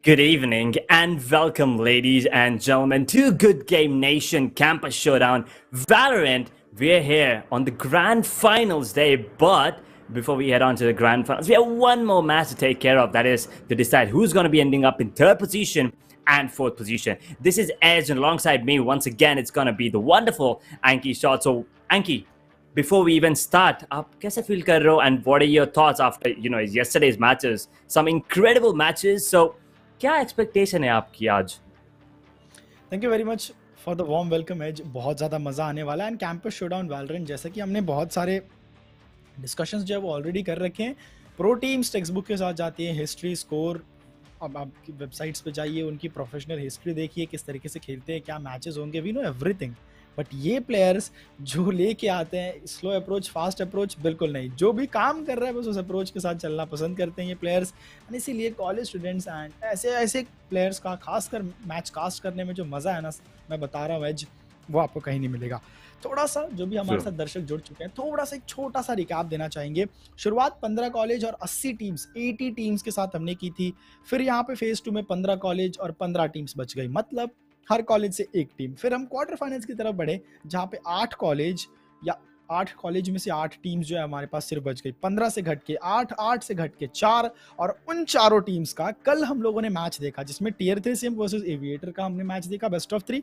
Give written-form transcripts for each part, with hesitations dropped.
Good evening and welcome, ladies and gentlemen, to Good Game Nation Campus Showdown Valorant. We're here on the Grand Finals day, but before we head on to the Grand Finals, we have one more match to take care of. That is to decide who's going to be ending up in third position and fourth position. This is Edge, and alongside me, once again, it's going to be the wonderful AnkyShots. So, Anky, before we even start, आप कैसे feel कर रहे हो, and what are your thoughts after yesterday's matches? Some incredible matches. So, क्या expectation है आपकी आज? Thank you very much for the warm welcome as. बहुत ज़्यादा मज़ा आने वाला है. एंड कैंपस शोडाउन वैलोरेंट, जैसा कि हमने बहुत सारे डिस्कशंस जो है वो ऑलरेडी कर रखे हैं. प्रो टीम्स टेक्स्ट बुक के साथ जाती है, हिस्ट्री स्कोर. अब आपकी वेबसाइट्स पे जाइए, उनकी प्रोफेशनल हिस्ट्री देखिए, किस तरीके से खेलते हैं, क्या मैचेस होंगे, वी नो एवरीथिंग. बट ये प्लेयर्स जो लेके आते हैं स्लो अप्रोच, फास्ट अप्रोच, बिल्कुल नहीं. जो भी काम कर रहा है बस उस अप्रोच के साथ चलना पसंद करते हैं ये प्लेयर्स. एंड इसीलिए कॉलेज स्टूडेंट्स एंड ऐसे प्लेयर्स का खासकर मैच कास्ट करने में जो मज़ा है ना, मैं बता रहा हूँ एज, वो आपको कहीं नहीं मिलेगा. थोड़ा सा जो भी हमारे साथ दर्शक जुड़ चुके हैं, थोड़ा सा एक छोटा सा रिकैप देना चाहेंगे. शुरुआत 15 कॉलेज और 80 टीम्स 80 टीम्स के साथ हमने की थी. फिर यहाँ पे फेज 2 में 15 कॉलेज और 15 टीम्स बच गई, मतलब हर कॉलेज से एक टीम. फिर हम क्वार्टर फाइनल्स की तरफ बढ़े, जहाँ पे 8 कॉलेज या 8 कॉलेज में से 8 टीम्स जो है हमारे पास सिर्फ बच गई. 15 से घट के 8, 8 से घट के 4, और उन चारों टीम्स का कल हम लोगों ने मैच देखा, जिसमें टियर 3 सिम वर्सेस एविएटर का हमने मैच देखा. बेस्ट ऑफ 3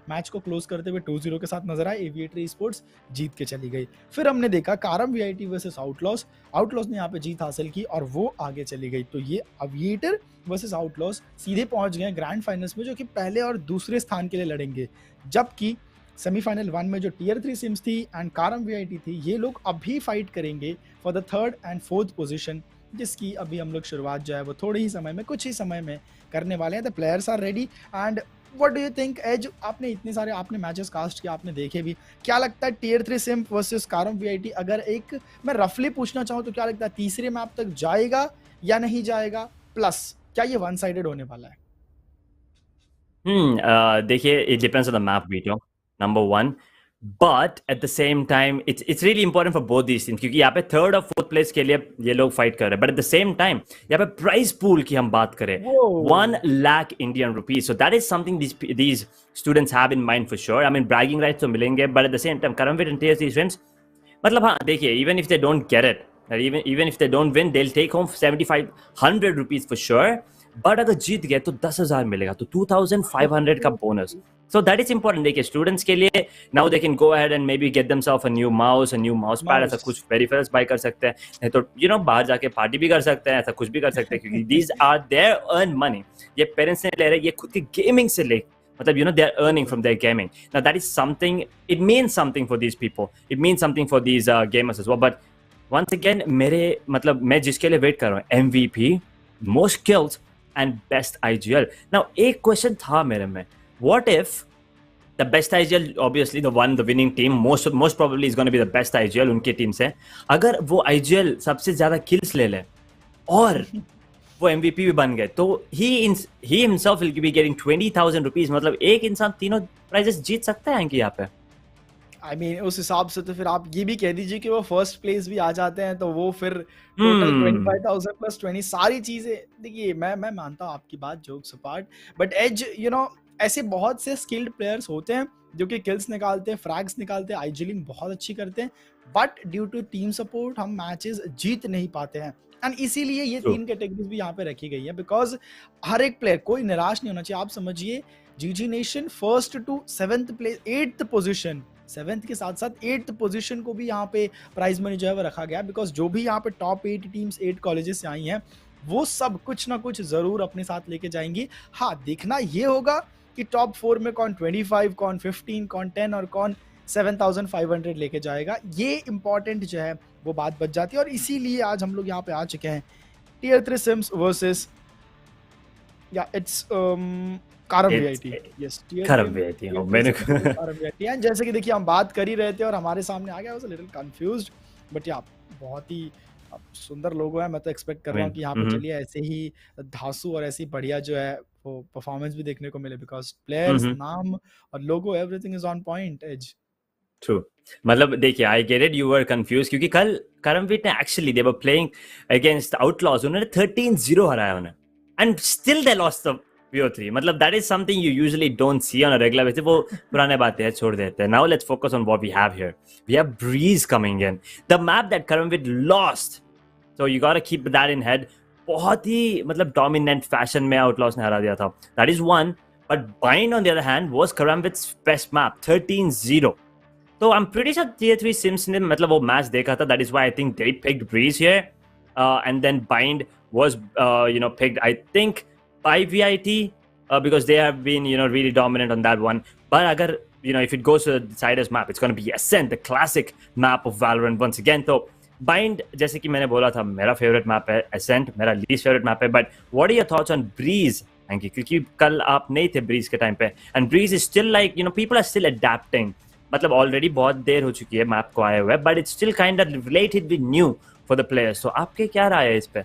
मैच को क्लोज करते हुए 2-0 के साथ नजर आए. एविएटर स्पोर्ट्स जीत के चली गई. फिर हमने देखा कारम वीआईटी वर्सेस आउटलॉस. आउटलॉस ने यहाँ पे जीत हासिल की और वो आगे चली गई. तो ये एविएटर वर्सेस आउटलॉस सीधे पहुंच गए ग्रैंड फाइनल्स में, जो कि पहले और दूसरे स्थान के लिए लड़ेंगे. जबकि सेमीफाइनल 1 में जो टियर 3 सिम्स थी एंड कारम वीआईटी थी, ये लोग अभी फाइट करेंगे for the 3rd and 4th position, जिसकी अभी हम लोग शुरुआत जो है वो थोड़े ही समय में, कुछ ही समय में करने वाले हैं. The players are ready. And what do you think as, आपने इतने सारे मैचेस कास्ट किया, आपने देखे भी, क्या लगता है टियर 3 सिम वर्सेस कारम वीआईटी, अगर एक मैं रफली पूछना चाहूँ तो क्या लगता है तीसरे मैप तक जाएगा या नहीं जाएगा? प्लस क्या ये वन साइडेड होने वाला है? देखिए, it depends on the map, Vito, number one. But at the same time, it's really important for both these teams, क्योंकि यहाँ पे 3rd और 4th place के लिए ये लोग फाइट कर रहे हैं. But at the same time, यहाँ पे प्राइस पूल की हम बात करें, 1 lakh Indian rupees. So that is something these students have in mind for sure. I mean, bragging rights तो मिलेंगे, but at the same time, Karamveer and TSC friends, मतलब हाँ, देखिए, even if they don't get it, even if they don't win, they'll take home 7,500 rupees for sure. But अगर जीत गए तो 10,000 मिलेगा, तो 2,500 का bonus. So that is important. देखिए स्टूडेंट्स के लिए now they can go ahead and maybe get themselves a new mouse pad, ऐसा कुछ peripherals buy कर सकते हैं. नहीं तो you know बाहर जाके पार्टी भी कर सकते हैं, ऐसा कुछ भी कर सकते हैं, क्योंकि these are their earned money. ये पेरेंट्स ने ले रहे, ये खुद की गेमिंग से ले, मतलब you know they are earning from their gaming. Now that is something, it means something for these people, it means something for these gamers as well. But once again मेरे मतलब मैं जिसके लिए वेट कर रहा हूँ, MVP, most kills and best IGL. Now एक question था मेरे में, what if the best IGL, obviously the winning team most probably is going to be the best IGL उनके टीम से, अगर वो IGL सबसे ज्यादा kills ले ले और वो MVP भी बन गए, तो he himself will be getting 20,000 rupees. मतलब एक इंसान तीनों प्राइजेस जीत सकता है यहाँ पे. I mean, उस हिसाब से तो फिर आप ये भी कह दीजिए कि वो फर्स्ट प्लेस भी आ जाते हैं, तो वो फिर टोटल 25,000 प्लस 20 सारी चीजें. देखिए मैं मानता हूँ आपकी बात, jokes apart, but as you know ऐसे बहुत से स्किल्ड प्लेयर्स होते हैं जो कि किल्स निकालते हैं, फ्रैग्स निकालते हैं, आईजिलिंग बहुत अच्छी करते हैं, but due to team support हम मैचेस जीत नहीं पाते हैं. एंड इसीलिए ये 3 कैटेगरीज भी यहाँ पे रखी गई है, बिकॉज हर एक प्लेयर, कोई निराश नहीं होना चाहिए. आप समझिए GG nation first to 7th place, 8th position, 7th के साथ साथ 8th पोजीशन को भी यहाँ पे प्राइज मनी जो है वो रखा गया, बिकॉज जो भी यहाँ पे टॉप 8 टीम्स 8 कॉलेजेस से आई हैं वो सब कुछ ना कुछ जरूर अपने साथ लेके जाएंगी. हाँ, देखना ये होगा कि टॉप 4 में कौन 25, कौन 15, कौन 10 और कौन 7,500 लेके जाएगा. ये इंपॉर्टेंट जो है वो बात बच जाती है, और इसीलिए आज हम लोग यहाँ पे आ चुके हैं. Tier 3 Sims वर्सेस इट्स कारम वीआईटी. यस, कारम वीआईटी. मैंने कारम वीआईटी. एंड जैसे कि देखिए हम बात कर ही रहे थे और हमारे सामने आ गया, was a little confused, but या बहुत ही सुंदर लोगो है. मैं तो एक्सपेक्ट कर रहा हूँ कि यहाँ पे चलिए ऐसे ही धांसू और ऐसी बढ़िया जो है वो परफॉर्मेंस भी देखने को मिले, बिकॉज प्लेयर्स, नाम और logo, everything is on point. As true. मतलब देखिए, I get it, you were confuse, क्योंकि कल करमवीर ने actually they were playing against Outlaws, उन्होंने 13-0 हराया उन्हें, and still they lost the VO3. मतलब that is something you usually don't see on a regular basis. वो पुराने बातें हैं, छोड़ देते हैं. Now let's focus on what we have here. We have Breeze coming in, the map that Karamveer lost, so you got to keep that in head. बहुत ही मतलब डोमिनेंट फैशन में आउटलॉज ने हरा दिया था, that is one. But Bind on the other hand was Karamvir's best map, 13-0. तो I am pretty sure Tier 3 Sims ने मतलब वो मैच देखा था, that is why I think they picked Breeze here, and then Bind was picked, I think, by VIT, because they have been really dominant on that one. But agar if it goes to the Deciders map, it's going to be Ascent, the classic map of Valorant once again. तो Bind, जैसे कि मैंने बोला था, मेरा favourite map है Ascent, मेरा least favourite map है. But what are your thoughts on Breeze, thank, क्योंकि कल आप नहीं थे ब्रीज के टाइम पे, and Breeze is still like people are still adapting. मतलब ऑलरेडी बहुत देर हो चुकी है मैप को आए हुए, but it's still kind of related with new for the players. तो आपके क्या राय है इस पे?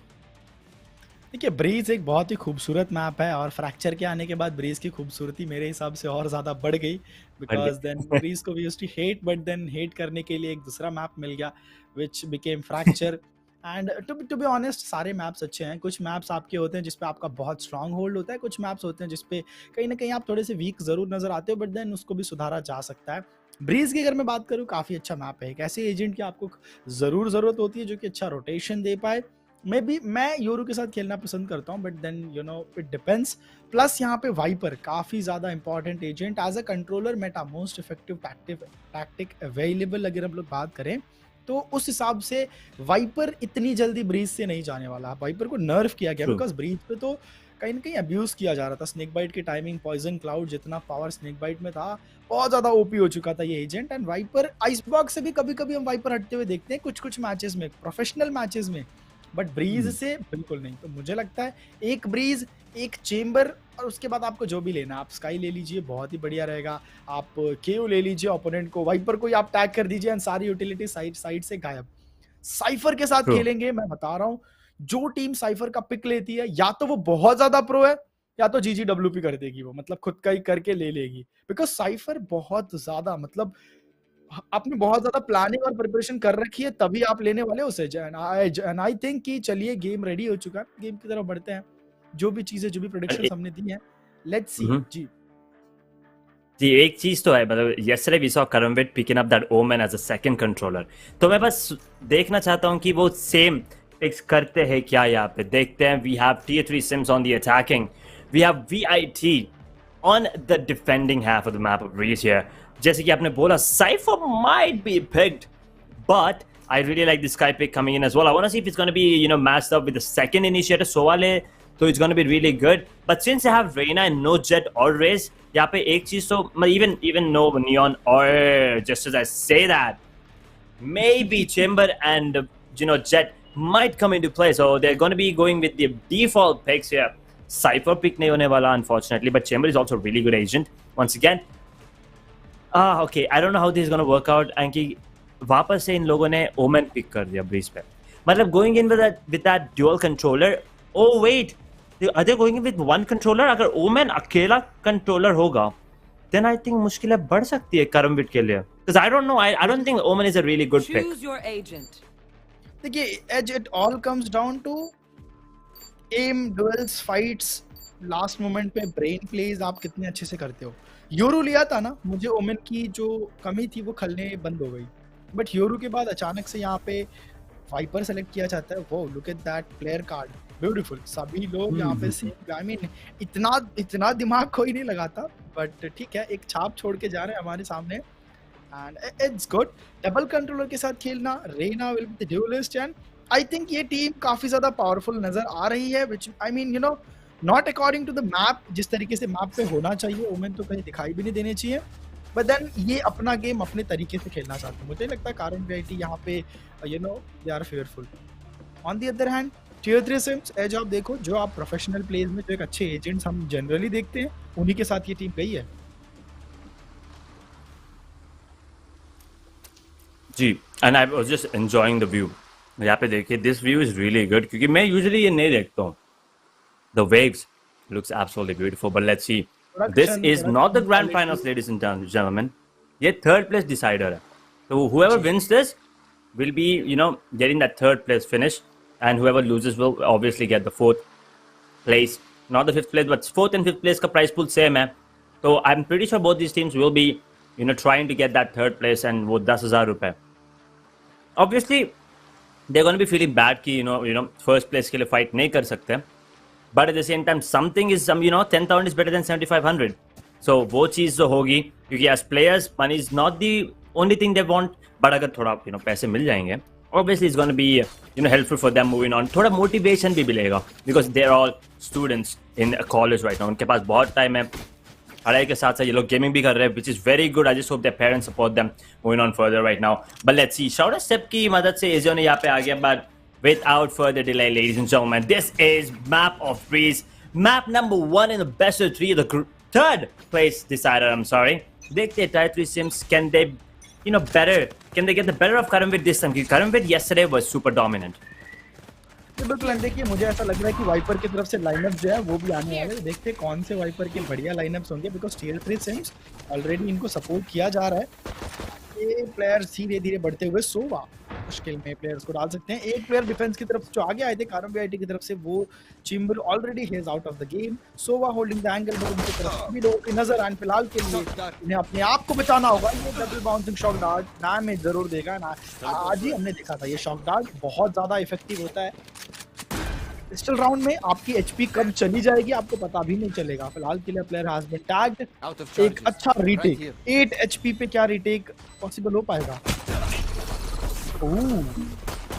देखिए, ब्रीज एक बहुत ही खूबसूरत मैप है, और फ्रैक्चर के आने के बाद ब्रीज की खूबसूरती मेरे हिसाब से और ज़्यादा बढ़ गई, बिकॉज देन ब्रीज को we used to hate, but then hate करने के लिए एक दूसरा मैप मिल गया which became Fracture. And to be honest, सारे मैप्स अच्छे हैं. कुछ मैप्स आपके होते हैं जिसपे आपका बहुत स्ट्रांग होल्ड होता है, कुछ मैप्स होते हैं जिसपे कहीं ना कहीं आप थोड़े से वीक जरूर नजर आते हो, बट देन उसको भी सुधारा जा सकता है. ब्रीज की अगर मैं बात करूँ, काफ़ी अच्छा मैप है. एक ऐसे एजेंट की आपको ज़रूर ज़रूरत होती है जो कि अच्छा रोटेशन दे पाए. मैं योरू के साथ खेलना पसंद करता हूँ, but then it depends. Plus यहाँ पे वाइपर काफ़ी ज़्यादा important agent as a controller meta, most effective tactic available. अगर हम लोग बात करें तो उस हिसाब से वाइपर इतनी जल्दी ब्रीज से नहीं जाने वाला. वाइपर को नर्फ किया गया, बिकॉज ब्रीज पे तो कहीं ना कहीं अब्यूज किया जा रहा था. स्नेक बाइट की टाइमिंग, पॉइजन क्लाउड, जितना पावर स्नेक बाइट में था, बहुत ज्यादा ओपी हो चुका था ये एजेंट. एंड वाइपर आइसबॉक्स से भी कभी कभी हम वाइपर हटते हुए देखते हैं कुछ मैचेस में, प्रोफेशनल मैचेस में, बट ब्रीज से बिल्कुल नहीं. तो मुझे लगता है एक ब्रीज, एक चेम्बर, और उसके बाद आपको जो भी लेना, आप स्काई ले लीजिए, बहुत ही बढ़िया रहेगा. आप केओ ले लीजिए, ओपोनेंट को, वाइपर को आप टैग कर दीजिए, एंड सारी यूटिलिटी साइड से गायब. साइफर के साथ खेलेंगे, मैं बता रहा हूँ, जो टीम साइफर का पिक लेती है, या तो वो बहुत ज्यादा प्रो है, या तो GGWP कर देगी वो, मतलब खुद का ही करके ले लेगी. बिकॉज साइफर बहुत ज्यादा, मतलब आपने बहुत ज्यादा प्लानिंग और प्रिपरेशन कर रखी है, तभी आप लेने वाले हो उसे. एंड आई थिंक कि चलिए गेम रेडी हो चुका है, गेम की तरफ बढ़ते हैं. जो भी चीजें, जो भी प्रेडिक्शंस हमने दी हैं, लेट्स सी. जी, एक चीज तो है, मतलब yesterday we saw Karambir picking up that Omen as a second controller. तो मैं बस देखना चाहता हूँ कि वो सेम पिक्स करते हैं क्या यहाँ पे, देखते हैं. We have tier 3 sims on the attacking, we have VIT on the defending half of the map of Reese here. जैसे कि आपने बोला, Cypher might be picked, but I really like this guy pick coming in as well. I want to see if it's going to be, you know, matched up with the second initiator, Sovale, so it's going to be really good. But since I have Reina and no Jet or Raze, यहाँ पे एक चीज तो even no Neon or just as I say that, maybe Chamber and you know Jet might come into play. So they're going to be going with the default picks here. Cypher pick nahi hone wala unfortunately, but Chamber is also a really good agent. Once again, okay, I don't know how this is going to work out. Anki, वापस से इन लोगों ने Omen pick कर दिया bridge पे. मतलब going in with that dual controller. Oh wait, are they going in with one controller? अगर Omen अकेला controller होगा, then I think मुश्किलें बढ़ सकती है करमविट के लिए. Because I don't know, I don't think Omen is a really good pick. Choose your agent. देखिए, Edge, it all comes down to aim, duels, fights, last moment पे brain plays आप कितने अच्छे से करते हो. योरू लिया था ना, मुझे ओमेन की जो कमी थी वो खलने बंद हो गई. बट योरू के बाद अचानक से यहाँ पे वाइपर सेलेक्ट किया जाता है. वो look at that player card, beautiful. सभी लोग यहाँ पे सेम, आई मीन इतना दिमाग कोई नहीं लगाता, बट ठीक है, एक छाप छोड़ के जा रहे हैं हमारे सामने. And it's good. Double controller के साथ खेलना, Rena will be the duelist, and I think ये टीम काफी ज्यादा पावरफुल नजर आ रही है, which I mean you know not according to the map. जिस तरीके से मैप पे होना चाहिए, ओमेन तो कहीं दिखाई भी नहीं देने चाहिए, बट देन ये अपना गेम अपने तरीके से खेलना चाहते हैं. मुझे लगता है कारण वीआईटी यहाँ पे you know they are fearful. On the other hand tier 3 sims as आप देखो, जो आप प्रोफेशनल प्लेयर्स में जो एक अच्छे एजेंट्स हम जनरली देखते हैं, उन्हीं के साथ ये टीम गई है. जी, and I was just enjoying the view. यहाँ पे देखिए, this view is really good, क्योंकि मैं यूजुअली ये नहीं देखता हूँ. The waves looks absolutely beautiful, but let's see. This is not the grand finals, ladies and gentlemen. ये third place decider है. So whoever wins this will be, you know, getting that third place finish, and whoever loses will obviously get the fourth place. Not the fifth place, but fourth and fifth place का prize pool same है. So I'm pretty sure both these teams will be, you know, trying to get that third place and वो 10,000 रुपए. Obviously, they're going to be feeling bad कि you know first place के लिए fight नहीं कर सकते. But at the same time, something is, you know, 10,000 is better than 7,500. So वो चीज़ जो होगी, क्योंकि as players, money is not the only thing they want. But अगर थोड़ा, you know, पैसे मिल जाएंगे, obviously it's going to be, you know, helpful for them moving on. थोड़ा motivation भी मिलेगा, because they're all students in college right now. उनके पास बहुत time है. पढ़ाई के साथ साथ ये लोग गेमिंग भी कर रहे हैं, which is very good. I just hope their parents support them moving on further right now. But let's see. Showdown step की मदद से एजियो ने यहाँ पे आ गया, but without further delay, ladies and gentlemen, this is map of Breeze, map number 1 in the best of 3, the third place decider. I'm sorry. देखते हैं tier 3 sims, can they, you know, can they get the better of Karamvid this time? Because Karamvid yesterday was super dominant. बिल्कुल. देखिए, मुझे ऐसा लग रहा है कि वाइपर की तरफ से लाइनअप जो है वो भी आने वाले. देखते हैं कौन से वाइपर के बढ़िया लाइनअप्स होंगे, बिकॉज टियर 3 सिम्स ऑलरेडी इनको सपोर्ट किया जा रहा है. ये प्लेयर्स धीरे धीरे बढ़ते हुए सोवा मुश्किल में प्लेयर्स को डाल सकते हैं. एक प्लेयर डिफेंस की तरफ जो आगे आए थे कारम वीआईटी की तरफ से, वो चिम्बर ऑलरेडी ही is out of the game. Sova holding the angle, but उनकी तरफ भी लोगों की नजर आने फिलहाल के लिए उन्हें अपने आप को बचाना होगा. ये डबल बाउंसिंग शॉक डार्ट नाम में जरूर देगा ना. आज ही हमने देखा था ये शॉक डार्ट बहुत ज्यादा इफेक्टिव होता है. पिस्टल राउंड में आपकी एचपी कब चली जाएगी आपको पता भी नहीं चलेगा. फिलहाल के लिए प्लेयर हैज बीन टैग्ड. एक अच्छा रीटेक 8 एचपी पे क्या रीटेक पॉसिबल हो पाएगा?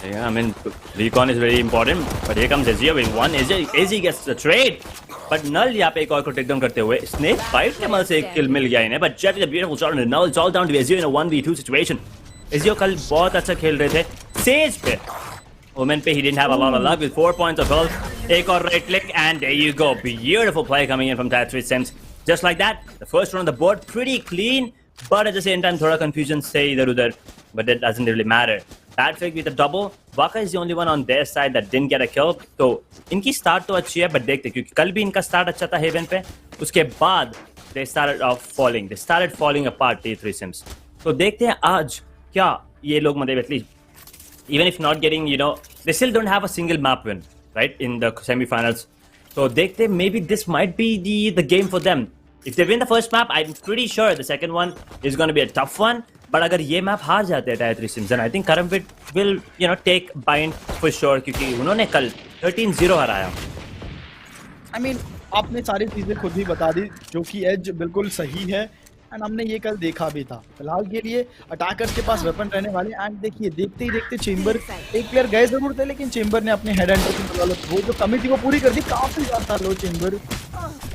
Yeah, I mean, recon is very important, but here comes Ezio with one. Ezio gets the trade, but Null यहाँ पे एक और को टेक डाउन करते हुए स्नेक फाइट के मदद से एक किल मिल गया इन्हें. But Jet with a beautiful shot on Null. It's all down to Ezio in a 1v2 situation. Ezio कल बहुत अच्छा खेल रहे थे. Sage पे Omen पे he didn't have a lot of luck with 4 points of health. एक और right click and there you go. Beautiful play coming in from tier 3 sims. Just like that, the first one on the board pretty clean, but at the same time थोड़ा confusion से इधर उधर, but that doesn't really matter. Bad fake with a double. Waka is the only one on their side that didn't get a kill. तो इनकी start तो अच्छी है, but देखते क्योंकि कल भी इनका start अच्छा था Haven पे. उसके बाद they started falling apart tier 3 sims. तो देखते हैं आज क्या ये लोग मतलब at least even if not getting, you know, they still don't have a single map win, right, in the semi-finals. So देखते maybe this might be the game for them. If they win the first map, I'm pretty sure the second one is going to be a tough one. But अगर ये map हार जाते हैं tier 3 Sims, I think Karamvit will take Bind for sure, क्योंकि उन्होंने कल 13-0 हराया। I mean, आपने सारी चीजें खुद ही बता दी, जो कि एज बिल्कुल सही है एंड हमने ये कल देखा भी था। फिलहाल के लिए अटैकर्स के पास वेपन रहने वाले एंड देखिए देखते ही देखते चेंबर, एक प्लेयर गए जरूर थे लेकिन चेंबर ने अपने हेड एंड वो जो कमी थी वो पूरी कर दी। काफी ज्यादा लो चेंबर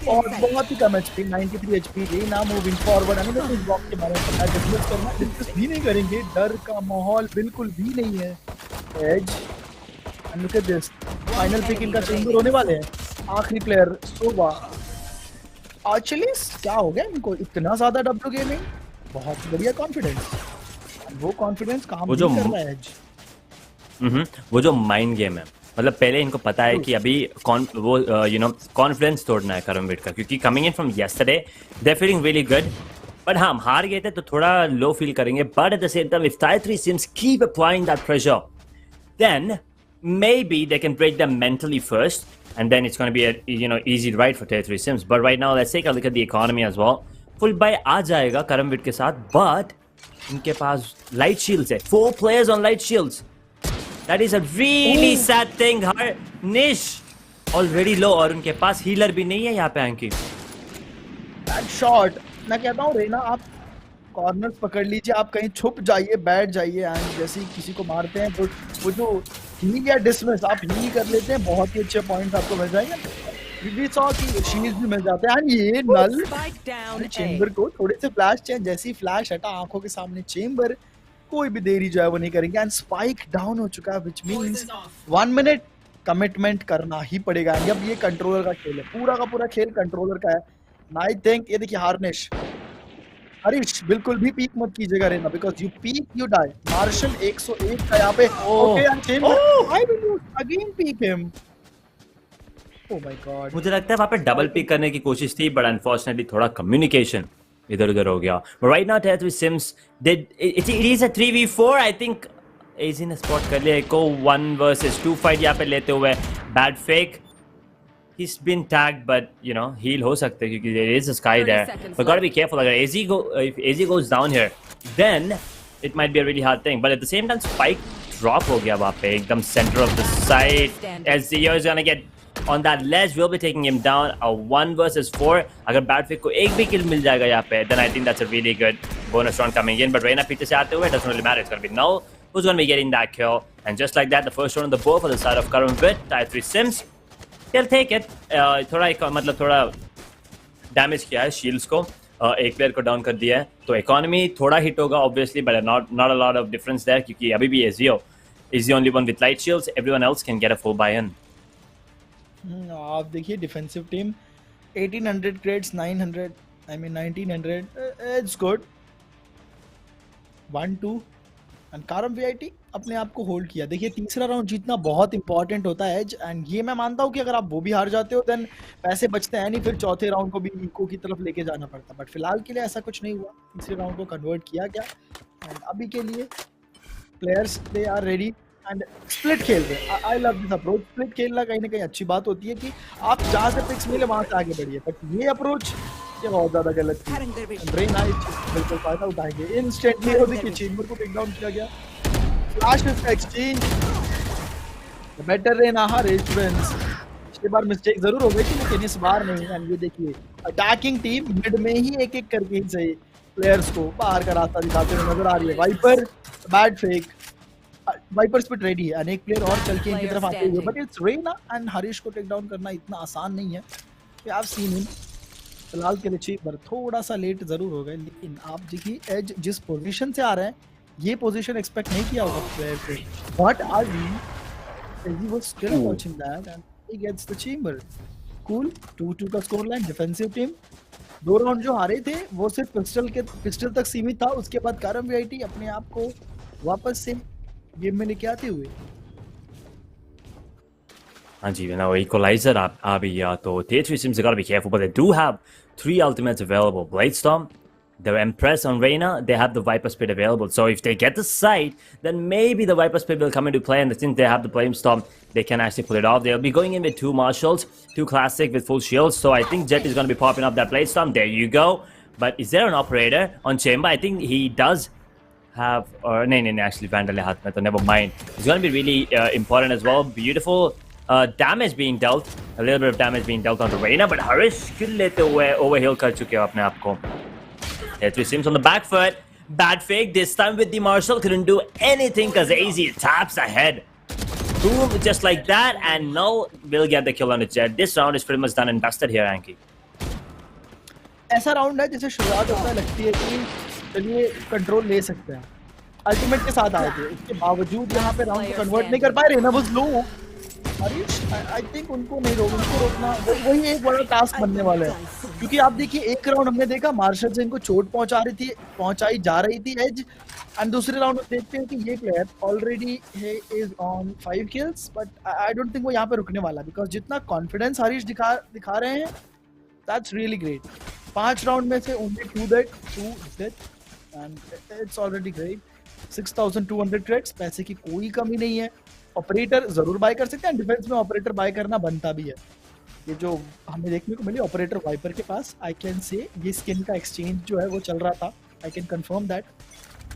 और बहुत ही कम एचपी, 93 एचपी। ये ना मूविंग फॉरवर्ड, हमें तो इस ब्लॉक के बारे में पता है, डिस्कस करना डिस्कस भी नहीं करेंगे, डर का माहौल बिल्कुल भी नहीं है। As and look at this, final pick इनका चेंबर होने वाले हैं। आखिरी प्लेयर सोवा। एक्चुअली क्या हो गया इनको इतना ज्यादा डब्ल्यू गेमिंग, बहुत बढ़िया कॉन्फिडेंस, वो कॉन्फिडेंस काम वो जो नहीं कर रहा है एज। वो जो माइंड गेम है, मतलब पहले इनको पता है कि अभी कॉन्फिडेंस तोड़ना है करमविट का, क्योंकि coming in from yesterday they feeling really good. But हाँ, हम हार गए थे तो थोड़ा लो फील करेंगे, but at the same time if tier 3 sims keep applying that pressure, then maybe they can break them mentally first, and then it's going to be a easy ride for tier 3 sims. But right now let's take a look at the economy as well. Full buy आ जाएगा करमविट के साथ, but इनके पास light shields है, 4 players on light shields. That is a really sad thing. हर निश already low और उनके पास healer भी नहीं है यहाँ पे एंकी। That shot, मैं कहता हूँ रेना आप कॉर्नर्स पकड़ लीजिए, आप कहीं छुप जाइए, बैठ जाइए एंड जैसे ही किसी को मारते हैं वो जो हील या डिसमिस आप हील कर लेते हैं, बहुत ही अच्छे पॉइंट्स आपको मिल जाएंगे। वी सॉ कि शील्ड्स भी मिल जाते हैं एंड ये नल चेंबर को थोड़े से फ्लैश चाहिए, जैसे ही फ्लैश हटा आंखों के सामने चेंबर कोई भी देरी जो है वो नहीं करेंगे एंड स्पाइक डाउन हो चुका है, व्हिच मींस 1 मिनट कमिटमेंट करना ही पड़ेगा। अब ये कंट्रोलर का खेल है, पूरा का पूरा खेल कंट्रोलर का है। आई थिंक ये देखिए हार्निश, हरीश बिल्कुल भी पीक मत कीजिएगा Rena, because you peek you die. Marshal 101 का यहाँ पे okay and Chamber, I will use again peek him. Oh my god, मुझे लगता है वहाँ पे डबल पिक करने की कोशिश थी, बट अनफॉर्चुनेटली थोड़ा कम्युनिकेशन इधर उधर हो गया। But right now tier 3 sims it is a 3v4, I think AG ने स्पॉट कर लिया एक को 1 versus 2 फाइट यहाँ पे लेते हुए। Bad fake, he's been tagged, but heal हो सकते हैं क्योंकि there is a sky there, but gotta be careful. अगर if AZ goes down here, then it might be a really hard thing, but at the same time spike drop हो गया वहाँ पे एकदम center of the site, as Zio is gonna get on that ledge, will be taking him down. A 1 versus 4, अगर bad fake को एक भी किल मिल जाएगा यहाँ पे, then I think that's a really good bonus round coming in. But Reina पीछे से आते हुए, doesn't really matter, it's gonna be Null who's gonna be getting that kill, and just like that the first round on the board for the side of Karunvit. tier 3 sims, they'll take it. थोड़ा मतलब थोड़ा damage किया है shields को, एक player को down कर दिया है, तो इकोनॉमी थोड़ा हिट होगा obviously, but not a lot of difference there, क्योंकि अभी भी Ezio is the only one with light shields, everyone else can get a full buy in. आप देखिए defensive team 1800 creds, 900 I mean 1900, it's good. 1-2 and Karamvit अपने आप को hold किया। देखिए तीसरा राउंड जीतना बहुत इंपॉर्टेंट होता है एज, एंड ये मैं मानता हूँ कि अगर आप वो भी हार जाते हो देन पैसे बचते हैं नहीं, फिर चौथे राउंड को भी इको की तरफ लेके जाना पड़ता, बट फिलहाल के लिए ऐसा कुछ नहीं हुआ, तीसरे राउंड को कन्वर्ट किया गया एंड अभी के लिए players they are ready and split खेल रहे। I love this approach, split खेलना कहीं ना कहीं अच्छी बात होती है कि आप जहाँ से पिक्स मिले वहाँ से आगे बढ़िए, बट ये अप्रोच ये बहुत ज्यादा गलत थी। रेना बिल्कुल फायदा उठाएंगे इंस्टेंटली, और देखिए चेंबर को टेक डाउन किया गया, flash exchange, better Raina Harish wins. पिछली बार मिस्टेक जरूर हो गई थी लेकिन इस बार नहीं। एंड ये देखिए अटैकिंग टीम मिड में ही एक एक करके ही सही प्लेयर्स को बाहर का रास्ता दिखाते हुए नजर आ रही है। Viper bad fake, Viper spit ready है, अनेक प्लेयर और चल के इनकी तरफ आते हुए, but it's Rena and Harish को टेक डाउन करना इतना आसान नहीं है। वी हैव सीन हिम, फिलहाल के लिए चेंबर थोड़ा सा लेट जरूर हो गए, लेकिन आप देखिए एज जिस पोजीशन से आ रहे हैं ये पोजीशन एक्सपेक्ट नहीं किया होगा प्लेयर से, बट आज he was still watching that and he gets the chamber. Cool, 2-2 का score line. Defensive team 2 round जो हारे थे वो सिर्फ पिस्टल तक सीमित था, उसके बाद कारम वीआईटी अपने आप को वापस से गेम में लेके आते हुए। हाँ जी, now equalizer आ भी गया, तो tier 3 sims gotta be careful, but they do have 3 ultimates available. Bladestorm, the Empress on Reina, they have the Viper Spit available. So if they get the sight, then maybe the Viper Spit will come into play, and since they have the Blamestorm, they can actually pull it off. They'll be going in with 2 Marshals, 2 Classic with full shields, so I think Jet is going to be popping up that Bladestorm. There you go. But is there an operator on Chamber? I think he does have नहीं actually Vandal है हाथ में तो never mind. It's gonna be really important as well. Beautiful damage being dealt, a little bit of damage being dealt on the Reyna, but Harish kill लेते हुए overheal कर चुके हो अपने आप को. Three Sims on the back foot. Bad fake this time with the Marshall. Couldn't do anything because AZ taps ahead. Boom, just like that, and Null will get the kill on the Jet. This round is pretty much done and dusted here, Anky. ऐसा round है जैसे शुरुआत होता है लगती है कि चलिए कंट्रोल ले सकते हैं, अल्टीमेट के साथ आए थे, उसके बावजूद यहाँ पे राउंड को कन्वर्ट नहीं कर पाए. Rena was low. Harish I think उनको नहीं उनको रोकना वही एक बड़ा टास्क बनने वाला है, क्योंकि आप देखिए एक राउंड हमने देखा मार्शल से इनको चोट पहुंचाई जा रही थी एज, एंड दूसरे राउंड में देखते हैं कि ये player already is on 5 kills, but I don't think वो यहाँ पे रुकने वाला, बिकॉज जितना कॉन्फिडेंस हरीश दिखा रहे हैं दैट्स रियली ग्रेट. 5 राउंड में से only 2 death and it's already great. 6200 credits, पैसे की कोई कमी नहीं है. ऑपरेटर जरूर बाय कर सकते हैं, डिफेंस में ऑपरेटर बाय करना बनता भी है. ये जो हमें देखने को मिली ऑपरेटर वाइपर के पास, आई कैन से ये स्किन का एक्सचेंज जो है वो चल रहा था. I can confirm that.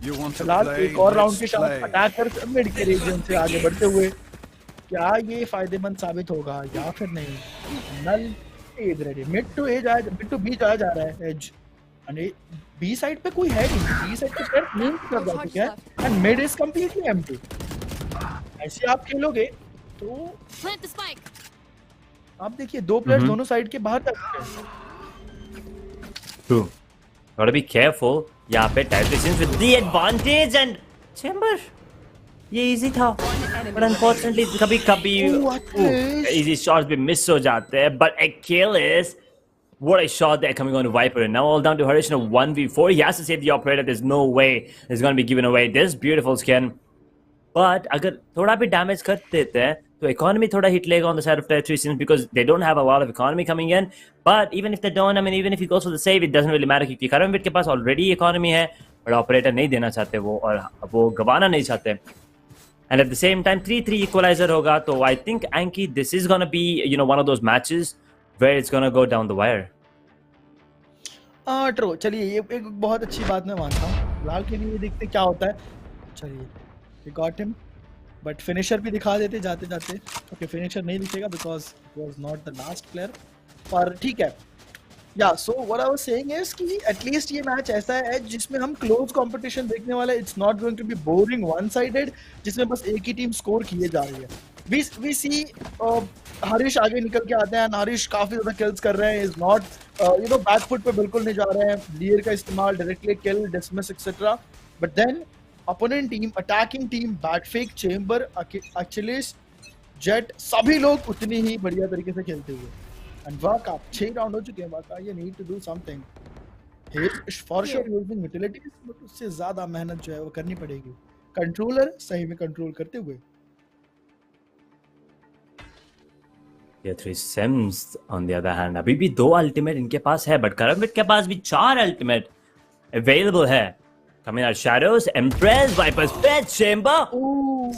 फिलहाल एक और राउंड के साथ अटैकर मिड के रीजन से आगे बढ़ते हुए, क्या ये फायदेमंद साबित होगा या फिर नहीं. नल एज रेडी, मिड टू बी जाया जा रहा है एज, एंड बी साइड पे कोई है नहीं. बी साइड पे प्लेयर नहीं कर जा चुका है and mid is completely empty. ऐसे आप खेलोगे तो आप देखिए 2 प्लेयर्स दोनों साइड के बाहर जा चुके हैं. True. Gotta be careful. यहाँ पे Typhus with the advantage and Chamber. ये easy था, but unfortunately कभी easy shots भी miss हो जाते हैं. But Achilles, what a shot there coming on to Viper, and now all down to Harish in a 1v4. He has to save the operator. There's no way he's going to be given away this beautiful skin. But अगर थोड़ा भी damage कर देते हैं तो economy थोड़ा hit लेगा on the side of Three Sims because they don't have a lot of economy coming in. But even if they don't, I mean, even if he goes for the save, it doesn't really matter क्योंकि करमविट के पास already economy है, but operator नहीं देना चाहते वो, और वो गवाना नहीं चाहते. And at the same time 3-3 equalizer होगा, तो I think Anky, this is gonna be, you know, one of those matches where it's gonna go down the wire. True. चलिए ये एक बहुत अच्छी बात मैं मानता हूँ. फिलहाल के लिए देखते क्या होता है. चलिए we got him, but finisher भी दिखा देते जाते जाते. okay, finisher नहीं दिखेगा because he was not the last player, पर ठीक है. yeah, so what I was saying is कि at least ये मैच ऐसा है जिसमें हम close competition देखने वाले. it's not going to be boring one sided जिसमें बस एक ही टीम स्कोर किए जा रही है. we see हरीश आगे निकल के आते हैं, हरीश काफी ज्यादा किल्स कर रहे हैं. is not you know back foot पे बिल्कुल नहीं जा रहे हैं. लियर का इस्तेमाल, directly kill, dismiss etcetera. But then opponent team, attacking team, Bad Fake, Chamber, Akhilesh, Jett, सभी लोग उतनी ही बढ़िया तरीके से खेलते हुए. एंड वाका 6 राउंड हो चुके हैं. वाका ये need to do something. He is for sure using utilities, but उससे ज्यादा मेहनत जो है वो करनी पड़ेगी. कंट्रोलर सही में कंट्रोल करते हुए. ये Three Sims on the other hand अभी भी 2 अल्टीमेट इनके पास है, बट करमविट के पास भी 4 अल्टीमेट अवेलेबल है. Coming out shadows, Empress, Viper's pet, Chamber. Ooh.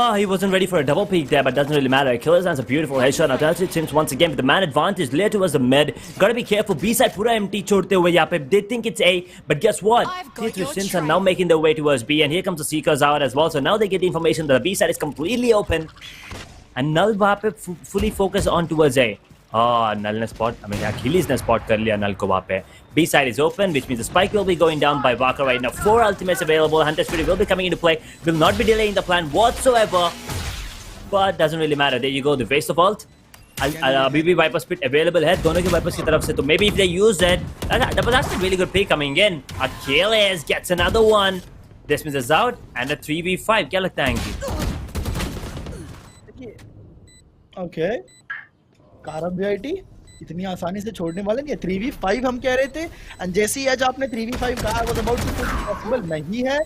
Oh, he wasn't ready for a double peek there, but doesn't really matter. Killers lands a beautiful headshot. Now Three Sims once again with the man advantage. Later towards the mid. Gotta be careful. B side pura empty छोड़ते हुए यहाँ पे. They think it's A, but guess what? Three Sims are now making their way towards B, and here comes the Seekers out as well. So now they get the information that the B side is completely open, and Null वहाँ पे fully focused on towards A. Null ने spot, I mean Achilles ने spot कर लिया Null को वहाँ पे. B side is open, which means the spike will be going down by Waka right now. 4 ultimates available. Hunter Spirit will be coming into play. Will not be delaying the plan whatsoever. But doesn't really matter. There you go. The waste of ult. अभी भी Viper Spit available है दोनों के Vipers की तरफ से. तो maybe if they use it, that was a really good pick coming in. Achilles gets another one. Dismiss is out and a 3v5. क्या लगता है Anky? Okay. कारम वीआईटी इतनी आसानी से छोड़ने वाले नहीं है. 3v5 हम कह रहे थे, एंड जैसे ही आज आपने 3v5 कहा was about to पॉसिबल नहीं है,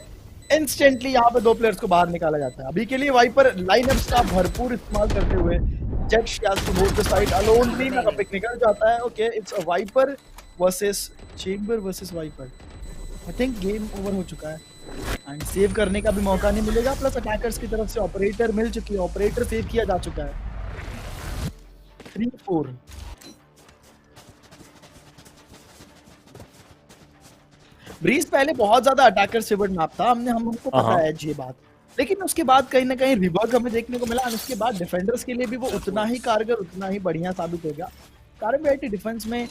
इंस्टेंटली यहाँ पे 2 प्लेयर्स को बाहर निकाला जाता है. अभी के लिए वाइपर लाइनअप्स का भरपूर इस्तेमाल करते हुए Jett has to move the side alone. भी ना पिक निकल जाता है. Okay, it's a Viper versus Chamber versus Viper. I think game over हो चुका है एंड सेव करने का भी मौका नहीं मिलेगा. प्लस अटैकर्स की तरफ से ऑपरेटर मिल चुकी है, ऑपरेटर सेव किया जा चुका है. 3-4. ब्रीज पहले बहुत ज्यादा अटैकर फेवर्ड मैप था, हमको पता है ये बात, लेकिन उसके बाद कहीं ना कहीं रिवर्क हमें देखने को मिला और उसके बाद डिफेंडर्स के लिए भी वो उतना ही कारगर, उतना ही बढ़िया साबित हो गया। कारबेटी डिफेंस में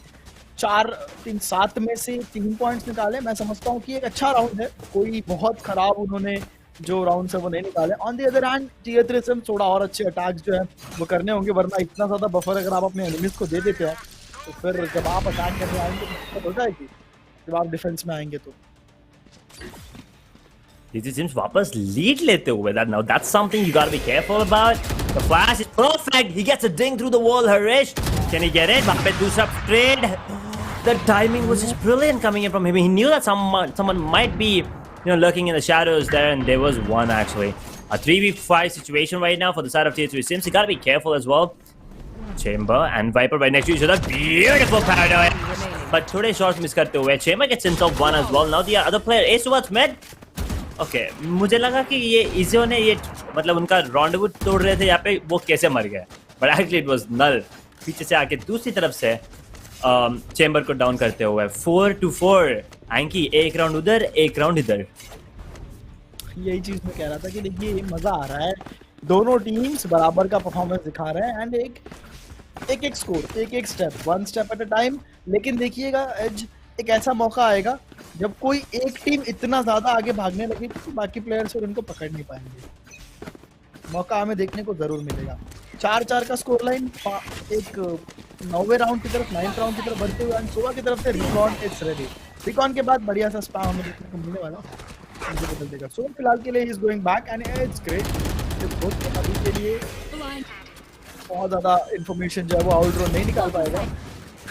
4-3-7 में से 3 पॉइंट्स निकाले, मैं समझता हूँ कि एक अच्छा राउंड है, कोई बहुत खराब उन्होंने जो राउंड से वो नहीं निकाले। On the other hand tier 3 से थोड़ा और अच्छे अटैक्स जो है वो करने होंगे, वरना इतना ज्यादा बफर अगर आप अपने एनिमीज को दे देते हैं तो फिर जब आप अटैक करने आएंगे तो दिक्कत हो जाएगी, जब आप डिफेंस में आएंगे तो। These teams वापस लीड लेते हुए, that now that's something you gotta be careful about. The flash is perfect. He gets a ding through the wall. Harish, can he get it? वहाँ पे दूसरा trade. The timing was just brilliant coming in from him. He knew that someone might be, lurking in the shadows there, and there was one actually. A 3v5 situation right now for the side of Tier 3 Sims. You gotta be careful as well. Chamber and Viper right next to each other. Beautiful paranoia. But थोड़े shots miss करते हुए. Chamber gets himself one as well. Now the other player is towards mid. Okay, मुझे लगा कि ये इजियो ने ये मतलब उनका रॉन्डवुड तोड़ रहे थे यहाँ पे, वो कैसे मर गए, बट एक्चुअली इट वाज नल। पीछे से आके दूसरी तरफ से चेंबर को डाउन करते हुए 4-4 एंकी, एक राउंड उधर एक राउंड इधर। यही चीज मैं कह रहा था कि देखिए मजा आ रहा है, दोनों टीम्स बराबर का परफॉर्मेंस दिखा रहे हैं एंड एक स्कोर, एक step, one step at a time. लेकिन देखिएगा एज एक ऐसा मौका आएगा जब कोई एक टीम इतना ज्यादा आगे भागने लगेगी कि बाकी प्लेयर्स और उनको पकड़ नहीं पाएंगे। मौका हमें देखने को जरूर मिलेगा। 4-4 का स्कोर लाइन एक 9वें राउंड की तरफ, 9th राउंड की तरफ बढ़ते हुए, सुबह की तरफ से रिकॉन इट्स रेडी। रिकॉन के बाद बढ़िया सा स्पैम हमें देखने को मिलने वाला है, मुझे बदल देगा। सो फिलहाल के लिए ही is going back and it's great. अभी के लिए बहुत ज्यादा इंफॉर्मेशन जो है वो आउटरो नहीं निकाल पाएगा।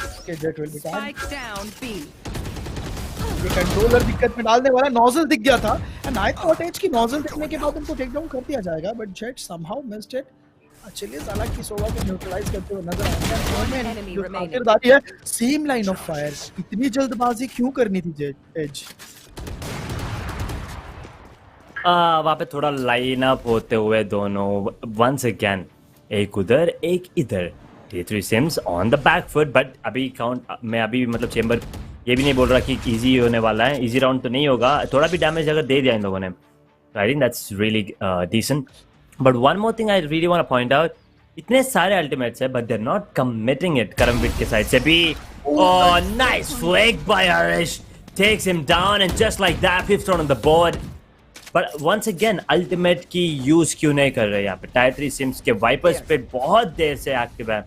Okay, Jet will be tagged. ये कंट्रोलर दिक्कत में डालने वाला, नोजल दिख गया था एंड आई थॉट एज की नोजल दिखने के बाद उनको टेक डाउन कर दिया जाएगा, but Jett somehow missed it. चलिए साला की सोवा को न्यूट्रलाइज करते हुए नजर आएगा। आखिरदारी है सेम लाइन ऑफ फायर, इतनी जल्दबाजी क्यों करनी थी जेट एज? वहाँ पे थोड़ा लाइन अप होते हुए दोनों वंस अगेन, एक उधर एक इधर। Tier 3 Sims on the back foot, but अभी काउंट मैं अभी मतलब चेंबर ये भी नहीं बोल रहा कि इजी होने वाला है, इजी राउंड तो नहीं होगा, थोड़ा भी डैमेज अगर दे दिया इन लोगों ने, I think that's really decent. But one more thing I really want to point out, इतने सारे अल्टीमेट्स है but they are not committing it. Karamvit के साइड से भी oh nice flick by Harish, takes him down and just like that 5th round on the board. But once again ultimate की use क्यों नहीं कर रहे यहाँ पे? Tier 3 Sims के वाइपर स्पीड बहुत देर से एक्टिव है,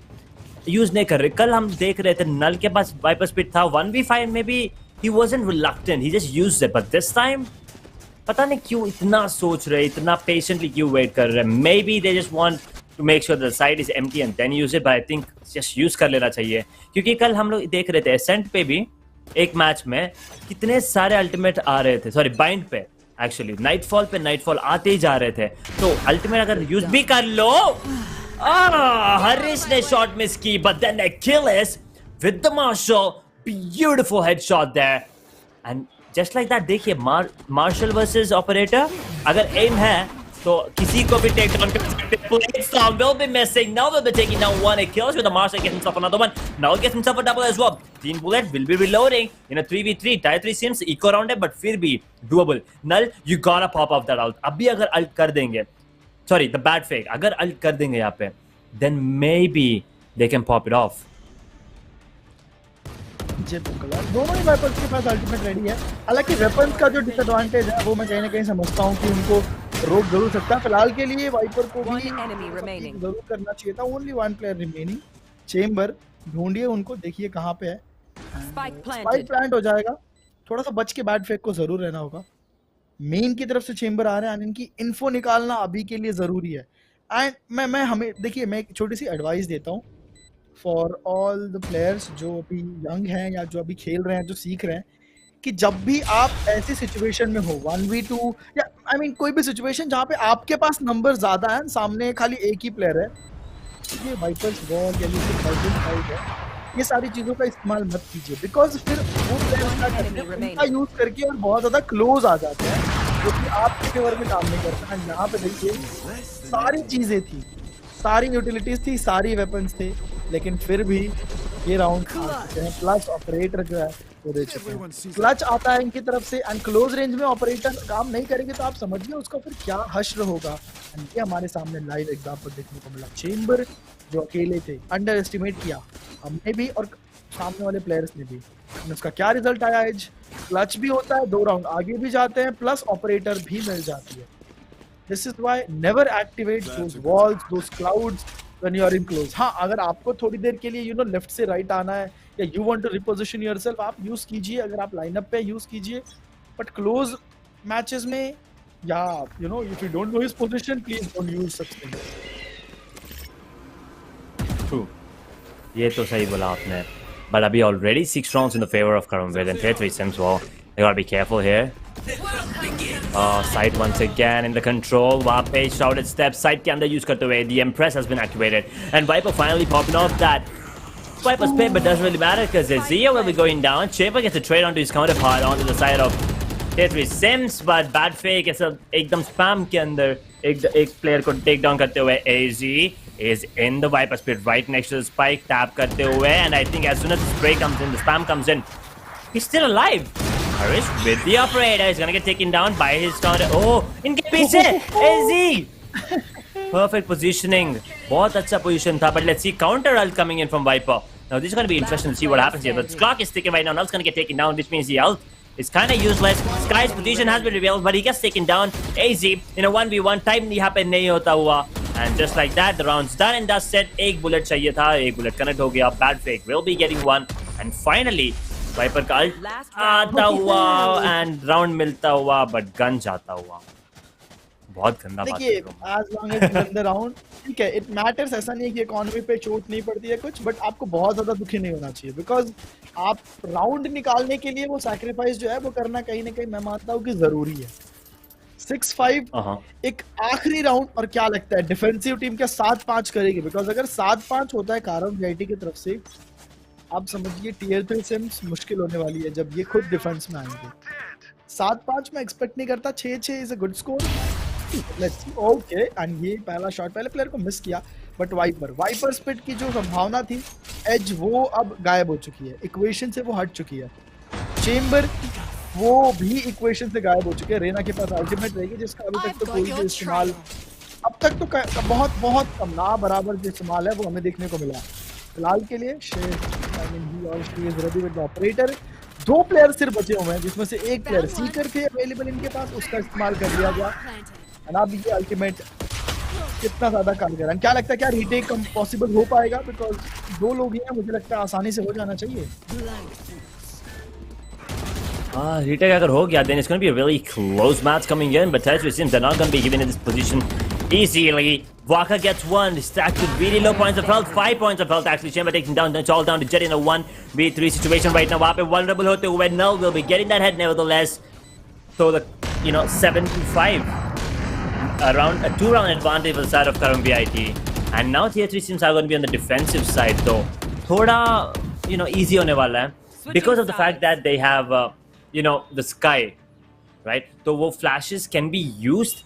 यूज नहीं कर रहे। कल हम देख रहे थे नल के पास वाइपर स्पीड था, 1v5 में भी he wasn't reluctant, he just used it, but this time पता नहीं क्यों इतना सोच रहे, इतना patiently क्यों वेट कर रहे। Maybe they just want to make sure the side is empty and then use it, but I think just use कर लेना चाहिए, क्योंकि कल हम लोग देख रहे थे एसेंट पे भी एक मैच में कितने सारे अल्टीमेट आ रहे थे, सॉरी बाइंड पे एक्चुअली नाइटफॉल पे नाइटफॉल आते ही जा रहे थे, तो अल्टीमेट अगर यूज भी कर लो। Harish ने shot miss की, but then Achilles with the Marshall, beautiful headshot there, and just like that देखिए Marshall versus Operator, अगर aim है तो किसी को भी take down कर सकते। Playstown will be missing, now will be taking down one Achilles with the Marshall, gets himself another one, now gets himself a double as well। 3 bullet will be reloading in a 3v3, Tier 3 Sims eco round है but फिर भी doable। Null, you gotta pop off that ult, अभी अगर ult कर देंगे, sorry the bad fake, अगर alt कर देंगे यहाँ पे then maybe they can pop it off। दोनों ही वेपन्स के पास अल्टीमेट रेडी है, हालांकि वेपन्स का जो डिसएडवांटेज है वो मैं कहीं ना कहीं समझता हूँ कि उनको रोक जरूर सकता है। फिलहाल के लिए वाइपर को भी जरूर करना चाहिए था। ओनली 1 प्लेयर रिमेनिंग, चेंबर ढूंढिए उनको, देखिए कहाँ पे है, स्पाइक प्लांट हो जाएगा। थोड़ा सा बच के बैड फेक को जरूर रहना होगा। मेन की तरफ से चेंबर आ रहे हैं, इनकी इन्फो निकालना अभी के लिए जरूरी है। एंड मैं हमें देखिए मैं एक छोटी सी एडवाइस देता हूँ फॉर ऑल द प्लेयर्स जो अभी यंग हैं या जो अभी खेल रहे हैं, जो सीख रहे हैं, कि जब भी आप ऐसी सिचुएशन में हो 1v2 या आई मीन कोई भी सिचुएशन जहाँ पे आपके पास नंबर ज्यादा है, सामने खाली एक ही प्लेयर है, ये वाइपर्स वॉल या ये सारी चीजों का इस्तेमाल मत कीजिए, बिकॉज फिर वो प्लेयर उनका यूज करके और बहुत ज्यादा क्लोज आ जाते हैं, जो कि आपके फेवर में काम नहीं करता है। यहाँ पे देखिए सारी चीजें थी, सारी यूटिलिटीज थी, सारी वेपन्स थे, लेकिन फिर भी ये राउंड प्लस ऑपरेटर जो है वो दे चुके हैं। क्लच आता है इनकी तरफ से एंड क्लोज रेंज में ऑपरेटर काम नहीं करेंगे तो आप समझिए उसका फिर क्या हश्र होगा। एंड ये हमारे सामने लाइव एग्जांपल देखने को मिला। चेंबर जो अकेले थे, अंडर एस्टिमेट किया हमने भी और सामने वाले प्लेयर्स ने भी। उसका क्या रिजल्ट आया एज? क्लच भी होता है, 2 राउंड आगे भी जाते हैं, प्लस ऑपरेटर भी मिल जाती है। This is why never activate those walls, those clouds when you are in close। हाँ, अगर आपको थोड़ी देर के लिए लेफ्ट से राइट आना है या you want to reposition yourself, आप यूज कीजिए, अगर आप लाइनअप पे यूज कीजिए, बट क्लोज मैचेस में या if you don't know his position, please don't use such things। True, ये तो सही बोला आपने, but अभी already 6 rounds in the favor of Karambir and Tier 3 Sims। Well, they gotta be careful here। Side once again in the control, वहाँ पे shrouded steps side के अंदर use करते हुए the Empress has been activated and Viper finally popping off that Viper's pit, but doesn't really matter because Zia will be going down. Chamber gets a trade onto his counterpart onto the side of Tier 3 Sims, but bad fake ऐसा एकदम spam के अंदर एक player को take down करते हुए AZ is in the Viper's pit right next to the spike, tap करते हुए, and I think as soon as the spray comes in, the spam comes in, he's still alive. Harish with the operator is gonna get taken down by his counter. Oh, इनके पीछे AZ. Perfect positioning. बहुत अच्छा position था, but let's see counter ult coming in from Viper. Now this is gonna be interesting to see what happens here. The clock is ticking right now. Nul's gonna get taken down, which means the ult is kind of useless. Sky's position has been revealed, but he gets taken down. AZ in a 1v1 time यहाँ पे नहीं होता हुआ. And just like that, the round's done and dusted. एक bullet चाहिए था, एक bullet connect हो गया. Bad fake will be getting one. And finally, Viper का अल्ट आता हुआ एंड राउंड मिलता हुआ, बट गन जाता हुआ। बहुत गंदा बात है। as long as you win the round, ठीक है, it matters। ऐसा नहीं है कि इकोनॉमी पे चोट नहीं पड़ती है कुछ, बट आपको बहुत ज्यादा दुखी नहीं होना चाहिए, बिकॉज आप राउंड निकालने के लिए वो सैक्रिफाइस जो है वो करना कहीं ना कहीं मैं मानता हूँ कि जरूरी है। 6-5 एक आखिरी राउंड, और क्या लगता है डिफेंसिव टीम क्या 7-5 करेगी? बिकॉज अगर 7-5 होता है कारण वीआईटी की तरफ से, आप समझिए टियर 3 सिम्स मुश्किल होने वाली है जब ये खुद डिफेंस में आएंगे। 7-5 में एक्सपेक्ट नहीं करता, 6-6 is a good score. Let's see. Okay, and ये पहला शॉट पहले प्लेयर को मिस किया, बट वाइपर स्पिट की जो संभावना थी एज वो अब गायब हो चुकी है, इक्वेशन से वो हट चुकी है। चेंबर वो भी इक्वेशन से गायब हो चुके हैं। रेना के पास अल्टीमेट रहेगी जिसका अभी तक तो कोई भी इस्तेमाल, अब तक तो बहुत बहुत कम ना बराबर जो इस्तेमाल है वो हमें देखने को मिला। फिलहाल के लिए ऑपरेटर 2 प्लेयर सिर्फ बचे हुए हैं, जिसमें से एक प्लेयर सीकर थे अवेलेबल इनके पास, उसका इस्तेमाल कर लिया गया। अब ये अल्टीमेट कितना ज्यादा कारगर है, क्या लगता है क्या रीटेक पॉसिबल हो पाएगा? बिकॉज 2 लोग ही हैं, मुझे लगता है आसानी से हो जाना चाहिए। Retake अगर हो गया, then it's going to be a really close match coming in, but Tier 3 Sims they're not going to be given in this position easily. Waka gets one, stacked with really low points of health, 5 points of health actually. Chamber taking down, it's all down to Jet in a 1v3 situation right now. वहाँ पे vulnerable होते हुए Null will be getting that head nevertheless. So the 7-5 around a 2-round advantage on the side of current VIT, and now Tier 3 Sims are going to be on the defensive side though. थोड़ा easy होने वाला है because of the fact that they have the sky, right? So वो flashes can be used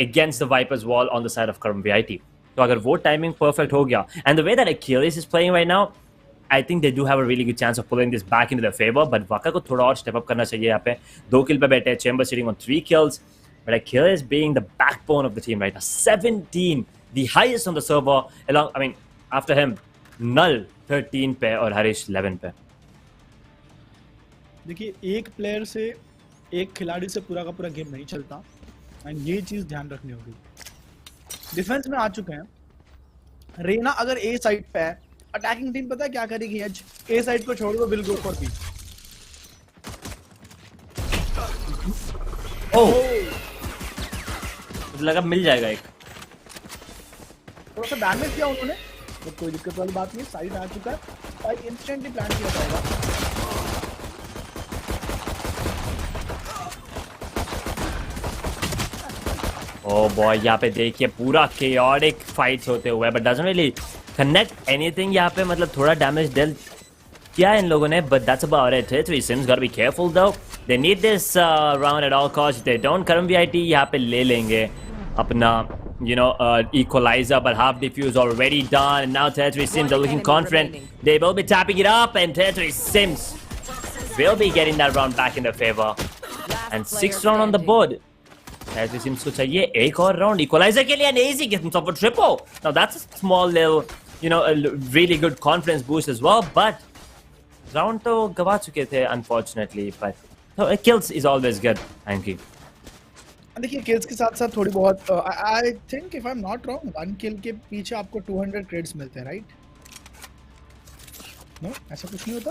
against the Viper's wall on the side of current VIT. So अगर वो timing perfect हो गया, and the way that Achilles is playing right now, I think they do have a really good chance of pulling this back into their favor. But Waka को थोड़ा और step up करना चाहिए यहाँ पे। 2 kill पे बैठे, Chamber sitting on 3 kills, but Achilles being the backbone of the team right now. 17, the highest on the server. After him, Null 13 पे और हरीश 11 पे। देखिए, एक प्लेयर से, एक खिलाड़ी से पूरा का पूरा गेम नहीं चलता, एंड ये चीज ध्यान रखनी होगी। डिफेंस में आ चुके हैं, रेना अगर ए साइड पे है, अटैकिंग टीम पता है क्या करेगी? आज ए साइड को छोड़ दो, विल गो फॉर बी। मुझे लगा मिल जाएगा एक, थोड़ा सा डैमेज किया उन्होंने, बट कोई दिक्कत वाली बात नहीं। साइड आ चुका है, साइड इंस्टेंटली प्लान किया जाएगा। Oh boy, यहाँ पे देखिए पूरा chaotic fights होते हुए, but doesn't really connect anything यहाँ पे, मतलब थोड़ा damage dealt किया इन लोगों ने, but that's about it. Tier 3 Sims gotta be careful though. They need this round at all costs. If they don't, current VIT यहाँ पे ले लेंगे अपना equalizer, but half defuse already done, and now Territory Sims are looking enemy confident. remaining. They will be tapping it up, and Territory Sims will be getting that round back in their favor. And Last 6th player round on the standing. board. Territory Sims को चाहिए एक और round. Equalizer के लिए an easy gets himself a triple. Now that's a small little, a really good confidence boost as well. But round तो गवा चुके थे unfortunately. But kills is always good. Anky. देखिए किल्स के साथ साथ थोड़ी बहुत I think if I am not wrong 1 किल के पीछे आपको 200 क्रेडिट्स मिलते हैं, राइट? नो, ऐसा कुछ नहीं होता।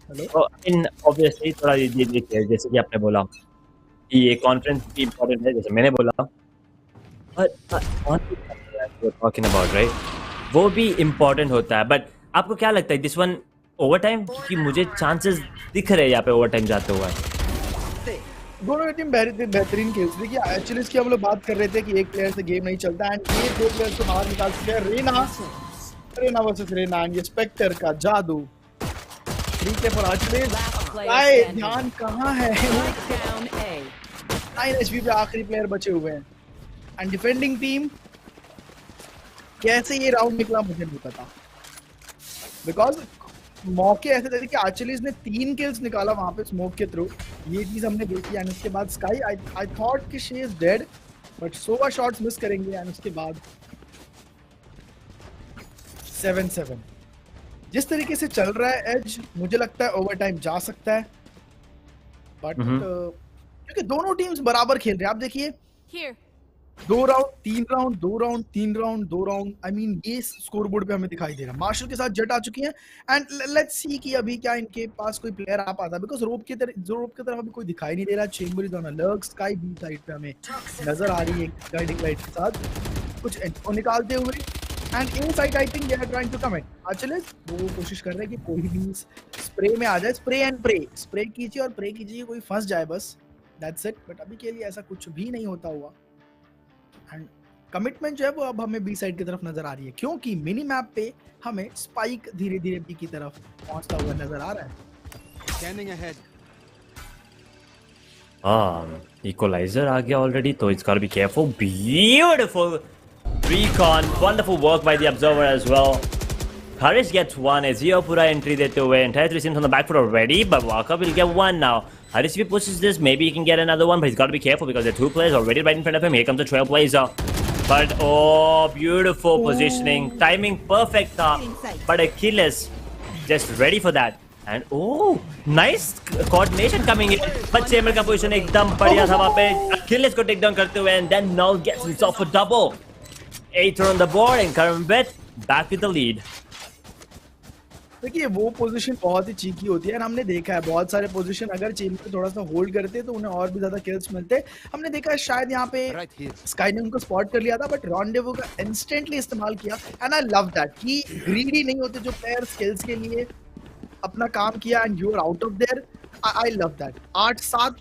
हेलो, इन ऑब्वियसली थोड़ा ये देखिए, जैसे कि आपने बोला कि ये कॉन्फ्रेंस भी इम्पोर्टेंट है, जैसे मैंने बोला, टॉकिंग अबाउट राइट, वो भी इम्पोर्टेंट होता है। बट आपको क्या लगता है दिस वन ओवर टाइम? क्योंकि मुझे चांसेस दिख रहे हैं यहाँ पे ओवर टाइम जाते हुए। दोनों टीम बेहतरीन खेल्स। देखिए एक्चुअली इसकी हम लोग बात कर रहे थे कि एक प्लेयर से गेम नहीं चलता एंड ये दो प्लेयर्स को बाहर निकाल चुके हैं। रेना वर्सेस रेना एंड ये स्पेक्टर का जादू। ठीक है फॉर आर्चलेस, आए ध्यान कहाँ है? Down A. 9 एचपी पे आखिरी प्लेयर बचे हुए हैं एंड डिफेंडिंग टीम कैसे ये राउंड निकला मुझे नहीं पता, बिकॉज मौके ऐसे थे कि आर्चलीज ने 3 किल्स निकाला वहां पे स्मोक के थ्रू। ये चीज हमने देखी एंड उसके बाद स्काई आई थॉट कि she is dead, but Sova shots miss करेंगे एंड उसके बाद 7-7 जिस तरीके से चल रहा है एज, मुझे लगता है ओवर टाइम जा सकता है। बट क्योंकि दोनों टीम्स बराबर खेल रहे हैं। आप देखिए Here. 2 round 3 round 2 round 3 round 2 round, I mean ये स्कोर बोर्ड पे हमें दिखाई दे रहा है। मार्शल के साथ जेट आ चुकी है एंड लेट्स सी कि अभी क्या इनके पास कोई प्लेयर आ पाता है, बिकॉज रोप की तरफ अभी कोई दिखाई नहीं दे रहा। Chamber is on alert, Skye B side पे हमें नजर आ रही है गाइडिंग लाइट के साथ कुछ इनको निकालते हुए and inside I think they are trying to come in. चले वो कोशिश कर रहे हैं कि कोई भी स्प्रे में आ जाए, स्प्रे एंड स्प्रे कीजिए और प्रे कीजिए, कोई फंस जाए बस, दैट्स इट। बट अभी के लिए ऐसा कुछ भी नहीं होता हुआ एंड कमिटमेंट जो है वो अब हमें बी साइड की तरफ नजर आ रही है, क्योंकि मिनी मैप पे हमें स्पाइक धीरे धीरे बी की तरफ पहुंचता हुआ नजर आ रहा है। Scanning ahead. Equalizer आ गया ऑलरेडी, तो it's gotta be careful. Beautiful recon, wonderful work by the observer as well. Harish gets one, Ezio पूरा entry देते हुए, and Territory Sims on the back foot already, but Waka will get one now. Harish if he pushes this, maybe he can get another one, but he's got to be careful because there are 2 players already right in front of him. Here comes the Trailblazer. But oh, beautiful positioning, timing perfect tha, but Achilles just ready for that. And oh, nice coordination coming in. But Chamber का position एकदम बढ़िया था वहाँ पे, Achilles को take down करते हुए, and then Null gets himself a double. 8 on the board, and Karambit back with the lead. देखिए वो पोजीशन बहुत ही चीकी होती है, हमने देखा है बहुत सारे पोजीशन अगर चेंबर थोड़ा सा होल्ड करते तो उन्हें और भी ज्यादा किल्स मिलते। हमने देखा है शायद यहाँ पे Right here. स्काई ने उनको स्पॉट कर लिया था, बट रॉन्डेवू का इंस्टेंटली इस्तेमाल किया एंड आई लव दैट कि ग्रीडी नहीं होते जो प्लेयर स्किल्स के लिए अपना काम किया and you are out of there. I love that. 8-7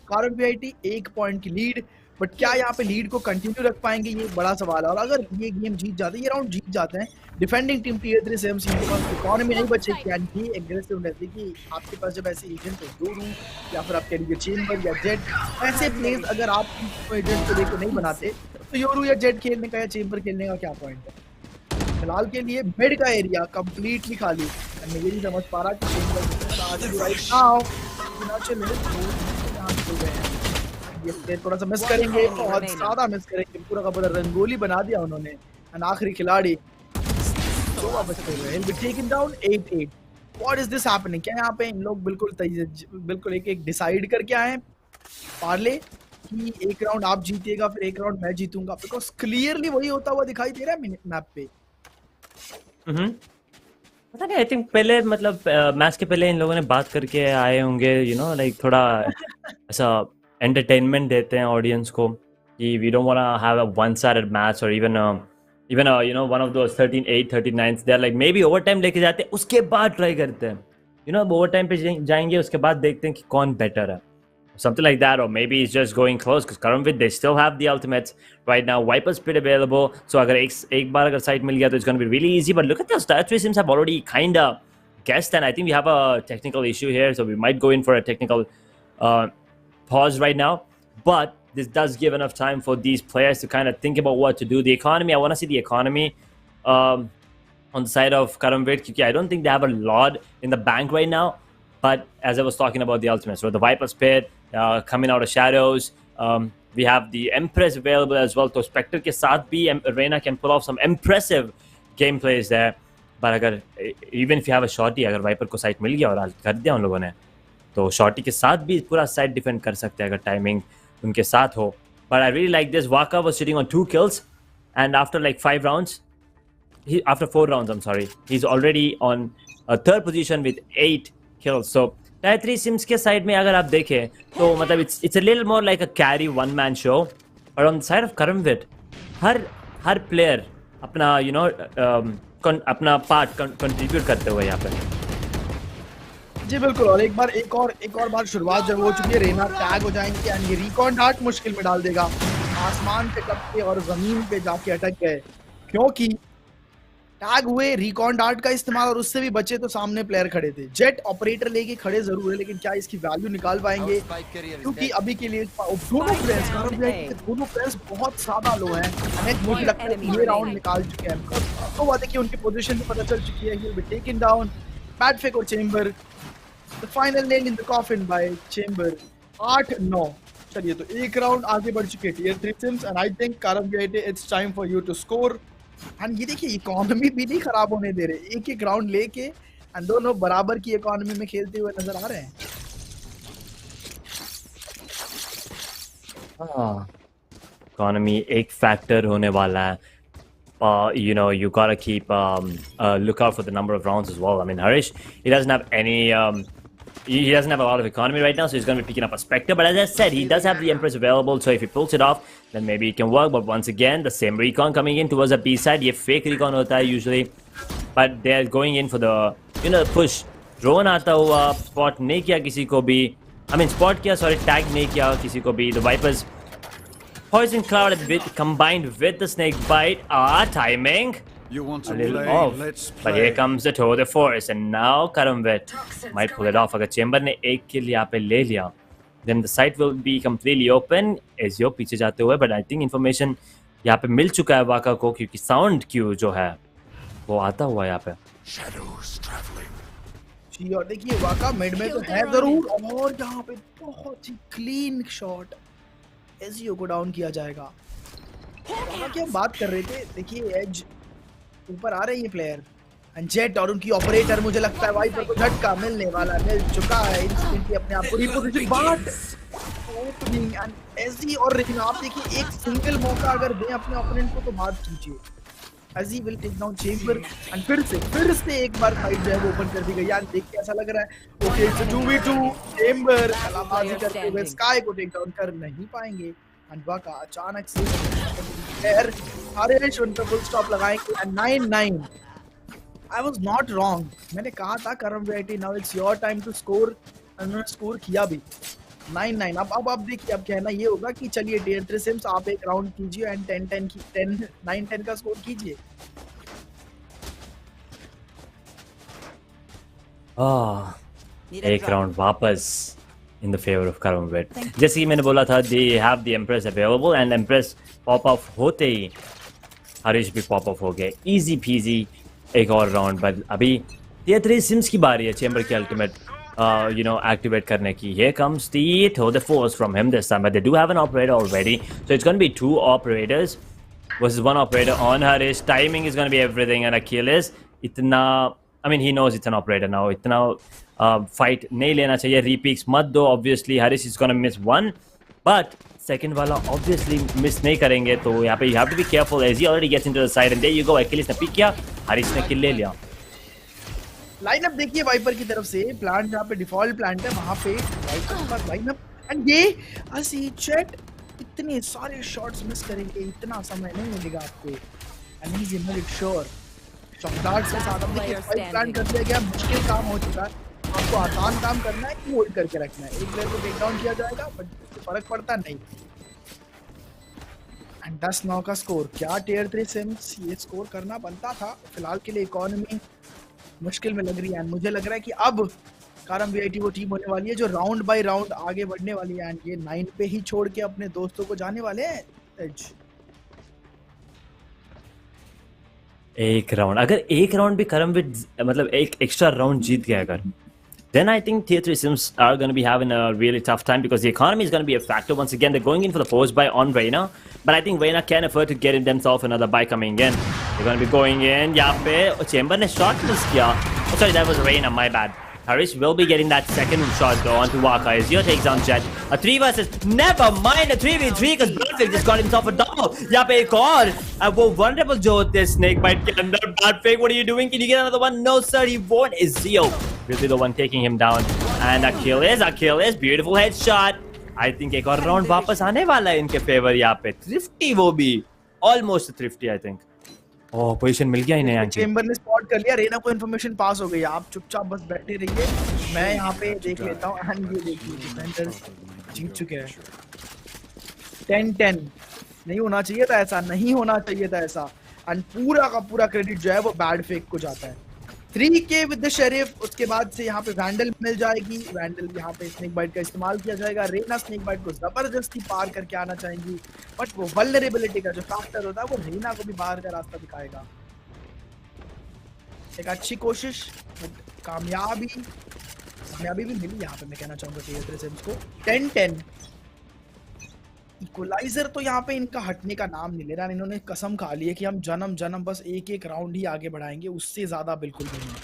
कारक वीआईटी 1 पॉइंट की लीड, बट क्या यहाँ पे लीड को कंटिन्यू रख पाएंगे, ये बड़ा सवाल है। और अगर ये गेम जीत जाते हैं, ये राउंड जीत जाते हैं, defending team tier 3 same scene के पास इकोनॉमी नहीं बचेगी एंड ये एग्रेसिव रहती कि आपके पास जब ऐसे एजेंट हो योरू या फिर आप कह लीजिए चेंबर या जेट, ऐसे प्लेस अगर आप एजेंट को लेकर नहीं बनाते तो योरू या जेट खेलने का या चेंबर खेलने का क्या पॉइंट है। फिलहाल के लिए मिड का एरिया कंप्लीटली खाली, मैं ये नहीं समझ पा रहा कि चेंबर राइट नाउ ये थोड़ा सा मिस करेंगे, बहुत ज्यादा मिस करेंगे, पूरा का पूरा रंगोली बना दिया उन्होंने एंड आखिरी खिलाड़ी तो वापस कर रहे हैं, he'll be taken down 8-8. What is this happening? क्या यहाँ पे इन लोग बिल्कुल एक डिसाइड करके आए हैं पार्ले कि एक राउंड आप जीतिएगा फिर एक राउंड मैं जीतूंगा, बिकॉज क्लियरली वही होता हुआ दिखाई दे रहा है मैप पे। पता नहीं, आई थिंक पहले मतलब मैच के पहले इन लोगों ने बात करके आए होंगे, लाइक थोड़ा ऐसा एंटरटेनमेंट देते हैं ऑडियंस को कि we don't want to have a one sided match और even one of those 13-8 13-9 they are like maybe over time लेके जाते हैं, उसके बाद ट्राई करते हैं ओवर टाइम पे जाएंगे, उसके बाद देखते हैं कि कौन बेटर है, something like that, or maybe it's just going close because Karambit they still have the ultimates right now. Viper speed available, so अगर एक बार अगर site मिल गया तो it's going to be really easy. But look at this, Territory Sims have already kind of guessed, and I think we have a technical issue here, so we might go in for a technical pause right now. But this does give enough time for these players to kind of think about what to do. The economy, I want to see the economy on the side of Karamvit, because I don't think they have a lot in the bank right now. But as I was talking about the ultimates, so the Viper's Pit coming out of shadows, we have the Empress available as well. So Spectre के साथ भी Reina can pull off some impressive gameplays there. But अगर even if you have a shorty, अगर Viper को site मिल गया और कर दिया उन लोगों ने, तो shorty के साथ भी पूरा site defend कर सकते हैं अगर timing उनके साथ हो. But I really like this. Waka was sitting on 2 kills, and after like 5 rounds, after 4 rounds, I'm sorry, he's already on a 3rd position with 8 kills. So Tier 3 Sims के side में अगर आप देखें तो मतलब it's a little more like a carry one man show. But on the side of Karamvit, her player अपना अपना part contribute करते हुए यहाँ पे. जी बिल्कुल. और एक और बार शुरुआत जब हो चुकी है, रेना टैग हो जाएंगे एंड ये रिकॉन डार्ट मुश्किल में डाल देगा. आसमान पे कपते और जमीन पे जाके अटक गए क्योंकि टैग हुए. रिकॉन डार्ट का इस्तेमाल और उससे भी बचे तो सामने प्लेयर खड़े थे. जेट ऑपरेटर लेके खड़े जरूर है, लेकिन क्या इसकी वैल्यू निकाल पाएंगे? क्योंकि अभी के लिए दोनों प्लेयर्स बहुत ज्यादा लो हैं. हमें मुझे लगता है कि ये राउंड निकाल चुके हैं. तो बात है कि उनकी पोजीशन भी पता चल चुकी है. He will be taken down. Bad Fake और Chamber. The final nail in the coffin by Chamber. 8-9. चलिए, तो एक राउंड आगे बढ़ चुके tier 3 Sims and I think Karamvit, it's time for you to score. And ये देखिए, इकोनॉमी भी नहीं खराब होने दे रहे. एक राउंड लेके एंड दोनों बराबर की इकोनॉमी में खेलते हुए नजर आ रहे हैं. इकोनॉमी एक फैक्टर होने वाला है. You gotta keep look out for the number of rounds as well. I mean, Harish, he doesn't have any he doesn't have a lot of economy right now, so he's going to be picking up a Spectre. But as I said, he does have the Empress available, so if he pulls it off, then maybe it can work. But once again, the same recon coming in towards the B side. ये fake recon होता है usually, but they're going in for the push. Drone आता हुआ, spot नहीं किया किसी को भी. I mean, spot किया, sorry, tag नहीं किया किसी को भी. The Vipers Poison Cloud combined with the Snake Bite. Timing. You want to A little play? off. Let's play. But here comes the Tour de Force, and now Karamvit might pull it off. अगर Chamber ने एक kill यहाँ पे ले लिया, then the site will be completely open. Ezio पीछे जाते हुए, but I think information यहाँ पे मिल चुका है वाका को, क्योंकि sound क्यू जो है वो आता हुआ यहाँ पे. Shadows traveling. जी, और देखिए वाका मिड में तो है जरूर, और यहाँ पे बहुत ही क्लीन शॉट एजियो को डाउन किया जाएगा. वाका की हम बात कर रहे थे. देखिए एज ऊपर आ रही है प्लेयर एंड जेट और उनकी ऑपरेटर. मुझे लगता है वाइपर को झटका मिलने वाला, मिल चुका है इंस्टेंटली. अपने आप को रिपोजिशन बाट ओपनिंग एंड एजी और रेना. आप देखिए, एक सिंगल मौका अगर दें अपने ओपोनेंट को तो बात कीजिए. AG will take down Chamber and फिर से एक बार फाइट जो है वो ओपन कर दी गई. यार देख के ऐसा लग रहा है ओके इट्स 2v2. चेंबर कलाबाजी करते हुए स्काई को टेक डाउन कर नहीं पाएंगे. एंड वाका अचानक से प्लेयर हरीश उन पर फुल स्टॉप लगाएंगे. And 9-9. I was not wrong. मैंने कहा था Karamvit, now it's your time to score. उन्होंने स्कोर किया भी. 9-9. अब देखिए, अब कहना ये होगा कि चलिए टियर 3 सिम्स आप एक राउंड कीजिए एंड 9-10 का स्कोर कीजिए. एक राउंड वापस in the favor of Karamvit. जैसे कि मैंने बोला था, they have the Empress available, and Empress pop off होते ही हरीश भी pop off हो गए. Easy peasy एक और राउंड. बट अभी Tier 3 Sims की बारी है चेंबर की अल्टीमेट activate करने की. Here comes the Tour de Force from him this time, but they do have an operator already, so it's going to be 2 operators versus 1 operator on Harish. Timing is going to be everything, and Achilles इतना, I mean, he knows it's an operator now. इतना fight नहीं लेना चाहिए. Repeaks मत दो. Obviously, Harish is going to miss 1, but second वाला obviously miss नहीं करेंगे. तो यहाँ पे you have to be careful as he already gets into the side, and there you go. Achilles ने pick किया, Harish ने kill ले लिया. लाइनअप देखिए वाइपर की तरफ से. प्लांट जहाँ पे डिफॉल्ट प्लांट है वहाँ पे वाइपर का लाइनअप. एंड ये असी चैट इतने सारे शॉट्स मिस करेंगे, इतना समय नहीं मिलेगा आपको. And he is made it sure. Shock dart से साथ अब देखिए फाइट प्लान कर दिया गया. मुश्किल काम हो चुका है. आपको आसान काम करना है कि होल्ड करके रखना है. एक प्लेयर को टेक डाउन किया जाएगा, बट फर्क पड़ता नहीं. एंड 10-9 का स्कोर. क्या टियर 3 सिम्स ये स्कोर करना बनता था? फिलहाल के लिए इकोनॉमी मुश्किल में लग रही है. एंड मुझे लग रहा है कि अब कारम वीआईटी वो टीम होने वाली है जो राउंड बाय राउंड आगे बढ़ने वाली है एंड ये 9 पे ही छोड़ के अपने दोस्तों को जाने वाले हैं एज। एक राउंड, अगर एक राउंड भी करमवीर मतलब एक एक्स्ट्रा राउंड जीत गया अगर, then I think Tier 3 Sims are going to be having a really tough time because the economy is going to be a factor. Once again, they're going in for the force buy on Reyna, but I think Reyna can afford to get themselves another buy coming in. They're going to be going in. यहाँ पे Chamber ने shot miss किया. Oh, sorry, that was Reyna. My bad. Harish will be getting that second shot though onto Waka. Azure takes down Jet. A 3 versus, never mind a 3v3 because Badfig just got himself a double. यहाँ पे एक और वो vulnerable जो होते हैं snake bite के अंदर. Badfig, what are you doing? Can you get another one? No sir, he won't. Ezio will be the one taking him down. And Achilles, beautiful headshot. I think एक और round वापस आने वाला है इनके favor यहाँ पे. Thrifty वो भी, almost thrifty I think. Oh, position मिल गया इन्हें। चेंबर ने स्पॉट कर लिया, रेना को इन्फॉर्मेशन पास हो गई, आप चुपचाप बस बैठे रहिए, मैं यहाँ पे देख लेता हूँ। एंड ये देखिए डिफेंडर्स जीत चुके हैं। 10-10 नहीं होना चाहिए था ऐसा, नहीं होना चाहिए था ऐसा। एंड पूरा का पूरा क्रेडिट जो है वो बैड फेक को जाता है। 3K विद द शेरिफ, उसके बाद से यहाँ पे वैंडल मिल जाएगी, वैंडल यहाँ पे स्नेक बाइट का इस्तेमाल किया जाएगा। रेना स्नेक बाइट को जबरदस्ती पार करके आना चाहेंगी, बट वो वल्नरेबिलिटी का जो फैक्टर होता है वो रेना को भी बाहर का रास्ता दिखाएगा। एक अच्छी कोशिश, बट कामयाबी भी मिली यहाँ पे, मैं कहना चाहूंगा टीयर 3 सिम्स को। 10-10 इक्वलाइजर तो यहाँ पे इनका हटने का नाम नहीं ले रहा। इन्होंने कसम खा ली है कि हम जन्म बस एक राउंड ही आगे बढ़ाएंगे, उससे ज्यादा बिल्कुल भी नहीं।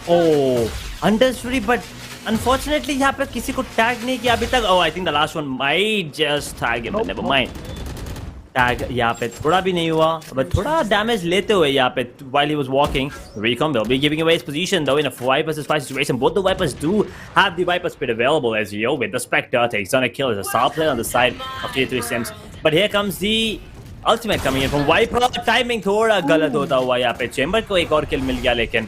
ओह, अंडरस्टूड, बट अनफॉर्चुनेटली यहाँ पे किसी को टैग नहीं किया अभी तक। Oh, I think the last one might just tag him, never mind. Tag यहाँ पे थोड़ा भी नहीं हुआ, बट थोड़ा डैमेज लेते हुए यहाँ पे while he was walking. Recon will be giving away his position though in a 5 versus 5 situation. Both the Vipers do have the Viper speed available as Yo with the Spectre takes on a kill as a star player on the side of Tier 3 Sims. But here comes the ultimate coming in from Viper. Timing थोड़ा गलत होता हुआ यहाँ पे Chamber को एक और kill मिल गया, लेकिन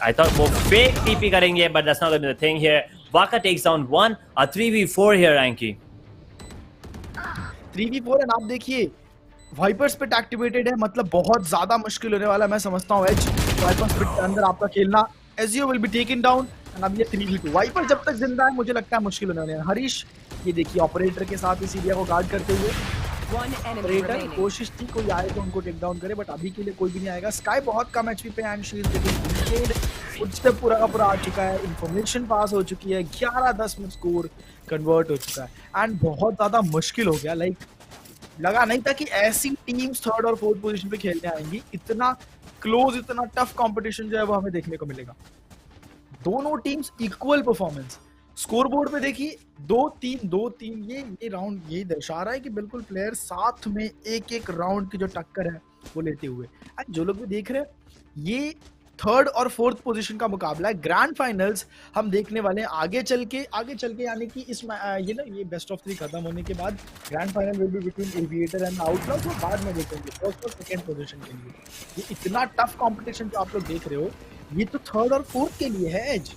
I thought वो fake TP करेंगे, but that's not going to be the thing here. Waka takes down one, a 3v4 here, Anky. 3v4 and आप देखिए वाइपर्स पे एक्टिवेटेड है, मतलब बहुत ज्यादा मुश्किल होने वाला है। मैं समझता हूँ एज वाइपर्स पे के अंदर आपका खेलना। AJIO will be taken down and अब ये 3v2 वाइपर जब तक जिंदा है मुझे लगता है मुश्किल होने वाला है। हरीश ये देखिए ऑपरेटर के साथ इस एरिया को गार्ड करते हुए, ऑपरेटर कोशिश थी कोई आए तो उनको टेक डाउन करे, बट अभी के लिए कोई भी नहीं आएगा। स्काई बहुत कम एचपी पे and she is getting footstep पूरा का पूरा आ चुका है, इंफॉर्मेशन पास हो चुकी है, 11-10 में स्कोर कन्वर्ट हो चुका है एंड बहुत ज्यादा मुश्किल हो गया। लाइक लगा नहीं था कि ऐसी टीम्स 3rd और 4th पोजीशन पे खेलने आएंगी। इतना क्लोज, इतना टफ कंपटीशन जो है वो हमें देखने को मिलेगा। दोनों teams equal performance, score board पे देखिए 2-3 ये राउंड यही दर्शा रहा है कि बिल्कुल प्लेयर साथ में एक राउंड की जो टक्कर है वो लेते हुए। एंड जो लोग भी देख रहे हैं ये 3rd और 4th पोजीशन का मुकाबला है। ग्रैंड फाइनल्स हम देखने वाले हैं आगे चल के यानी कि इस ये बेस्ट ऑफ 3 खत्म होने के बाद grand final will be between aviator and outlaw, तो बाद में देखेंगे 1st और 2nd पोजीशन के लिए। ये इतना टफ कंपटीशन जो आप लोग देख रहे हो ये तो 3rd और 4th के लिए है एज।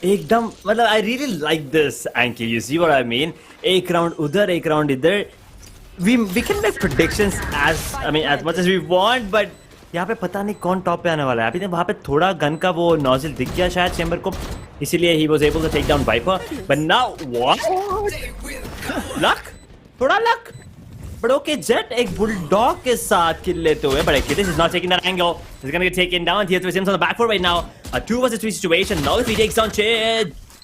एकदम मतलब I really like this, Anky. You see what I mean? एक राउंड उधर, एक राउंड इधर। We can make predictions as much as we want, but यहाँ पे पता नहीं कौन टॉप पे आने वाला है। अभी वहाँ पे थोड़ा गन का वो नोजल दिख गया शायद चेंबर को, इसीलिए he was able to take down Viper. But now what? Luck? थोड़ा luck? But okay, Jet एक बुलडॉग के साथ kill लेते हुए, but okay, this is not taking that angle. He's gonna get taken down. Tier 3 Sims on the back foot right now. A 2 versus 3 situation. Now if he takes down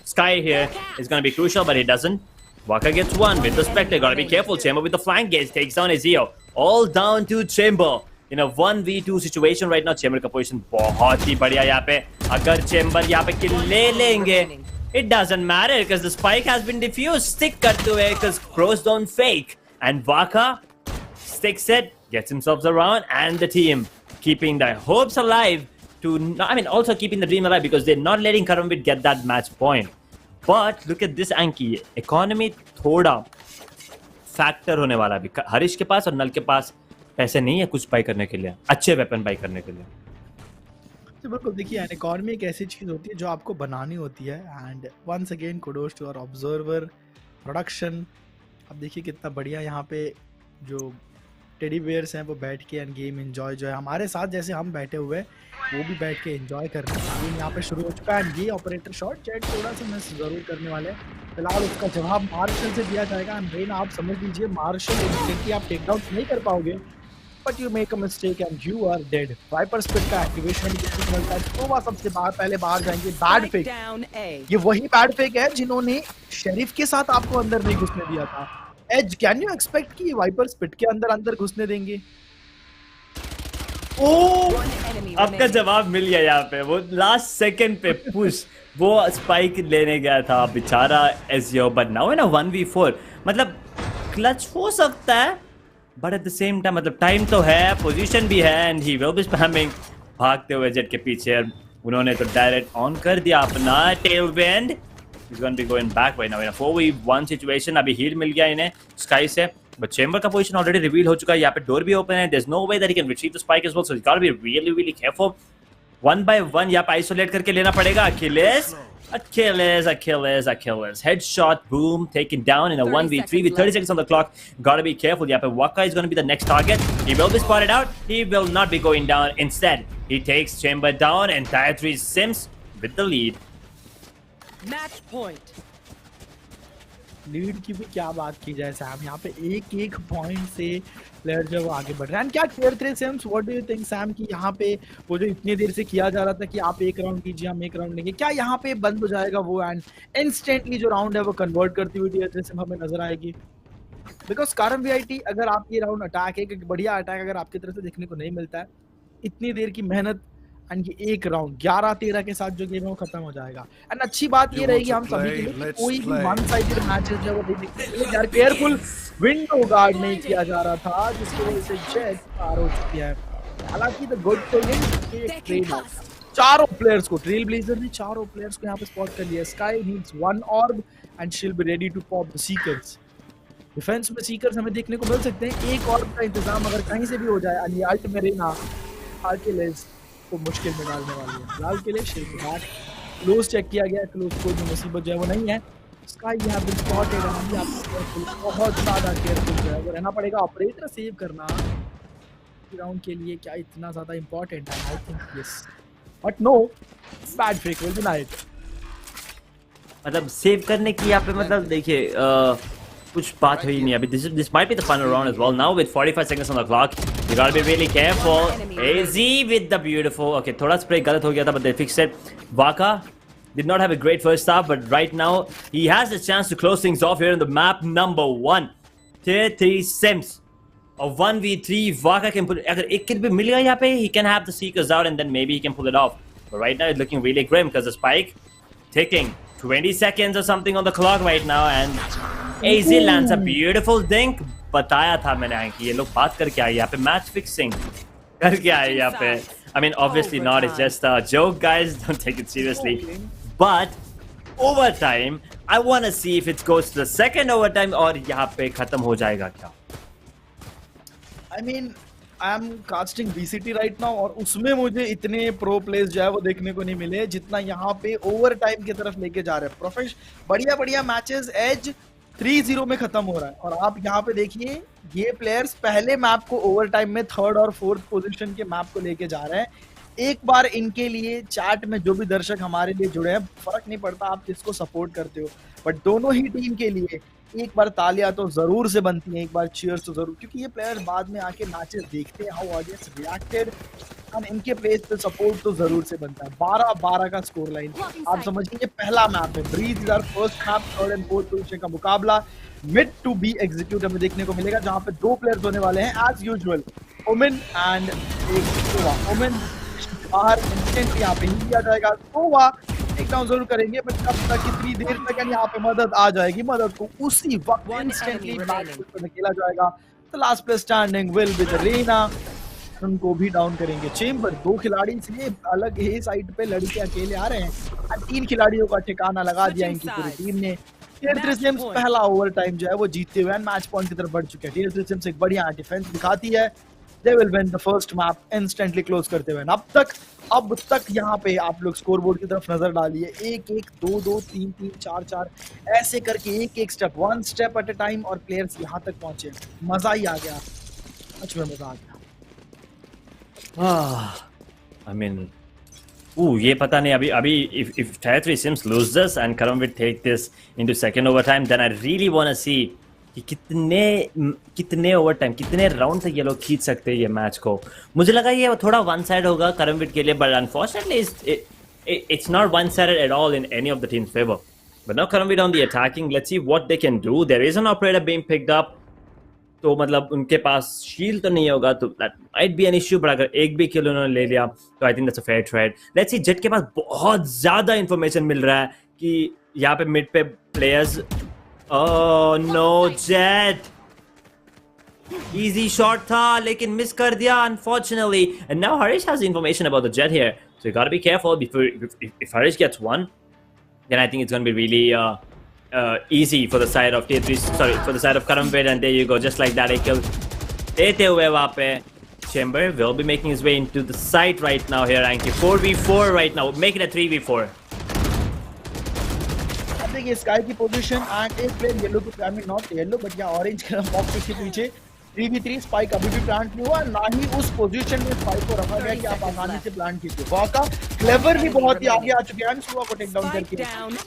Sky here, it's gonna be crucial, but he doesn't. Waka gets one with the Spectre. Gotta be careful. Chamber with the flank gaze takes down Ezio. All down to Chamber in a 1v2 situation right now. Chamber का position बहुत ही बढ़िया यहाँ पे। अगर Chamber यहाँ पे kill ले लेंगे, it doesn't matter because the spike has been defused. Stick करते हुए because crows don't fake. And Waka sticks it, gets himself around, and the team keeping their hopes alive also keeping the dream alive because they're not letting Karambit get that match point. But look at this Anky, economy थोड़ा factor होने वाला भी। हरीश के पास और नल के पास पैसे नहीं है कुछ बाई करने के लिए, अच्छे वेपन बाई करने के लिए। तो बिल्कुल देखिए इकोनॉमी एक ऐसी चीज होती है जो आपको बनानी होती है। And once again kudos to our observer production. अब देखिए कितना बढ़िया यहाँ पे जो टेडी बेयर्स हैं वो बैठ के एंड गेम एंजॉय जो है हमारे साथ जैसे हम बैठे हुए हैं वो भी बैठ के एंजॉय कर रहे हैं। गेम यहाँ पे शुरू हो चुका है। ये ऑपरेटर शॉट चैट थोड़ा सा मिस जरूर करने वाले हैं। फिलहाल उसका जवाब मार्शल से दिया जाएगा। एंड ब्रेन आप समझ लीजिए मार्शल इंस्टेंटली आप टेक डाउन नहीं कर पाओगे, but you make a mistake and you are dead. Viper spit का एक्टिवेशन मिलता है तो वह सबसे पहले बाहर जाएंगे। बैड फेक, ये वही बैड फेक है जिन्होंने शेरिफ के साथ आपको अंदर नहीं घुसने दिया था। एज कैन यू एक्सपेक्ट कि वाइपर स्पिट के अंदर घुसने देंगे? आपका जवाब मिल गया यहाँ पे। वो लास्ट सेकंड पे पुश वो स्पाइक लेने गया था बेचारा AJIO, but now in a 1v4 मतलब क्लच हो सकता है, but at the same time मतलब टाइम तो है, पोजीशन भी है and he will B spamming. भागते हुए जेट के पीछे उन्होंने तो डायरेक्ट ऑन कर दिया अपना टेल बेंड। He's going to be going back right now in a 4v1 situation. अभी हील मिल गया इन्हें स्काई से, but चेंबर का पोजीशन ऑलरेडी रिवील हो चुका है। यहाँ पे डोर भी ओपन है। There's no way that he can retrieve the spike as well, so he's got to be really careful. 1 by 1 यहाँ पे आइसोलेट करके लेना पड़ेगा। Achilles. Headshot, boom, taken down in a 1v3 with 30 seconds on the clock. Gotta be careful. यहाँ पे Waka is going to be the next target. He will be spotted out. He will not be going down. Instead, he takes Chamber down and Tier 3 Sims with the lead. Match point. Lead की भी क्या बात की जाए Sam, यहाँ पे एक point से प्लेयर जो वो आगे बढ़ रहे हैं। क्या Tier 3 CIMS, what do you think Sam कि यहाँ पे वो जो इतनी देर से किया जा रहा था कि आप एक राउंड कीजिए हम एक राउंड लेंगे, क्या यहाँ पे बंद हो जाएगा वो एंड इंस्टेंटली जो राउंड है वो कन्वर्ट करती हुई Tier 3 सिम हमें नजर आएगी? बिकॉज कारण वीआईटी अगर आप ये राउंड अटैक एक बढ़िया अटैक अगर आपकी तरफ से देखने को नहीं मिलता है, इतनी देर की मेहनत एंड ये एक राउंड 11-13 के साथ जो गेम है वो खत्म हो जाएगा। एंड अच्छी बात ये रहेगी हम सभी के लिए कि कोई भी वन साइडेड मैचेस जो है वो नहीं दिखते। यार केयरफुल विंडो गार्ड नहीं किया जा रहा था जिसकी वजह से जेट पार हो चुकी है। हालांकि द गुड थिंग इज कि चारों प्लेयर्स को ट्रेल ब्लेजर ने चारों प्लेयर्स को यहाँ पे स्पॉट कर लिया। Skye needs 1 orb and she will be ready to pop the seekers. Defence में सीकर्स हमें देखने को मिल सकते हैं। एक ऑर्ब का इंतजाम अगर कहीं से भी हो जाए अली अल्ट में रेना आर्किलेस को मुश्किल में डालने वाली है। फिलहाल के लिए शेक बैक क्लोज चेक किया गया। क्लोज कोई भी मुसीबत जो है वो नहीं है। स्काई यहाँ पे स्पॉटेड है। हम भी आपको बहुत ज़्यादा केयरफुल जो है वो रहना पड़ेगा। ऑपरेटर सेव करना राउंड के लिए क्या इतना ज़्यादा इंपॉर्टेंट है? I think yes, but no, bad fake will be night. मतलब सेव करने की यहाँ पे मतलब देखिए कुछ बात हुई नहीं अभी। This might be the final round as well. Now with 45 seconds on the clock, you gotta be really careful. AZ with the beautiful. Okay, थोड़ा spray गलत हो गया था, but they fixed it. Waka did not have a great first half, but right now he has a chance to close things off here in the map number 1. Tier 3 Sims. A 1v3 Waka can put. अगर एक kill भी मिल गया यहाँ पे, he can have the seekers out and then maybe he can pull it off. But right now it's looking really grim because the spike ticking. 20 seconds or something on the clock right now and AZ lands a beautiful dink. बताया था मैंने कि ये लोग बात करके आए यहाँ पे, मैच फिक्सिंग करके आए यहाँ पे। I mean obviously not, it's just a joke guys, don't take it seriously. But overtime, I want to see if it goes to the second overtime और यहाँ पे खत्म हो जाएगा क्या? I mean I am casting VCT right now और उसमें मुझे इतने प्रो प्लेस जो है वो देखने को नहीं मिले जितना यहाँ पे ओवर टाइम की तरफ लेके जा रहे हैं। प्रोफेशनल बढ़िया मैचेस एज 3-0 में खत्म हो रहा है और आप यहाँ पे देखिए ये प्लेयर्स पहले मैप को ओवर टाइम में 3rd और 4th पोजीशन के मैप को लेके जा रहे हैं। एक बार इनके लिए चैट में जो भी दर्शक हमारे लिए जुड़े हैं, फर्क नहीं पड़ता आप किसको सपोर्ट करते हो, बट दोनों ही टीम के लिए एक बार तालियां तो जरूर से बनती हैं, एक बार चीयर्स तो जरूर, क्योंकि ये प्लेयर्स बाद में आके मैचेस देखते हैं हाउ ऑडियंस रिएक्टेड एंड इनके प्लेस पे सपोर्ट तो जरूर से बनता है। 12-12 का स्कोर लाइन आप समझिए। ये पहला मैप है, Breeze is our first map, 3rd and 4th position का मुकाबला मिड टू बी एग्जीक्यूट हमें देखने को मिलेगा जहां पे 2 प्लेयर्स होने वाले हैं एज यूजुअल, ओमेन एंड एक ओमेन बाहर इंस्टेंटली यहाँ पे ही दिया जाएगा। सोवा टेक डाउन जरूर करेंगे बट कब तक कितनी देर तक यहाँ पे मदद आ जाएगी, मदद को उसी वक्त इंस्टेंटली खेला जाएगा। The last player standing will be the Rena, उनको भी डाउन करेंगे। चेंबर 2 खिलाड़ी से अलग ही साइड पे लड़के अकेले आ रहे हैं। 3 खिलाड़ियों का ठिकाना लगा दिया इनकी पूरी टीम ने। Tier 3 सिम्स पहला ओवर टाइम जो है वो जीतते हुए मैच पॉइंट की तरफ बढ़ चुके हैं। Tier 3 सिम्स एक बढ़िया डिफेंस दिखाती है। They will win the first map instantly close करते हुए। अब तक यहाँ पे आप लोग स्कोर बोर्ड की तरफ नजर डालिए, 1-1, 2-2, 3-3, 4-4 ऐसे करके एक step, 1 step at a time और प्लेयर्स यहाँ तक पहुंचे। मजा ही आ गया। सच में मजा आ गया। I mean, ये पता नहीं अभी if Tier 3 Sims lose this and Karam will take this into second overtime, then I really want to see कि कितने ओवरटाइम कितने राउंड तक ये लोग खींच सकते हैं ये मैच को। मुझे लगा ये थोड़ा वन साइड होगा करमविट के लिए, but unfortunately it's not one-sided at all in any of the team's favor. But now Karamvid on the attacking. Let's see what they can do. There is an operator being picked up. तो मतलब उनके पास shield तो नहीं होगा, तो that might be an issue. but अगर एक भी किल उन्होंने ले लिया तो I think that's a fair trade. Let's see, jet के पास बहुत ज़्यादा इन्फॉर्मेशन मिल रहा है कि यहाँ पे मिड पे players. Oh no, jet easy shot था लेकिन मिस कर दिया unfortunately. And now Harish has information about the jet here. So you gotta be careful before if Harish gets one, then I think it's gonna be really easy for the side of Tier 3. Sorry, for the side of Karamvid, and there you go, just like that, a kill. देते हुए वहाँ पे Chamber will be making his way into the site right now here. Anky 4v4 right now, make it a 3v4. अब देखिए sky की position and एक player yellow के, आई mean not yellow but या ऑरेंज कलर बॉक्स के पीछे 3v3 spike अभी भी प्लांट नहीं हुआ, ना ही उस पोजीशन में स्पाइक को रखा गया कि आप आसानी से प्लांट कीजिए। वाका क्लेवर भी बहुत ही आगे आ चुके हैं सुबह को टेक डाउन करके।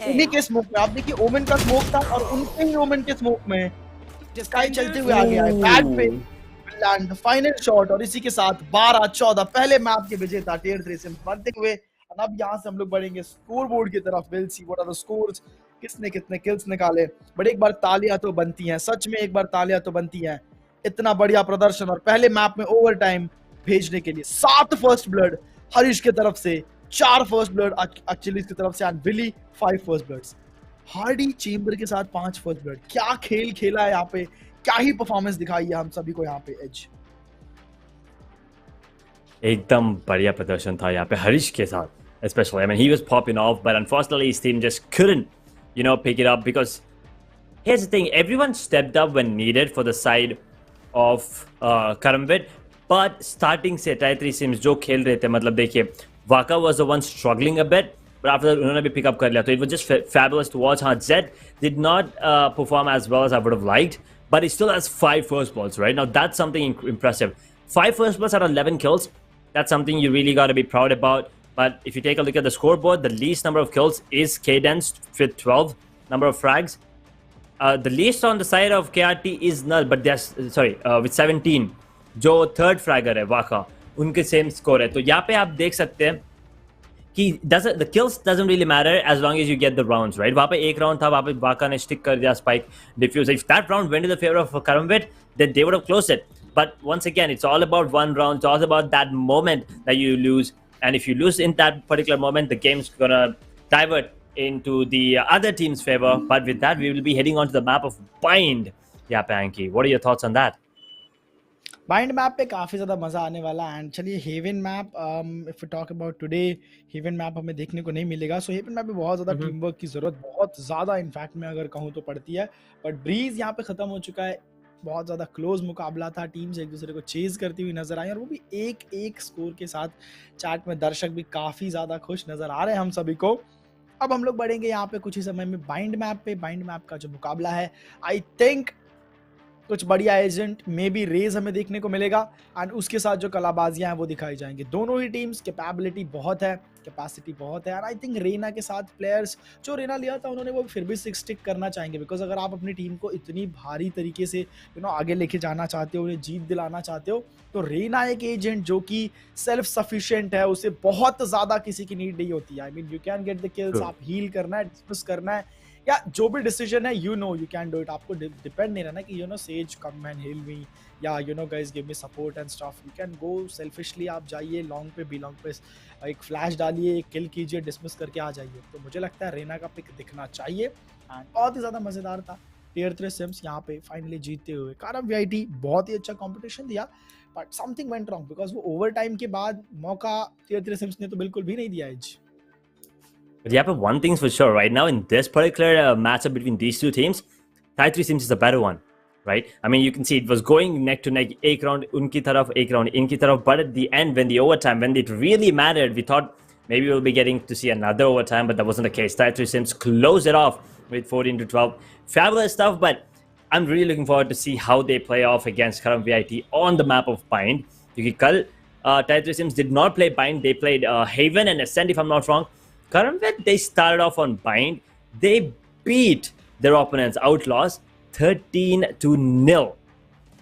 उन्हीं के स्मोक में आप देखिए ओमेन का स्मोक था और उनके ही ओमेन के स्मोक में स्काई चलते हुए आ गया है। बैड पे लैंड फाइनल शॉट और इसी के साथ 12-14 पहले मैप के विजेता टियर 3 सिम्स बनते हुए। अब यहाँ से हम लोग बढ़ेंगे स्कोर बोर्ड की तरफ। Will see what are the scores, किसने कितने किल्स निकाले। बट एक बार तालियां तो बनती हैं, सच में एक बार तालियां तो बनती हैं। इतना बढ़िया प्रदर्शन और पहले मैप में ओवर टाइम भेजने के लिए 7 फर्स्ट ब्लड हरीश की तरफ से, 4 फर्स्ट ब्लड एक्चुअली की तरफ से एंड विली 5 फर्स्ट ब्लड्स। हार्डी चेंबर के साथ 5 फर्स्ट ब्लड। क्या खेल खेला है यहाँ पे, क्या ही परफॉर्मेंस दिखाई है हम सभी को यहाँ पे एज। एकदम बढ़िया प्रदर्शन था यहाँ पे हरीश के साथ, especially. I mean, he was popping off, but unfortunately his team just couldn't, pick it up because here's the thing: everyone stepped up when needed for the side of Karamvid, but starting से Tier 3 Sims जो खेल रहे थे, मतलब देखिए Waka was the one struggling a bit, but after that उन्होंने भी pick up कर लिया, तो it was just fabulous to watch. हाँ, Zed did not perform as well as I would have liked, but he still has 5 first balls, right? Now that's something impressive. 5 first balls out of 11 kills. That's something you really got to be proud about. But if you take a look at the scoreboard, the least number of kills is Cadence with 12 number of frags. The least on the side of KRT is Null, but with 17. जो third fragger है Waka, उनके same score है। तो यहाँ पे आप देख सकते हैं कि the kills doesn't really matter as long as you get the rounds, right? वहाँ पे एक round था, वहाँ पे Waka ने stick कर दिया spike diffuse. If that round went in the favor of Karamvid, then they would have closed it. But once again, it's all about one round. It's all about that moment that you lose. And if you lose in that particular moment, the game's gonna divert into the other team's favor. But with that, we will be heading onto the map of Bind. Yeah, Panky, what are your thoughts on that? Bind map पे काफी ज्यादा मजा आने वाला है। And चलिए Haven map, if we talk about today, Haven map हमें देखने को नहीं मिलेगा। सो हेवन मैप में बहुत ज्यादा टीम वर्क की जरूरत, बहुत ज्यादा इनफैक्ट मैं अगर कहूँ तो पड़ती है। बट ब्रीज यहाँ पे खत्म हो चुका है। बहुत ज़्यादा क्लोज मुकाबला था, टीम्स एक दूसरे को चेज करती हुई नजर आई और वो भी एक स्कोर के साथ। चैट में दर्शक भी काफ़ी ज़्यादा खुश नज़र आ रहे हैं हम सभी को। अब हम लोग बढ़ेंगे यहाँ पे कुछ ही समय में बाइंड मैप पे। बाइंड मैप का जो मुकाबला है, आई थिंक कुछ बढ़िया एजेंट मे बी रेज हमें देखने को मिलेगा एंड उसके साथ जो कलाबाजियां हैं वो दिखाई जाएंगे। दोनों ही टीम्स कैपेबिलिटी बहुत है, कैपेसिटी बहुत है। एंड आई थिंक रेना के साथ प्लेयर्स जो रेना लिया था उन्होंने वो फिर भी स्टिक करना चाहेंगे, बिकॉज अगर आप अपनी टीम को इतनी भारी तरीके से आगे लेके जाना चाहते हो, उन्हें जीत दिलाना चाहते हो, तो रेना एक एजेंट जो कि सेल्फ सफिशिएंट है, उसे बहुत ज़्यादा किसी की नीड नहीं होती है। आई mean you can get the kills, आप हील करना है, डिस्मिस करना है, या जो भी डिसीजन है यू कैन डू इट। आपको डिपेंड नहीं रहना कि Sage come and heal me या guys give me support and stuff. You can go selfishly, आप जाइए लॉन्ग पे, बी लॉन्ग पे एक फ्लैश डालिए, एक किल कीजिए, डिसमिस करके आ जाइए। तो मुझे लगता है रेना का पिक दिखना चाहिए एंड बहुत ही ज़्यादा मज़ेदार था। टियर 3 सिम्स यहाँ पे फाइनली जीतते हुए। कारम वीआईटी बहुत ही अच्छा कॉम्पिटिशन दिया, but something went wrong because वो ओवर टाइम के बाद मौका टियर 3 सिम्स ने तो बिल्कुल भी नहीं दिया as. But yeah, but one thing's for sure, right now in this particular matchup between these two teams, Tier 3 Sims is the better one, right? I mean, you can see it was going neck to neck, ek round unki taraf, ek round inki taraf, but at the end, when the overtime, when it really mattered, we thought maybe we'll be getting to see another overtime, but that wasn't the case. Tier 3 Sims closed it off with 14-12. Fabulous stuff, but I'm really looking forward to see how they play off against current VIT on the map of Bind. Because kal Tier 3 Sims did not play Bind. They played Haven and Ascent, if I'm not wrong. Current VIT, they started off on Bind. They beat their opponents, Outlaws, 13-0.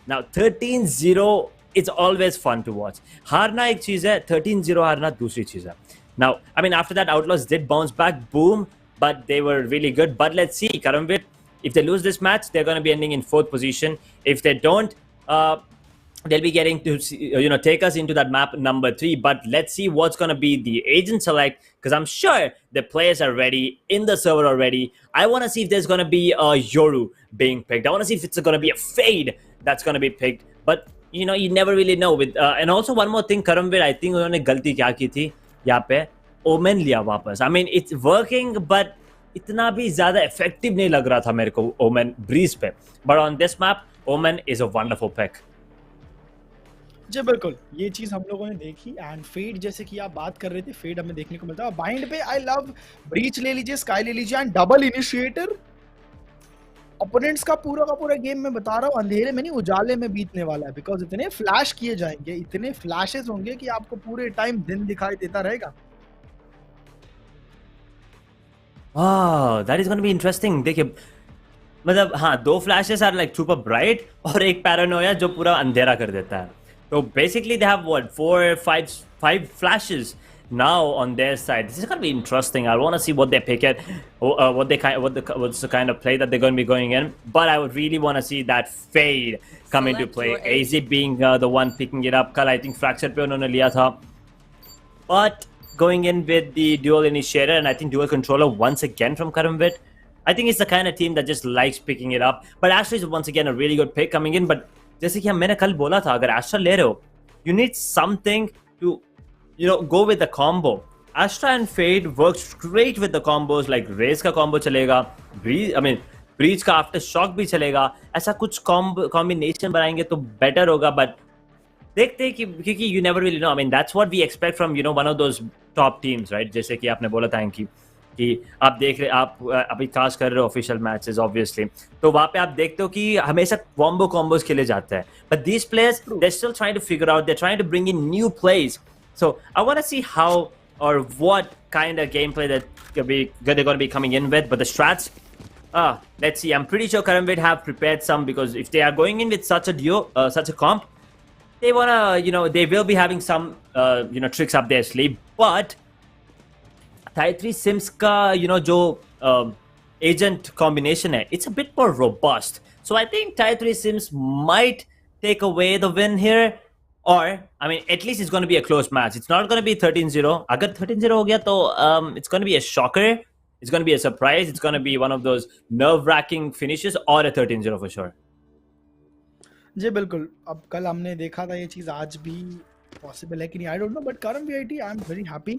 Now 13-0, it's always fun to watch. हारना एक चीज है, 13-0 हारना दूसरी चीज है. Now, I mean, after that, Outlaws did bounce back, boom, but they were really good. But let's see, Karamvit, if they lose this match, they're going to be ending in 4th position. If they don't, they'll be getting to, take us into that map number 3. But let's see what's going to be the agent select, because I'm sure the players are ready in the server already. I want to see if there's going to be a Yoru being picked. I want to see if it's going to be a Fade that's going to be picked. But, you never really know. With and also one more thing, Karamvit, I think उन्होंने गलती क्या की थी यहाँ पे, women लिया वापस. I mean, it's working, but इतना भी ज़्यादा effective नहीं लग रहा था मेरे को ओमेन ब्रीज पे. But on this map, Omen is a wonderful pick. जी बिल्कुल, ये चीज हम लोगों ने देखी. एंड फेड जैसे कि आप बात कर रहे थे, फेड हमें देखने को मिलता है. बाइंड पे आई लव ब्रीच ले लीजिए, स्काई ले लीजिए, एंड डबल इनिशिएटर. ओपोनेंट्स का पूरा गेम मैं बता रहा हूँ अंधेरे में नहीं उजाले में बीतने वाला है. बिकॉज इतने फ्लैश किए जाएंगे, इतने फ्लैशेस होंगे कि आपको पूरे टाइम दिन दिखाई देता रहेगा. That is going to be interesting. देखिए, मतलब हाँ, 2 flashes are like super bright और एक paranoia जो पूरा अंधेरा कर देता है. So basically they have what, 4 or 5 flashes now on their side. This is going to be interesting. I want to see what they pick at, what's the kind of play that they're going to be going in. But I would really want to see that Fade come into play. AZ being the one picking it up. कल I think Fracture पे उन्होंने लिया था. But going in with the dual initiator and I think dual controller once again from Karamvit. I think it's the kind of team that just likes picking it up. But Astra is once again a really good pick coming in. But जैसे कि मैंने कल बोला था, अगर Astra ले रहे हो, you need something to, go with the combo. Astra and Fade works great with the combos, like Raze का combo चलेगा, Breach का Aftershock भी चलेगा. ऐसा कुछ combination बनाएंगे तो better होगा. But देखते हैं क्योंकि you never really know. I mean, that's what we expect from, one of those top teams, right? जैसे कि आपने बोला था कि आप देख रहे, आप अभी कास्ट कर रहे हो ऑफिशियल मैचेस ऑब्वियसली, तो वहाँ पे आप देखते हो कि हमेशा कॉम्बोज खेले जाते हैं. But these players they still trying to figure out, they trying to bring in new plays. So I want to see how और what kind of game play that they're going to be coming in with. But the strats, let's see. I'm pretty sure Karamvit have prepared some, because if they are going in with such a duo, such a comp, they wanna, they will be having some, tricks up their sleeve. But Tier 3 Sims का, जो agent combination है, it's a bit more robust. So I think Tier 3 Sims might take away the win here. Or, I mean, at least it's going to be a close match. It's not going to be 13-0. अगर 13-0 हो गया तो it's going to be a shocker. It's going to be a surprise. It's going to be one of those nerve-wracking finishes or a 13-0 for sure. जी बिल्कुल. अब कल हमने देखा था ये चीज़, आज भी पॉसिबल है कि नहीं, आई डोंट नो. बट करम VIT, I am very happy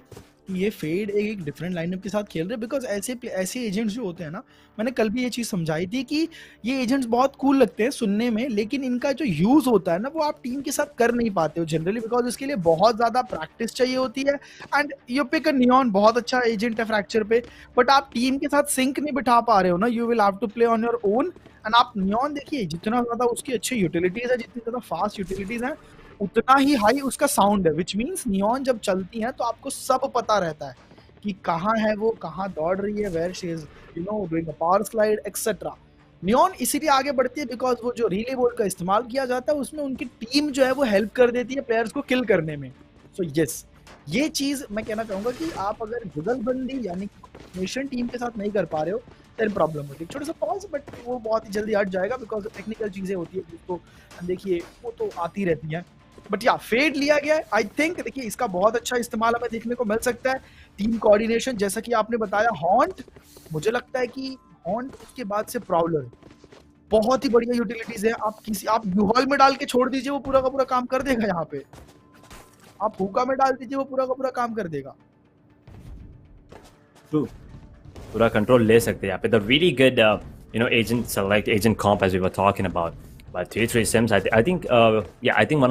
कि ये फेड एक डिफरेंट लाइनअप के साथ खेल रहे हैं. बिकॉज ऐसे एजेंट्स जो होते हैं ना, मैंने कल भी ये चीज़ समझाई थी कि ये एजेंट्स बहुत कूल लगते हैं सुनने में, लेकिन इनका जो यूज़ होता है ना, वो आप टीम के साथ कर नहीं पाते हो जनरली, बिकॉज इसके लिए बहुत ज़्यादा प्रैक्टिस चाहिए होती है. And you pick a Neon, बहुत अच्छा एजेंट है फ्रैक्चर पे, बट आप टीम के साथ सिंक नहीं बिठा पा रहे हो ना. You will have to play on your own. And आप नियॉन देखिए, जितना ज़्यादा उसकी अच्छी यूटिलिटीज़ है, जितनी ज़्यादा फास्ट यूटिलिटीज़ हैं, उतना ही हाई उसका साउंड है. विच मीन्स नियॉन जब चलती है तो आपको सब पता रहता है कि कहाँ है वो, कहाँ दौड़ रही है, where she is doing a power slide etcetera. Neon इसीलिए आगे बढ़ती है बिकॉज वो जो रिले बोर्ड का इस्तेमाल किया जाता है, उसमें उनकी टीम जो है वो हेल्प कर देती है प्लेयर्स को किल करने में. सो यस, ये चीज़ मैं कहना चाहूँगा कि आप अगर जुगलबंदी यानी कॉम्बिनेशन टीम के साथ नहीं कर पा रहे हो, देन प्रॉब्लम होती है. छोटा सा पॉज, बट वो बहुत ही जल्दी हट जाएगा बिकॉज टेक्निकल चीज़ें होती है जिसको देखिए वो तो आती रहती हैं. बट या फेड लिया गया है. आई थिंक देखिए इसका बहुत अच्छा इस्तेमाल हमें देखने को मिल सकता है. टीम कोऑर्डिनेशन, जैसा कि आपने बताया, हॉन्ट, मुझे लगता है कि हॉन्ट उसके बाद से प्राउलर, बहुत ही बढ़िया यूटिलिटीज है. आप यूहॉल में डाल के छोड़ दीजिए, वो पूरा का पूरा काम कर देगा. यहाँ पे आप हुका में डाल दीजिए, वो पूरा का पूरा काम कर देगा. पूरा कंट्रोल ले सकते हैं यहाँ पे. The really good agent select, agent comp, as we were talking about. But Tier 3 Sims, I think, I think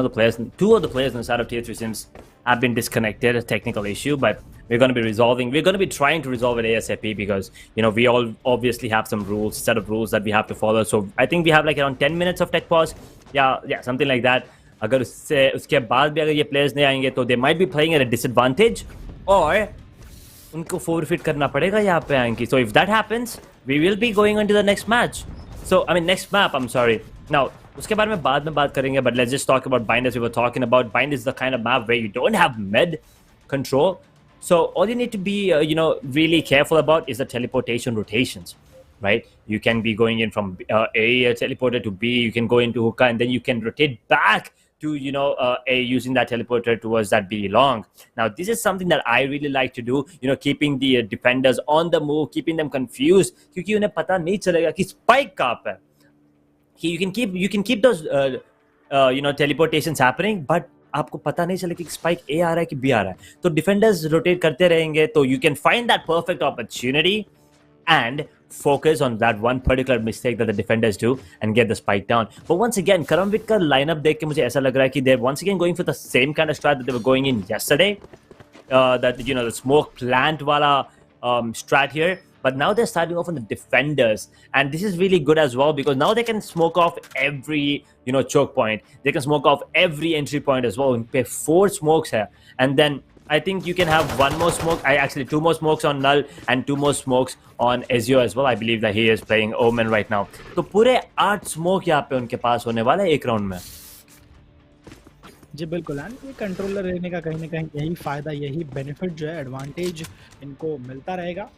two of the players on the side of Tier 3 Sims have been disconnected, a technical issue, but we're going to be trying to resolve it ASAP because, we all obviously have some set of rules that we have to follow. So I think we have like around 10 minutes of tech pause. Yeah, something like that. अगर उसके बाद भी अगर ये players नहीं आएंगे तो they might be playing at a disadvantage or उनको forfeit करना पड़ेगा यहाँ पे Anky. So if that happens, we will be going on to the next match. So, I mean, next map, I'm sorry. Now, उसके बारे में बाद करेंगे, but let's just talk about Bind as we were talking about. Bind is the kind of map where you don't have med control. So all you need to be, really careful about is the teleportation rotations, right? You can be going in from A, teleporter to B, you can go into hookah, and then you can rotate back to, A, using that teleporter towards that B long. Now, this is something that I really like to do, keeping the defenders on the move, keeping them confused, क्योंकि उन्हें पता नहीं चलेगा कि spike कहाँ पे. You can keep those, teleportations happening, but आपको पता नहीं चले कि स्पाइक ए आ रहा है कि बी आ रहा है. तो डिफेंडर्स रोटेट करते रहेंगे, तो you can find that perfect opportunity and focus on that one particular mistake that the defenders do and get the spike down. But once again, Karamvit का lineup देख के मुझे ऐसा लग रहा है कि they're once again going for the same kind of strat that they were going in yesterday. That the smoke plant wala strat here. But now they're starting off on the defenders, and this is really good as well because now they can smoke off every choke point. They can smoke off every entry point as well. And pay 4 smokes here, and then I think you can have one more smoke. Actually 2 more smokes on Null and 2 more smokes on Ezio as well. I believe that he is playing Omen right now. तो पूरे 8 smoke यहाँ पे उनके पास होने वाला है एक round में. जी बिल्कुल. एंड ये कंट्रोलर रहने का कहीं ना कहीं यही फायदा, यही बेनिफिट जो है, एडवांटेज इनको मिलता रहेगा.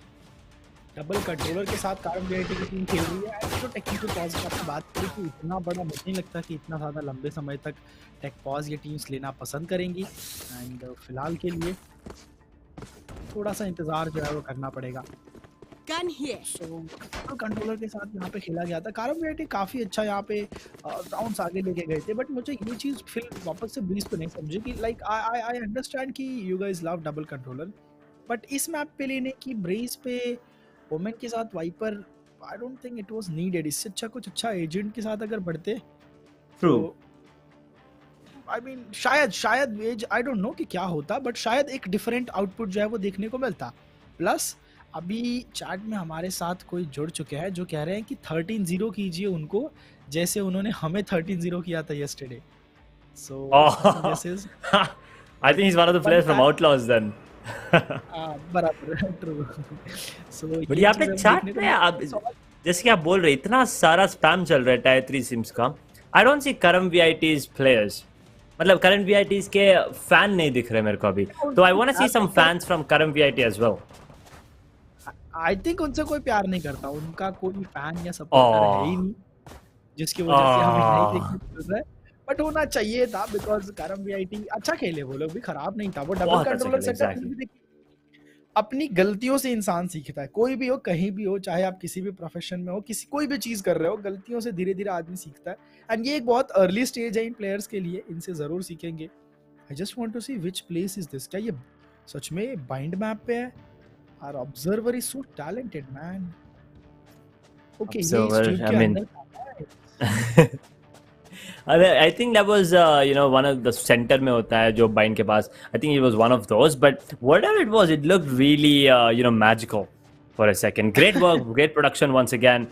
डबल कंट्रोलर के साथ कारम वीआईटी की टीम खेल रही है. एंड जो टेक्निकल पॉज की आपने बात करी कि इतना बड़ा मुझे नहीं लगता कि इतना ज़्यादा लंबे समय तक टेक पॉज ये टीम्स लेना पसंद करेंगी. एंड फिलहाल के लिए थोड़ा सा इंतज़ार जो है वो करना पड़ेगा. सो कंट्रोलर के साथ यहाँ पे खेला गया था. कारम वीआईटी काफ़ी अच्छा यहाँ पे राउंड्स आगे लेके गए थे. बट मुझे ये चीज़ फिर वापस से ब्रीज पे नहीं समझी कि लाइक आई अंडरस्टैंड कि you guys love double controller, but इस मैप पे लेने की ब्रीज पे ओमेन के साथ Viper, I don't think it was needed. इससे अच्छा कुछ अच्छा एजेंट के साथ अगर बढ़ते, ट्रू, आई मीन शायद एज आई डोंट नो कि क्या होता, बट शायद एक डिफरेंट आउटपुट जो है वो देखने को मिलता. प्लस अभी चैट में हमारे साथ कोई जुड़ चुके हैं जो कह रहे हैं कि 13-0 कीजिए उनको, जैसे उन्होंने हमें 13-0 किया था yesterday. So this is I think he's one of the players from Outlaws then. बराबर, ट्रू. सो बट यहाँ पे चैट में आप जैसे कि आप बोल रहे इतना सारा स्पैम चल रहा है टायर 3 सिम्स का. आई डोंट सी करम वीआईटीज प्लेयर्स, मतलब करंट वीआईटीज के फैन नहीं दिख रहे मेरे को अभी. तो I want to see some fans from Karamvit as well. I think उनसे कोई प्यार नहीं करता, उनका कोई फैन या सपोर्टर है ही नहीं, जिसकी वजह से हमें नहीं देखने को मिल रहा है. बट होना चाहिए था बिकॉज करम वीआईटी अच्छा खेले, वो लोग भी खराब नहीं था. वो डबल कंट्रोलर सेटअप, अपनी गलतियों से इंसान सीखता है. कोई भी हो, कहीं भी हो, चाहे आप किसी भी प्रोफेशन में हो, कोई भी चीज कर रहे हो, गलतियों से धीरे धीरे आदमी सीखता है. एंड ये एक बहुत अर्ली स्टेज है इन प्लेयर्स के लिए, इनसे जरूर सीखेंगे. I just want to see which place is this. क्या ये सच में बाइंड मैप पे है? Our observer is so talented man. Okay, ये I mean I think that was one of the center में होता है जो बाइन के पास. I think it was one of those, but whatever it was, it looked really magical for a second. Great work, great production once again,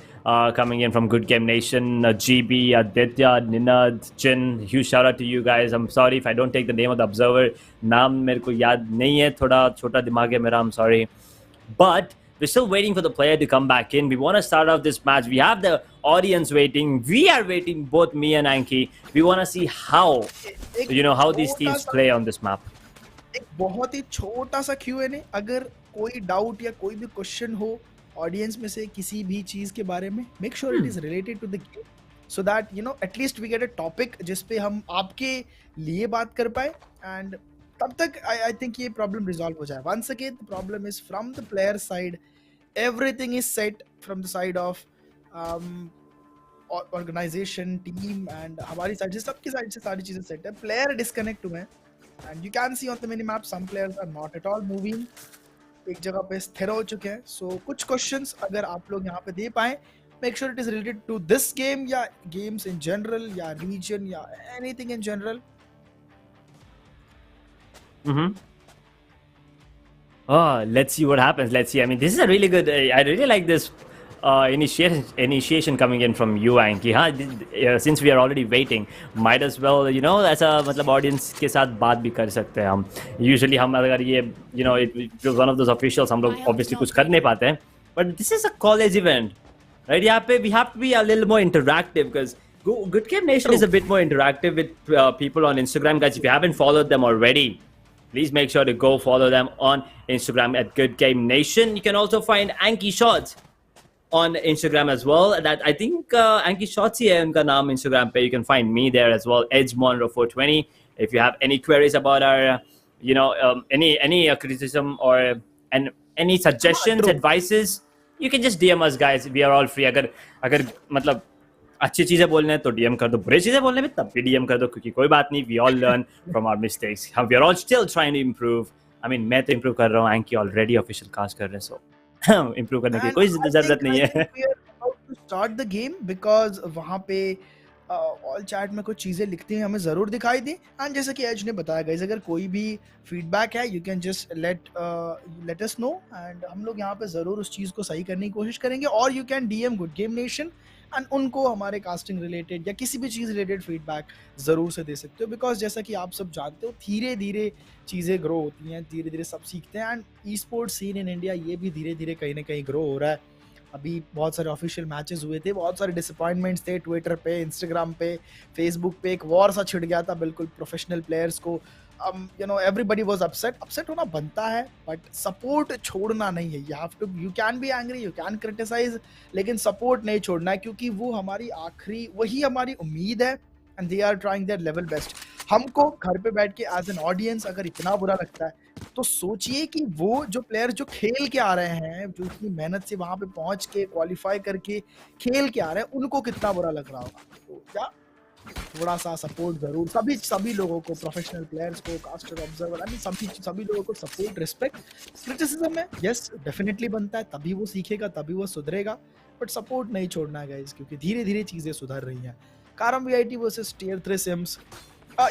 coming in from GoodGameNation, GB, Aditya, Ninad, Chin. Huge shout out to you guys. I'm sorry if I don't take the name of the observer. नाम मेरे को याद नहीं है, थोड़ा छोटा दिमाग है मेरा. I'm sorry, but we're still waiting for the player to come back in. We want to start off this match. We have the audience waiting. We are waiting, both me and Anky. We want to see how these teams play on this map. एक बहुत ही छोटा सा Q&A. अगर कोई doubt या कोई भी question हो ऑडियंस में से किसी भी चीज के बारे में, make sure it is related to the game, so that at least we get a topic जिस पे हम आपके लिए बात कर पाए. एंड तब तक आई थिंक ये प्रॉब्लम रिजॉल्व हो जाए. Once again the problem is from the player side. Everything is set from the side of organisation, team and हमारी साइड से, सबकी साइड से सारी चीजें सेट है. प्लेयर डिस्कनेक्ट हुए हैं and you can see on the mini map some players are not at all moving, एक जगह पे स्थिर हो चुके हैं. सो कुछ क्वेश्चंस अगर आप लोग यहाँ पे दे पाए make sure it is related to this game या games in general या region या anything in general. Oh, let's see what happens. Let's see. I mean, this is a really good. I really like this initiation coming in from you, Anky. Huh? Since we are already waiting, might as well, you know, ऐसा मतलब audience के साथ बात भी कर सकते हैं हम. Usually हम अगर ये, you know, it was one of those officials, हम लोग obviously कुछ कर नहीं पाते हैं. But this is a college event, right? यहाँ पे we have to be a little more interactive because GoodGameNation is a bit more interactive with people on Instagram, guys. If you haven't followed them already, please make sure to go follow them on Instagram at GoodGameNation. You can also find AnkyShots on Instagram as well. That I think AnkyShots ही है उनका नाम Instagram पे. You can find me there as well, EdgeMonroe420. If you have any queries about our, you know, any criticism or any suggestions, advices, you can just DM us, guys. We are all free. अगर मतलब अच्छी चीजें बोलने हैं तो DM कर दो, बुरी चीजें बोलने में तब भी डीएम कर दो, क्योंकि कोई बात नहीं, we all learn from our mistakes. हम we are all still trying to improve. I mean मैं तो इंप्रूव कर रहा हूँ, एंकी ऑलरेडी ऑफिशियल कास्ट कर रहे हैं, सो इंप्रूव करने की कोई जरूरत नहीं है. स्टार्ट द गेम बिकॉज वहाँ पे ऑल चैट में कुछ चीज़ें लिखती हैं, हमें ज़रूर दिखाई दी. एंड जैसे कि एज ने बताया गाइस, अगर कोई भी फीडबैक है you can just let us know and हम लोग यहाँ पे ज़रूर उस चीज़ को सही करने की कोशिश करेंगे. और you can DM GoodGameNation and उनको हमारे कास्टिंग रिलेटेड या किसी भी चीज़ रिलेटेड फीडबैक ज़रूर से दे सकते हो. बिकॉज जैसा कि आप सब जानते हो, धीरे धीरे चीज़ें ग्रो होती हैं, धीरे धीरे सब सीखते हैं. And e sports seen in India ये भी धीरे धीरे कहीं ना कहीं ग्रो हो रहा है. अभी बहुत सारे ऑफिशियल मैचेस हुए थे, बहुत सारे डिसअपॉइंटमेंट्स थे ट्विटर पे, इंस्टाग्राम पे, फेसबुक पे. एक वॉर सा छिड़ गया था बिल्कुल प्रोफेशनल प्लेयर्स को. You know everybody was upset होना बनता है, बट सपोर्ट छोड़ना नहीं है. You can be angry, you can criticise, लेकिन सपोर्ट नहीं छोड़ना है, क्योंकि वो हमारी आखिरी, वही हमारी उम्मीद है. And they are trying their level best. हमको घर पे बैठ के एज एन ऑडियंस अगर इतना बुरा लगता है, तो सोचिए कि वो जो प्लेयर जो खेल के आ रहे हैं, जो इतनी मेहनत से वहां पे पहुंच के क्वालिफाई करके खेल के आ रहे हैं, उनको कितना बुरा लग रहा होगा. तो क्या थोड़ा सा सपोर्ट जरूर सभी लोगों को, प्रोफेशनल प्लेयर्स को, कास्टर, ऑब्जर्वर, आई मीन सभी लोगों को सपोर्ट, रिस्पेक्ट. क्रिटिसिज्म में यस डेफिनेटली बनता है, तभी वो सीखेगा, तभी वो सुधरेगा. बट सपोर्ट नहीं छोड़ना है गाइस, क्योंकि धीरे धीरे चीजें सुधर रही हैं. Karamvit versus tier 3 Sims.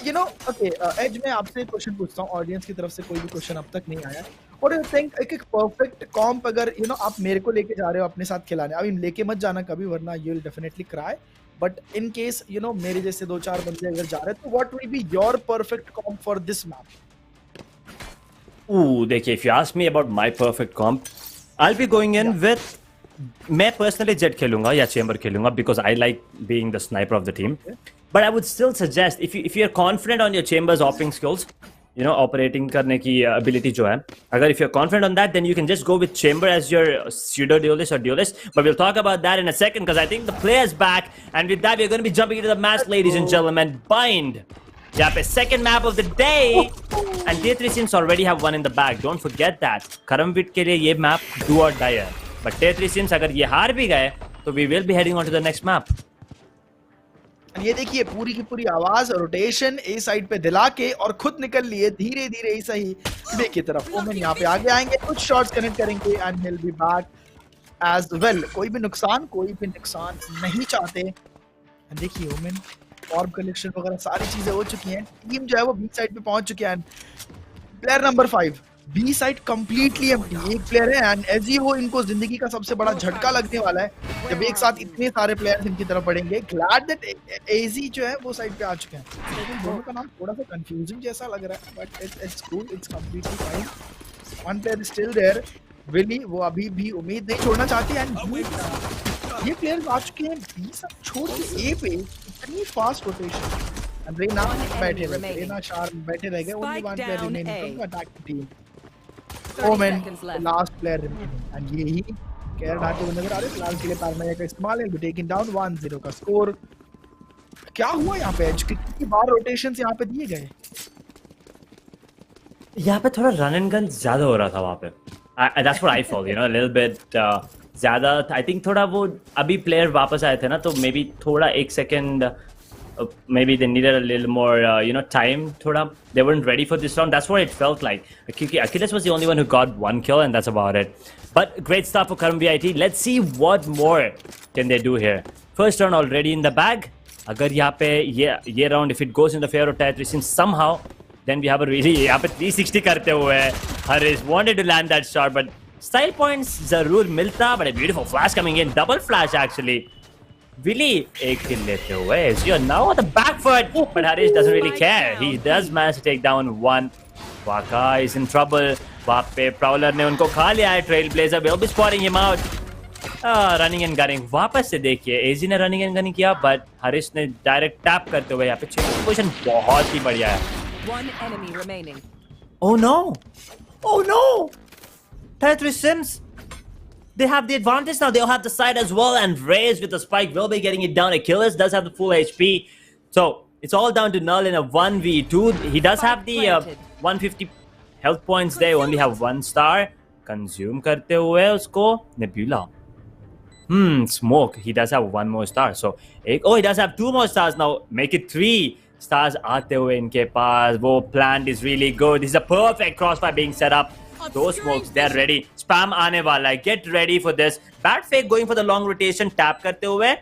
You know okay as, मैं आपसे एक क्वेश्चन पूछता हूँ, ऑडियंस की तरफ से कोई भी क्वेश्चन अब तक नहीं आया. और यू थिंक एक परफेक्ट कॉम्प अगर यू नो आप मेरे को लेके जा रहे हो अपने साथ खिलाने, आई मीन लेके मत जाना कभी, वरना you will definitely cry. But in case you know मेरे जैसे 2-4 बंदे अगर जा रहे हैं, तो what will be your perfect comp for this map? देखिए, if you ask me about my perfect comp, I will be going in with, मैं पर्सनली जेट खेलूंगा या चेंबर खेलूंगा, because I like being the sniper of the team. But I would still suggest, if you are confident on your chambers operating skills, you know, operating करने की ability जो है, अगर if you're confident on that, then you can just go with chamber as your pseudo duelist or duelist. But we'll talk about that in a second, because I think the player's back, and with that we're going to be jumping into the match, ladies and gentlemen. Bind, यहाँ पे second map of the day, and tier 3 sims already have one in the bag. Don't forget that. Karamvit के लिए ये map do or die है. But tier 3 sims अगर ये हार भी गए, तो we will be heading on to the next map. ये देखिए पूरी की पूरी आवाज रोटेशन ए साइड पे दिला के और खुद निकल लिए धीरे धीरे ऐसा ही बे की तरफ. ओमेन यहाँ पे आगे आएंगे, कुछ शॉट्स कनेक्ट करेंगे and will be back as well. कोई भी नुकसान नहीं चाहते. देखिए ओमेन ऑर्ब कलेक्शन वगैरह सारी चीजें हो चुकी हैं. टीम जो है वो बी साइड पे पहुंच चुकी है. Player number 5 B side completely empty. एक प्लेयर है एंड एज ही वो इनको जिंदगी का सबसे बड़ा झटका लगने वाला है जब एक साथ इतने सारे प्लेयर्स इनकी तरफ बढ़ेंगे. ग्लैड दैट एजी जो है वो साइड पे आ चुके हैं. लेकिन दोनों का नाम थोड़ा सा कंफ्यूजिंग जैसा लग रहा है, but it's cool, it's completely fine. One player is still there. विली वो अभी भी उम्मीद नहीं छोड़ना चाहती. एंड ये प्लेयर्स आ चुके हैं बी साइड छोड़ के ए पे. इतनी फास्ट रोटेशन. एंड रेना बैठे रहे, रेना शार्प बैठे रह गए. Only one player remaining to attack the team. Omen last player remaining. And यही केयर ढाते हुए नजर आ रहे हैं. फिलहाल के लिए पारमाया का इस्तेमाल है. टेकिंग डाउन 1-0 का स्कोर. क्या हुआ यहाँ पे? कितनी बार रोटेशंस यहाँ पे दिए गए? यहाँ पे थोड़ा रन एंड गन ज्यादा हो रहा था वहाँ पे. That's what I felt, you know, a little bit ज्यादा. I think थोड़ा वो अभी प्लेयर वापस आए थे ना, तो मे बी थोड़ा 1 second maybe they needed a little more, time. Thoda, they weren't ready for this round. That's what it felt like. Achilles was the only one who got one kill, and that's about it. But great stuff for Karam VIT. Let's see what more can they do here. First round already in the bag. Agar यहाँ पे ये round, if it goes in the favor of Tier 3 Sims somehow, then we have a really यहाँ पे 360 करते हुए Harish wanted to land that shot, but style points जरूर मिलता, but a beautiful flash coming in, double flash actually. Really एक kill लेते हुए. You're now on the back foot, but Harish doesn't really care. He does manage to take down one. Waka is in trouble. वहाँ पे Prowler ने उनको खा लिया है. Trailblazer will be spotting him out. Running and gunning वापस से देखिए एजी ने रनिंग एंड गनिंग किया बट हरीश ने डायरेक्ट टैप करते हुए यहाँ पे पोजीशन बहुत ही बढ़िया है. Oh no Tier 3 Sims, they have the advantage now. They'll have the side as well, and Raze with the spike will be getting it down. Achilles does have the full HP, so it's all down to Null in a 1v2. He does have the 150 health points there. Only have 1 star. Consume करते हुए उसको Nebula. Smoke. He does have 1 more star. So, he does have 2 more stars now. Make it 3 stars आते हुए इनके पास. वो plant is really good. This is a perfect crossfire being set up. Those smokes, they're ready. Spam आने वाला है. Get ready for this. Bad fake going for the long rotation. Tap करते हुए.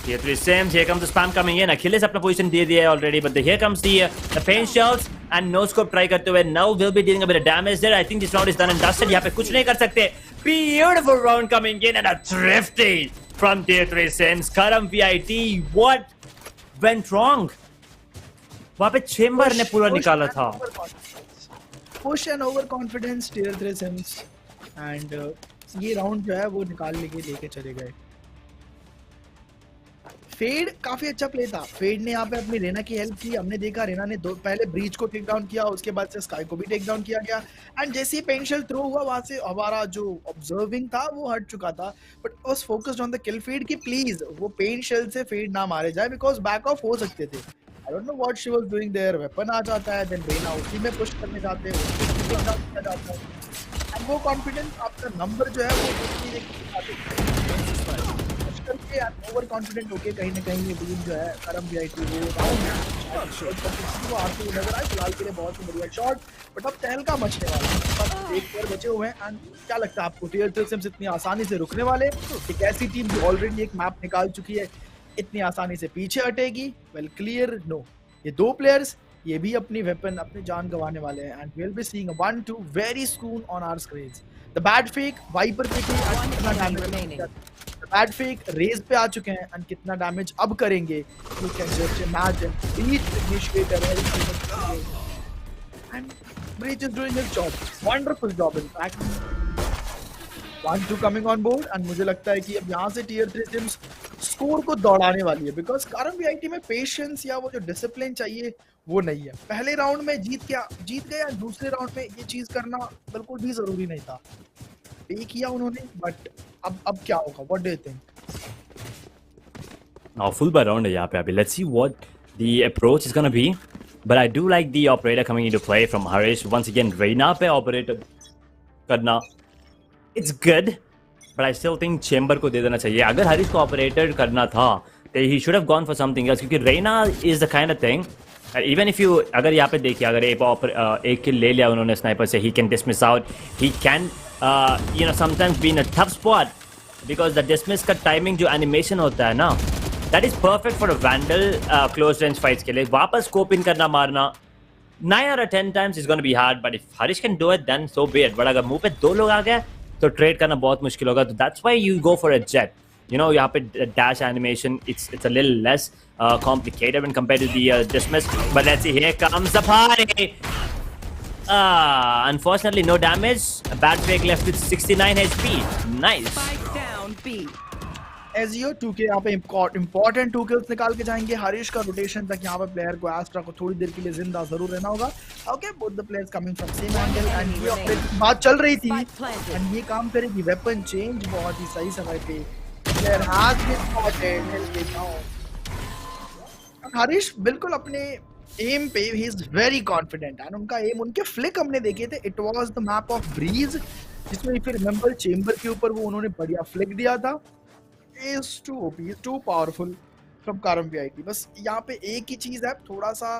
Tier 3 Sims, here comes the spam coming in. Achilles अपना position दे दिया है already, but here comes the pain shells and no scope try करते हुए. Now we'll be dealing a bit of damage there. I think this round is done and dusted. यहाँ पे कुछ नहीं कर सकते. Beautiful round coming in and a thrifty from Tier 3 Sims. Karam VIT, what went wrong? वहाँ पे Chamber ने पूरा निकाला था. Push and overconfidence Tier 3 Sims and ये round जो है वो निकाल लेके चले गए. फेड काफी अच्छा प्ले था. फेड ने यहाँ पे अपनी रेना की हेल्प की. हमने देखा रेना ने पहले ब्रीच को टेक डाउन किया, उसके बाद से स्काई को भी टेक डाउन किया गया एंड जैसे ही पेंशियल थ्रो हुआ वहां से हमारा जो ऑब्जर्विंग था वो हट चुका था, but was focused on the kill feed कि प्लीज वो पेंशियल से फेड ना मारे जाए बिकॉज बैक ऑफ हो सकते थे. I don't know what she was doing there. Weapon आ जाता है, देन रेना उसी में पुश करने जाते हैं, उसको टेक डाउन किया जाता है एंड वो कॉन्फिडेंस आपका नंबर जो है वो करके ओवर कॉन्फिडेंट होके कहीं ना कहीं ये टीम जो है करम VIT वो आते हुए नजर आए. फिलहाल के लिए बहुत ही बढ़िया शॉट, बट अब तहलका मचने वाला है. बस एक प्लेयर बचे हुए हैं एंड क्या लगता है आपको Tier 3 Sims इतनी आसानी से रुकने वाले? एक ऐसी टीम जो ऑलरेडी एक मैप निकाल चुकी है इतनी आसानी से पीछे हटेगी? Well clear no. ये 2 प्लेयर्स ये भी अपनी वेपन अपनी जान गंवाने वाले हैं and we will be seeing a 1-2 very soon on our screens. The bad fake Viper पे कितना डैमेज, बैड फेक रेज पे आ चुके हैं एंड कितना डैमेज अब करेंगे. You can just imagine breach initiator and breach is doing his job, wonderful job in fact. 1-2 coming on board and मुझे लगता है कि अब यहाँ से Tier 3 Sims स्कोर को दौड़ाने वाली है बिकॉज करम VIT में पेशेंस या वो जो डिसिप्लिन चाहिए वो नहीं है. पहले राउंड में जीत गया, दूसरे राउंड में ये चीज करना बिल्कुल भी जरूरी नहीं था. पे किया उन्होंने, बट अब क्या होगा? What do you think? Now full by round है यहाँ पे अभी. Let's see what the approach is gonna be. But I do like the operator coming into play from Harish. Once again, Reina पे operator करना, it's good. But I still think Chamber को दे देना चाहिए. अगर Harish को operator करना था, तो he should have gone for something else. क्योंकि Reina is the kind of thing. Even if you अगर यहाँ पे देखिए अगर एक किल ले लिया उन्होंने स्नाइपर से, he can dismiss out. He can sometimes be in a tough spot because the dismiss का timing जो animation होता है ना, that is perfect for a vandal close range fights के लिए. वापस scope in करना मारना 9 out of 10 times is going to be hard, but if Harish can do it then so be it. but अगर मुंह पे 2 लोग आ गए तो trade करना बहुत मुश्किल होगा. तो that's why you go for a jet. यहाँ पे dash animation it's a little less complicated when compared to the dismiss. But let's see, here comes the party. Unfortunately no damage. A bad fake left with 69 HP. Nice. Spike down B. Ezio 2K यहाँ पे important 2 kills निकाल के जाएंगे. हरीश का rotation तक यहाँ पे player को एस्ट्रा को थोड़ी देर के लिए जिंदा जरूर रहना होगा. Okay, both the players coming from same angle and ये ऑपरेशन बात चल रही थी and ये काम करेगी. वेपन चेंज बहुत ही सही समय पे player has been spotted. Harish बिल्कुल अपने एम पे ही इज वेरी कॉन्फिडेंट एंड उनका एम, उनके फ्लिक हमने देखे थे. It was the map of Breeze जिसमें फिर रिमेंबर चेंबर के ऊपर वो उन्होंने बढ़िया फ्लिक दिया था. is too OP, is too powerful. From कारम वीआईटी। बस यहाँ पे एक ही चीज है, थोड़ा सा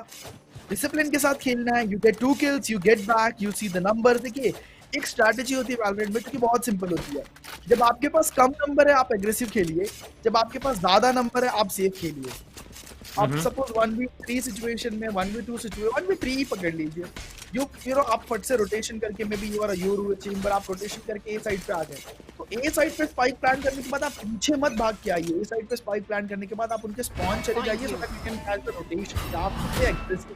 डिसिप्लिन के साथ खेलना है। You get 2 kills, you get back, you see the number. देखिए एक स्ट्रैटेजी होती है वैलोरेंट में जो कि बहुत सिंपल होती है। जब आपके पास कम नंबर है आप एग्रेसिव खेलिए, जब आपके पास ज्यादा नंबर है आप सेफ खेलिए। आप सपोज 1v3 सिचुएशन में 1v2 सिचुएशन 1v3 ही पकड़ लीजिए। यू नो आप फट से रोटेशन करके maybe you are Yoru Chamber, आप रोटेशन करके ए साइड पे आ गए, तो ए साइड पे स्पाइक प्लांट करने के बाद आप पीछे मत भाग के आइए। ए साइड पे स्पाइक प्लांट करने के बाद आप उनके स्पॉन चले जाइए so that you can catch the rotation. आप सबसे एग्रेसिव,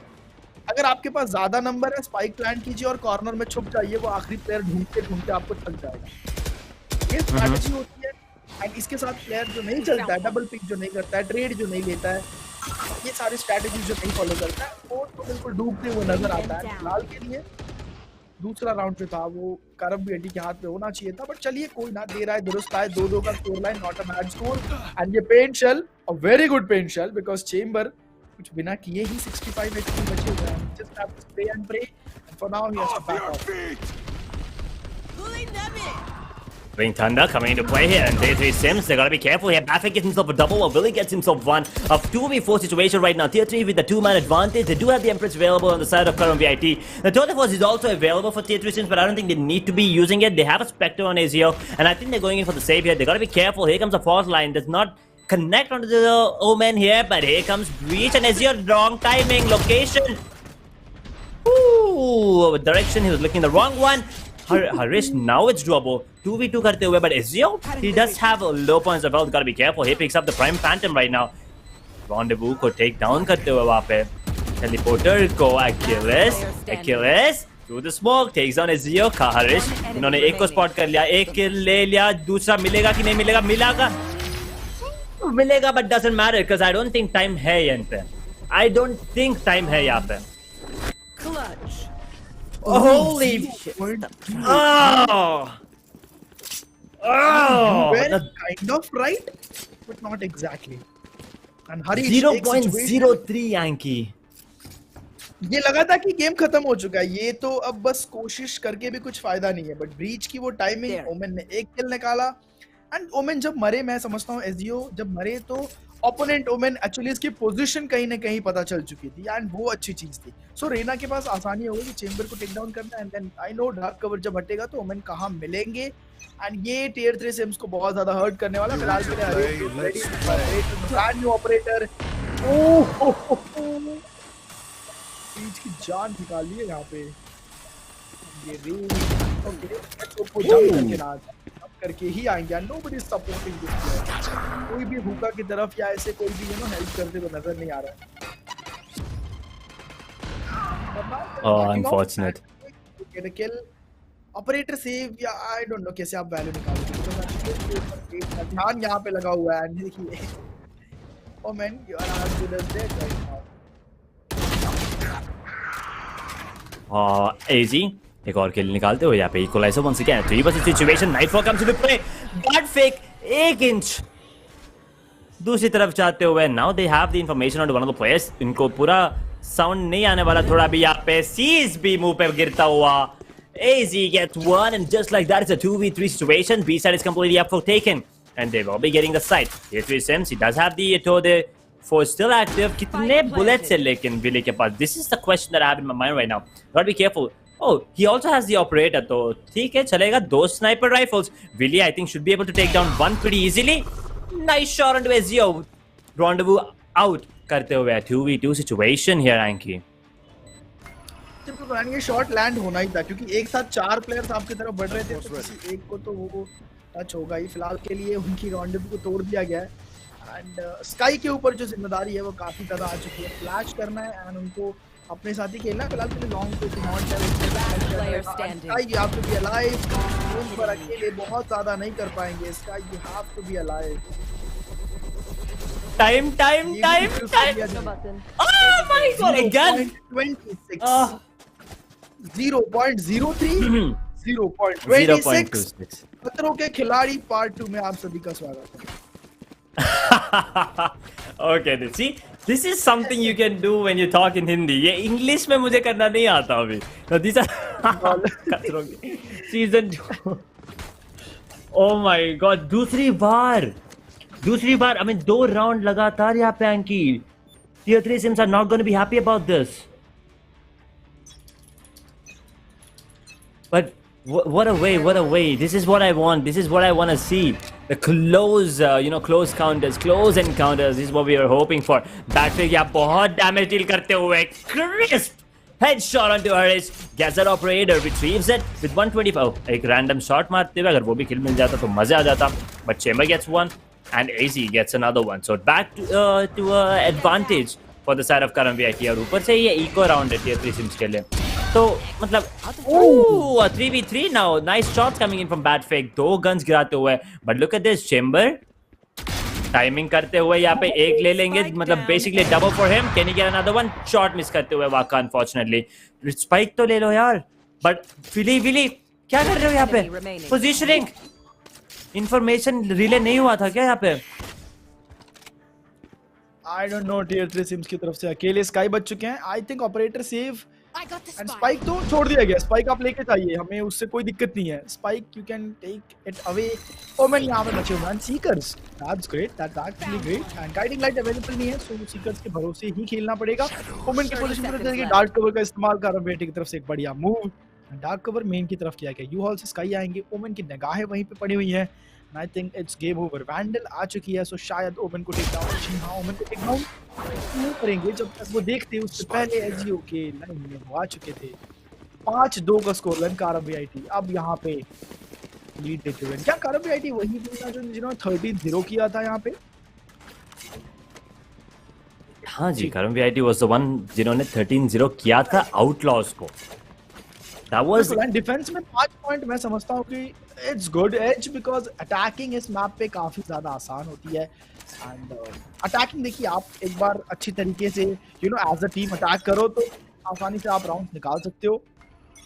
अगर आपके पास ज्यादा नंबर है स्पाइक प्लांट कीजिए और कॉर्नर में छुप जाइए, वो आखिरी प्लेयर ढूंढते ढूंढते आपको थक जाएगा। ये स्ट्रैटेजी होती है। एंड इसके साथ प्लेयर जो नहीं चलता है, डबल पिक जो नहीं करता है, ट्रेड जो नहीं लेता है, ये सारी स्ट्रैटेजी जो नहीं फॉलो करता है, वो तो बिल्कुल डूबते हुए नजर आता है। फिलहाल के लिए दूसरा राउंड जो था वो करम वीआईटी के हाथ में होना चाहिए था, बट चलिए कोई ना, दे रहा है दुरुस्त है। 2-2 का score line, not a bad score. And ये paint shell, a very good paint shell, because Chamber कुछ बिना किए ही 65 एचपी बचे हुए हैं। Just have to stay and pray, and for now he has to back off. Ring Thunder coming into play here, and Day3 Sims, they gotta be careful here. Baffin gets himself a double, or Willie gets himself one. A 2v4 situation right now. Tier 3 with the 2-man advantage. They do have the Empress available on the side of Karam VIT. The Total Force is also available for Tier 3 Sims, but I don't think they need to be using it. They have a Spectre on Azio, and I think they're going in for the save here. They gotta be careful. Here comes a false line. Does not connect onto the Omen here, but here comes Breach, and Azio, wrong timing, location. Ooh, direction, he was looking the wrong one. Harish, now it's doable. 2v2 karte hue, but Ezio, he does have a low points of health. Gotta be careful. He picks up the Prime Phantom right now. Rendezvous ko take down karte hue wahan pe. Teleporter ko Achilles through the smoke takes down Ezio ka Harish. इन्होंने एक को spot कर लिया, एक kill ले लिया, दूसरा मिलेगा कि नहीं मिलेगा? मिलेगा, but doesn't matter because I don't think time है यहाँ पे. I don't think time है यहाँ पे. Clutch. Holy shit. Oh! You were kind of right, but not exactly. And Harish 0.03 Yankee. ये लगा था कि गेम खत्म हो चुका है, ये तो अब बस कोशिश करके भी कुछ फायदा नहीं है। बट ब्रीच की वो टाइमिंग, ओमेन ने एक किल निकाला। एंड ओमेन जब मरे, मैं समझता हूँ एजियो जब मरे तो ओपोनेंट ओमेन एक्चुअली इसकी पोजीशन कहीं ना कहीं पता चल चुकी थी, एंड वो अच्छी चीज थी। सो रेना के पास आसानी होगी कि चेंबर को टेक डाउन करना, and then I know dark cover जब हटेगा तो ओमेन कहाँ मिलेंगे, एंड ये टियर 3 सिम्स को बहुत ज्यादा हर्ट करने वाला। फिलहाल के लिए ऑपरेटर बीच की जान निकाल ली है यहाँ पे। ये करके ही आएंगे, and nobody is supporting this player. कोई भी भूखा की तरफ या ऐसे कोई भी हेल्प करते हुए नजर नहीं आ रहा है। Oh, unfortunate. Get a kill. Operator save या आई डोंट नो कैसे आप वैल्यू निकालोगे। ध्यान यहाँ पे लगा हुआ है, देखिए oh man you are as good as dead right now. AZ एक और किल निकालते हुए यहाँ पे equaliser once again 3 versus situation. Nightfall comes to play, god fake 1 inch दूसरी तरफ जाते हुए। Now they have the information on one of the players. इनको पूरा साउंड नहीं आने वाला, थोड़ा भी यहाँ पे सीज भी मुंह पे गिरता हुआ। AZ gets one, and just like that, it's a 2v3 situation. B side is completely up for taken, and they will be getting the side. Tier 3 Sims, he does have the force still active. कितने bullets है लेकिन विले के पास? This is the question that I have in my mind right now. Gotta be careful. Oh, he also has the operator, तो ठीक है चलेगा। 2 sniper rifles. Willie, I think, should be able to take down one pretty easily. Nice shot onto Ezio. Rendezvous out करते हुए 2v2 situation here, Anky. ये shot land होना ही था क्योंकि एक साथ 4 प्लेयर्स आपकी तरफ बढ़ रहे थे, तो किसी एक को तो वो टच होगा ही। फिलहाल के लिए उनकी रॉन्डेवू को तोड़ दिया गया है, एंड स्काई के ऊपर जो जिम्मेदारी है वो काफी ज्यादा आ चुकी है। फ्लैश करना है एंड उनको अपने साथ ही खेलना है। फिलहाल के लिए लॉन्ग पे नॉट है, Skye you have to be alive. उन पर अकेले बहुत ज्यादा नहीं कर पाएंगे। Skye you have to be alive. Time. Oh my god, again. 26. 0.03 0.26 खतरों के खिलाड़ी पार्ट 2 में आप सभी का स्वागत है। Okay, see, this is something you can do when you talk in Hindi. ये English में मुझे करना नहीं आता अभी। So these are खतरों के season 2। Oh my god, दूसरी बार दूसरी बार I mean 2 राउंड लगातार यहाँ पे एंकी. Tier 3 sims are not going to be happy about this. But what a way, what a way. This is what I want. This is what I want to see. The close, close counters, close encounters. This is what we were hoping for. Battlefield यहाँ बहुत damage deal करते हुए. Crisp headshot onto Harish. Gets that operator, retrieves it with 125. Oh, एक random shot मारते हुए अगर वो भी kill मिल जाता तो मजा आ जाता. But Chamber gets one and AZ gets another one. So back to advantage for the side of Karam VIP. और ऊपर से ये eco round है tier 3 sims के लिए. तो मतलब a 3v3 now. Nice shots coming in from bad fake. 2 guns गिराते हुए. But look at this Chamber. Timing करते हुए यहाँ पे एक ले लेंगे. मतलब basically double for him. Can he get another one? Shot miss करते हुए वाका unfortunately. Spike तो ले लो यार. But Philly क्या कर रहे हो यहाँ पे? Positioning. Information relay नहीं हुआ था क्या यहाँ पे? I don't know. Tier 3 sims की तरफ से अकेले स्काई बच चुके हैं. I think operator save. And spike तो छोड़ दिया गया. स्पाइक आप लेके जाइए, हमें उससे कोई दिक्कत नहीं है. Spike you can take it away. Omen यहाँ पे बचे हुए हैं. Seekers, that's great, that's actually great. And guiding light available नहीं है, सो सीकर्स के भरोसे ही खेलना पड़ेगा. ओमेन की पोजीशन पर देखिए डार्क कवर का इस्तेमाल कर रहे हैं बेटे की तरफ से. एक बढ़िया मूव. डार्क कवर मेन की तरफ किया गया. यू हॉल से स्काई आएंगे. ओमेन की निगाहें वहीं पे पड़ी हुई हैं. I think it's game over. Vandal आ चुकी है, so शायद ओमेन को टेक डाउन. जी हाँ, ओमेन को टेक डाउन नहीं करेंगे जब तक वो देखते हैं. उससे पहले एजी के लाइन में वो आ चुके थे. 5-2 का स्कोर लाइन कारम वीआईटी. अब यहाँ पे लीड देते हुए क्या कारम वीआईटी वही था जो जिन्होंने 13-0 किया था यहाँ पे. हाँ जी, कारम वीआईटी वाज द वन जिन्होंने 13-0 किया था आउटलॉज को. That was डिफेंस में 5 पॉइंट मैं समझता हूँ कि it's good as because attacking इस मैप पे काफी ज्यादा आसान होती है. एंड अटैकिंग देखिए, आप एक बार अच्छी तरीके से एज अ टीम अटैक करो तो आसानी से आप राउंड निकाल सकते हो.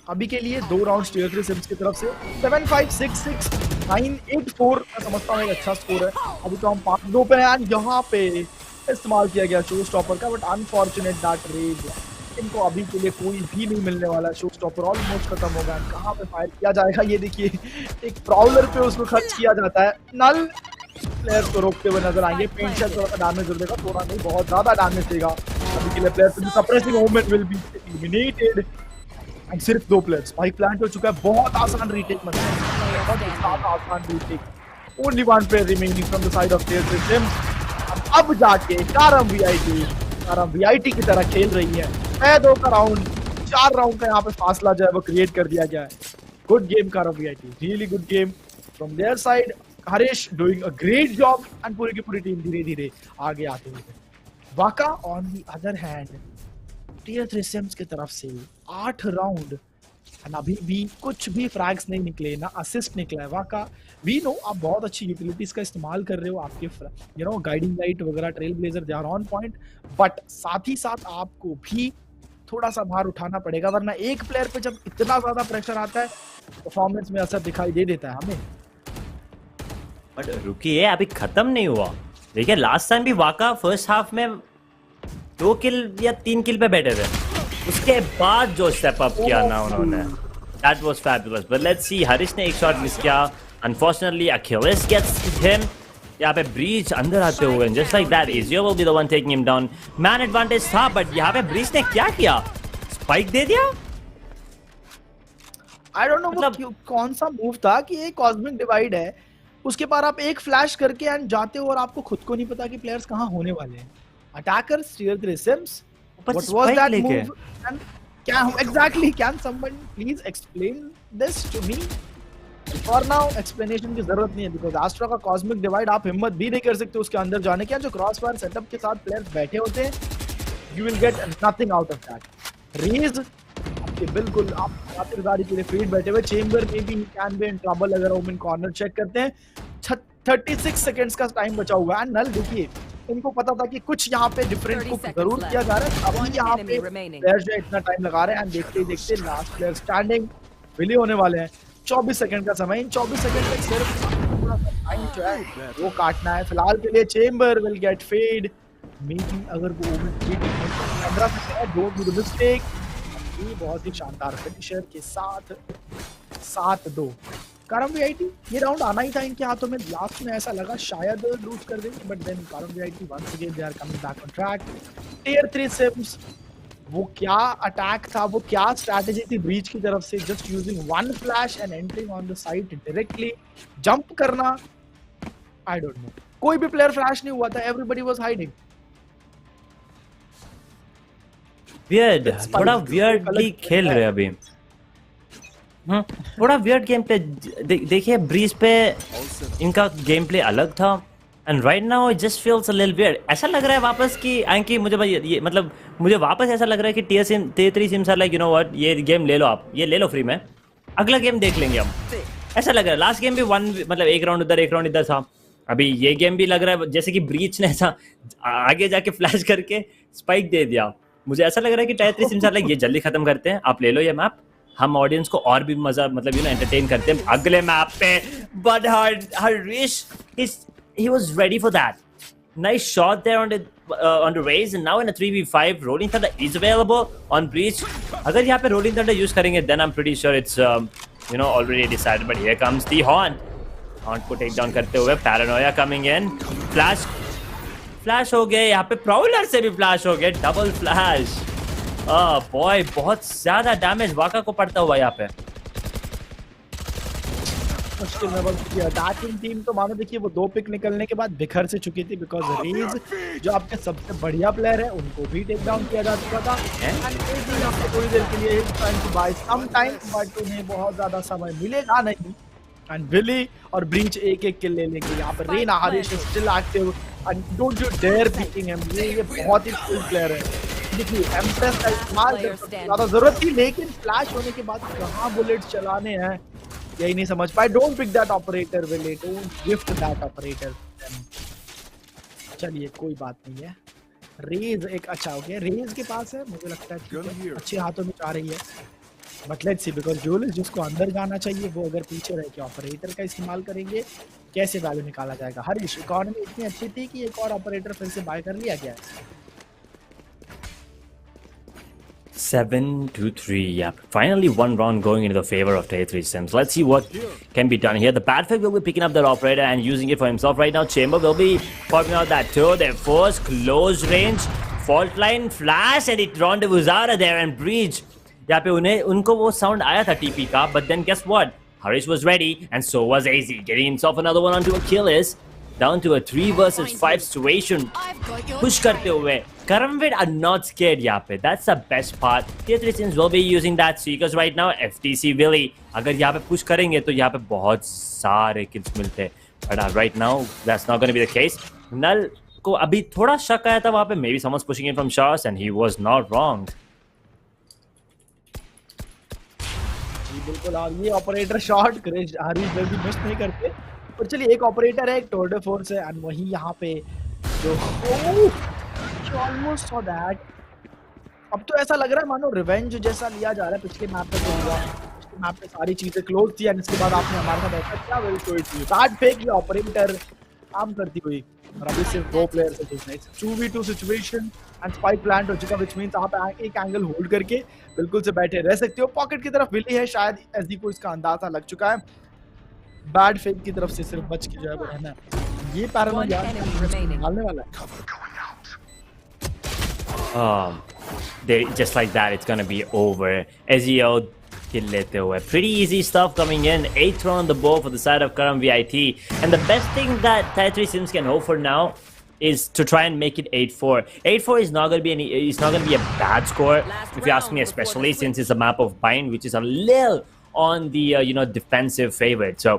अभी के लिए 2 राउंड्स टियर 3 सिम्स की तरफ से 7-5, 6-6, 9-8-4 मैं समझता हूँ एक अच्छा स्कोर है. अभी तो हम 5-2 पे हैं. यहाँ पे इस्तेमाल किया गया शो स्टॉपर का, बट अनफॉर्चुनेट दैट रेज. इनको अभी के लिए कोई भी नहीं मिलने वाला. शो स्टॉपर ऑलमोस्ट खत्म हो गया. कहाँ पे फायर किया जाएगा ये देखिए. एक प्राउलर पे उसको खर्च किया जाता है. नल प्लेयर्स को रोकते हुए नजर आएंगे. पेंट शॉट थोड़ा सा डैमेज कर देगा, थोड़ा नहीं बहुत ज्यादा डैमेज देगा. अभी के लिए प्लेयर्स की suppressing movement will be eliminated. And सिर्फ 2 प्लेयर्स. स्पाइक प्लांट हो चुका है. बहुत आसान रीटेक, मतलब बहुत ज्यादा आसान retake. Only 1 player remaining from the side of Tier 3 Sims. अब जाके कारम वीआईटी की तरह खेल रही है. 2 का राउंड, 4 राउंड का यहाँ पे फासला जो है वो क्रिएट कर दिया गया है. गुड गेम कारम VIT, really good game from their side. Harish doing a great job and पूरी की पूरी टीम धीरे धीरे आगे आते हुए. वाका on the other hand tier 3 Sims की तरफ से 8 राउंड एंड अभी भी कुछ भी फ्रैग्स नहीं निकले, ना असिस्ट निकला है. वाका वी नो आप बहुत अच्छी यूटिलिटीज का इस्तेमाल कर रहे हो. आपके गाइडिंग लाइट वगैरह, trailblazer they are on point, but साथ ही साथ आपको भी थोड़ा सा भार उठाना पड़ेगा, वरना एक प्लेयर पे जब इतना ज्यादा प्रेशर आता है परफॉर्मेंस में असर दिखाई दे देता है हमें. बट रुकिए, अभी खत्म नहीं हुआ. देखिए लास्ट टाइम भी वाका फर्स्ट हाफ में 2 किल या 3 किल पे बैठे थे. उसके बाद जो स्टेप अप किया ना उन्होंने, that was fabulous. But let's see, Harish ने एक शॉट मिस किया. Unfortunately Akhilesh gets him. यहाँ पे ब्रीच अंदर आते हुए just like that Ezio will be the one taking him down. Man advantage था, बट यहाँ पे ब्रीच ने क्या किया? स्पाइक दे दिया. आई डोंट नो मतलब कौन सा मूव था कि ये कॉस्मिक डिवाइड है, उसके बाद आप एक फ्लैश करके एंड जाते हो और आपको खुद को नहीं पता कि प्लेयर्स कहाँ होने वाले हैं. Attackers tier 3 CIMS, what was that move and क्या exactly, can someone please explain this to me? For now explanation की जरूरत नहीं है, बिकॉज एस्ट्रा का कॉस्मिक डिवाइड आप हिम्मत भी नहीं कर सकते उसके अंदर जाने की. जो क्रॉस फायर सेटअप के साथ प्लेयर्स बैठे होते हैं, you will get nothing out of that. Raze आपके बिल्कुल आप खातिरदारी के लिए फील्ड बैठे हुए. चेंबर में भी कैन बी इन ट्रबल अगर ओमेन कॉर्नर चेक करते हैं. 36 सेकंड्स का टाइम बचा हुआ है. नल देखिए, इनको पता था कि कुछ यहाँ पे डिफरेंट कुक जरूर किया जा रहा है. अभी यहाँ पे प्लेयर्स जो इतना टाइम लगा रहे हैं, एंड देखते ही देखते लास्ट प्लेयर स्टैंडिंग विली होने वाले हैं. 24 सेकंड का समय. इन 24 सेकंड तक सिर्फ थोड़ा सा टाइम जो है वो काटना है. फिलहाल के लिए Chamber will get fade. Maybe अगर वो Omen 15 second, don't do the mistake. ये बहुत ही शानदार फिनिशर के साथ 7-2 करम वीआईटी ये राउंड आना ही था इनके हाथों में, लास्ट में ऐसा लगा शायद लूज कर देंगे, but then Karam VIT once again they are coming back on track. Tier 3 Sims, वो क्या अटैक था, वो क्या स्ट्रैटेजी थी ब्रीच की तरफ से, just using one flash and entering on the site directly, jump करना, आई डोंट नो, कोई भी प्लेयर फ्लैश नहीं हुआ था, एवरीबॉडी वाज हाइडिंग। वियर्ड, थोड़ा वियर्डली खेल रहे हैं अभी। थोड़ा वियर्ड गेम प्ले देखिए, ब्रीज पे इनका गेम प्ले अलग था and right now it just feels a little weird. ऐसा लग रहा है वापस कि एंकी मुझे भाई ये मतलब मुझे वापस ऐसा लग रहा है कि Tier 3 Sims are like you know what, ये गेम ले लो, आप ये ले लो फ्री में, अगला गेम देख लेंगे हम। ऐसा लग रहा है लास्ट गेम भी मतलब एक राउंड उधर एक राउंड इधर था, अभी ये गेम भी लग रहा है जैसे कि ब्रीच ने ऐसा आगे जाके फ्लैश करके स्पाइक दे दिया। मुझे ऐसा लग रहा है कि टियर 3 सिम्स आर लाइक ये जल्दी खत्म करते हैं, आप ले लो ये मैप, हम ऑडियंस को और भी मजा मतलब यू नो एंटरटेन करते हैं अगले मैप पे। But Harish he was ready for that. Nice shot there on the raise, and now in a 3v5 rolling thunder is available on breach. अगर यहाँ पे rolling thunder use करेंगे then I'm pretty sure it's you know already decided. But here comes the Haunt को take down करते हुए, paranoia coming in, flash हो गए यहाँ पे, prowler से भी flash हो गए, double flash। बॉय बहुत ज्यादा डैमेज वाका को पड़ता हुआ यहाँ पे। मुश्किल में बस अटैकिंग टीम तो मानो देखिए वो 2 पिक निकलने के बाद बिखर से चुकी थी, बिकॉज रेज जो आपके सबसे बढ़िया प्लेयर है उनको भी टेक डाउन किया जा चुका था एंड आपको थोड़ी देर के लिए trying to buy some time, but उन्हें बहुत ज्यादा समय मिलेगा नहीं एंड विली और ब्रीच एक किल ले लेंगे यहाँ पर। रेना Harish still active and don't you dare picking him, ये बहुत ही स्किल प्लेयर है। देखिए एम्प्रेस का इस्तेमाल ज्यादा जरूरत थी, लेकिन फ्लैश होने के बाद कहाँ बुलेट्स चलाने हैं यही नहीं समझ पाए। डोंट पिक दैट ऑपरेटर विले, डोंट गिफ्ट दैट ऑपरेटर। चलिए कोई बात नहीं है, रेज एक अच्छा हो गया, रेज के पास है, मुझे लगता है अच्छे हाथों में जा रही है, but let's C because dual जिसको अंदर जाना चाहिए वो अगर पीछे रह के ऑपरेटर का इस्तेमाल करेंगे, कैसे वैल्यू निकाला जाएगा। हरीश इकोनॉमी इतनी अच्छी थी कि एक और ऑपरेटर फिर से बाय कर लिया गया है। 7-3. Yep. Finally, one round going into the favor of Tier 3 Sims. Let's see what can be done here. The Badfig will be picking up that operator and using it for himself right now. Chamber will be popping out that too. Their first close range fault line flash and it rendezvous out of there and breach. यहाँ पे उनको वो sound आया था TP का, but then guess what? Harish was ready and so was AZ, getting himself another one onto Achilles. Down to a 3 versus 5 situation. Push करते हुए Karamvid are not scared यहाँ पे. That's the best part. Tier 3 Sims will be using that Seekers right now. FTC Willy अगर यहाँ पे push करेंगे तो यहाँ पे बहुत सारे kills मिलते हैं. But right now that's not going to be the case. Null को अभी थोड़ा शक आया था वहाँ पे. Maybe someone's pushing in from Shars and he was not wrong. बिल्कुल, और ये ऑपरेटर शॉट क्रिश हरीश जल्दी मिस नहीं करते। और चलिए एक ऑपरेटर है, एक टोर फोर्स है एंड वही यहाँ पे जो ऑलमोस्ट सॉ दैट। अब तो ऐसा लग रहा है मानो रिवेंज जैसा लिया जा रहा है, पिछले मैप पे तो हुआ, पिछले मैप पे सारी चीजें क्लोज थी एंड इसके बाद आपने हमारे साथ ऐसा क्या वेल कोई थी बैड फेक ये ऑपरेटर काम करती हुई, और अभी सिर्फ 2 प्लेयर से कुछ नहीं, 2v2 situation and spike plant हो चुका, व्हिच मींस आप एक एंगल होल्ड करके बिल्कुल से बैठे रह सकते हो। पॉकेट की तरफ विली है, शायद एसडी को इसका अंदाजा लग चुका है, बैड फेक की तरफ से सिर्फ बच के जो है वो रहना है। ये पैरानॉइड डालने वाला है। They just like that, it's gonna be over. Ezio kill लेते हुए. Pretty easy stuff coming in. 8th round on the board for the side of Karam VIT. And the best thing that Tier 3 Sims can hope for now is to try and make it 8-4. 8-4 is not gonna be it's not gonna be a bad score, if you ask me, especially since it's a map of Bind, which is a little on the you know defensive favorite. So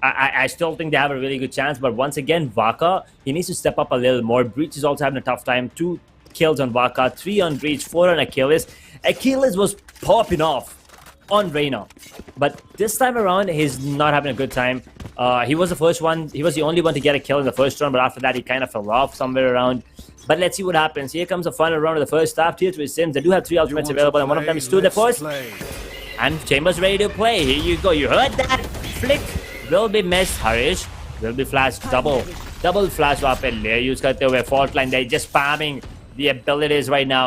I still think they have a really good chance. But once again, Vaka, he needs to step up a little more. Breach is also having a tough time. 2 kills on Vaka, 3 on Breach, 4 on Achilles. Achilles was popping off on Reyna, but this time around he's not having a good time. He was the first one, he was the only one to get a kill in the first round, but after that he kind of fell off somewhere around. But let's see what happens. Here comes the final round of the first half. Tier 3 Sims, they do have 3 ultimates available, and one of them is to the first. And Chambers ready to play. Here you go. You heard that? Flick will be missed. Harish will be flashed. Double flash वहाँ पे ले use करते हुए. Fault line, they're just spamming the abilities right now.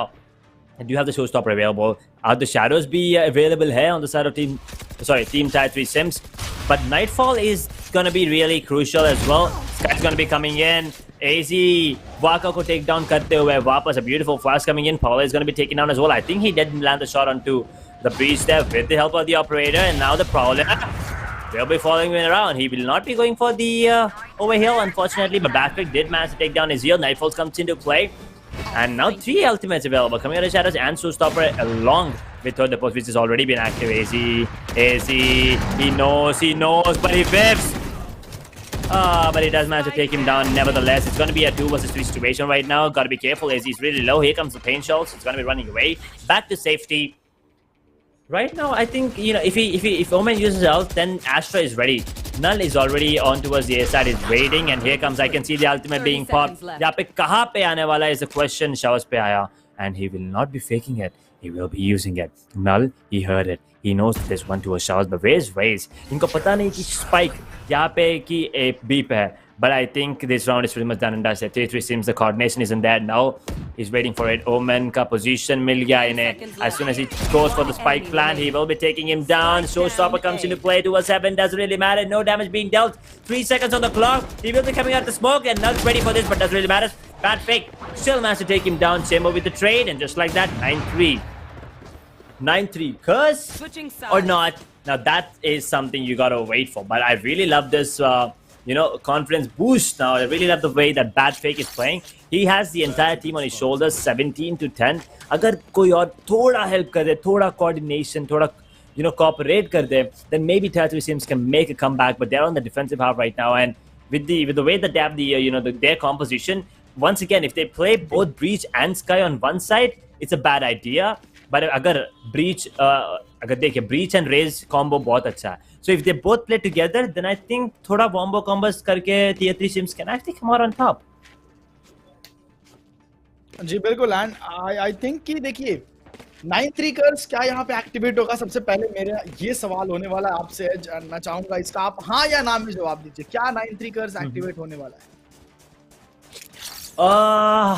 And you have the showstopper available. The shadows be available here on the side of team Tier 3 Sims. but Nightfall is gonna be really crucial as well. Sky's gonna be coming in. AZ Waka को take down करते हुए वापस a beautiful flash coming in. Paula is gonna be taken down as well. I think he did land the shot onto the breach there with the help of the operator, and now the Prowler will be following him around. He will not be going for the overhill, unfortunately, but Backpick did manage to take down Ezreal. Nightfall comes into play. And now 3 ultimates available coming out of shadows and Showstopper along with third deposit, which has already been active. AZ, he knows, but he whiffs. But he does manage to take him down. Nevertheless, it's going to be a 2 versus 3 situation right now. Got to be careful. AZ is really low. Here comes the pain shells. It's going to be running away back to safety. Right now, I think, you know, if Omen uses ult, then Astra is ready. Null is already on towards the A side, is waiting, and here comes, I can see the ultimate being popped. यहाँ पे कहाँ पे आने वाला is the question. Showers पे आया, and he will not be faking it. He will be using it. Null, he heard it. He knows this one to a Showers, but where's Raze? इनको पता नहीं कि Spike यहाँ पे कि A B पे है. But I think this round is pretty much done and dusted. T3 seems the coordination isn't there now. He's waiting for it. Omen का position मिल गया इन्हें. As soon as he goes for the spike plan, he will be taking him down. Showstopper comes into play to a 7. Doesn't really matter. No damage being dealt. 3 seconds on the clock. He will be coming out the smoke, and Null's ready for this, but doesn't really matter. Bad fake. Still managed to take him down. Chamber with the trade, and just like that, 9-3. 9-3. Curse or not? Now that is something you gotta wait for. But I really love this. You know, confidence boost now. I really love the way that Bad Fake is playing. He has the entire team on his shoulders, 17-10. अगर कोई और थोड़ा help कर दे, थोड़ा coordination, थोड़ा, you know, cooperate कर दे, then maybe T3 Sims can make a comeback. But they're on the defensive half right now, and with the way that they have the their composition, once again, if they play both Breach and Sky on one side, it's a bad idea. But अगर Breach अगर देखिए Breach and Raze combo बहुत अच्छा है. So if they both play together, then I think थोड़ा wombo combos करके tier 3 Sims can actually come out on top. जी बिल्कुल. And I think कि देखिए 9-3 कर्स क्या यहाँ पे एक्टिवेट होगा. सबसे पहले मेरा ये सवाल होने वाला है आपसे, मैं चाहूंगा इसका आप हाँ या ना में जवाब दीजिए. क्या 9-3 कर्स एक्टिवेट होने वाला है?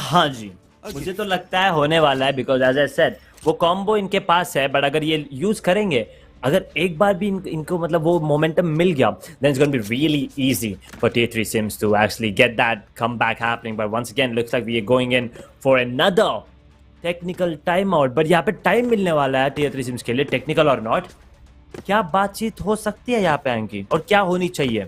हाँ जी, मुझे तो लगता है होने वाला है, बिकॉज एज आई सेड वो कॉम्बो इनके पास है. बट अगर ये यूज करेंगे, अगर एक बार भी इनको मतलब वो मोमेंटम मिल गया, then it's going to be really easy for tier 3 Sims to actually get that comeback happening. But once again, looks like we are going in for another technical timeout. But यहाँ पे time मिलने वाला है tier 3 Sims के लिए, technical और not. क्या बातचीत हो सकती है यहाँ पे एंकी, और क्या होनी चाहिए?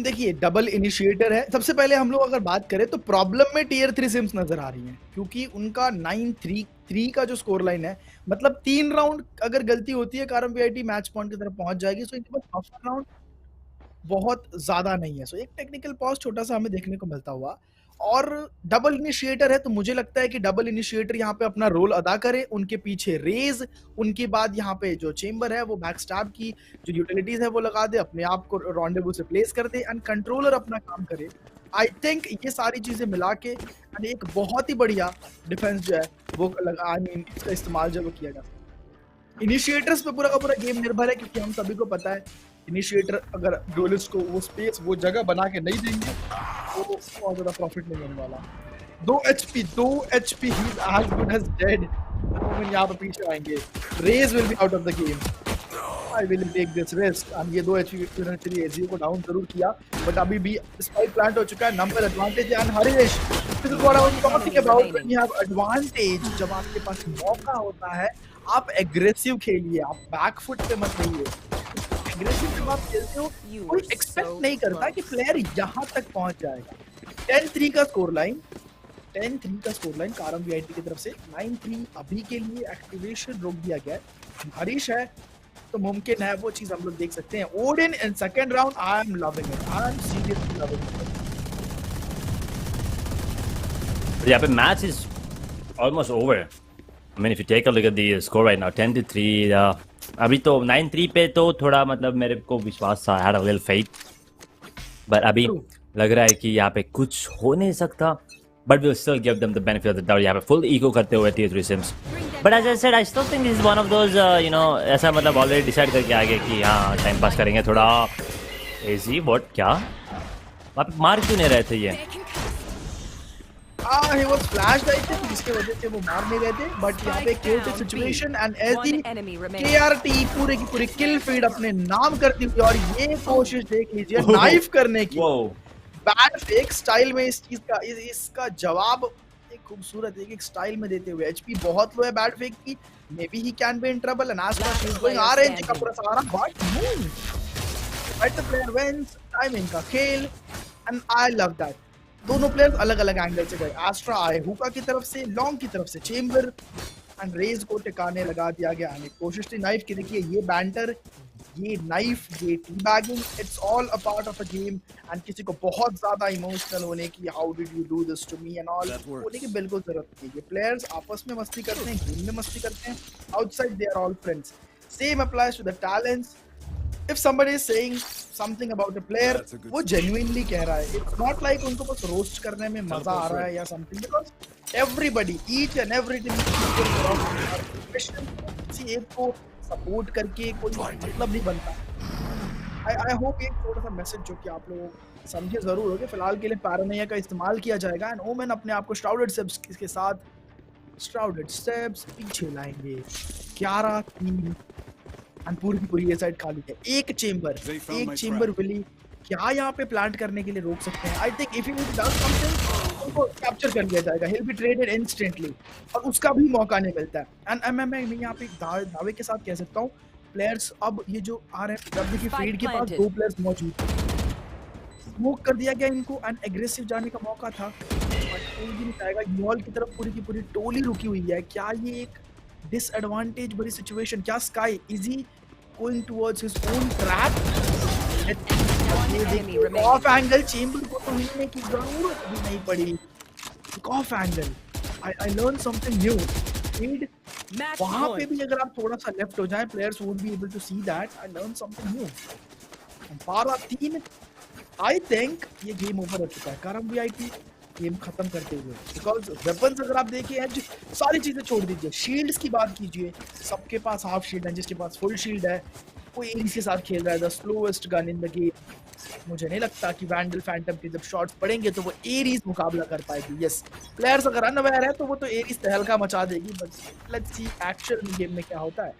देखिए डबल इनिशिएटर है. सबसे पहले हम लोग अगर बात करें तो प्रॉब्लम में टियर 3 सिम्स नजर आ रही हैं, क्योंकि उनका 9-3 का जो स्कोर लाइन है, मतलब 3 राउंड अगर गलती होती है कारम वीआईटी मैच पॉइंट की तरफ पहुंच जाएगी. सो इनके पास बफर राउंड बहुत ज्यादा नहीं है. सो एक टेक्निकल पॉज छोटा सा हमें देखने को मिलता हुआ, और डबल इनिशिएटर है तो मुझे लगता है कि डबल इनिशिएटर यहाँ पे अपना रोल अदा करे. उनके पीछे रेज, उनके बाद यहाँ पे जो चेंबर है वो बैक स्टैब की जो यूटिलिटीज है वो लगा दे, अपने आप को रॉन्डेवू से प्लेस कर दे, एंड कंट्रोलर अपना काम करे. आई थिंक ये सारी चीजें मिला के एक बहुत ही बढ़िया डिफेंस जो है वो लगा, आई मीन इसका इस्तेमाल जो वो किया जा सकता है. इनिशिएटर्स पे पूरा का पूरा गेम निर्भर है, क्योंकि हम सभी को पता है इनिशिएटर अगर ड्यूलिस्ट को वो स्पेस वो जगह बना के नहीं देंगे तो बहुत ज़्यादा प्रॉफिट नहीं होने वाला. 2 HP he is as good as dead. Moment यहाँ पे पीछे आएंगे. Raze will be out of the game. I will take this risk. हम ये 2 HP चलिए एजीओ को डाउन जरूर किया, बट अभी भी स्पाइक प्लांट हो चुका है. Number advantage and Harish this is what I was talking about. When you have advantage, जब आपके पास मौका होता है, आप एग्रेसिव खेलिए, आप बैक फुट पे मत रहिए. एग्रेसिव जब आप खेलते हो, कोई एक्सपेक्ट नहीं करता कि प्लेयर यहाँ तक पहुंच जाएगा. 10-3 का स्कोर लाइन, 10-3 का स्कोर लाइन कारम वीआईटी की तरफ से. 9-3 अभी के लिए एक्टिवेशन रोक दिया गया है. हरीश है तो मुमकिन है वो चीज हम लोग देख सकते हैं. Odin in second round, I am loving it. I am seriously loving it. यहाँ पे match is almost over. I mean, if you take a look at the score right now, 10-3. अभी तो 9-3 पे तो थोड़ा मतलब मेरे को विश्वास था, had a little faith. But अभी लग रहा है कि यहाँ पे कुछ हो नहीं सकता. But we'll still give them the benefit of the doubt. यहाँ पे full ego करते हुए tier 3 Sims. But as I said, I still think this is one of those, ऐसा मतलब already decide करके आ गए कि हाँ टाइम पास करेंगे थोड़ा. Easy, what क्या? वहाँ पे मार क्यों नहीं रहे थे ये? he was flashed I think, जिसके वजह से वो मार नहीं गए थे, but यहाँ पे chaotic situation and One ऐसी enemy remaining. KRT पूरे की पूरी kill feed अपने नाम करती हुई, और ये कोशिश देख लीजिए नाइफ करने की, Whoa. बैड फेक स्टाइल में इस चीज का इसका जवाब एक खूबसूरत एक स्टाइल में देते हुए। एचपी बहुत लो है बैड फेक की, maybe he can be in trouble and Astra she is going RNG का पूरा सारा but move, but the player wins, timing का खेल एंड आई लव दैट। दोनों प्लेयर्स अलग अलग एंगल से गए, आस्ट्रा आए हुका की तरफ से, लॉन्ग की तरफ से चेंबर एंड रेज को टिकाने लगा दिया गया। कोशिश थी नाइफ की, देखिए ये बैंटर, ये नाइफ, ये teabagging, it's all a part of a game and किसी को बहुत ज्यादा इमोशनल होने की, how did you do this to me and all होने की बिल्कुल जरूरत नहीं है। प्लेयर्स आपस में मस्ती करते हैं, गेम में मस्ती करते हैं, outside they are all friends. Same applies to the talents. If somebody is saying something about a player, वो genuinely कह रहा है, it's not like उनको बस roast करने में मजा आ रहा है या something, because everybody, each and every team किसी एक को सपोर्ट करके कोई मतलब नहीं बनता। I hope एक थोड़ा सा मैसेज जो कि आप लोग समझे जरूर होगे। फिलहाल के लिए पैरानोया का इस्तेमाल किया जाएगा एंड ओमेन अपने आप को श्राउडेड स्टेप्स के साथ पीछे लाएंगे। 11-3 एंड पूरी की पूरी ये साइड खाली है। एक चेंबर विली क्या यहाँ पे प्लांट करने के लिए रोक सकते हैं? I think if he does something उनको कैप्चर कर लिया जाएगा, ही विल बी ट्रेडेड इंस्टेंटली और उसका भी मौका नहीं मिलता है। एंड मैं यहाँ पे दावे के साथ कह सकता हूँ, प्लेयर्स अब ये जो आ रहे हैं, अब देखिए फील्ड के पास 2 प्लेयर्स मौजूद हैं, स्मोक कर दिया गया इनको एंड एग्रेसिव जाने का मौका था, बट कोई भी नहीं जाएगा। यूऑल की तरफ पूरी की पूरी टोली रुकी हुई है। क्या ये एक डिसएडवांटेज भरी सिचुएशन? क्या sky is he going towards his own trap? Of angle chamber को तो मिलने की जरूरत भी नहीं पड़ी। Of angle I learn something new. Need वहां पे भी अगर आप थोड़ा सा लेफ्ट हो जाए, players won't be able to see that. I learn something new. 12-3 I think ये गेम ओवर हो चुका है। करम वीआईपी गेम खत्म करते हुए, बिकॉज वेपन्स अगर आप देखिए एज सारी चीजें छोड़ दीजिए, शील्ड्स की बात कीजिए, सबके पास हाफ शील्ड है, जिसके पास फुल शील्ड है कोई एरीज के साथ खेल रहा है, the slowest gun in the game. मुझे नहीं लगता कि वैंडल फैंटम के जब शॉट्स पड़ेंगे तो वो एरीज मुकाबला कर पाएगी। यस, प्लेयर्स अगर अनअवेयर है तो वो तो एरीज तहलका मचा देगी, but let's C actual game में क्या होता है।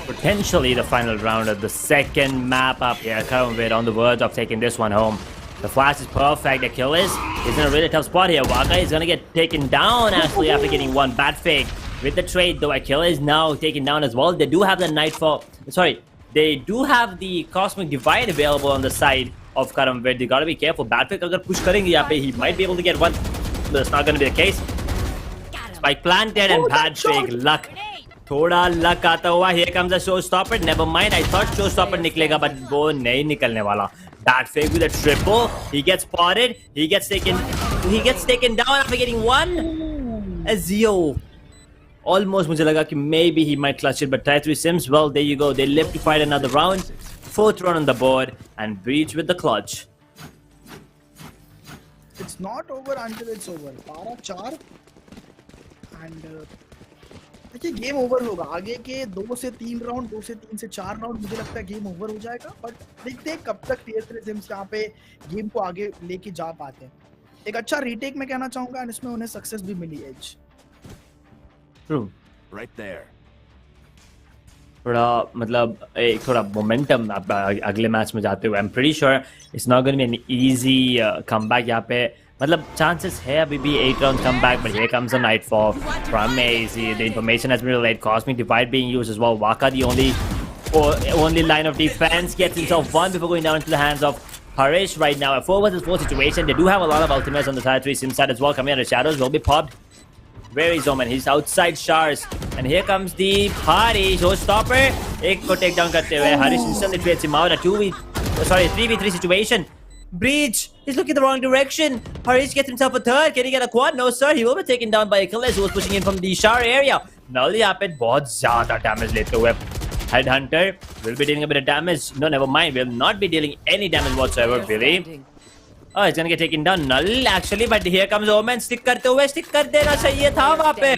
Potentially the final round of the second map up here. Karamvit on the verge of taking this one home. The flash is perfect. Achilles is in a really tough spot here. Waka is gonna get taken down actually after getting one bad fake with the trade though. Achilles now taken down as well. They do have the Nightfall. Sorry, they do have the Cosmic Divide available on the side of Karamvit. They gotta be careful. Bad fake agar push karenge yahan pe, he might be able to get one. But that's not gonna be the case. Spike planted and bad fake. Luck. थोड़ा luck आता हुआ। Here comes a showstopper. Never mind. I thought showstopper निकलेगा, but वो नहीं निकलने वाला। Bad fake with a triple. He gets spotted. He gets taken down after getting one. Ezio. Almost मुझे लगा कि maybe he might clutch it, but Three Sims, well, there you go. They live to fight another round. 4th round on the board and Breach with the clutch. It's not over until it's over. 12-4 and देखिए game over होगा। आगे के 2 से 3 round, 2 से 3 से 4 round मुझे लगता है गेम ओवर हो जाएगा, बट देखते हैं कब तक Tier 3 Sims यहाँ पे गेम को आगे लेके जा पाते हैं। एक अच्छा रीटेक मैं कहना चाहूंगा एंड इसमें उन्हें सक्सेस भी मिली एज। True. Right there. थोड़ा मतलब एक थोड़ा मोमेंटम अगले मैच में जाते हुए। I'm pretty sure it's not going to be an easy comeback यहाँ पे। मतलब chances है अभी भी 8 rounds come back, but here comes a Nightfall from AZ. The information has been relayed. Cosmic Divide being used as well. Waka, the only line of defense, gets himself one before going down into the hands of Harish right now. A 4 versus 4 situation. They do have a lot of ultimates on the Tier 3 Sim side as well. Coming out of shadows will be popped. Where is Omen? He's outside Shars. And here comes the party. Showstopper. एक को take down करते हुए Harish instantly trades him out. A 3v3 situation. Breach is looking the wrong direction. Harish gets himself a third. Can he get a quad? No sir. He will be taken down by Achilles, who was pushing in from the Shar area. Null यहाँ पे बहुत ज़्यादा damage लेते हुए Headhunter will be dealing a bit of damage. No, never mind. Will not be dealing any damage whatsoever. Really? Oh, it's gonna get taken down. Null actually, but here comes Omen. Stick करते हुए, stick कर देना चाहिए था वहाँ पे.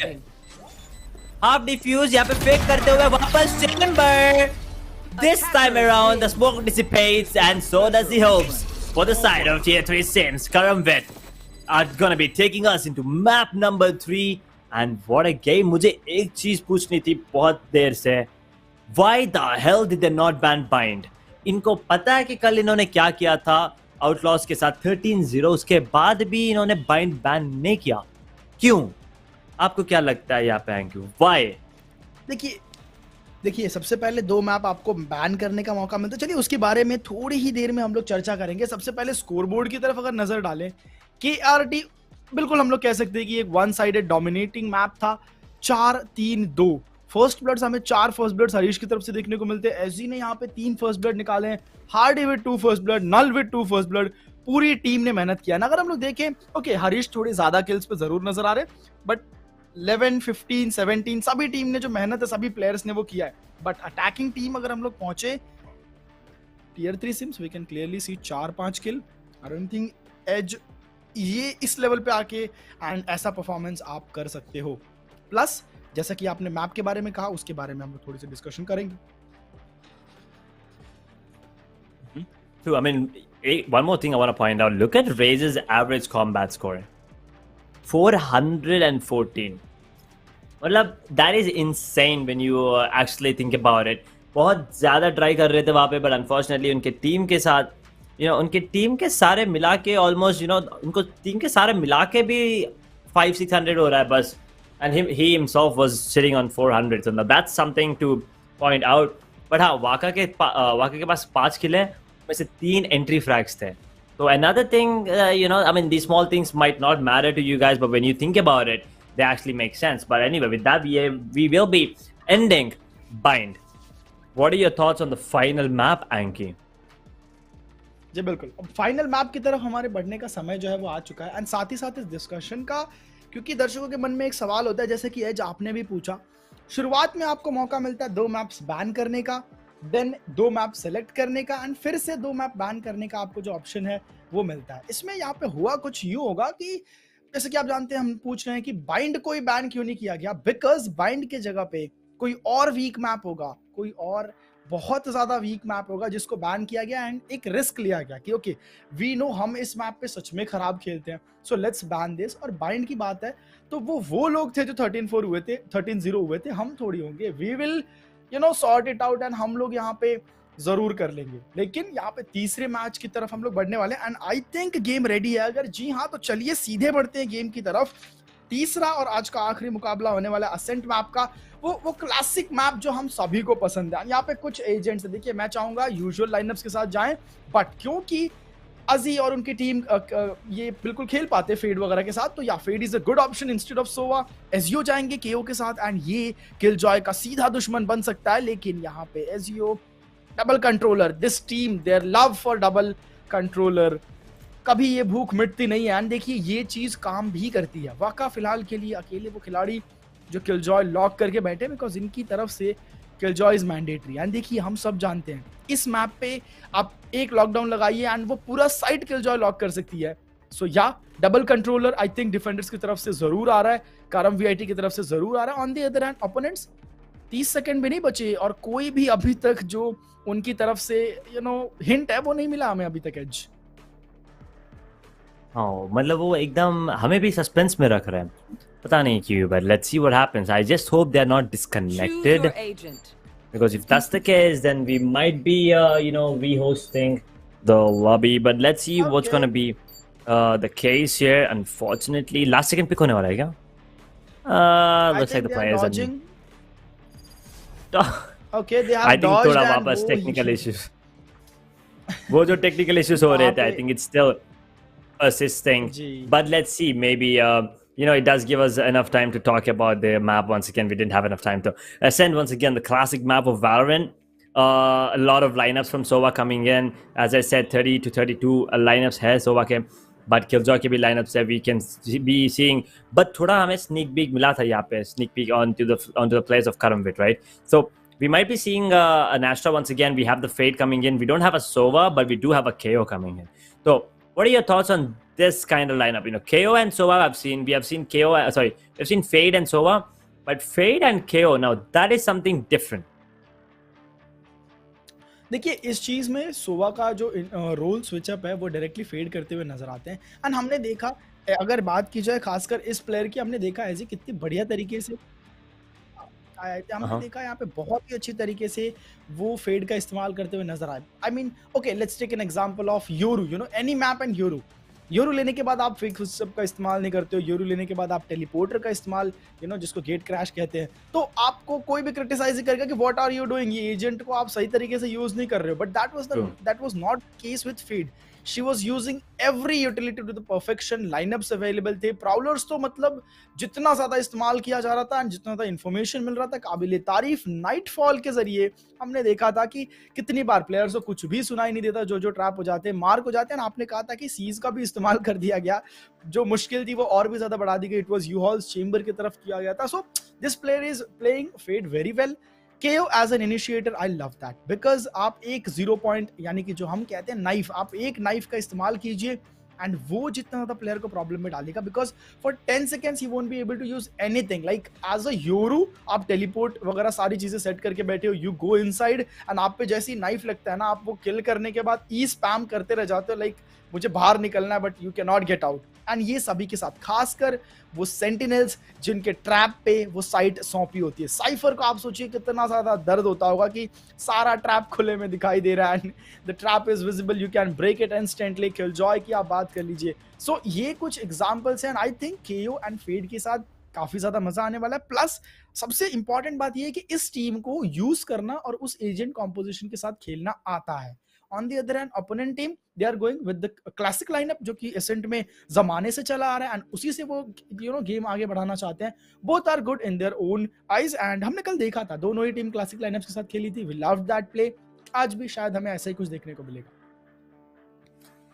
Half defuse यहाँ पे fake करते हुए वापस Chamber. This time around, the smoke dissipates and so does the hopes for the side of Tier 3 Sims. Karamvit are gonna be taking us into map number 3 and what a game. मुझे एक चीज पूछनी थी बहुत देर से. Why the hell did they not ban bind? इनको पता है कि कल इन्होंने क्या किया था आउटलॉस के साथ 13-0, उसके बाद भी इन्होंने बाइंड बैन नहीं किया. क्यों? आपको क्या लगता है यहाँ पे एंक्यू? Why? देखिए सबसे पहले 2 मैप आपको बैन करने का मौका मिलता है. चलिए उसके बारे में थोड़ी ही देर में हम लोग चर्चा करेंगे. सबसे पहले स्कोरबोर्ड की तरफ अगर नजर डालें, KRT बिल्कुल हम लोग कह सकते हैं कि एक वन साइडेड डोमिनेटिंग मैप था. 4-3-2 फर्स्ट ब्लड्स, हमें 4 फर्स्ट ब्लड्स हरीश की तरफ से देखने को मिलते हैं. एसजी ने यहाँ पे 3 फर्स्ट ब्लड निकाले हैं, Hardy with 2 first blood, null with 2 first blood. पूरी टीम ने मेहनत किया ना. अगर हम लोग देखें, ओके हरीश थोड़े ज्यादा किल्स पे जरूर नजर आ रहे, बट 11, 15, 17 सभी टीम ने जो मेहनत है सभी प्लेयर्स ने वो किया है. बट अटैकिंग टीम अगर हम लोग पहुंचे Tier 3 Sims, we can clearly see 4-5 kill. I don't think as ये इस लेवल पे आके एंड ऐसा परफॉर्मेंस आप कर सकते हो. प्लस जैसा कि आपने मैप के बारे में कहा, उसके बारे में हम लोग थोड़ी सी डिस्कशन करेंगे. So, I mean, one more thing I want to point out. Look at Raze's average combat score. 414. मतलब that is insane when you actually think about it. बहुत ज़्यादा ट्राई कर रहे थे वहाँ पे, but unfortunately उनके टीम के साथ, उनके टीम के सारे मिला के almost, उनको टीम के सारे मिला के भी 500-600 हो रहा है बस. And he himself was sitting on 400. So now that's something to point out. But हाँ, वाका के पास 5 किल है, में से 3 entry frags थे. So another thing, I mean, these small things might not matter to you guys, but when you think about it, they actually make sense. But anyway, with that, we will be ending Bind. What are your thoughts on the final map, Anky? जी बिल्कुल, अब final map की तरफ हमारे बढ़ने का समय जो है वो आ चुका है. एंड साथ ही साथ इस डिस्कशन का, क्योंकि दर्शकों के मन में एक सवाल होता है, जैसे कि एज आपने भी पूछा, शुरुआत में आपको मौका मिलता है 2 मैप्स बैन करने का, देन 2 मैप सेलेक्ट करने का, एंड फिर से 2 मैप बैन करने का आपको जो ऑप्शन है वो मिलता है. इसमें यहाँ पे हुआ कुछ यूं होगा कि जैसे कि आप जानते हैं, हम पूछ रहे हैं कि बाइंड कोई बैन क्यों नहीं किया गया. बिकॉज बाइंड के जगह पे कोई और वीक मैप होगा, कोई और बहुत ज्यादा वीक मैप होगा जिसको बैन किया गया. एंड एक रिस्क लिया गया कि ओके वी नो हम इस मैप पे सच में खराब खेलते हैं, सो लेट्स बैन दिस. और बाइंड की बात है तो वो लोग थे जो 13-4 हुए थे, 13-0 हुए थे. हम थोड़ी होंगे. We will sort it out and हम लोग यहाँ पे जरूर कर लेंगे. लेकिन यहाँ पे तीसरे मैच की तरफ हम लोग बढ़ने वाले हैं. And I think game ready है. अगर जी हाँ, तो चलिए सीधे बढ़ते हैं गेम की तरफ. तीसरा और आज का आखिरी मुकाबला होने वाला असेंट मैप का, वो क्लासिक मैप जो हम सभी को पसंद है. यहाँ पे कुछ एजेंट्स है. देखिए मैं चाहूंगा यूजुअल लाइनअप्स के साथ जाएं, बट क्योंकि अजी और उनकी टीम ये बिल्कुल खेल पाते फेड वगैरह के साथ, तो या Fade is a good option instead of Sova. एजियो जाएंगे केओ के साथ एंड ये किलजॉय का सीधा दुश्मन बन सकता है. लेकिन यहाँ पे AJIO double controller, this team their love for double controller, कभी ये भूख मिटती नहीं है. एंड देखिए ये चीज काम भी करती है. वाका फिलहाल के लिए अकेले वो खिलाड़ी जो किलजॉय लॉक करके बैठे, बिकॉज इनकी तरफ से किलजॉय इज मैंडेटरी. एंड देखिए हम सब जानते हैं इस मैप पे आप एक लॉकडाउन लगाइए एंड वो पूरा साइड किलजॉय लॉक कर सकती है. सो या double controller I think defenders की तरफ से जरूर आ रहा है, कारम वीआईटी की तरफ से जरूर आ रहा है. On the other hand opponents 30 second भी नहीं बचे और कोई भी अभी तक जो उनकी तरफ से हिंट है वो नहीं मिला हमें अभी तक एज. हाँ, मतलब वो एकदम हमें भी सस्पेंस में रख रहे हैं, पता नहीं क्यों. But let's see what happens. I just hope they are not disconnected, because if that's the case then we might be re-hosting the lobby. But let's see what's going to be the case here. Unfortunately last second pick होने वाला है क्या? Looks like the players are okay, they have I think dodged थोड़ा and वापस technical issues वो जो technical issues हो रहे थे, I think it's still persisting. But let's see, maybe it does give us enough time to talk about the map once again. We didn't have enough time to ascend once again the classic map of Valorant. A lot of lineups from Sova coming in. As I said, 30 to 32 lineups hai Sova ke, but Killjoy ke bhi lineups hai we can be seeing. But thoda hame sneak peek mila tha yahan pe, sneak peek onto the players of Karamvit, right? So we might be seeing an Astra once again. We have the Fade coming in. We don't have a Sova, but we do have a KO coming in. So what are your thoughts on this kind of lineup? KO and Sova we have seen KO, we've seen Fade and Sova, but Fade and KO, now that is something different. देखिए इस चीज में सोवा का जो role switch up है वो directly fade करते हुए नजर आते हैं. एंड हमने देखा अगर बात की जाए खासकर इस प्लेयर की, हमने देखा है जी कितनी बढ़िया तरीके से आया थे। हमने Uh-huh. देखा यहाँ पे बहुत ही अच्छी तरीके से वो फेड का इस्तेमाल करते हुए नजर आए। I mean okay, let's take an example of Yoru, you know any map and Yoru. Yoru लेने के बाद आप फिक्स सब का इस्तेमाल नहीं करते हो, योरू लेने के बाद आप टेलीपोर्टर का इस्तेमाल, यू नो जिसको गेट क्रैश कहते हैं, तो आपको कोई भी क्रिटिसाइज करेगा कि व्हाट आर यू डूइंग, ये एजेंट को आप सही तरीके से यूज नहीं कर रहे हो। But True. That was not case with Fade. She was using every utility to the perfection. Lineups available थे, प्राउलर्स तो मतलब जितना ज्यादा इस्तेमाल किया जा रहा था एंड जितना ज्यादा इंफॉर्मेशन मिल रहा था काबिल तारीफ। नाइटफॉल के जरिए हमने देखा था कि कितनी बार प्लेयर्स को कुछ भी सुनाई नहीं देता, जो जो ट्रैप हो जाते हैं, मार्क हो जाते हैं। आपने कहा था कि सीज का भी इस्तेमाल कर दिया गया, जो मुश्किल थी वो और भी ज्यादा बढ़ा दी गई। It was you halls Chamber की तरफ किया गया था। So this player is playing Fade very well. KO as an initiator, I love that, because आप एक 0 पॉइंट यानी कि जो हम कहते हैं नाइफ, आप एक नाइफ का इस्तेमाल कीजिए एंड वो जितना ज्यादा प्लेयर को प्रॉब्लम में डालेगा, because for 10 seconds he won't be able to use anything. Like as a Yoru आप टेलीपोर्ट वगैरह सारी चीजें सेट करके बैठे हो, यू गो इनसाइड एंड आप पे जैसी नाइफ लगता है ना, आप वो किल करने के बाद ई स्पैम करते रह जाते हो, लाइक मुझे बाहर निकलना है but you can not get out. And ये सभी के साथ, खासकर वो सेंटिनल्स जिनके ट्रैप पे वो साइट सौंपी होती है। साइफर को आप सोचिए कितना ज्यादा दर्द होता होगा कि सारा ट्रैप खुले में दिखाई दे रहा है and the trap is visible, you can break it instantly. Killjoy की आप बात कर लीजिए। सो ये कुछ एग्जांपल्स हैं and I think KO and Fade के साथ काफी ज्यादा मजा आने वाला है। प्लस सबसे इंपॉर्टेंट बात ये है कि इस टीम को यूज करना और उस एजेंट कॉम्पोजिशन के साथ खेलना आता है। On the other hand opponent team, they are going with the classic lineup जो कि एसेंट में जमाने से चला आ रहा है एंड उसी से वो यू नो गेम आगे बढ़ाना चाहते हैं। Both are good in their own eyes and हमने कल देखा था दोनों ही टीम क्लासिक लाइनअप्स के साथ खेली थी। We loved that play. आज भी शायद हमें ऐसा ही कुछ देखने को मिलेगा।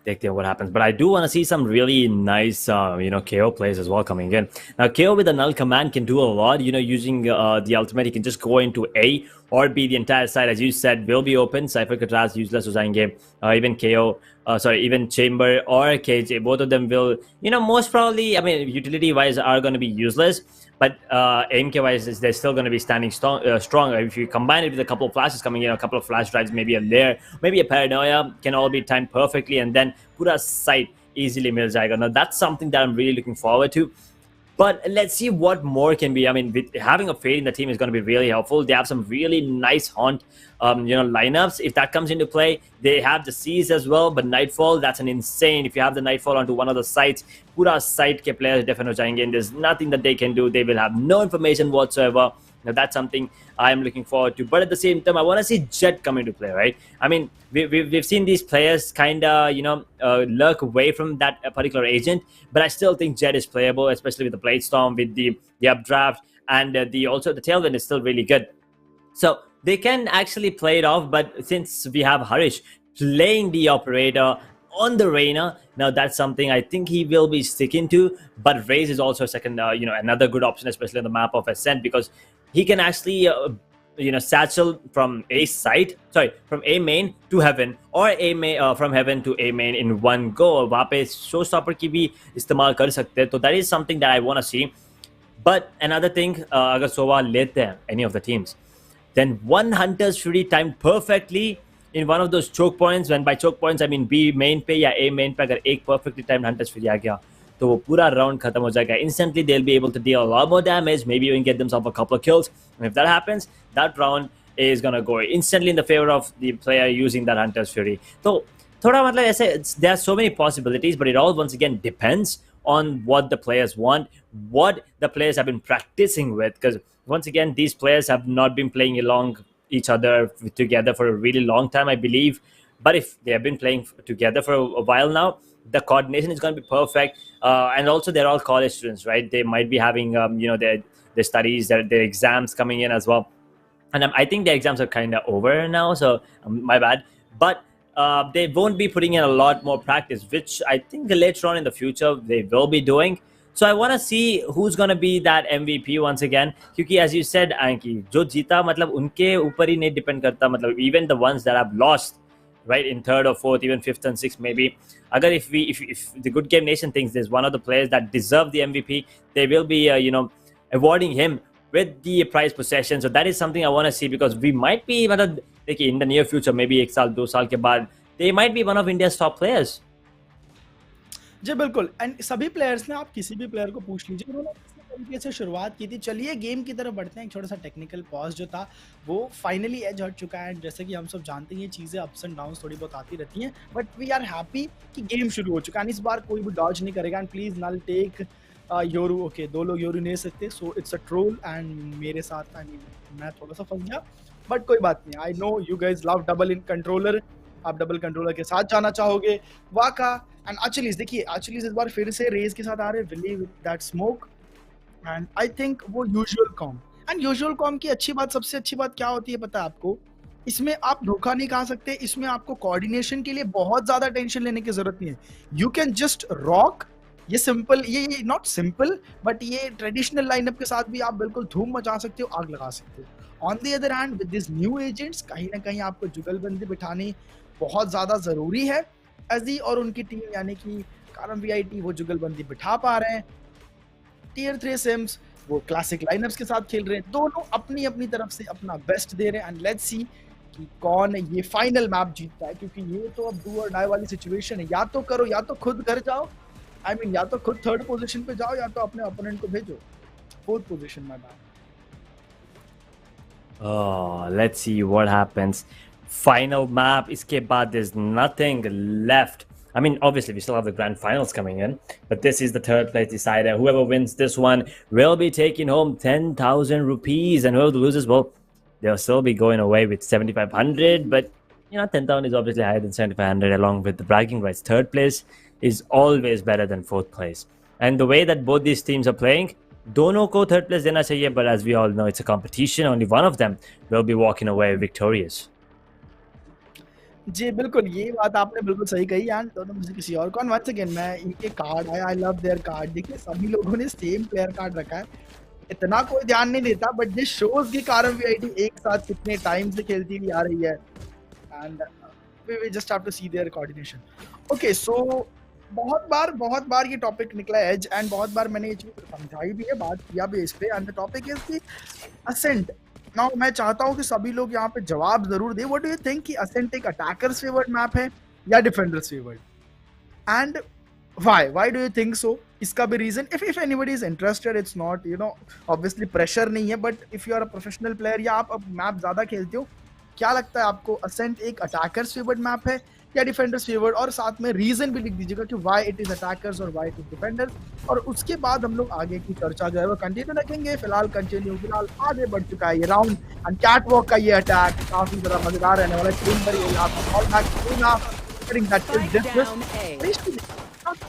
Take what happens, but I do want to see some really nice KO plays as well coming in. Now KO with the null command can do a lot, using the ultimate. He can just go into A or B. The entire side, as you said, will be open. Cypher Katraz useless ho jayenge. Even KO even Chamber or KJ, both of them will, most probably, I mean, utility wise are going to be useless, but AMK wise they're still going to be standing strong. If you combine it with a couple of flashes coming in, a couple of flash drives, maybe a lair, maybe a paranoia, can all be timed perfectly, and then pura sight easily mil jayega. Now that's something that I'm really looking forward to. But let's see what more can be. I mean, with having a fade in the team is going to be really helpful. They have some really nice haunt, lineups. If that comes into play, they have the Seas as well. But Nightfall, that's an insane. If you have the Nightfall onto one of the sites, pura site ke players definitely jayenge, and there's nothing that they can do. They will have no information whatsoever. Now that's something I'm looking forward to. But at the same time, I want to see Jet come into play, right? I mean, we've seen these players kind of, lurk away from that particular agent, but I still think Jet is playable, especially with the Blade Storm, with the updraft, and the Tailwind is still really good. So they can actually play it off, but since we have Harish playing the operator on the Reyna, now that's something I think he will be sticking to. But Raze is also a second, another good option, especially on the map of Ascent, because he can actually, satchel from from A main to Heaven, or from Heaven to A main in one go. वहाँ पे Showstopper की भी इस्तेमाल कर सकते हैं. So that is something that I want to see. But another thing, अगर Sova लेते हैं any of the teams, then one Hunter's Fury timed perfectly in one of those choke points. When by choke points I mean B main पे या A main पे अगर एक perfectly timed Hunter's Fury आ गया, तो वो पूरा राउंड खत्म हो जाएगा. Instantly they'll be able to deal a lot more damage, maybe even get themselves a couple of kills. And if that happens, that round is gonna go instantly in the favor of the player using that Hunter's Fury. So थोड़ा मतलब ऐसे, there are so many possibilities, but it all once again depends on what the players want, what the players have been practicing with, because once again these players have not been playing along each other together for a really long time, I believe. But if they have been playing together for a while now, the coordination is going to be perfect. And also they're all college students, right? They might be having their studies, their exams coming in as well. And I think the exams are kind of over now, so my bad. But they won't be putting in a lot more practice, which I think later on in the future they will be doing. So I want to see who's going to be that MVP once again. Because as you said, Anky, जो जीता मतलब उनके ऊपर ही नहीं depend करता, मतलब even the ones that have lost, right, in third or fourth, even fifth and sixth maybe. Agar if the Good Game Nation thinks there's one of the players that deserve the MVP, they will be awarding him with the prize possession. So that is something I want to see, because we might be in the near future, maybe 1 साल 2 साल के बाद, they might be one of India's top players. जी बिल्कुल, and सभी players ने, आप किसी भी प्लेयर को पूछ लीजिए, उन्होंने इसी तरीके से शुरुआत की थी। चलिए गेम की तरफ बढ़ते हैं। एक छोटा सा टेक्निकल पॉज जो था वो फाइनली एज हट चुका है। जैसे कि हम सब जानते हैं ये चीज़ें अप्स एंड डाउन्स थोड़ी बहुत आती रहती हैं, बट वी आर हैप्पी कि गेम शुरू हो चुका है। इस बार कोई भी डॉज नहीं करेगा। And please null take Yoru. Okay, 2 लोग योरू नहीं सकते, so it's a troll. And मेरे साथ आई मीन मैं थोड़ा सा फंस गया, बट कोई बात नहीं। I know you guys love double in controller, आप डबल कंट्रोलर के साथ जाना चाहोगे। वाका एंड अचलीज, देखिए अचलीज इस बार फिर से रेस के साथ आ रहे हैं, believe that smoke. And I think वो usual comm, and usual comm की अच्छी बात, सबसे अच्छी बात क्या होती है पता है आपको? इसमें आप धोखा नहीं खा सकते। इसमें आपको कोऑर्डिनेशन के लिए बहुत ज्यादा टेंशन लेने की जरूरत नहीं है। You can just rock. ये सिंपल, ये नॉट सिंपल, बट ये ट्रेडिशनल लाइनअप के साथ भी आप बिल्कुल धूम मचा सकते हो, आग लगा सकते हो। On the other hand with this new agents, कहीं ना कहीं आपको जुगलबंदी बिठानी बहुत ज्यादा जरूरी है। एजी और उनकी टीम यानी कि कारम वीआईटी वो जुगलबंदी बिठा पा रहे हैं। टियर 3 सिम्स वो क्लासिक लाइनअप्स के साथ खेल रहे हैं। दोनों अपनी अपनी तरफ से अपना बेस्ट दे रहे हैं। एंड लेट्स सी कि कौन ये फाइनल मैप जीतता है, क्योंकि ये तो अब डू और डाई वाली सिचुएशन है। या तो करो, या तो खुद घर जाओ, आई मीन या तो खुद थर्ड पोजीशन पे जाओ, या तो अपने ओपोनेंट को भेजो फोर्थ पोजीशन में। Oh, let's see what happens. Final map. इसके बाद there's nothing left. I mean, obviously, we still have the grand finals coming in, but this is the third place decider. Whoever wins this one will be taking home 10,000 rupees, and whoever loses, well, they'll still be going away with 7,500. But you know, 10,000 is obviously higher than 7,500, along with the bragging rights. Third place is always better than fourth place, and the way that both these teams are playing, दोनों को third place देना चाहिए, but as we all know, it's a competition. Only one of them will be walking away victorious. जी बिल्कुल, ये बात आपने बिल्कुल सही कही। एंड दोनों में से किसी और कौन, वंस अगेन मैं इनके कार्ड है, आई लव देयर कार्ड। देखिए सभी लोगों ने सेम प्लेयर कार्ड रखा है, इतना कोई ध्यान नहीं देता, बट दिस शोज की कारम वीआईटी एक साथ कितने टाइम से खेलती हुई आ रही है। And we just have to see their coordination. Okay, so बहुत बार ये टॉपिक निकला है एज, एंड बहुत बार मैंने ये चीज समझाई भी है, बात किया भी इस पे। एंड द टॉपिक इज की असेंट। नाउ मैं चाहता हूँ कि सभी लोग यहाँ पे जवाब जरूर दे। व्हाट डू यू थिंक कि असेंट एक अटैकर्स फेवर्ड मैप है या defenders favoured, and why do you think so? इसका भी reason, if anybody is interested, it's not you know obviously pressure नहीं है, but if you are a professional player या आप अब मैप ज्यादा खेलते हो, क्या लगता है आपको असेंट एक अटैकर्स फेवर्ड मैप है या डिफेंडर्स फेवर्ड? और साथ में रीजन भी लिख दीजिएगा कि व्हाई इट इज अटैकर्स और व्हाई इट इज डिफेंडर्स। और उसके बाद हम लोग आगे की चर्चा जो है वो कंटिन्यू रखेंगे। फिलहाल आगे बढ़ चुका है ये राउंड, एंड कैट वॉक का ये अटैक काफी ज्यादा मजेदार रहने वाला है।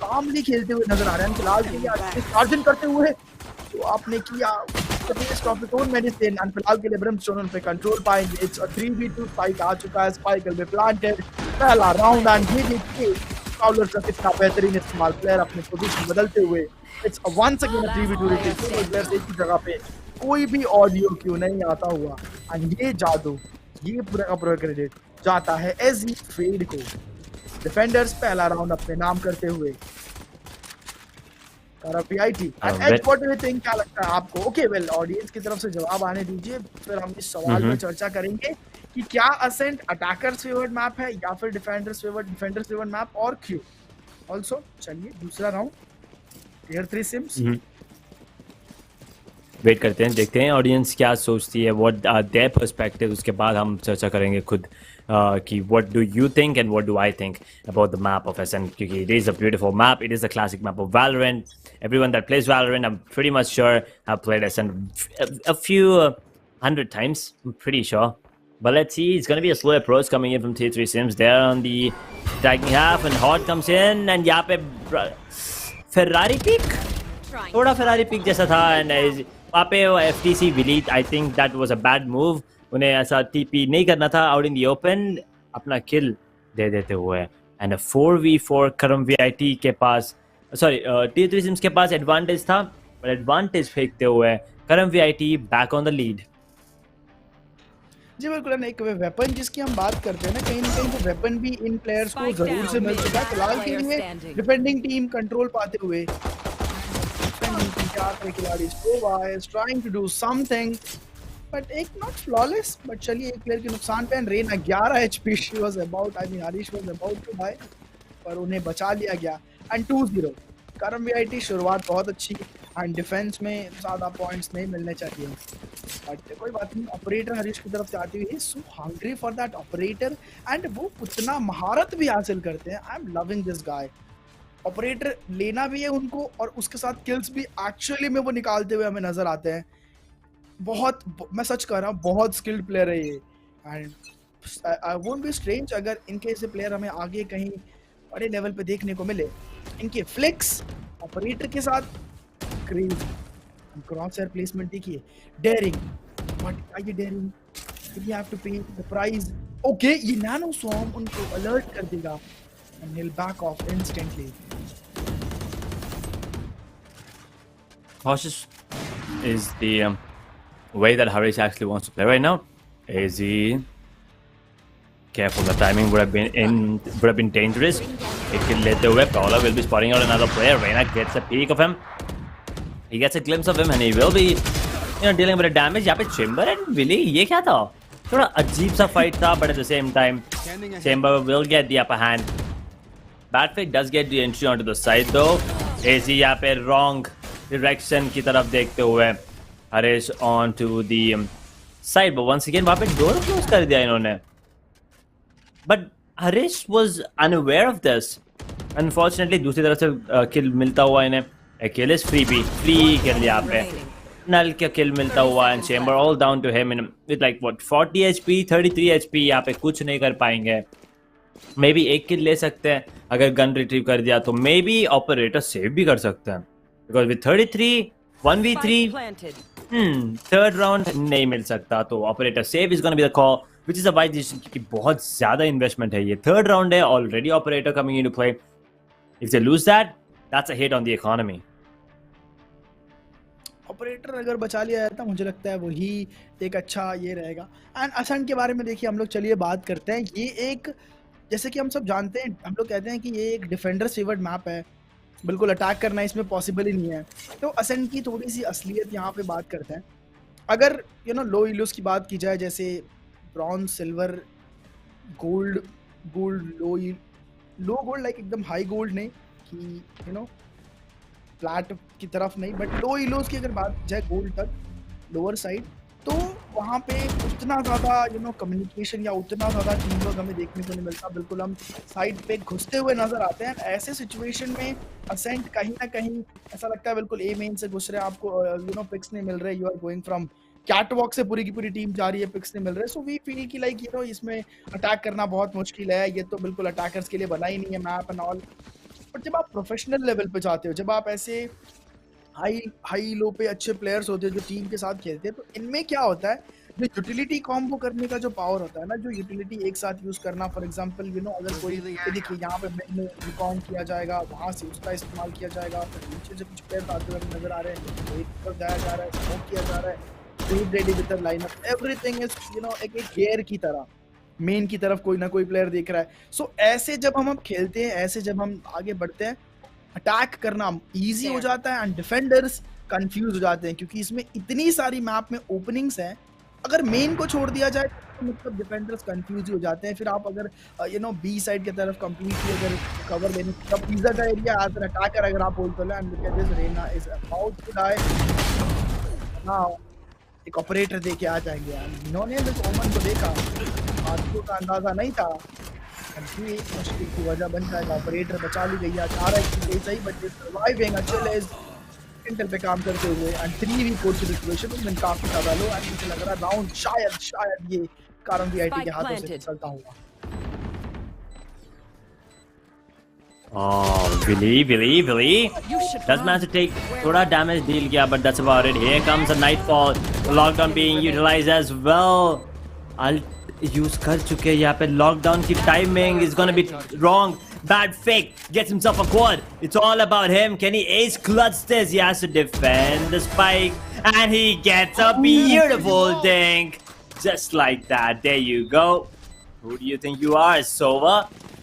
कामली खेलते हुए नजर आ रहे हैं फिलहाल के लिए, चार्जिंग करते हुए तो आपने किया मेडिसिन। एंड फिलहाल के लिए ब्रिमस्टोन उन पे कंट्रोल पाएंगे। इट्स अ 3v2 फाइट आ चुका है, स्पाइक विल बी प्लांटेड, पहला राउंड। एंड ये देखिए काउलर का कितना बेहतरीन इस्तेमाल, प्लेयर अपने पोजीशन बदलते हुए। It's once again 3v2 retake, player एक ही जगह पे, कोई भी ऑडियो क्यों नहीं आता हुआ। एंड ये जादू, ये पूरा का पूरा क्रेडिट जाता है एजी फेड को। डिफेंडर्स पहला राउंड अपने नाम करते हुए। VIT and as, what do you think, क्या लगता है आपको? ओके वेल, ऑडियंस की तरफ से जवाब आने दीजिए, फिर हम इस सवाल पर चर्चा करेंगे कि क्या असेंट अटैकर्स फेवर्ड मैप है या फिर डिफेंडर्स फेवर्ड मैप, और क्यों। ऑल्सो चलिए दूसरा राउंड, टियर 3 सिम्स। वेट करते हैं, देखते हैं ऑडियंस क्या सोचती है, व्हाट आर देयर पर्सपेक्टिव। उसके बाद हम चर्चा करेंगे खुद कि what do you think and what do I think about the map of SN, क्योंकि it is a beautiful map, it is a classic map of Valorant. Everyone that plays Valorant, I'm pretty much sure, have played SN a few 100 times, I'm pretty sure. But let's see, it's going to be a slow approach coming in from Tier 3 Sims. They're on the attacking half, and Hot comes in, and यहाँ पे Ferrari pick, थोड़ा Ferrari pick जैसा था, and वहाँ पे FTC Elite, I think that was a bad move. उन्हें ऐसा TP नहीं करना था आउट इन दी ओपन, अपना किल दे देते हुए। एंड 4v4 करम वीआईटी के पास, सॉरी टियर 3 सिम्स के पास एडवांटेज था, पर एडवांटेज फेंकते हुए Karam VIT back on the lead. जी बिल्कुल, एक वेपन जिसकी हम बात करते हैं ना कहीं तो वेपन भी इन प्लेयर्स को जरूर से मिल चुका है। फिलहाल के लिए डिफेंडिंग टीम कंट्रोल पाते हुए, खिलाड़ी trying to do something, but एक नॉट फ्लॉलेस, बट चलिए एक प्लेयर के नुकसान पे। रेन 11 HP she was about, I mean Harish was about to buy, पर उन्हें बचा लिया गया। एंड 2-0। करम वीआईटी शुरुआत बहुत अच्छी एंड डिफेंस में ज़्यादा पॉइंट्स नहीं मिलने चाहिए, बट कोई बात नहीं। ऑपरेटर हरीश की तरफ से आती हुई so hungry for that operator and वो उतना महारत भी हासिल करते हैं। आई am loving this guy. Operator लेना भी है उनको और उसके साथ किल्स भी एक्चुअली में वो निकालते हुए हमें नजर आते हैं। बहुत, मैं सच कह रहा हूँ, बहुत स्किल्ड प्लेयर है ये and I won't be strange अगर इनके ऐसे प्लेयर हमें आगे कहीं बड़े लेवल पे देखने को मिले। इनके फ्लिक्स ऑपरेटर के साथ क्रेजी क्रॉस एयर प्लेसमेंट देखिए, daring, but are you daring, you have to pay the price. Okay, ये नैनो स्वॉर्म उनको अलर्ट कर देगा and he'll back off instantly. Cautious is the way that Harish actually wants to play right now. Is he careful? The timing would have been dangerous. He can let the whip. Paula will be spotting out another player. Reina gets a peek of him. He gets a glimpse of him, and he will be, dealing with the damage. यहाँ पे Chamber and Willy, ये क्या था? थोड़ा अजीब सा fight था, but at the same time, Chamber will get the upper hand. Badfake does get the entry onto the side though. AC यहाँ पे wrong direction की तरफ देखते हुए Harish onto the side, but once again वहाँ पे door close कर दिया इन्होंने. But Harish was unaware of this. Unfortunately दूसरी तरफ से kill मिलता हुआ इन्हें. Achilles free kill यहाँ पे. Null का kill मिलता हुआ and Chamber all down to him in with like what 40 HP 33 HP. यहाँ पे कुछ नहीं कर पाएंगे. मे बी एक किल ले सकते हैं अगर गन रिट्रीव कर दिया तो मे बी ऑपरेटर सेव भी कर सकते हैं because with 33 1v3 third round नहीं मिल सकता तो operator save is gonna be the call which is a wise decision क्योंकि बहुत ज्यादा इन्वेस्टमेंट है ये थर्ड राउंड है already operator coming into play if they lose that's a hit on the economy operator अगर बचा लिया जाता मुझे लगता है वही एक अच्छा ये रहेगा। एंड असंट के बारे में देखिए हम लोग चलिए बात करते हैं। ये एक जैसे कि हम सब जानते हैं, हम लोग कहते हैं कि ये एक डिफेंडर फेवर्ड मैप है, बिल्कुल अटैक करना इसमें पॉसिबल ही नहीं है। तो असेंट की थोड़ी सी असलियत यहाँ पे बात करते हैं। अगर लो इलोस की बात की जाए जैसे ब्रॉन्ज सिल्वर गोल्ड लो गोल्ड लाइक एकदम हाई गोल्ड नहीं कि फ्लैट की तरफ नहीं, बट लो इलोस की अगर बात जाए गोल्ड तक लोअर साइड तो वहाँ पे उतना ज़्यादा कम्युनिकेशन या उतना ज़्यादा टीम वर्क हमें देखने को नहीं मिलता। बिल्कुल हम साइड पे घुसते हुए नजर आते हैं। ऐसे सिचुएशन में असेंट कहीं ना कहीं ऐसा लगता है बिल्कुल ए मेन से घुस रहे हैं, आपको पिक्स नहीं मिल रहे, you are going from catwalk से पूरी की पूरी टीम जा रही है, पिक्स नहीं मिल रहे। सो वी फील कि लाइक इसमें अटैक करना बहुत मुश्किल है, ये तो बिल्कुल अटैकर्स के लिए बना ही नहीं है मैप एंड ऑल। बट जब आप प्रोफेशनल लेवल पे जाते हो, जब आप ऐसे हाई लो पे अच्छे प्लेयर्स होते हैं जो टीम के साथ खेलते हैं, तो इनमें क्या होता है जो यूटिलिटी कॉम्बो करने का जो पावर होता है ना, जो यूटिलिटी एक साथ यूज करना, फॉर एग्जांपल अगर कोई देखिए यहाँ पे मिड में रिकॉन किया जाएगा, वहाँ से उसका इस्तेमाल किया जाएगा, फिर नीचे से कुछ प्लेयर्स आते हुए नजर आ रहे हैं, एक तरफ जाया जा रहा है, स्मोक किया जा रहा है, ready with the lineup, everything is एक गेयर की तरह मेन की तरफ कोई ना कोई प्लेयर देख रहा है। सो ऐसे जब हम खेलते हैं, ऐसे जब हम आगे बढ़ते हैं, अटैक करना इजी हो जाता है एंड डिफेंडर्स कंफ्यूज हो जाते हैं क्योंकि इसमें इतनी सारी मैप में ओपनिंग्स हैं। अगर मेन को छोड़ दिया जाए तो मतलब डिफेंडर्स कंफ्यूज हो जाते हैं। फिर आप अगर बी साइड की तरफ कंप्लीटली अगर कवर लेने का पिज्जा का एरिया एज एन अटैकर अगर आप बोलते हो and look at this Rena is about to die, now एक ऑपरेटर देके आ जाएंगे यार। इन्होंने इस ओमन को देखा, आदमी का अंदाजा नहीं था, मुश्किल की वजह बन जाएगा। ऑपरेटर बचा ली गई है, 4 की सही बट सर्वाइविंग अच्छे इंटर पे काम करते हुए एंड 3v4 की सिचुएशन में काफी ज्यादा लो एंड मुझे लग रहा है राउंड शायद ये कारण वीआईटी के हाथों से चलता हुआ। Oh, Billy does manage to take थोड़ा damage deal किया, but that's about it. Here comes a nightfall, lockdown being utilized as well. I'll use कर चुके हैं यहाँ पे, lockdown की timing is gonna be wrong. Bad fake, gets himself a quad. It's all about him. Can he ace clutch this? He has to defend the spike, and he gets a beautiful dink. Just like that. There you go. Who do you think you are, Sova?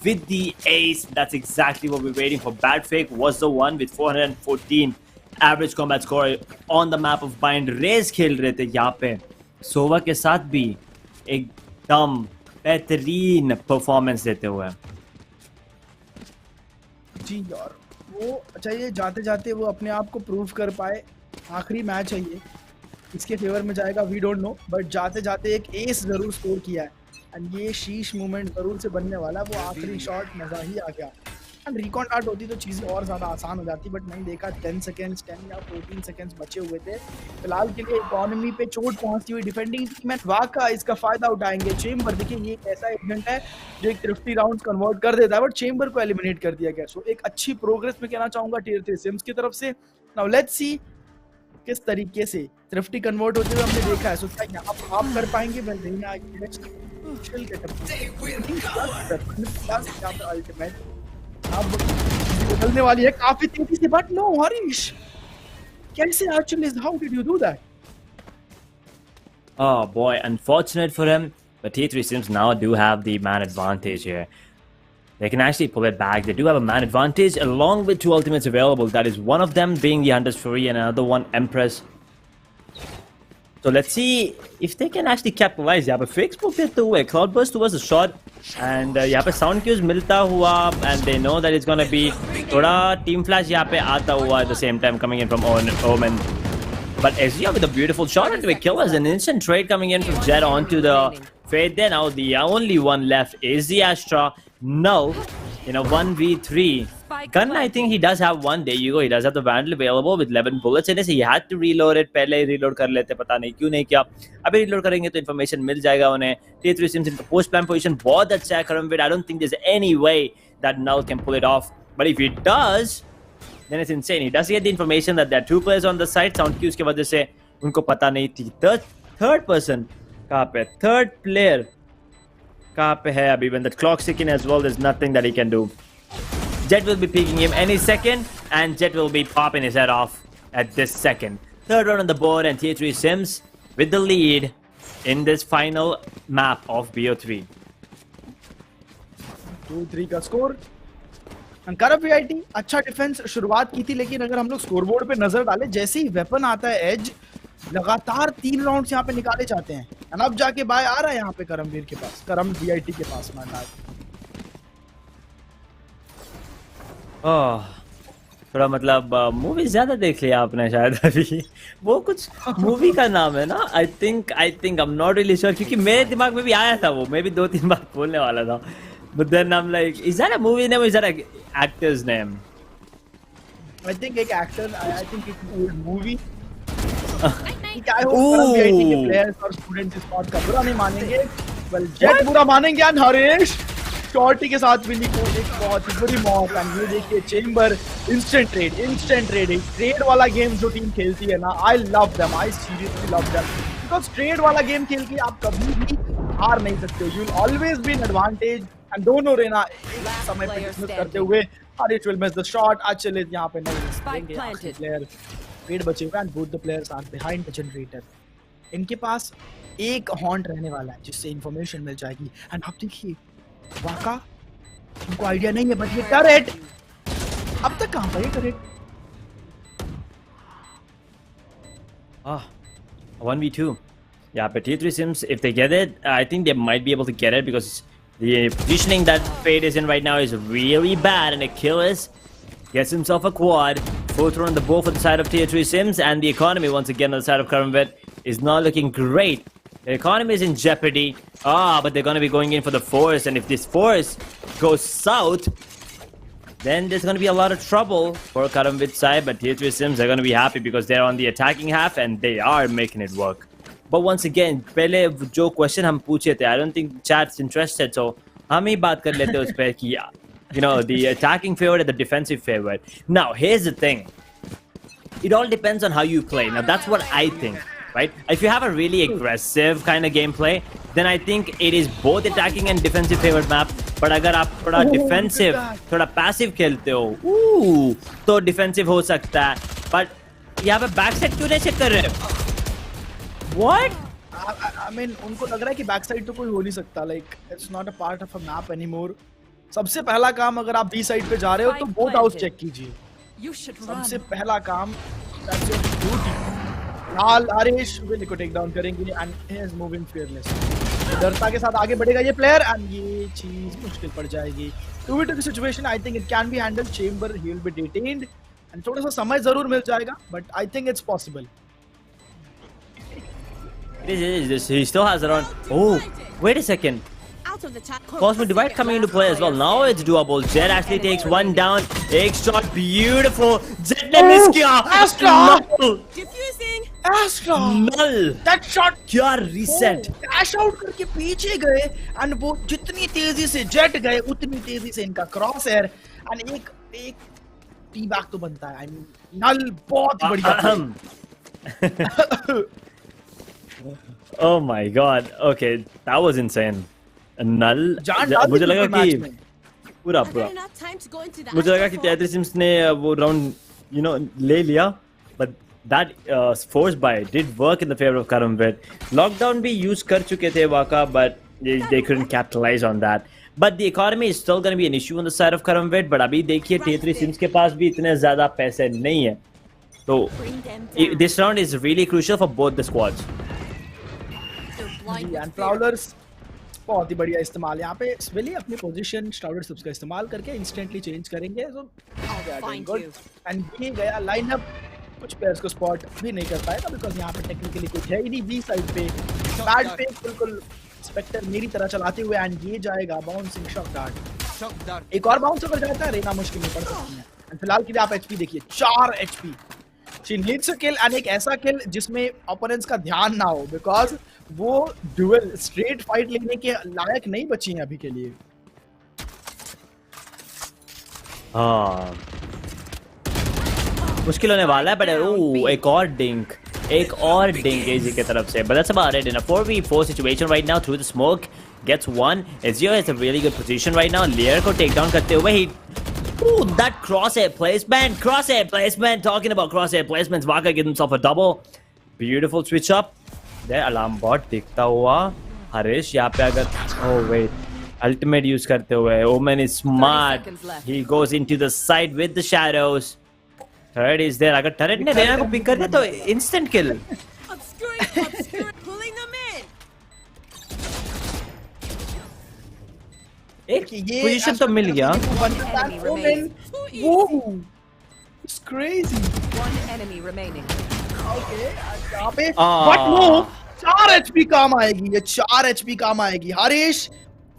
With the ace, that's exactly what we're waiting for. Bad Fake was the one with 414 average combat score on the map of Bind. Raze खेल रहे थे यहाँ पे सोवा के साथ भी एकदम बेहतरीन परफॉर्मेंस देते हुए। जी यार, वो चाहिए जाते जाते वो अपने आप को प्रूव कर पाए। आखिरी मैच है ये, इसके फेवर में जाएगा वी डोंट नो, बट जाते जाते एक एस जरूर स्कोर किया है एंड ये शीश मूवमेंट जरूर से बनने वाला है। वो आखिरी शॉट मजा ही आ गया एंड रिकॉन आउट होती तो चीज़ें और ज़्यादा आसान हो जाती, बट नहीं देखा। 10 सेकेंड्स 10 या 14 सेकेंड्स बचे हुए थे फिलहाल के लिए। इकोनॉमी पे चोट पहुंचती हुई डिफेंडिंग टीम एंड वाका इसका फायदा उठाएंगे। चेम्बर देखिए ये एक ऐसा एजेंट है जो एक 50 राउंड्स कन्वर्ट कर देता है, बट चेम्बर को एलिमिनेट कर दिया गया। सो एक अच्छी प्रोग्रेस में कहना चाहूंगा टियर 3 सिम्स की तरफ से। नाउ लेट्स सी किस तरीके से थ्रिफ्टी कन्वर्ट होते हुए हमने देखा है। सो क्या यहाँ पर आप कर पाएंगे? अल्टीमेट अब बदलने वाली है काफी तेजी से, बट नो हरीश, कैसे Achilles, how did you do that? Oh boy, unfortunate for him. But T3 Sims now do have the man advantage here. They can actually pull it back. They do have a man advantage along with 2 ultimates available. That is one of them being the Hunter's Fury and another one Empress. So let's see if they can actually capitalize. यहाँ पे fake smoke देते हुए Cloudburst was a shot and यहाँ पे sound cues मिलता हुआ and they know that it's gonna be थोड़ा team flash यहाँ पे आता हुआ at the same time coming in from Omen. But Ezreal with a beautiful shot into a kill as an instant trade coming in from Jet onto the Fade. Then now the only one left is the Astra. Null in a 1v3. Gun, I think he does have one. There you go. He does have the Vandal available with 11 bullets in it. So he had to reload it. पहले ही reload कर लेते, पता नहीं क्यों नहीं किया. अभी reload करेंगे तो information मिल जाएगा उन्हें. T3 Sims in the post plan position. बहुत अच्छा है Karamvid. I don't think there's any way that Null can pull it off. But if he does, then it's insane. He does get the information that there are 2 players on the side. Sound cues की वजह से उनको पता नहीं थी. Third person कहाँ पे? Third player कहाँ पे है अभी? When the clock's ticking as well, there's nothing that he can do. Jet will be peeking him any second, and Jet will be popping his head off at this second. Third round on the board, and T3 Sims with the lead in this final map of BO3. 2-3 का score. Ankara PIT अच्छा defence शुरुआत की थी, लेकिन अगर हम लोग scoreboard पे नजर डालें, जैसे ही वेपन आता है एज, लगातार 3 राउंड्स यहाँ पे निकाले जाते हैं। और अब जाके बाय आ रहा है यहाँ पे करमवीर के पास, करम पीआईटी के पास। थोड़ा मतलब मूवी ज्यादा देख लिया आपने शायद अभी। वो कुछ मूवी का नाम है ना, आई think I am not really sure, क्योंकि मेरे दिमाग में भी आया था वो, मैं भी 2-3 बार बोलने वाला था, but then I'm like, is that a movie name or is that an actor's name? I think एक actor, I think it's an old movie. I hope के players और students इस बात का बुरा नहीं मानेंगे। Well, Jet बुरा मानेंगे and हरीश शॉर्टी के साथ विनी को एक बहुत ही बुरी मौत। एंड ये देखिए चेम्बर इंस्टेंट ट्रेड वाला गेम जो टीम खेलती है ना, I love them, I seriously love them, because trade वाला गेम खेल के आप कभी भी हार नहीं सकते हो। You will always be in advantage and दोनों रेना एक समय पे डिस्मिस करते हुए Harish will miss the shot. Achilles यहां पे नहीं प्लेयर पेड़ बचे हुए and both the players are behind the generator. इनके पास एक हॉन्ट रहने वाला है जिससे इंफॉर्मेशन मिल जाएगी। एंड आप देखिए वाका, उनको आइडिया नहीं है, बट ये टरेट अब तक कहां पर है turret? 1v2. Yeah, but T3 Sims, if they get it, I think they might be able to get it because the positioning that Fade is in right now is really bad, and Achilles gets himself a quad. 4th round on the board for the side of T3 Sims, and the economy once again on the side of Karamvid is not looking great. The economy is in jeopardy. But they're going to be going in for the force, and if this force goes south, then there's going to be a lot of trouble for Karamvid's side. But T3 Sims are going to be happy because they're on the attacking half and they are making it work. But once again, पहले जो question हम पूछे थे, I don't think chat's interested, so हम ही बात कर लेते हैं उस पे कि you know, the attacking favorite and the defensive favorite. Now, here's the thing. It all depends on how you play. Now, that's what I think. Right? If you have a really aggressive kind of gameplay, then I think it is both attacking and defensive favorite map. But अगर आप थोड़ा defensive, थोड़ा passive खेलते हो, तो defensive हो सकता है. But यहाँ पे backside क्यों नहीं check कर रहे? What? I mean, उनको लग रहा है कि backside तो कोई हो नहीं सकता. Like, it's not a part of a map anymore. सबसे पहला काम अगर आप B side पे जा रहे हो तो both house check कीजिए. सबसे पहला काम, that's your duty. लाल हरीश विनी को टेक डाउन करेंगे and he is moving fearless. डरता के साथ आगे बढ़ेगा ये प्लेयर एंड ये चीज मुश्किल पड़ जाएगी। 2v2 की situation I think it can be handle chamber he will B detained and थोड़ा सा समय जरूर मिल जाएगा but I think it's possible He still has it on. Oh, wait a second. Out of the chat. Cosmic Divide coming into play as well. Now it's doable. Jet actually takes one down. Egg shot, beautiful. Jet ने miss किया. Astra! Null. Diffusing. Astra Null. that shot क्या reset? Cash out करके पीछे गए and वो जितनी तेजी से जेट गए उतनी तेजी से इनका क्रॉस एयर एंड एक टी बैक तो बनता है आई मीन नल बहुत बढ़िया Oh my god. Okay, that was insane. Null. मुझे लगा कि पूरा I've पूरा got enough time to go into the मुझे लगा कि Astra तेतरी सिम्स ने वो राउंड ले लिया but that force buy did work in the favor of Karamvet. Lockdown भी use कर चुके थे वाका but they couldn't capitalize on that. But the economy is still going to be an issue on the side of Karamvet. but अभी देखिए तेतरी CIMS के पास भी इतने ज़्यादा पैसे नहीं है तो bring them down. this round is really crucial for both the squads. They're blind and with fear. प्राउलर्स बहुत ही बढ़िया इस्तेमाल यहाँ पे स्विली अपनी पोजीशन स्टाउडर सब्स का इस्तेमाल करके इंस्टेंटली चेंज करेंगे सो find गुड you. एंड ये गया लाइनअप कुछ प्लेयर्स को स्पॉट भी नहीं कर पाएगा बिकॉज यहाँ पे टेक्निकली कुछ है ही नहीं बी साइड पे बैड पे बिल्कुल स्पेक्टर मेरी तरह चलाते हुए एंड ये जाएगा बाउंसिंग शॉट डार्ट एक और बाउंस अगर जाता है रेना मुश्किल में पड़ सकती है एंड फिलहाल के लिए आप एचपी देखिए 4 HP she needs a kill and एक ऐसा किल जिसमें ओपोनेंट्स का ध्यान ना हो बिकॉज वो ड्यूअल स्ट्रेट फाइट लेने के लायक नहीं बची हैं अभी के लिए हाँ मुश्किल होने वाला है but एक और डिंक एजी की तरफ से but that's about it in a 4v4 situation right now through the smoke gets one. Ezio is a really good position right now. Lear को take down करते हुए he that crosshair placement talking about crosshair placements Waka gives himself a double. Beautiful switch up there. Alarm bot दिखता हुआ हरीश यहाँ पे अगर oh wait ultimate use करते हुए Omen is smart. He goes into the side with the shadows. Turret is there. अगर turret ने रेना को पिक कर दिया तो instant kill. Obscuring, pulling them in. एक पोजीशन तो मिल गया. Enemy remains. Whoa, it's crazy. One enemy remaining. Okay, यहाँ पे but no 4 HP काम आएगी ये 4 HP काम आएगी Harish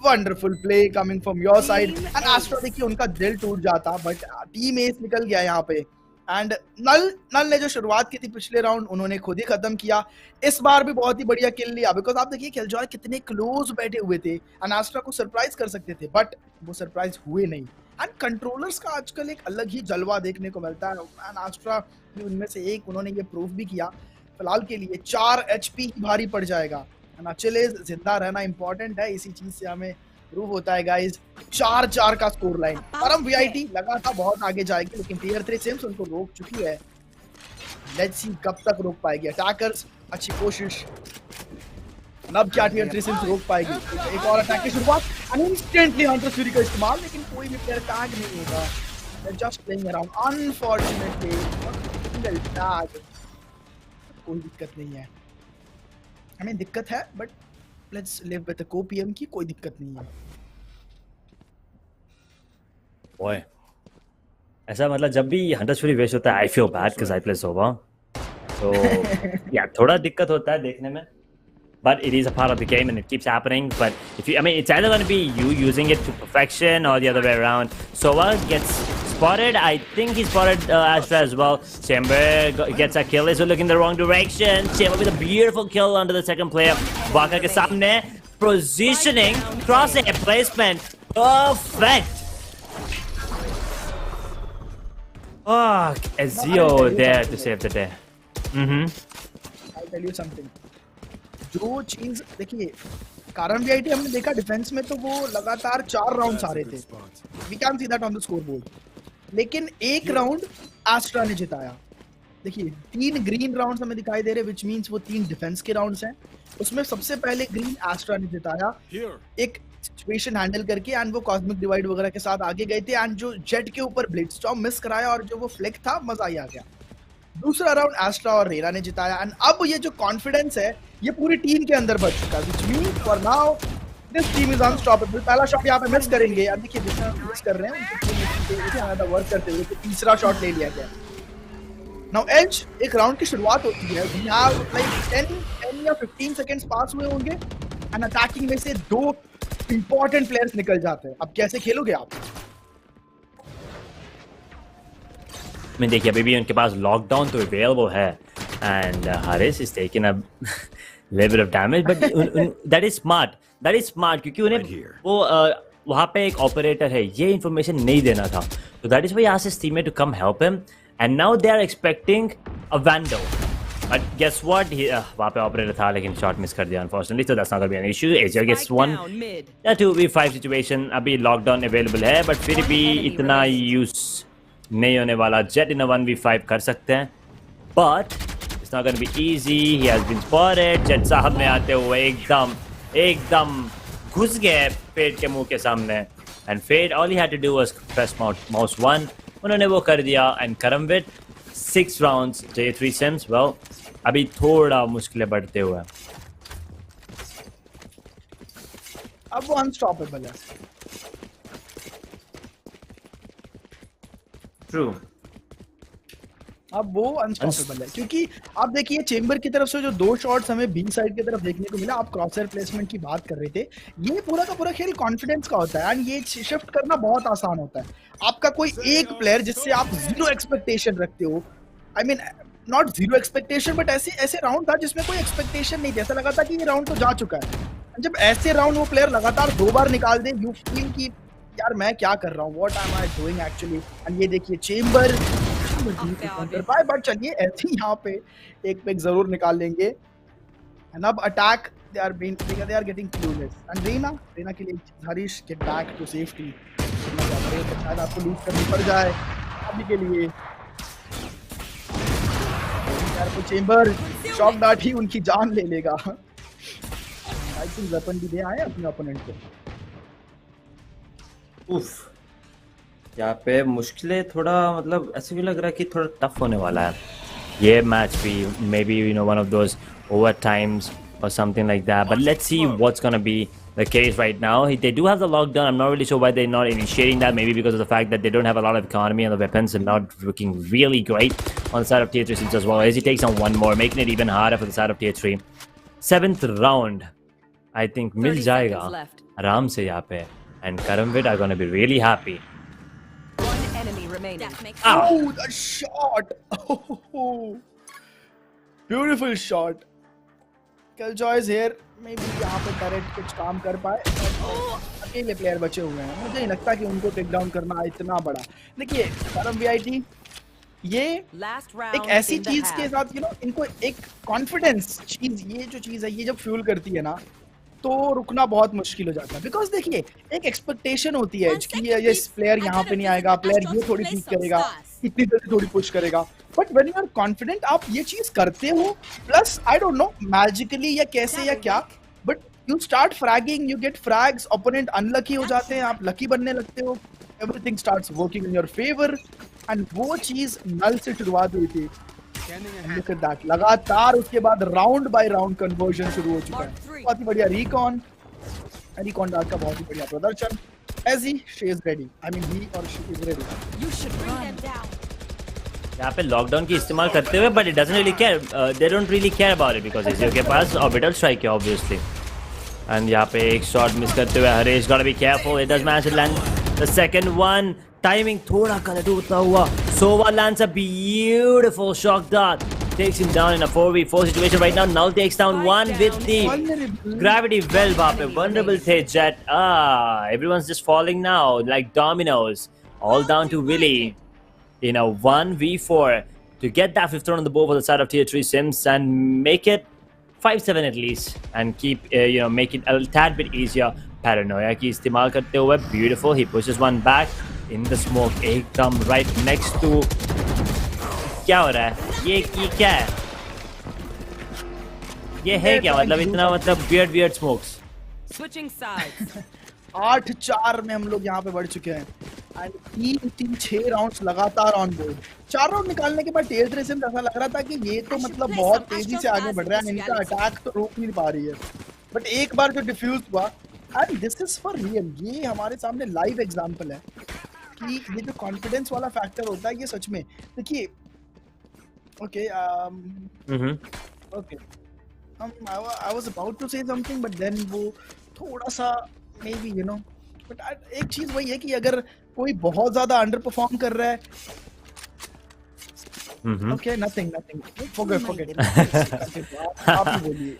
wonderful play coming from your side and astro देखिए उनका दिल टूट जाता बट टीम एस निकल गया यहाँ पे एंड नल ने जो शुरुआत की थी पिछले राउंड उन्होंने खुद ही खत्म किया इस बार भी बहुत ही बढ़िया किल लिया बिकॉज आप देखिए किलजॉय कितने क्लोज बैठे हुए थे एंड एस्ट्रा को सरप्राइज कर सकते थे बट वो सरप्राइज हुए नहीं एंड कंट्रोलर्स का आजकल एक अलग ही जलवा देखने को मिलता है एंड एस्ट्रा भी उनमें से एक उन्होंने ये प्रूफ भी किया फिलहाल के लिए 4 HP भारी पड़ जाएगा एंड अचलेज जिंदा रहना इंपॉर्टेंट है इसी चीज से हमें प्रूव होता है गाइस 4-4 का स्कोर लाइन परम वीआईटी लगा था बहुत आगे जाएगी लेकिन टीयर 3 सिम्स उनको रोक चुकी है लेट्स सी कब तक रोक पाएगी अटैकर्स अच्छी कोशिश अब क्या टीयर 3 सिम्स रोक पाएगी एक और अटैक की शुरुआत एंड इंस्टेंटली हंटर फ्यूरी का इस्तेमाल लेकिन कोई भी प्लेयर टैग नहीं होगा they just playing around unfortunately single tag कोई दिक्कत नहीं है हमें दिक्कत है but let's live with the को-पीएम की कोई दिक्कत नहीं है Boy. ऐसा मतलब जब भी हंटर फ्यूरी वेस्ट होता है I feel bad because I play Sova तो या थोड़ा दिक्कत होता है देखने में but it is a part of the game and it keeps happening but if you I mean it's either going to be you using it to perfection or the other way around. Sova gets spotted. I think he spotted Astra as well. Chamber gets a kill. He's looking the wrong direction. Chamber with a beautiful kill under the second player. Waka ke samne positioning crosshair placement perfect. Fuck, Ezio there to save the day. I'll tell you something. जो चीज देखिए कारण VIT हमने देखा defence में तो वो लगातार 4 राउंड्स आ रहे थे we can see that on the scoreboard लेकिन एक राउंड एस्ट्रा ने जिताया देखिए 3 ग्रीन राउंड्स हमें दिखाई दे रहे व्हिच मींस वो 3 डिफेंस के राउंड्स हैं उसमें सबसे पहले ग्रीन एस्ट्रा ने जिताया एक सिचुएशन हैंडल करके एंड वो कॉस्मिक डिवाइड वगैरह के साथ आगे गए थे एंड जो जेट के ऊपर ब्लिट्सटॉर्म मिस कराया और जो वो फ्लिक था मजा ही आ गया दूसरा राउंड एस्ट्रा और रेना ने जिताया एंड अब ये जो कॉन्फिडेंस है ये पूरी टीम के अंदर बढ़ चुका है which means for now this team is unstoppable. पहला शॉट यहाँ पे मिस करेंगे, अब देखिए जितना मिस कर रहे हैं उनके ज़्यादा वर्क करते हुए तो तीसरा शॉट ले लिया गया। नाउ एज एक राउंड की शुरुआत होती है, यहाँ लाइक 10 या 15 सेकंड्स पास हुए होंगे एंड अटैकिंग में से 2 इंपॉर्टेंट प्लेयर्स निकल जाते हैं। अब कैसे खेलोगे आप? मैं देखिए अभी भी उनके पास लॉकडाउन तो अवेलेबल है and Haris is taking a level of damage but that is smart क्योंकि उन्हें वो वहाँ पे एक ऑपरेटर है ये इन्फॉर्मेशन नहीं देना था, तो that is why he asked his teammate to come help him and now they are expecting a vandal but guess what वहाँ पे ऑपरेटर था लेकिन शॉट मिस कर दिया unfortunately, so that's not gonna be an issue. Asia gets one. Down mid. 2v5 situation, अभी lockdown available है but फिर भी इतना यूज नहीं होने वाला। जेट इन 1v5 कर सकते हैं but it's not gonna be easy. He has been spotted. Jett साहब ने आते हुए एकदम घुस गए फेड के मुंह के सामने and Fade all he had to do was press mouse 1, उन्होंने वो कर दिया एंड करमविद 6 राउंड्स J3 सिम्स। वेल अभी थोड़ा मुश्किलें बढ़ते हुए, अब वो अनस्टॉपेबल है। ट्रू, अब वो अनस्टॉपेबल है क्योंकि आप देखिए चेंबर की तरफ से जो 2 शॉट्स हमें बी साइड की तरफ देखने को मिला। आप क्रॉसर प्लेसमेंट की बात कर रहे थे, ये पूरा का पूरा खेल कॉन्फिडेंस का होता है एंड ये शिफ्ट करना बहुत आसान होता है। आपका कोई एक प्लेयर जिससे आप 0 एक्सपेक्टेशन रखते हो, आई मीन नॉट 0 एक्सपेक्टेशन बट ऐसे राउंड था जिसमें कोई एक्सपेक्टेशन नहीं थी, ऐसा लगा था कि ये राउंड तो जा चुका है। जब ऐसे राउंड वो प्लेयर लगातार 2 बार निकाल दे, यू फील कि यार मैं क्या कर रहा हूँ, what am I doing actually. And ये देखिए चेंबर कर पाए बट चलिए ऐसे ही यहाँ पे एक पिक जरूर निकाल लेंगे एंड अब attack they are getting clueless and Rena के लिए Harish get back to safety. शायद आपको लूज करनी पड़ जाए अभी के लिए। यार को चेंबर शॉक डार्ट ही उनकी जान ले लेगा। आई थिंक वेपन भी दे आए अपने ओपोनेंट को। उफ, यहाँ पे मुश्किलें थोड़ा मतलब ऐसे भी लग रहा है कि थोड़ा टफ होने वाला है ये मैच भी। May be you know one of those over times or something like that, but let's see what's gonna be the case right now. They do have the lockdown. I'm not really sure why they're not initiating that. Maybe because of the fact that they don't have a lot of economy and the weapons are not looking really great on the side of tier 3 sims as well. As he takes on one more, making it even harder for the side of tier 3. 7th round, I think मिल जाएगा आराम से यहाँ पे, and Karamvid are gonna be really happy. One enemy remaining. Oh, the shot! Oh, beautiful shot. Killjoys here. Maybe यहाँ पे turret कुछ काम कर पाए। अकेले प्लेयर बचे हुए हैं, मुझे नहीं लगता कि उनको टेक डाउन करना इतना बड़ा। देखिए करम वीआईटी ये एक ऐसी चीज के साथ इनको एक कॉन्फिडेंस चीज, ये जो चीज है ये जब फ्यूल करती है ना तो रुकना बहुत मुश्किल हो जाता है। बिकॉज देखिए एक एक्सपेक्टेशन होती है कि ये प्लेयर यहाँ पे नहीं आएगा, प्लेयर ये थोड़ी ठीक करेगा, इतनी जल्दी थोड़ी पुश करेगा। But when you are confident आप ये चीज करते हो, plus I don't know magically या कैसे या क्या, but you start fragging, you get frags, opponent unlucky हो जाते हैं, आप लकी बनने लगते हो, everything starts working in your favour. And वो चीज नल से शुरुआत हुई थी। Look at that. लगातार उसके बाद राउंड बाय राउंड कन्वर्जन शुरू हो चुका है। बहुत ही बढ़िया रिकॉन डाल का बहुत ही बढ़िया प्रदर्शन। As she is ready. I mean he or she is ready. You should bring them down. यहाँ पे लॉकडाउन की इस्तेमाल करते हुए but it doesn't really care. They don't really care about it because इसके पास orbital strike है obviously. And यहाँ पे एक शॉट मिस करते हुए Harish gotta be careful. It does manage to land the second one. Timing थोड़ा गलत होता हुआ Sova lands a beautiful shock dart, takes him down in a 4v4 situation right now. Null takes down one with the gravity well वहाँ पे vulnerable थे Jet. Everyone's just falling now like dominoes, all down to Willie in a 1v4 to get that 5th round on the board for the side of tier 3 sims and make it 5-7 at least and keep make it a tad bit easier. Paranoia की इस्तेमाल करते हुए beautiful, he pushes one back in the smoke एकदम right next to क्या हो रहा है ये क्या है ये है क्या मतलब इतना मतलब weird smokes। Switching sides. 8-4 में हम लोग यहाँ पे बढ़ चुके हैं एंड 3-6 राउंड्स लगातार ऑन बोर्ड। 4 राउंड निकालने के बाद टियर 3 सिम्स ऐसा लग रहा था कि ये तो मतलब बहुत तेजी से आगे बढ़ रहा है, इनका अटैक तो रोक नहीं पा रही है। बट एक बार जो डिफ्यूज हुआ and this is for real, ये हमारे सामने लाइव एग्जांपल है कि ये जो कॉन्फिडेंस वाला फैक्टर होता है ये सच में देखिए। Okay okay I was about to say something but then वो थोड़ा सा maybe you know but एक चीज वही है कि अगर कोई बहुत ज्यादा अंडर परफॉर्म कर रहा है okay nothing forget आप ही बोलिए।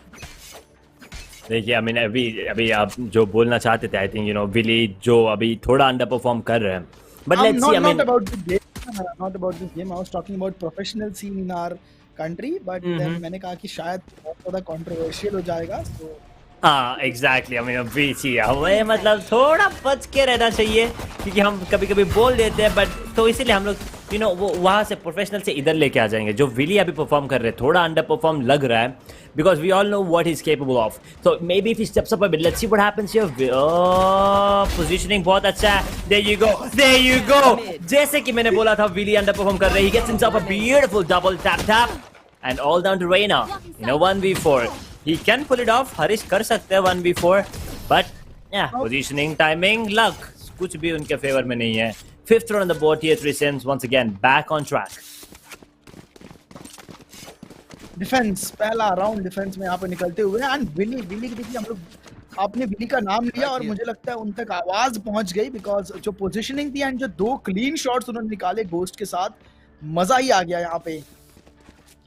देखिए आई मीन अभी आप जो बोलना चाहते थे I think you know Willy जो अभी थोड़ा अंडर परफॉर्म कर रहे हैं but let's see I mean not about this game, not about this game, I was talking about professional scene in our country but then मैंने कहा कि शायद बहुत ज्यादा कंट्रोवर्शियल हो जाएगा so हाँ एग्जैक्टली आई मीन अभी सी हमें मतलब थोड़ा बच के रहना चाहिए क्योंकि हम कभी कभी बोल देते हैं बट तो इसीलिए हम लोग यू नो वो वहाँ से प्रोफेशनल से इधर लेके आ जाएंगे। जो विली अभी परफॉर्म कर रहे हैं थोड़ा अंडर परफॉर्म लग रहा है because we all know what he is capable of so maybe if he steps up a bit let's see what happens here. Positioning बहुत अच्छा है। देयर यू गो जैसे कि मैंने बोला था विली अंडर परफॉर्म कर रहे हैं। He gets himself a beautiful double tap and all down to Reina in a 1v4. He can pull it off. Harish कर सकते हैं 1v4 but yeah positioning timing luck कुछ भी उनके फेवर में नहीं है। 5th round on the board tier 3 Sims once again back on track. Defence पहला राउंड डिफेंस में यहाँ पे निकलते हुए एंड विली की देखिए हम लोग आपने विली का नाम लिया और मुझे लगता है उन तक आवाज पहुंच गई बिकॉज जो पोजीशनिंग थी एंड जो 2 क्लीन शॉट्स उन्होंने निकाले गोस्ट के साथ मजा ही आ गया यहाँ पे।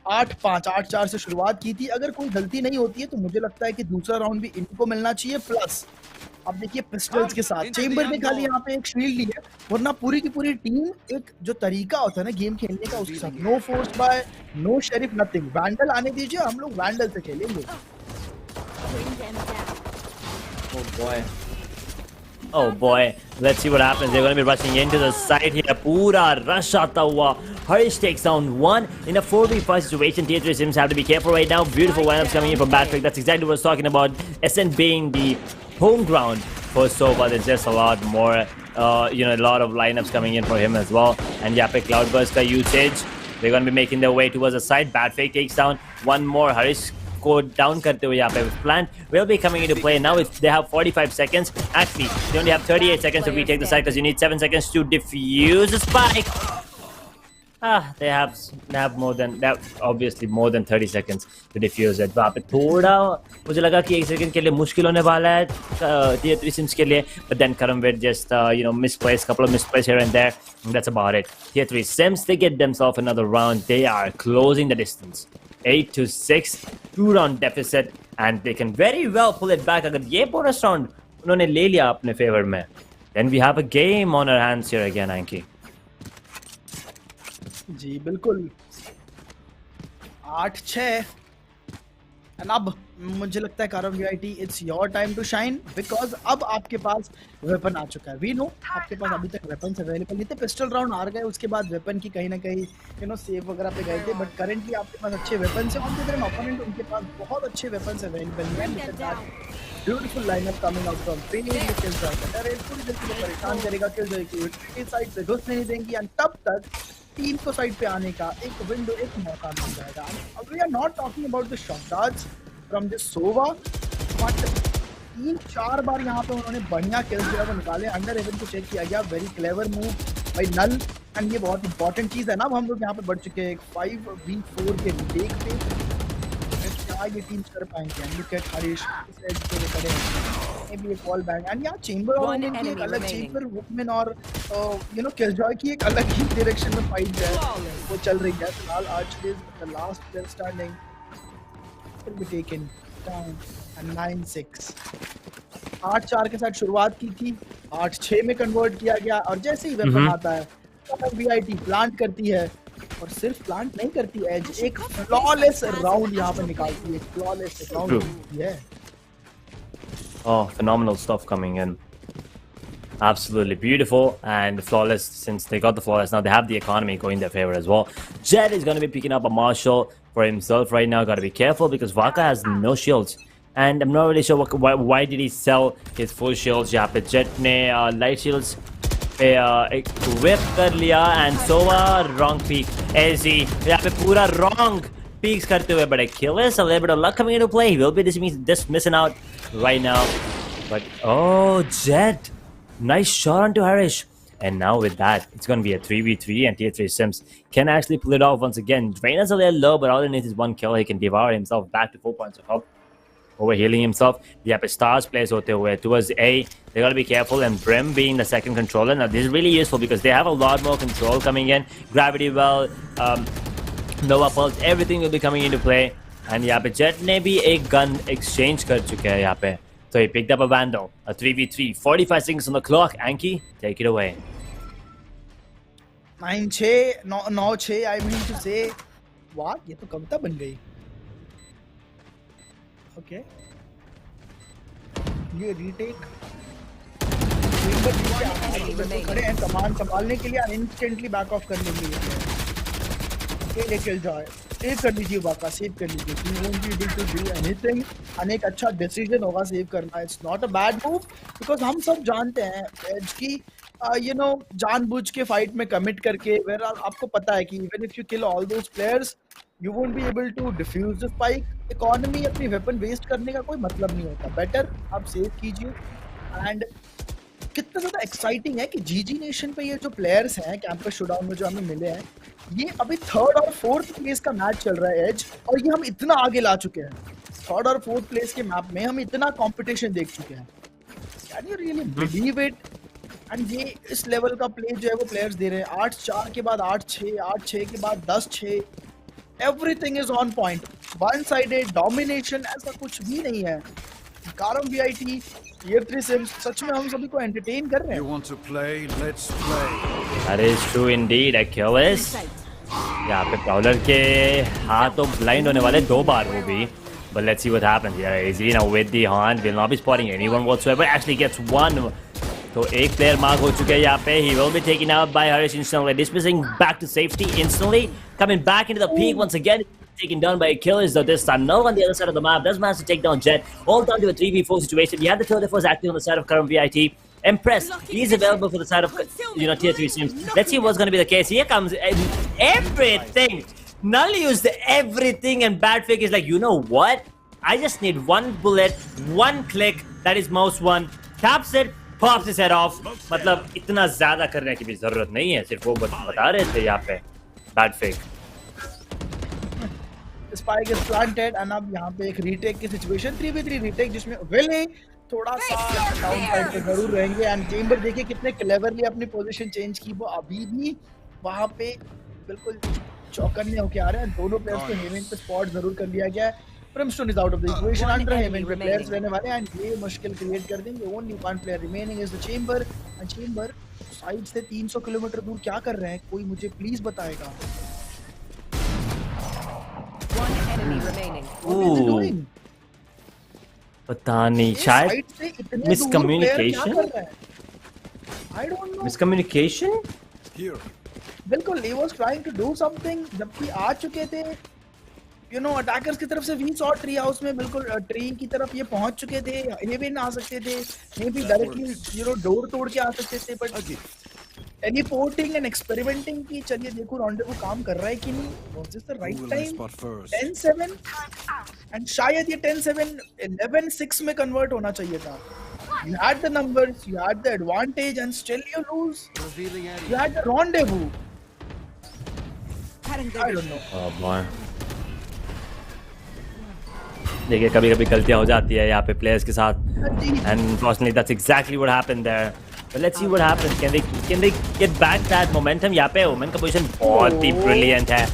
8-5 8-4 से शुरुआत की थी। अगर कोई गलती नहीं होती है तो मुझे लगता है कि दूसरा राउंड भी इनको मिलना चाहिए प्लस अब देखिए पिस्टल्स के साथ चेंबर ने खाली यहाँ पे एक शील्ड ली है वरना पूरी की पूरी टीम एक जो तरीका होता है ना गेम खेलने का उसके साथ no force buy no sheriff nothing. Vandal आने दीजिए हम लोग वैंडल से खेलेंगे। Oh boy, let's see what happens. They're going to be rushing into the side here. Pura rush aata hua. Harish takes down one in a 4v5 situation. Tier 3 Sims have to be careful right now. Beautiful lineups coming in from Batrick. That's exactly what I was talking about. SN being the home ground for Sova. There's just a lot more, a lot of lineups coming in for him as well. And yeah, Cloudburst ka usage. They're going to be making their way towards the side. Batrick takes down one more. Harish को down करते हुए यहाँ पे plant will be coming into play now. If they have 45 seconds, actually they only have 38 seconds to retake the site because you need 7 seconds to defuse the spike. They have more than that, obviously more than 30 seconds to defuse it. वहाँ पे थोड़ा मुझे लगा कि 1 second के लिए मुश्किल होने वाला है tier 3 Sims के लिए, but then Karamvid just misplaced, couple of misplays here and there, and that's about it. Tier 3 Sims, they get themselves another round. They are closing the distance. 8-6, 2-round deficit, and they can very well pull it back. अगर ये bonus round उन्होंने ले लिया अपने favour में, then we have a game on our hands here again, Anky. जी बिल्कुल 8-6 and अब मुझे लगता है Karam VIT it's your time to shine because अब आपके पास वेपन आ चुका है। वी नो आपके पास अभी तक वेपन्स अवेलेबल नहीं थे, पिस्टल राउंड हार गए, उसके बाद वेपन की कहीं ना कहीं सेव वगैरह पे गए थे, बट करेंटली आपके पास अच्छे वेपन्स हैं। On the other hand opponent उनके पास बहुत अच्छे वेपन्स अवेलेबल हैं। Beautiful lineup coming out from finish kills अरे पूरी जल्दी से परेशान करेगा किल्स की साइड से घुसने नहीं देंगी एंड तब तक टीम को साइड पे आने का एक विंडो एक मौका मिल जाएगा। अब we are not talking about the shock darts from the Sova, but 3-4 बार यहाँ पे उन्होंने बढ़िया किल्स जो है वो निकाले। अंडर हेवन को चेक किया गया, very clever move by Null and ये बहुत इंपॉर्टेंट चीज़ है ना। अब हम लोग यहाँ पे बढ़ चुके हैं 5v4 के टेक पे, क्या ये टीम्स कर पाएंगे। एंड लुक एट हरीश इस एज पे खड़े हैं, मे बी एक वॉल बैंग एंड यहाँ चेंबर और उनकी एक अलग चेंबर वुकमैन और किलजॉय की एक अलग ही डायरेक्शन में फाइट जो है वो चल रही है। फिलहाल Archer is the last player standing, will be taken down and 9-6। 8-4 के साथ शुरुआत की थी, 8-6 में कन्वर्ट किया गया और जैसे ही वेपन आता है तो वीआईटी प्लांट करती है और सिर्फ प्लांट नहीं करती, एज एक फ्लॉलेस राउंड यहाँ पे निकालती है, फ्लॉलेस राउंड है। Oh, phenomenal stuff coming in. Absolutely beautiful and flawless. Since they got the flawless, now they have the economy going in their favor as well. Jet is going to be picking up a Marshall for himself right now. Got to be careful because Vaka has no shields. And I'm not really sure why did he sell his full shields. यहाँ पे Jet ने light shields पे whip कर लिया and Sova wrong peak. ऐसी यहाँ पे पूरा wrong peaks करते हुए, but a kill is a little bit of luck coming into play. He will be dismissing out right now. But oh, Jet, nice shot onto Harish. And now with that, it's going to be a 3v3 and Tier 3 Sims can actually pull it off once again. Draina's a little low, but all he needs is one kill. He can devour himself back to 4 points of health. Over healing himself. Yeah, but Stars plays hote hue towards A. They gotta be careful, and Brim being the second controller. Now this is really useful because they have a lot more control coming in. Gravity well, Nova Pulse, everything will be coming into play. And यहाँ पे Jet ने भी एक gun exchange कर चुके हैं यहाँ पे. So he picked up a Vandal, a 3v3, 45 seconds on the clock. Anky, take it away. 9-6, 9-6, I mean to say, what? ये तो कविता बन गई. Okay. ये retake. खड़े हैं कमान संभालने के लिए instantly back off कर लेंगे. अकेले kill जाए. सेव कर लीजिए बाका, सेव कर लीजिए. You won't be able to do anything. और एक अच्छा decision होगा सेव करना. It's not a bad move because हम सब जानते हैं edge की जानबूझ के फाइट में कमिट करके where आपको पता है कि even if you kill all those players you won't be able to defuse the spike. Economy अपनी वेपन वेस्ट करने का कोई मतलब नहीं होता. बेटर आप सेव कीजिए. एंड कितना ज़्यादा एक्साइटिंग है कि जीजी नेशन पे ये जो प्लेयर्स हैं कैंपस शोडाउन में जो हमें मिले हैं, ये अभी 3rd और 4th प्लेस का मैच चल रहा है एज, और ये हम इतना आगे ला चुके हैं. 3rd और 4th प्लेस के मैप में हम इतना कंपटीशन देख चुके हैं. Can you really believe it? And ये इस लेवल का प्ले जो है वो प्लेयर्स दे रहे हैं. 8-4 के बाद 8-6, 8-6 के बाद 10-6. Everything is on point. One-sided domination ऐसा कुछ भी नहीं है. कारम VIT, Tier 3 Sims सच में हम सभी को entertain कर रहे हैं. You want to play? Let's play. That is true indeed. Achilles. यहाँ पे Prowler के हाथ तो blind होने वाले 2 बार वो भी. But let's see what happens here. Easy now with the horn. Will not be spotting anyone whatsoever. Actually gets one. तो एक प्लेयर मार्क हो चुके हैं यहाँ पे. He will be taken out by Harish instantly. Dismissing back to safety instantly. Coming back into the peak once again. Taken down by Achilles though this time. No on the other side of the map. Does manage to take down Jet. All down to a 3v4 situation. You have the third force acting on the side of current VIT. Impressed. He's available for the side of Tier 3 Sims. Let's see what's going to be the case. Here comes everything. Null used everything and Badfig is like, you know what? I just need one bullet, one click. That is mouse one. Taps it. Pops his head off. मतलब इतना ज़्यादा करने की भी ज़रूरत नहीं है. सिर्फ वो बता रहे थे यहाँ पे. Bad fake. Spike is planted and अब यहाँ पे एक retake की situation 3v3 retake जिसमें Willy थोड़ा सा डाउन साइड पे जरूर रहेंगे. एंड चेंबर देखिए कितने क्लेवरली अपनी पोजीशन चेंज की. वो अभी भी वहाँ पे बिल्कुल चौकन्ने होके आ रहे हैं. दोनों प्लेयर्स को हेवन पे स्पॉट जरूर कर लिया गया है. Brimstone is out of the equation. Under heaven पे प्लेयर्स रहने वाले हैं एंड ये मुश्किल क्रिएट कर देंगे. Only one player remaining is the chamber. And chamber side से 300 किलोमीटर दूर क्या कर रहे हैं? कोई मुझे प्लीज बताएगा. One enemy remaining. What is he doing? पता नहीं. शायद miscommunication. I don't know. Miscommunication? Here. बिल्कुल he was trying to do something. जबकि आ चुके थे अटैकर्स की तरफ से वी शॉट ट्री हाउस में बिल्कुल ट्री की तरफ ये पहुंच चुके थे. हेवन आ सकते थे, मे बी डायरेक्टली डोर तोड़ के आ सकते थे. बट टेलीपोर्टिंग एंड एक्सपेरिमेंटिंग की चलिए देखो रॉन्डेवू काम कर रहा है कि नहीं. Was this the right time? 10-7 and शायद ये 10-7 11-6 में कन्वर्ट होना चाहिए था. You had the numbers, you had the advantage and still you lose. You had the rendezvous. I don't know. Oh boy. देखिए कभी कभी गलतियां हो जाती है यहाँ पे प्लेयर्स के साथ. And unfortunately that's exactly what happened there. But let's see what happens. Can they get back that momentum? यहाँ पे वुमेन का पोजीशन बहुत ही brilliant है.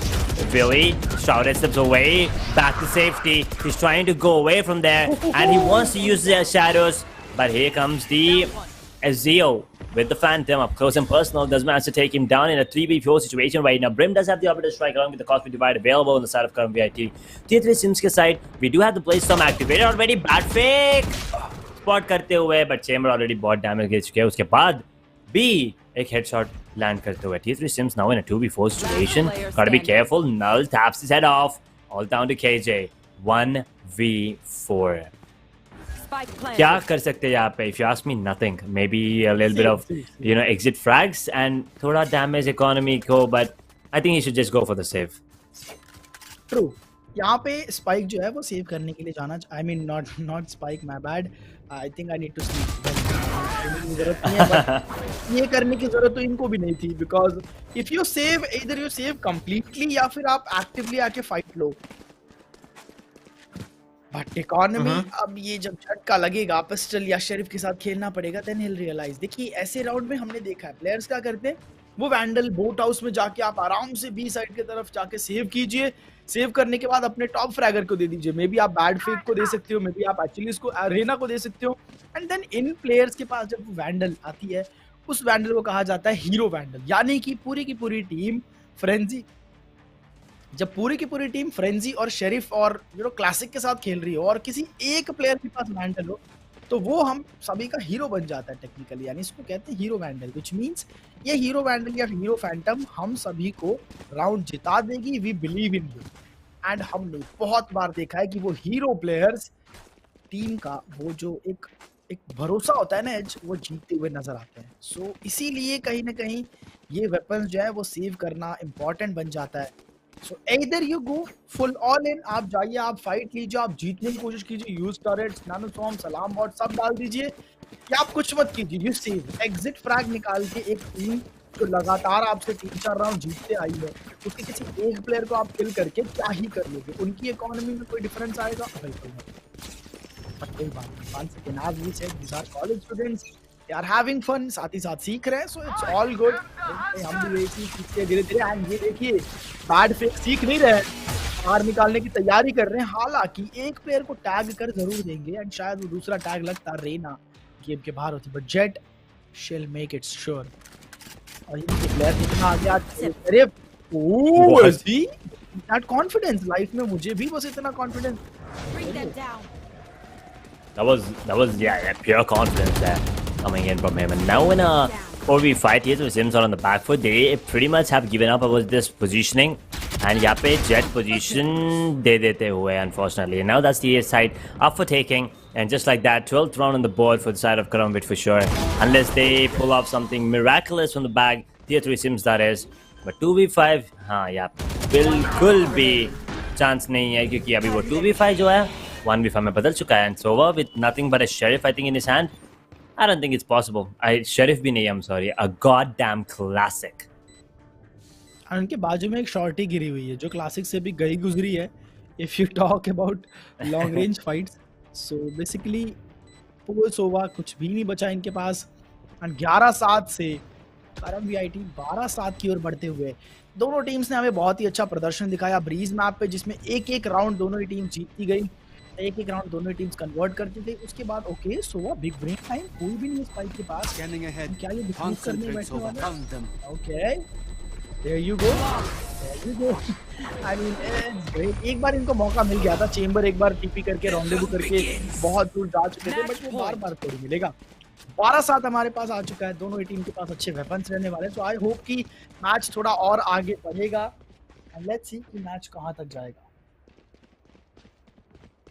Billy shouted steps away, back to safety. He's trying to go away from there, and he wants to use their shadows. But here comes the Ezio with the Phantom up close and personal. Does manage to take him down in a 3v4 situation right now. Brim does have the opportunity to strike along with the Cosmic Divide available on the side of current VIT. Tier 3 Sims के side, we do have the Blaze Storm activated already. Bad fake! Spot करते हुए, but Chamber already बहुत damage गिर चुके हैं. उसके बाद भी एक headshot land करते हुए. Tier 3 Sims now in a 2v4 situation. Gotta be careful. Null taps his head off. All down to KJ. 1v4. क्या कर सकते हैं यहाँ पे? If you ask me, nothing. Maybe a little bit of exit frags and थोड़ा damage economy को, but I think he should just go for the save. True. यहाँ पे स्पाइक जो है वो सेव करने के लिए जाना, I mean not spike, my bad, I think I need to sleep. जरूरत नहीं है, बट ये करने की जरूरत तो इनको भी नहीं थी, बिकॉज इफ यू सेव, इधर यू सेव कंप्लीटली या फिर आप एक्टिवली आके फाइट लो। बट इकोनॉमी अब ये जब झटका लगेगा, पिस्टल या शेरिफ के साथ खेलना पड़ेगा, देन हिल रियलाइज। देखिए ऐसे राउंड में हमने देखा है प्लेयर्स क्या करते हैं, वो वैंडल बोट हाउस में जाके आप आराम से बी साइड की तरफ जाके सेव कीजिए, सेव करने के बाद अपने टॉप फ्रैगर को दे दीजिए, मे बी आप बैड फेक को दे सकते हो, मे बी आप एक्चुअली इसको रेना को दे सकते हो। एंड देन इन प्लेयर्स के पास जब वैंडल आती है, उस वैंडल को कहा जाता है हीरो वैंडल, यानी कि पूरी की पूरी टीम फ्रेंजी, जब पूरी की पूरी टीम फ्रेंजी और शेरिफ और क्लासिक के साथ खेल रही हो और किसी एक प्लेयर के पास वैंडल हो, तो वो हम सभी का हीरो बन जाता है टेक्निकली, यानी इसको कहते हैं हीरो वैंडल, व्हिच मींस ये हीरो वैंडल या हीरो फैंटम हम सभी को राउंड जिता देगी। We believe in you. And हमने बहुत बार देखा है कि वो हीरो प्लेयर्स टीम का वो जो एक भरोसा होता है ना एज, वो जीतते हुए नजर आते हैं। सो इसीलिए कहीं ना कहीं ये वेपन्स जो है वो सेव करना इंपॉर्टेंट बन जाता है। सो either you go full all in, आप जाइए, आप फाइट लीजिए, आप जीतने की कोशिश कीजिए, यूज टर्रेट्स, नैनो सॉर्म, सलाम बॉट सब डाल दीजिए, या आप कुछ मत कीजिए, यू सेव एग्जिट फ्रैग निकाल के एक टीम जो लगातार आपसे 3-4 राउंड जीतते आई है, उसके किसी एक प्लेयर को आप किल करके क्या ही कर लोगे? उनकी इकोनॉमी में कोई डिफरेंस आएगा? बिल्कुल नहीं। पर कोई बात नहीं, once again as we said, these are college students, they are having fun, साथ ही साथ सीख रहे हैं, so it's all good। हम भी यही सीखते धीरे-धीरे। एंड ये देखिए बैड फेक सीख नहीं रहे हैं, हार निकालने की तैयारी कर रहे हैं। हालांकि एक प्लेयर को टैग कर जरूर देंगे एंड शायद वो दूसरा टैग लगता रेना गेम के बाहर होती, but jet shell make it sure. और ये प्लेयर कितना आगे अरे ओह सी दैट कॉन्फिडेंस, लाइफ में मुझे भी बस इतना confidence. That was yeah, pure confidence there coming in from him. And now in a 4v5 here, with Sims are on the back foot, they pretty much have given up about this positioning. And यहाँ पे jet position दे देते हुए, unfortunately. And now that's the A side up for taking. And just like that, 12th round on the board for the side of Karambit for sure. Unless they pull off something miraculous from the bag. Tier 3 Sims that is. But 2v5, हाँ यार बिल्कुल भी chance नहीं है, क्योंकि अभी वो 2v5 जो है 1v5 में बदल चुका है। And Sova with nothing but a sheriff I think in his hand. I don't think it's possible. Sheriff भी नहीं, I'm sorry. A goddamn classic. और उनके बाजू में एक शॉर्टी गिरी हुई है जो क्लासिक से भी गई गुजरी है। If you talk about long range fights, so basically पोल सोवा कुछ भी नहीं बचा इनके पास। एंड 11-7 से करम वीआईटी 12-7 की ओर बढ़ते हुए, दोनों टीम्स ने हमें बहुत ही अच्छा प्रदर्शन दिखाया ब्रीज मैप पे, जिसमें एक राउंड दोनों ही टीम जीतती गई, एक राउंड दोनों ही टीम्स कन्वर्ट करती थी। उसके बाद ओके सोवा बिग ब्रेक टाइम, कोई भी नहीं इस फाइट के पास, क्या ये डिफेंस करने बैठने वाले? Okay There you go. There you go. I mean, great. एक बार इनको मौका मिल गया था, चेंबर एक बार टीपी करके रॉन्डेवू करके बहुत दूर जा चुके थे, बट वो बार थोड़ी मिलेगा। 12-7 हमारे पास आ चुका है, दोनों ही टीम के पास अच्छे वेपन्स रहने वाले, तो आई होप कि मैच थोड़ा और आगे बढ़ेगा एंड लेट्स सी कि मैच कहां तक जाएगा।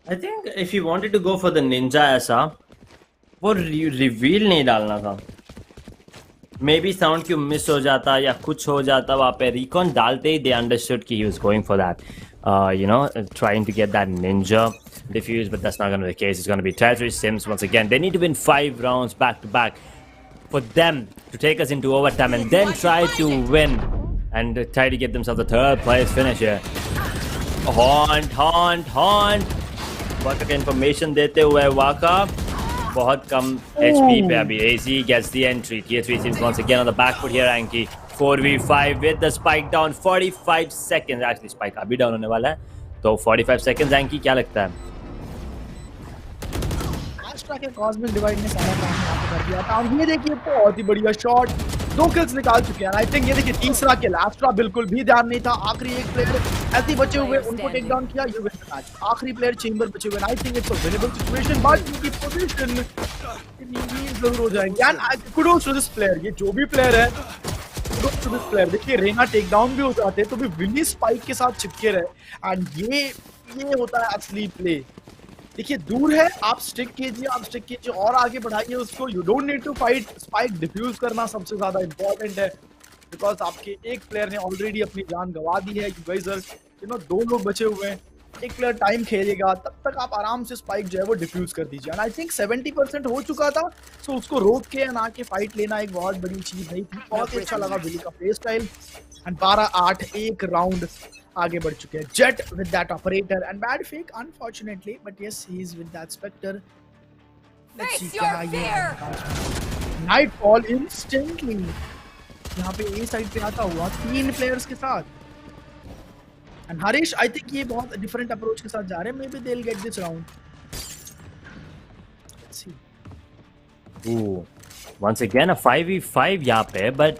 I think if you wanted to go for the ninja ऐसा, वो रिवील नहीं डालना था। मे बी साउंड क्यों मिस हो जाता या कुछ हो जाता, वहाँ पे रिकॉन डालते ही दे अंडरस्टूड कि he was going for that, you know, trying to get that ninja defuse, but that's not going to be the case. It's going to be Treasury Sims once again. They need to win 5 rounds back to back for them to take us into overtime and then try to win and try to get themselves a 3rd place finish here. Haunt वाका का information देते हुए वाका बहुत कम HP पे अभी। AC gets the entry. Tier 3 Sims once again on the back foot here. Anky 4v5 with the spike down. 45 seconds. Actually spike अभी down होने वाला है, तो 45 seconds Anky क्या लगता है? एस्ट्रा के कॉस्मिक डिवाइड ने सारा काम यहाँ पे कर दिया था। और ये देखिए बहुत ही बढ़िया शॉट, 2 किल्स निकाल चुके हैं। आई थिंक ये देखिए तीसरा किल, एस्ट्रा बिल्कुल भी ध्यान नहीं था। आखिरी एक प्लेयर ऐसे ही बचे हुए, उनको टेक डाउन किया, यू विन द मैच। आखिरी प्लेयर चेंबर बचे हुए, I think it's a winnable situation, but उनकी पोजीशन जरूर हो जाएगी। And kudos to this player, ये जो भी प्लेयर है, कुडोस टू दिस प्लेयर। देखिए रेना टेक डाउन भी हो जाते तो भी विली स्पाइक के साथ चिपके रहे, एंड ये होता है असली प्ले। देखिए दूर है, आप स्टिक कीजिए और आगे बढ़ाइए उसको। You don't need to fight, spike defuse करना सबसे ज्यादा इंपॉर्टेंट है, बिकॉज आपके एक प्लेयर ने ऑलरेडी अपनी जान गंवा दी है। यू गाइस आर 2 लोग बचे हुए हैं, एक प्लेयर टाइम खेलेगा, तब तक आप आराम से स्पाइक जो है वो डिफ्यूज कर दीजिए। एंड आई थिंक 70% हो चुका था, सो उसको रोक के ना के फाइट लेना एक बहुत बड़ी चीज नहीं थी। बहुत ही अच्छा लगा विली का प्ले स्टाइल। एंड 12-8 एक राउंड आगे बढ़ चुके हैं। Jett with that operator and bad fake unfortunately, but yes he is with that spectre. Let's see क्या ये नाइट फॉल इंस्टेंटली यहाँ पे ए साइड पे आता हुआ 3 प्लेयर्स के साथ। एंड हरीश आई थिंक ये बहुत डिफरेंट अप्रोच के साथ जा रहे हैं। Maybe they will get this round. Let's see. Once again a 5v5 यहाँ पे, बट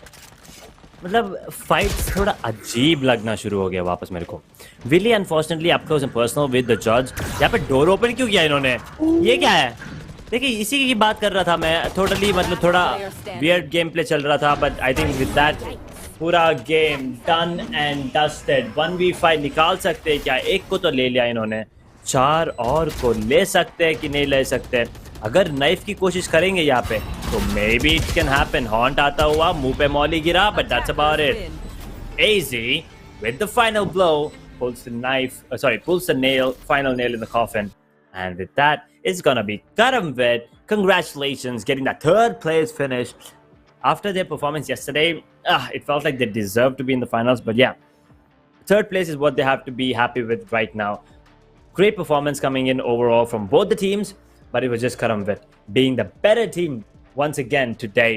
मतलब फाइट थोड़ा अजीब लगना शुरू हो गया वापस मेरे को। Willy unfortunately up close and personal with the जज। यहाँ पे डोर ओपन क्यों किया इन्होंने? ये क्या है? देखिए इसी की बात कर रहा था मैं। टोटली मतलब थोड़ा वियर्ड गेम प्ले चल रहा था, but I think with that पूरा game done and dusted. 1v5 निकाल सकते हैं क्या? एक को तो ले लिया इन्होंने, 4 और को ले सकते हैं कि नहीं ले सकते? अगर नाइफ की कोशिश करेंगे यहाँ पे तो may be it can happen. Haunt आता हुआ मुंह पे मॉली गिरा, but that's about it. AG with the final blow pulls the knife, pulls the final nail in the coffin, and with that it's gonna be Karamvid. Congratulations, getting that 3rd place finish after their performance yesterday. It felt like they deserved to be in the finals, but yeah, 3rd place is what they have to be happy with right now. Great performance coming in overall from both the teams, but it was just Karamvid being the better team once again today.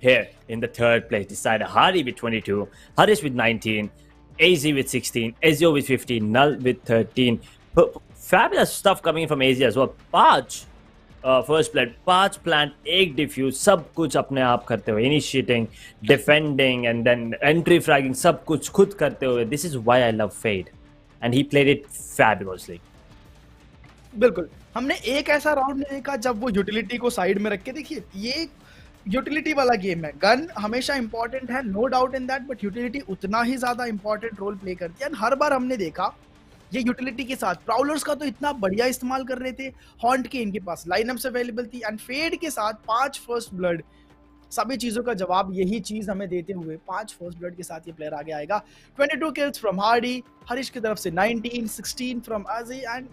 Here in the 3rd place, decided Hari with 22, Harish with 19, AZ with 16, Ezio with 15, Null with 13. Fabulous stuff coming in from AZ as well. Paj, first blood, Paj plant, 1 diffuse, सब कुछ अपने आप करते हुए, initiating, defending, and then entry fragging, सब कुछ खुद करते हुए. This is why I love Fade, and he played it fabulously. बिल्कुल, हमने एक ऐसा राउंड नहीं देखा जब वो यूटिलिटी को साइड में रख के, देखिए ये यूटिलिटी वाला गेम है। गन हमेशा इंपॉर्टेंट है, no doubt in that, but utility उतना ही ज्यादा इंपॉर्टेंट रोल प्ले करती है। हर बार हमने देखा ये यूटिलिटी के साथ प्राउलर्स का तो इतना बढ़िया इस्तेमाल कर रहे थे, हॉन्ट के इनके पास लाइनअप्स अवेलेबल थी, एंड फेड के साथ 5 फर्स्ट ब्लड, सभी चीजों का जवाब यही चीज हमें देते हुए 5 फर्स्ट ब्लड के साथ ये प्लेयर आगे आएगा। 22 किल्स फ्रॉम हार्डी, हरीश की तरफ से 19, 16 फ्रॉम अजी, एंड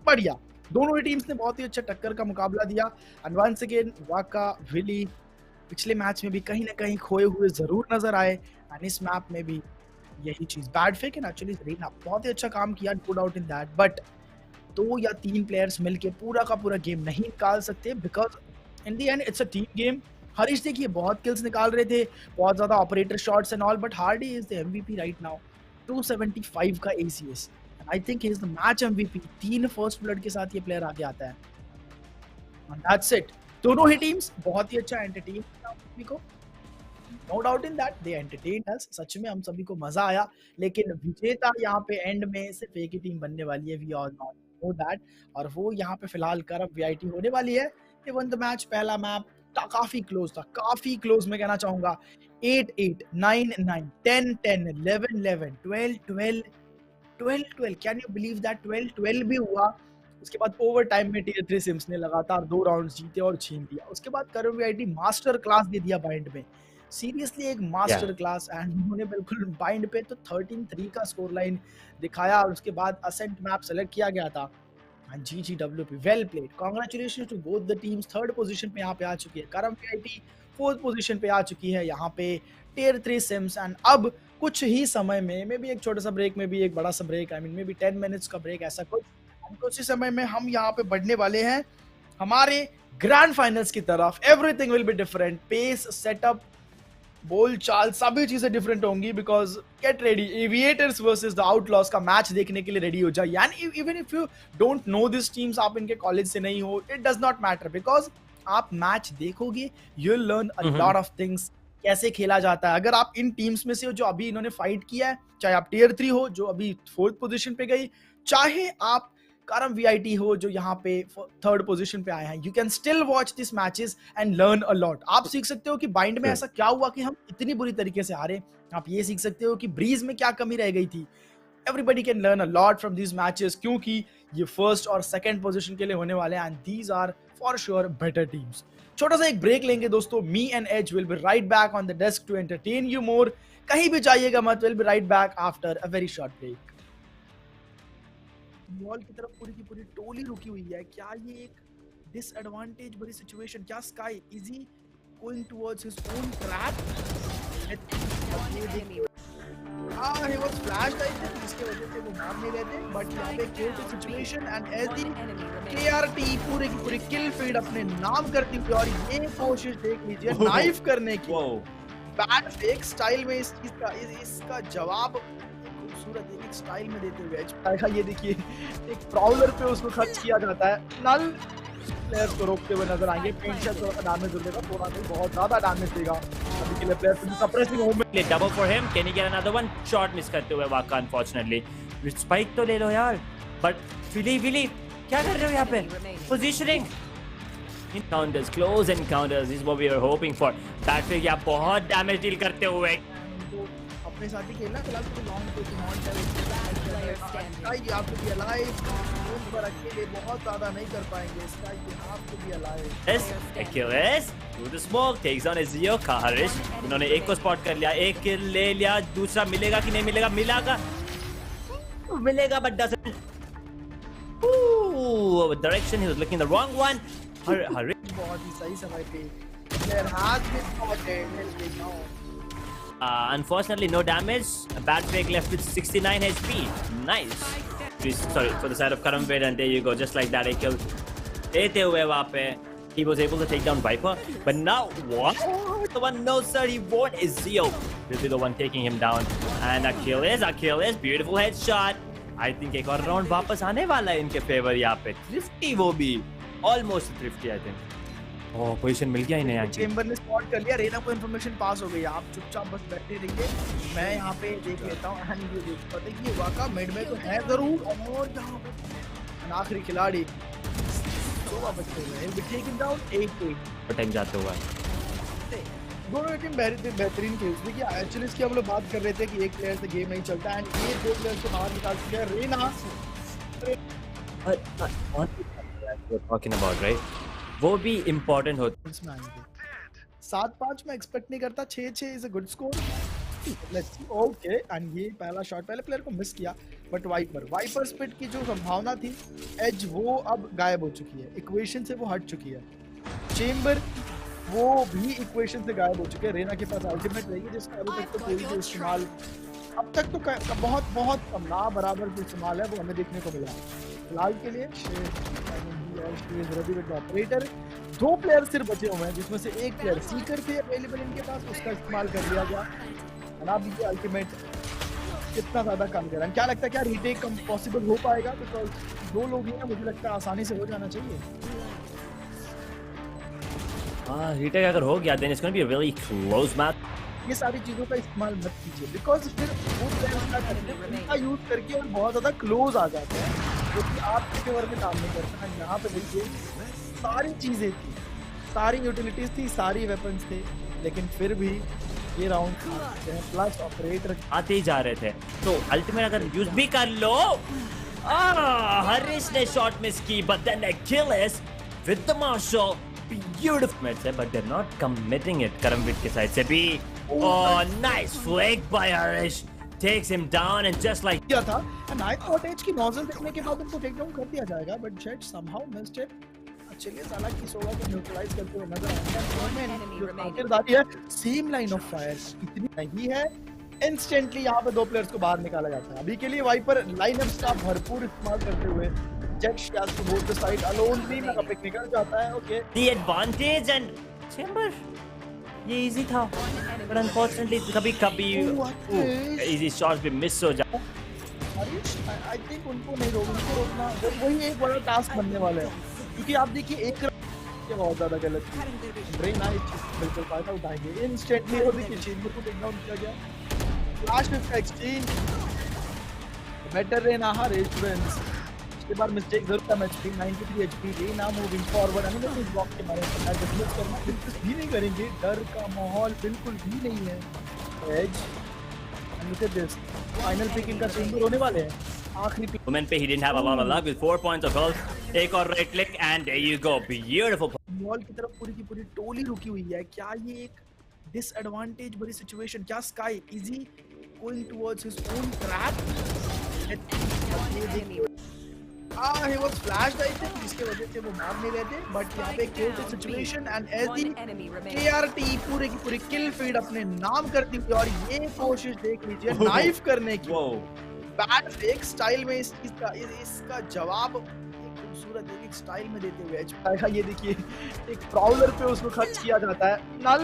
बढ़िया दोनों ही टीम्स ने बहुत ही अच्छा टक्कर का मुकाबला दिया। एंड वंस अगेन वाका, विली पिछले मैच में भी कहीं ना कहीं खोए हुए जरूर नजर आए, एंड इस मैप में भी यही चीज। Bad fake and actually Rena बहुत ही अच्छा काम किया, no doubt in that, but 2 या 3 प्लेयर्स मिलके पूरा का पूरा गेम नहीं निकाल सकते, because in the end it's a team game. Harish देखिए बहुत किल्स निकाल रहे थे, बहुत ज्यादा operator shots and all, but Hardy is the MVP right now, 275 का ACS, and I think he is the match MVP. 3 first blood के साथ ये प्लेयर आगे आता है, एंड दैट्स इट। दोनों ही टीम्स बहुत ही अच्छा एंटरटेन को, no doubt in that they entertain us. सच में हम सभी को मजा आया, लेकिन विजेता यहाँ पे एंड में सिर्फ एक ही टीम बनने वाली है, वी ऑल नो दैट, और वो यहाँ पे फिलहाल करब वीआईटी होने वाली है। दे वन द मैच, पहला मैप काफी क्लोज था, काफी क्लोज मैं कहना चाहूंगा। 8-8, 9-9, 10-10, 11-11, 12-12, 12-12, कैन यू बिलीव दैट? 12-12 भी हुआ। उसके बाद ओवर टाइम में टियर 3 सिम्स ने लगातार 2 राउंड्स जीते और छीन लिया। उसके बाद करब वीआईटी मास्टर क्लास दे दिया बाइंड में, सीरियसली एक मास्टर क्लास, एंड उन्होंने बिल्कुल बाइंड पे तो 13-3 का स्कोर लाइन दिखाया, और उसके बाद असेंट मैप सेलेक्ट किया गया था। And GGWP well played, congratulations to both the teams. 3rd position पे यहाँ पे आ चुकी है करब वीआईटी, 4th पोजीशन पे आ चुकी है यहाँ पे टियर 3 सिम्स, एंड अब कुछ ही समय में, मे बी एक छोटा सा ब्रेक, में भी एक बड़ा सा break, I mean maybe 10 minutes का ब्रेक, ऐसा कुछ ही समय में हम यहाँ पे बढ़ने वाले हैं हमारे ग्रैंड फाइनल्स की तरफ। Everything will be different, pace, setup, बोल चाल, सभी चीजें डिफरेंट होंगी, because get ready, Aviators versus the Outlaws का मैच देखने के लिए रेडी हो जाए। यानी even if you don't know this teams, आप इनके कॉलेज से नहीं हो, it does not matter, because आप मैच देखोगे, you will learn a lot of things, कैसे खेला जाता है। अगर आप इन टीम्स में से हो जो अभी इन्होंने फाइट किया है, चाहे आप टियर 3 हो जो अभी 4th पोजीशन पे गई, चाहे आप करब वीआईटी हो जो यहाँ पे 3rd पोजीशन पे आए हैं, you can still watch this matches and learn a lot. आप सीख सकते हो कि बाइंड में ऐसा क्या हुआ कि हम इतनी बुरी तरीके से हारे, आप ये सीख सकते हो कि ब्रीज में क्या कमी रह गई थी। Everybody can learn a lot from these matches, क्योंकि ये 1st और 2nd पोजीशन के लिए होने वाले हैं, and these are for sure better teams. छोटा सा एक ब्रेक लेंगे दोस्तों, me and Edge will be right back on the desk to entertain you more. कहीं भी जाइएगा मत, will be right back after a very short break. Wall की तरफ पूरी की पूरी टोली रुकी हुई है। क्या ये एक डिसएडवांटेज भरी सिचुएशन? क्या sky easy going towards his own trap? he was flashed I think, जिसके वजह से वो मार नहीं रहे थे, बट यहाँ पे chaotic situation and as the KRT पूरे की पूरी किल फीड अपने नाम करती हुई, और ये कोशिश देख लीजिए नाइफ करने की, बैड फेक स्टाइल में इस चीज का इसका जवाब खूबसूरत एक स्टाइल में देते हुए एज। ये देखिए एक प्राउलर पे उसको खर्च किया जाता है। नल प्लेयर्स को रोकते हुए नजर आएंगे। पेंशन थोड़ा सा डैमेज देगा, थोड़ा नहीं बहुत ज्यादा डैमेज देगा। अभी के लिए players suppressing movement, double for him, can he get another one? Shot miss करते हुए वाका अनफॉर्चुनेटली। स्पाइक तो ले लो यार, बट फिली क्या कर रहे हो यहाँ पे? Positioning encounters, close encounters is what we were hoping for. बैटफील्ड या बहुत डैमेज डील करते हुए अपने साथ ही खेलना फिलहाल तो लॉन्ग पे नॉट स्काई आप तो भी अलाइव पर अकेले बहुत ज्यादा नहीं कर पाएंगे। स्काई के हाथ तो भी alive. Yes, Achilles through the smoke takes on Ezio Kaharish. उन्होंने एक को स्पॉट कर लिया, एक किल ले लिया, दूसरा मिलेगा कि नहीं मिलेगा but doesn't. Ooh, direction he was looking the wrong one. बहुत ही सही समय पे player has been spotted. Unfortunately, no damage. A bad fake left with 69 HP. Nice. Sorry, for the side of Karamvid, and there you go, just like that. A kill. Ete hue wahan pe. He was able to take down Viper, but now what? The one, no sir, he won't. Ezio will be the one taking him down. And Achilles, beautiful headshot. I think एक और round वापस आने वाला है इनके favour यहाँ पे. Thrifty वो भी, almost thrifty I think. Oh, position मिल गया इन्हें यहाँ। चेंबर ने स्पॉट कर लिया, रेना को इन्फॉर्मेशन पास हो गई। आप चुपचाप बस बैठे रहिए, मैं यहाँ पे देख लेता हूँ। एंड ये देख पाते कि ये वाका मिड में तो है जरूर, और यहाँ पर आखिरी खिलाड़ी तो वापस खेल रहे हैं। टेकिंग डाउन 8-8 टाइम जाते हुए दोनों टीम बेहतरीन खेल रही है। एक्चुअली इसकी हम लोग बात कर रहे थे कि एक प्लेयर से गेम नहीं चलता, एंड ये दो प्लेयर को बाहर निकाल चुके हैं। रेना talking about right, वो भी इम्पोर्टेंट होता है। इसमें आएंगे 7-5 में एक्सपेक्ट नहीं करता, 6-6 is a good score. Let's see. Okay, and ये पहला शॉट पहले प्लेयर को मिस किया, बट वाइपर स्पिट की जो संभावना थी एज वो अब गायब हो चुकी है, इक्वेशन से वो हट चुकी है। चेंबर वो भी इक्वेशन से गायब हो चुके हैं। रेना के पास अल्टीमेट रहेगी जिसका अभी तक तो कोई भी इस्तेमाल, अब तक तो बहुत कम ना बराबर जो इस्तेमाल है वो हमें देखने को मिला। फिलहाल के लिए ऑपरेटर 2 प्लेयर सिर्फ बचे हुए हैं, जिसमें से एक प्लेयर सीकर थे अवेलेबल इनके पास, उसका इस्तेमाल कर लिया गया। अब ये अल्टीमेट कितना ज्यादा कम कर रहा है, क्या लगता है क्या रीटेक कम पॉसिबल हो पाएगा? बिकॉज 2 लोग ही हैं, मुझे लगता है आसानी से हो जाना चाहिए। रीटेक अगर हो गया then it's going to be a really close match. ये सारी चीजों का इस्तेमाल मत कीजिए, बिकॉज फिर वो प्लेयर क्या करते हैं उनका यूज करके और बहुत ज्यादा क्लोज आ जाते हैं, जो कि आपके फेवर में काम नहीं करता है। यहाँ पे देखिए सारी चीजें थी, सारी यूटिलिटीज थी, सारी वेपन्स थे, लेकिन फिर भी ये राउंड प्लस ऑपरेटर आते ही जा रहे थे, तो अल्टीमेट अगर यूज भी कर लो। हरीश ने शॉट मिस की, but then Achilles with the marshal, beautiful match है, but they're not committing it। करमविद के साइड से भी nice flick by Harish, takes him down and just like किया था। and I thought एज की नॉजल देखने के बाद उनको टेक डाउन कर दिया जाएगा, but Jet somehow missed it। चलिए साला की सोवा को न्यूट्रलाइज करते हुए नजर आते हैं। सेम लाइन ऑफ फायर इतनी नहीं है, इंस्टेंटली यहाँ पे 2 प्लेयर्स को बाहर निकाला जाता है। अभी के लिए वाइपर लाइनअप स्टाफ भरपूर इस्तेमाल करते हुए Jett shots to both the side alone भी ना पिक निकल जाता है। Okay, the advantage and Chamber ये इजी था, but unfortunately कभी इजी शॉट्स भी मिस हो जाते। आई थिंक उनको नहीं रोकना वही एक बड़ा टास्क बनने वाला है, क्योंकि आप देखिए एक बहुत ज्यादा गलत थी। ब्रेन आई बिल्कुल फायदा उठाएंगे इंस्टेंटली, और देखिए चेंबर को टेक डाउन किया गया। लास्ट में एक्सचेंज बेटर रेना रेस्टोरेंट्स के बाद मिस्टेक जरूर था। Match 93 HP Raina moving forward, हमें इस ब्लॉक के बारे में डिस्कस करना बिल्कुल भी नहीं करेंगे, डर का माहौल बिल्कुल भी नहीं है। As look at this, final pick इनका चेंबर होने वाले हैं। आखिरी मोमेंट पे he didn't have a lot of luck with 4 points of health। एक और right click and there you go, beautiful। Wall की तरफ पूरी की पूरी टोली रुकी हुई है। क्या ये एक डिसएडवांटेज भरी सिचुएशन? क्या sky easy going towards his own trap? he was flashed I think, जिसके वजह से वो मार नहीं रहे थे, बट यहाँ पे chaotic situation and as the One enemy remaining. KRT पूरे की पूरी kill feed अपने नाम करती हुई और ये कोशिश देख लीजिए नाइफ करने की, Whoa. बैड फेक स्टाइल में इसका जवाब एक खूबसूरत एक स्टाइल में देते हुए एज पाएगा। ये देखिए एक प्राउलर पे उसको खर्च किया जाता है, नल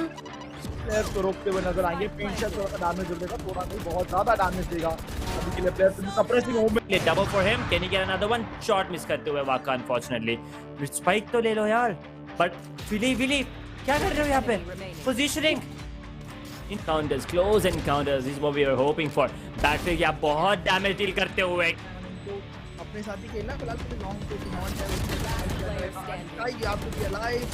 प्लेयर्स को रोकते हुए नजर आएंगे। पेंशर थोड़ा सा डैमेज देगा, थोड़ा नहीं बहुत ज्यादा डैमेज देगा अभी के लिए प्लेयर्स को suppressing movement. Double for him. Can he get another one? Shot miss करते हुए वाका unfortunately. Spike तो ले लो यार. But Philly क्या कर रहे हो यहाँ पे? Positioning. Encounters, close encounters is what we were hoping for. Battlefield यहाँ बहुत damage deal करते हुए. अपने साथ ही खेलना फिलहाल तो लॉन्ग पे नॉट है, स्काई आप तो भी अलाइव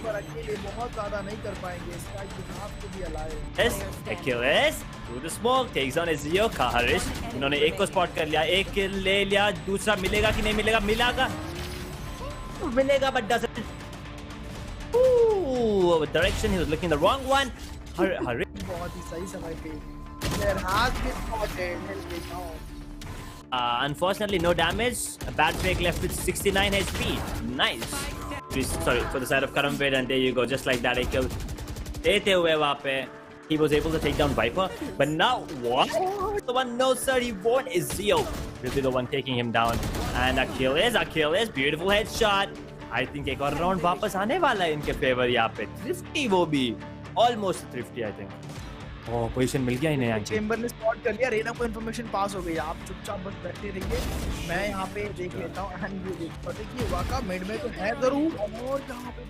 पर अकेले बहुत ज्यादा नहीं कर पाएंगे। स्काई के आप तो भी alive. Yes, Achilles through the smoke takes on Ezio Kaharish. इन्होंने एक को spot कर लिया, एक kill ले लिया, दूसरा मिलेगा कि नहीं मिलेगा? मिलेगा but doesn't. Ooh, direction he was looking the wrong one. Hurry. बहुत ही सही समय पे there has been spotted he'll be down. Unfortunately, no damage. A bad fake left with 69 HP. Nice. Sorry, for the side of Karamvid, and there you go. Just like that, he देते हुए वहाँ पे he was able to take down Viper. But now, what? The one, no sir, he won. Ezio will be the one taking him down. And Achilles, beautiful headshot. I think एक और round वापस आने वाला है इनके favor यहाँ पे. Thrifty वो भी. Almost thrifty, I think. Oh, position मिल गया इन्हें यहाँ पे। चेंबर ने स्पॉट कर लिया, रेना को इन्फॉर्मेशन पास हो गई। आप चुपचाप बस बैठे रहिए, मैं यहाँ पे देख लेता हूँ। एंड ये देख पाते कि वाका मिड में तो है जरूर, और यहाँ पे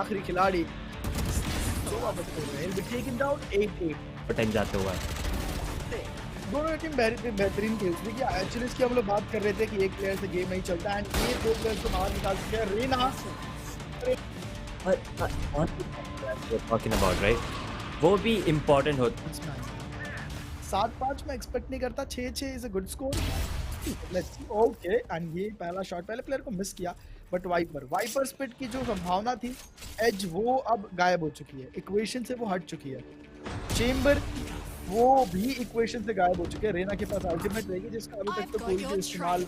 आखिरी खिलाड़ी जो वापस कर रहे हैं, टेकन डाउन 8-8 टाइम जाते हुए। दोनों टीम बेहतरीन खेल रही है। एक्चुअली इसकी हम लोग बात कर रहे थे कि एक प्लेयर से गेम नहीं चलता, एंड ये दो प्लेयर्स को बाहर निकाल चुके हैं। Raina talking about, right? वो भी इम्पोर्टेंट होता है। 7-5 में एक्सपेक्ट नहीं करता, 6-6 is a good score. Let's see. Okay, and ये पहला शॉट पहले प्लेयर को मिस किया, बट वाइपर स्पिट की जो संभावना थी एज वो अब गायब हो चुकी है, इक्वेशन से वो हट चुकी है। चेंबर वो भी इक्वेशन से गायब हो चुके हैं। रेना के पास अल्टीमेट रहेगी जिसका अभी तक तो कोई भी इस्तेमाल,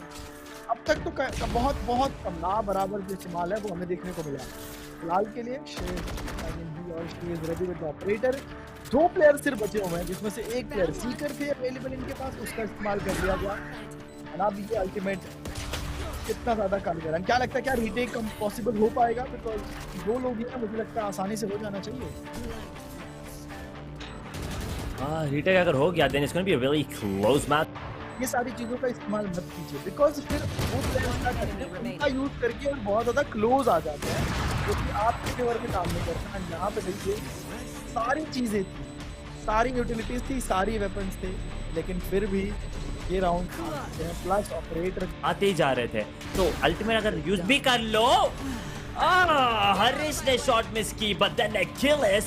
अब तक तो बहुत कम ना बराबर जो इस्तेमाल है वो हमें देखने को मिला। फिलहाल के लिए ऑपरेटर, दो प्लेयर सिर्फ बचे हुए हैं जिसमें से एक प्लेयर सीकर थे अवेलेबल इनके पास, उसका इस्तेमाल कर लिया गया। अब ये अल्टीमेट कितना ज्यादा कारगर है, क्या लगता है क्या रीटेक पॉसिबल हो पाएगा? बिकॉज दो लोग ही ना, मुझे लगता है आसानी से हो जाना चाहिए। रीटेक अगर हो गया then it's going to be a really close match. ये सारी चीजों का इस्तेमाल मत कीजिए, बिकॉज फिर वो प्लेयर क्या करते हैं उनका यूज करके और बहुत ज्यादा क्लोज आ जाते हैं, जो कि आपके फेवर में काम नहीं करता। यहाँ पे देखिए सारी चीजें थी, सारी यूटिलिटीज थी, सारी वेपन्स थे, लेकिन फिर भी ये राउंड प्लस ऑपरेटर आते ही जा रहे थे, तो अल्टीमेट अगर यूज भी कर लो। हरीश ने शॉट मिस की, but then Achilles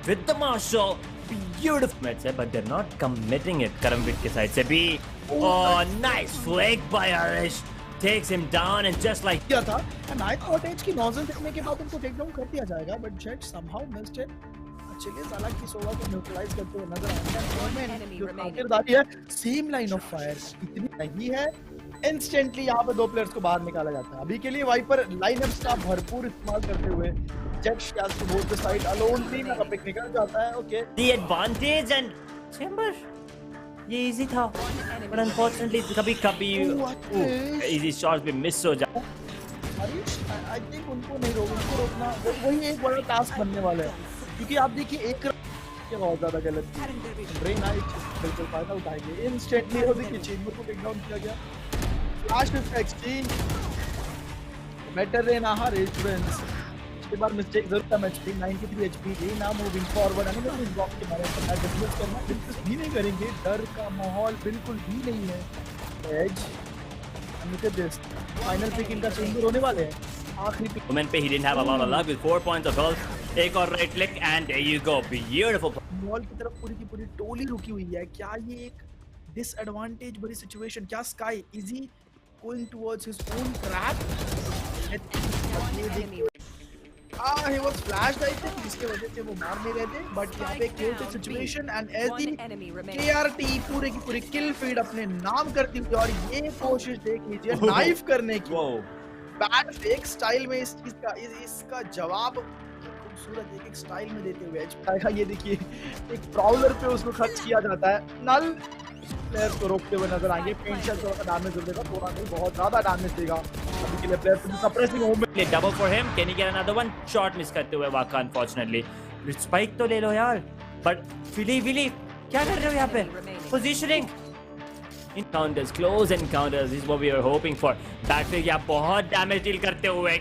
with the marshal, beautiful match है, but they're not committing it। करमविट के साइड से भी, oh nice flick by Harish, takes him down and just like किया था। एंड आई थॉट एज की nozzle दिखने के बाद उनको टेक डाउन कर दिया जाएगा, but Jett somehow missed it. चलिए हालांकि सोवा को न्यूट्रलाइज करते हुए नजर आ रहा है। जो आखिरदारी है, सेम लाइन ऑफ फायर इतनी नहीं है, इंस्टेंटली यहाँ पे दो प्लेयर्स को बाहर निकाला जाता है। अभी के लिए वाइपर लाइनअप्स का भरपूर इस्तेमाल करते हुए Jett shells to both the side alone team का पिक निकल जाता है। Okay, the advantage and Chamber ये इजी था, but unfortunately कभी easy shots भी मिस हो जाते। हरीश आई थिंक उनको नहीं रोकना वही एक बड़ा टास्क बनने वाला है, क्योंकि आप देखिए एक के बहुत ज्यादा गलत थी। ब्रेन आई बिल्कुल फायदा उठाएंगे इंस्टेंटली। और देखिए चेंबर को टेक डाउन किया गया, फ्लैश विद एक्सचेंज बेटर रहना। हरीश विंस के बाद मिस्टेक जरूर था। मैच पे 93 एचपी रे ना मूविंग फॉरवर्ड, अगर इस ब्लॉक के बारे में डिस्कस करना बिल्कुल भी नहीं करेंगे, डर का माहौल बिल्कुल भी नहीं है। As look at this, final pick इनका चेंबर होने वाले हैं। आखिरी पिक वुमेन पे he didn't have a lot of luck with 4 points of health, एक और right click and there you go, beautiful। Mall की तरफ पूरी की पूरी टोली रुकी हुई है। क्या ये एक डिसएडवांटेज बड़ी सिचुएशन? क्या sky is he going towards his own trap? he was flashed I think, जिसके वजह से वो मार नहीं रहे थे, बट यहाँ पे chaotic situation and as One the enemy remaining. KRT पूरे की पूरी kill feed अपने नाम करती हुई, और ये कोशिश देख लीजिए नाइफ करने की, बैड फेक स्टाइल में इस चीज का इसका जवाब खूबसूरत एक स्टाइल में देते हुए एज, ये देखिए एक प्राउलर पे उसको खर्च किया जाता है, नल प्लेयर को रोकते हुए नजर आएंगे, पेंट शॉट थोड़ा सा डैमेज हो जाएगा, थोड़ा नहीं बहुत ज्यादा डैमेज देगा अभी के लिए प्लेयर को suppressing movement. Double for him. Can he get another one? Shot miss करते हुए वाका unfortunately. Spike तो ले लो यार. But Philly क्या कर रहे हो यहाँ पे? Positioning. Encounters, close encounters. This is what we were hoping for. Backfield यहाँ बहुत damage deal करते हुए.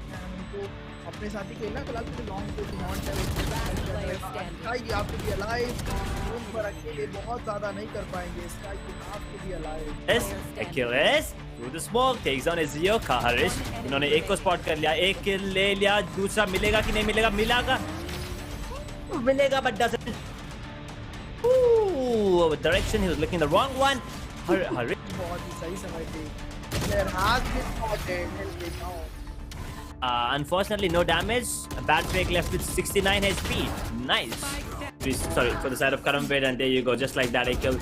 अपने साथी खेलना फिलहाल तो लॉन्ग पे non time you have to be alive, room पर अकेले बहुत ज्यादा नहीं कर पाएंगे, sky you have to be alive। Yes, Achilles through the smoke takes down Ezio का हरीश, इन्होंने एक को स्पॉट कर लिया, एक किल ले लिया, दूसरा मिलेगा कि नहीं मिलेगा, मिलेगा but doesn't। Ooh, direction he was looking the wrong one। Harish बहुत ही सही समय पे there has been spotted, unfortunately no damage, a bad fake left with 69 HP, nice। Sorry for the side of Karamvid, and there you go, just like that a kill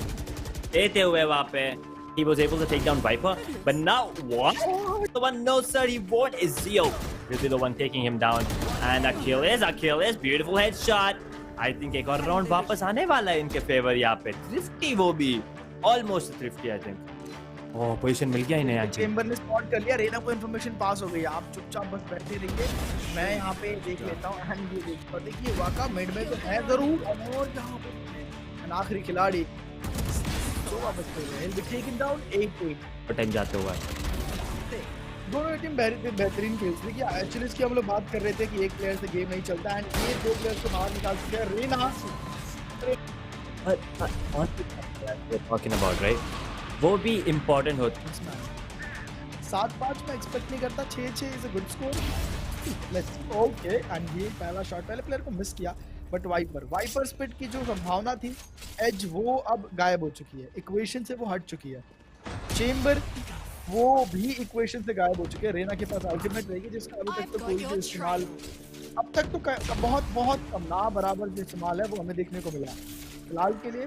देते हुए वहाँ पे he was able to take down Viper, but now what? The one, no sir, he won't. Ezio will be the one taking him down, and Achilles, beautiful headshot। I think एक और round वापस आने वाला है इनके favor यहाँ पे, thrifty वो भी, almost thrifty I think। Oh position मिल गया इन्हें आज। चेंबर ने स्पॉट कर लिया, रेना को इन्फॉर्मेशन पास हो गई, आप चुपचाप बस बैठे रहिए, मैं यहाँ पे देख लेता हूँ। एंड ये देखिए वाका मिड में तो है जरूर, और यहाँ पे आखिरी खिलाड़ी तो वापस खेल रहे हैं, टेकन डाउन 8-8 टाइम जाते हुए दोनों टीम बेहतरीन खेल रही है। एक्चुअली इसकी हम लोग बात कर रहे थे कि एक प्लेयर से गेम नहीं चलता, एंड ये दो प्लेयर्स को बाहर निकाल चुके हैं। रेना talking about right, वो भी इम्पोर्टेंट होता है। 7-5 में एक्सपेक्ट नहीं करता, 6-6 is a good score. Let's see, okay, and ये पहला शॉट पहले प्लेयर को मिस किया, बट वाइपर स्पिट की जो संभावना थी एज वो अब गायब हो चुकी है, इक्वेशन से वो हट चुकी है। चेंबर वो भी इक्वेशन से गायब हो चुके हैं। रेना के पास अल्टीमेट रहेगी जिसका अभी तक तो कोई भी इस्तेमाल, अब तक तो बहुत कम ना बराबर जो इस्तेमाल है वो हमें देखने को मिला। फिलहाल के लिए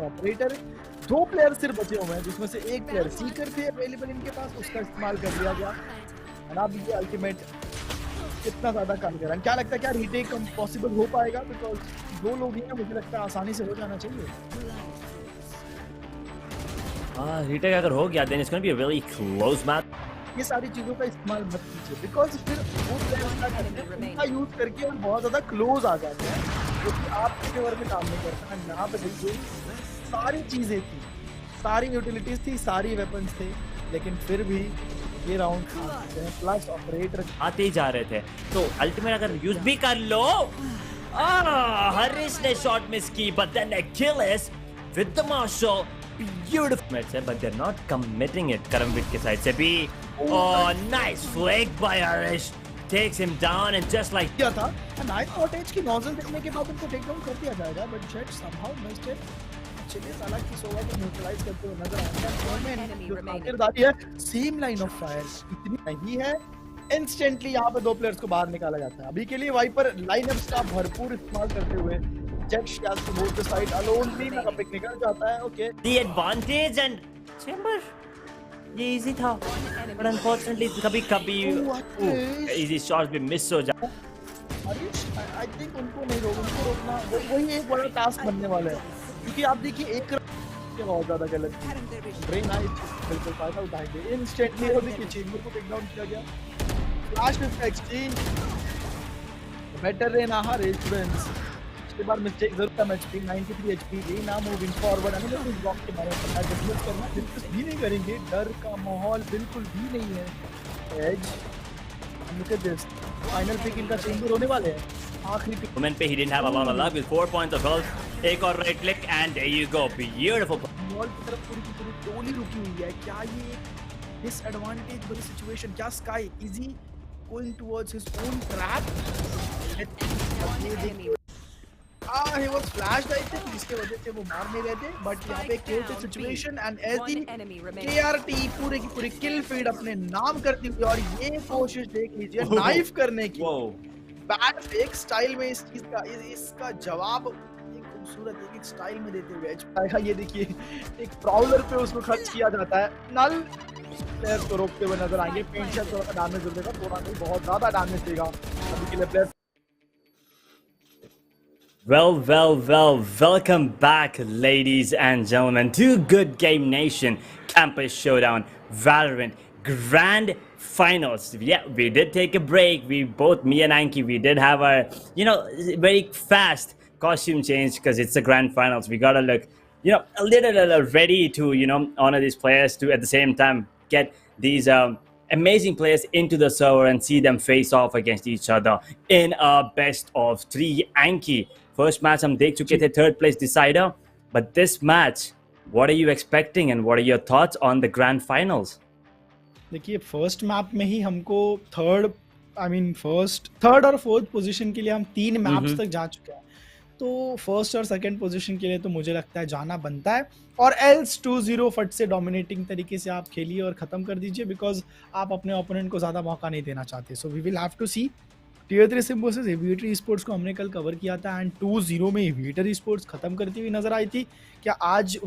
ऑपरेटर दो प्लेयर सिर्फ बचे हुए हैं, जिसमें से एक प्लेयर सीकर थे अवेलेबल इनके पास, उसका इस्तेमाल कर लिया गया। अब ये अल्टीमेट कितना ज्यादा कारगर है, क्या लगता है क्या रीटेक पॉसिबल हो पाएगा? बिकॉज दो लोग ही हैं, मुझे लगता है आसानी से हो जाना चाहिए। रीटेक अगर हो गया then it's going to be a really close match। ये सारी चीजों का इस्तेमाल मत कीजिए, बिकॉज फिर वो प्लेयर्स क्या करते हैं, उनका यूज करके और बहुत ज्यादा क्लोज आ जाते हैं, जो कि आपके फेवर में काम नहीं करता है। यहाँ पे देखिए सारी चीजें थी, सारी यूटिलिटीज थी, सारी वेपन्स थे, लेकिन फिर भी ये राउंड प्लस ऑपरेटर आते ही जा रहे थे, तो अल्टीमेट अगर यूज भी कर लो। हरीश ने शॉट मिस की, but then Achilles with the marshal, beautiful match है, but they're not committing it। करमवीट के साइड से भी, oh nice flick by Harish, takes him down and just like किया था। नाइट कॉटेज की नोजल देखने के बाद उनको टेक डाउन कर दिया जाएगा, but Jett somehow missed it. चलिए साला की सोवा को न्यूट्रलाइज करते हुए नजर आएगा। किरदारी है, सेम लाइन ऑफ फायर इतनी नहीं है, इंस्टेंटली यहाँ पे दो प्लेयर्स को बाहर निकाला जाता है। अभी के लिए वाइपर लाइनअप्स का भरपूर इस्तेमाल करते हुए जेट शैस to both the side alone भी ना पिक निकल जाता है। Okay, the advantage and Chamber ये इजी था, but unfortunately कभी इजी शॉट्स भी मिस हो जाते। आई थिंक उनको नहीं रोकना, वही एक बड़ा टास्क बनने वाला है, क्योंकि आप देखिए एक बहुत ज्यादा गलत ब्रेन आई बिल्कुल फायदा उठाएंगे इंस्टेंटली। और देखिए चेंबर को टेक डाउन किया गया, फ्लैश में एक्सचेंज बेटर रहना हर रेस्टोरेंट्स के बाद मिस्टेक जरूर था। एचपी 93 एचपी लेना मूविंग फॉरवर्ड, हमें इस ब्लॉक के बारे में पता डिस्कस करना बिल्कुल भी नहीं करेंगे, डर का माहौल बिल्कुल भी नहीं है। As look at this, final pick इनका चेंबर होने वाले हैं, आखिरी पिक मोमेंट पे he didn't have a lot of luck with 4 points of health। एक और right click and there you go, beautiful। Mall की तरफ पूरी की पूरी टोली रुकी हुई है, क्या ये डिसएडवांटेज वाली सिचुएशन? क्या sky easy going towards his own trap? he was flashed I think, जिसके वजह से वो मार नहीं रहे थे, बट यहाँ पे chaotic situation and as the One enemy remaining. KRT पूरे की पूरी किल फीड अपने नाम करती हुई, और ये कोशिश देख लीजिए नाइफ करने की, बैट फेक स्टाइल में इस चीज का इसका जवाब ये खूबसूरत एक स्टाइल में देते हुए एज, ये देखिए एक प्राउलर पे उसको खर्च किया जाता है, नल प्लेयर को रोकते हुए नजर आएंगे, पेंट शॉट थोड़ा सा डैमेज देगा, थोड़ा नहीं बहुत ज्यादा डैमेज देगा अभी के लिए player. Well, welcome back, ladies and gentlemen, to Good Game Nation Campus Showdown Valorant Grand Finals. Yeah, we did take a break. Me and Anky, we did have our, very fast costume change because it's the Grand Finals. We gotta look, a little ready to, honor these players to at the same time get these amazing players into the server and see them face off against each other in a best of 3. Anky, first match हम देख चुके थे, third place decider, but this match, what are you expecting and what are your thoughts on the grand finals? देखिए first map में ही हमको third और fourth position के लिए हम 3 मैप्स तक जा चुके हैं, तो फर्स्ट और सेकंड पोजीशन के लिए तो मुझे लगता है जाना बनता है, और एल्स 2-0 फट से डोमिनेटिंग तरीके से आप खेलिए और खत्म कर दीजिए, बिकॉज आप अपने ओपोनेंट को ज्यादा मौका नहीं देना चाहते। So we will have to see. Tier 3 Sim versus Aviator Sports को हमने कल कवर किया था एंड 2-0 में एविएटर स्पोर्ट्स खत्म करती हुई नजर आई थी। क्या आज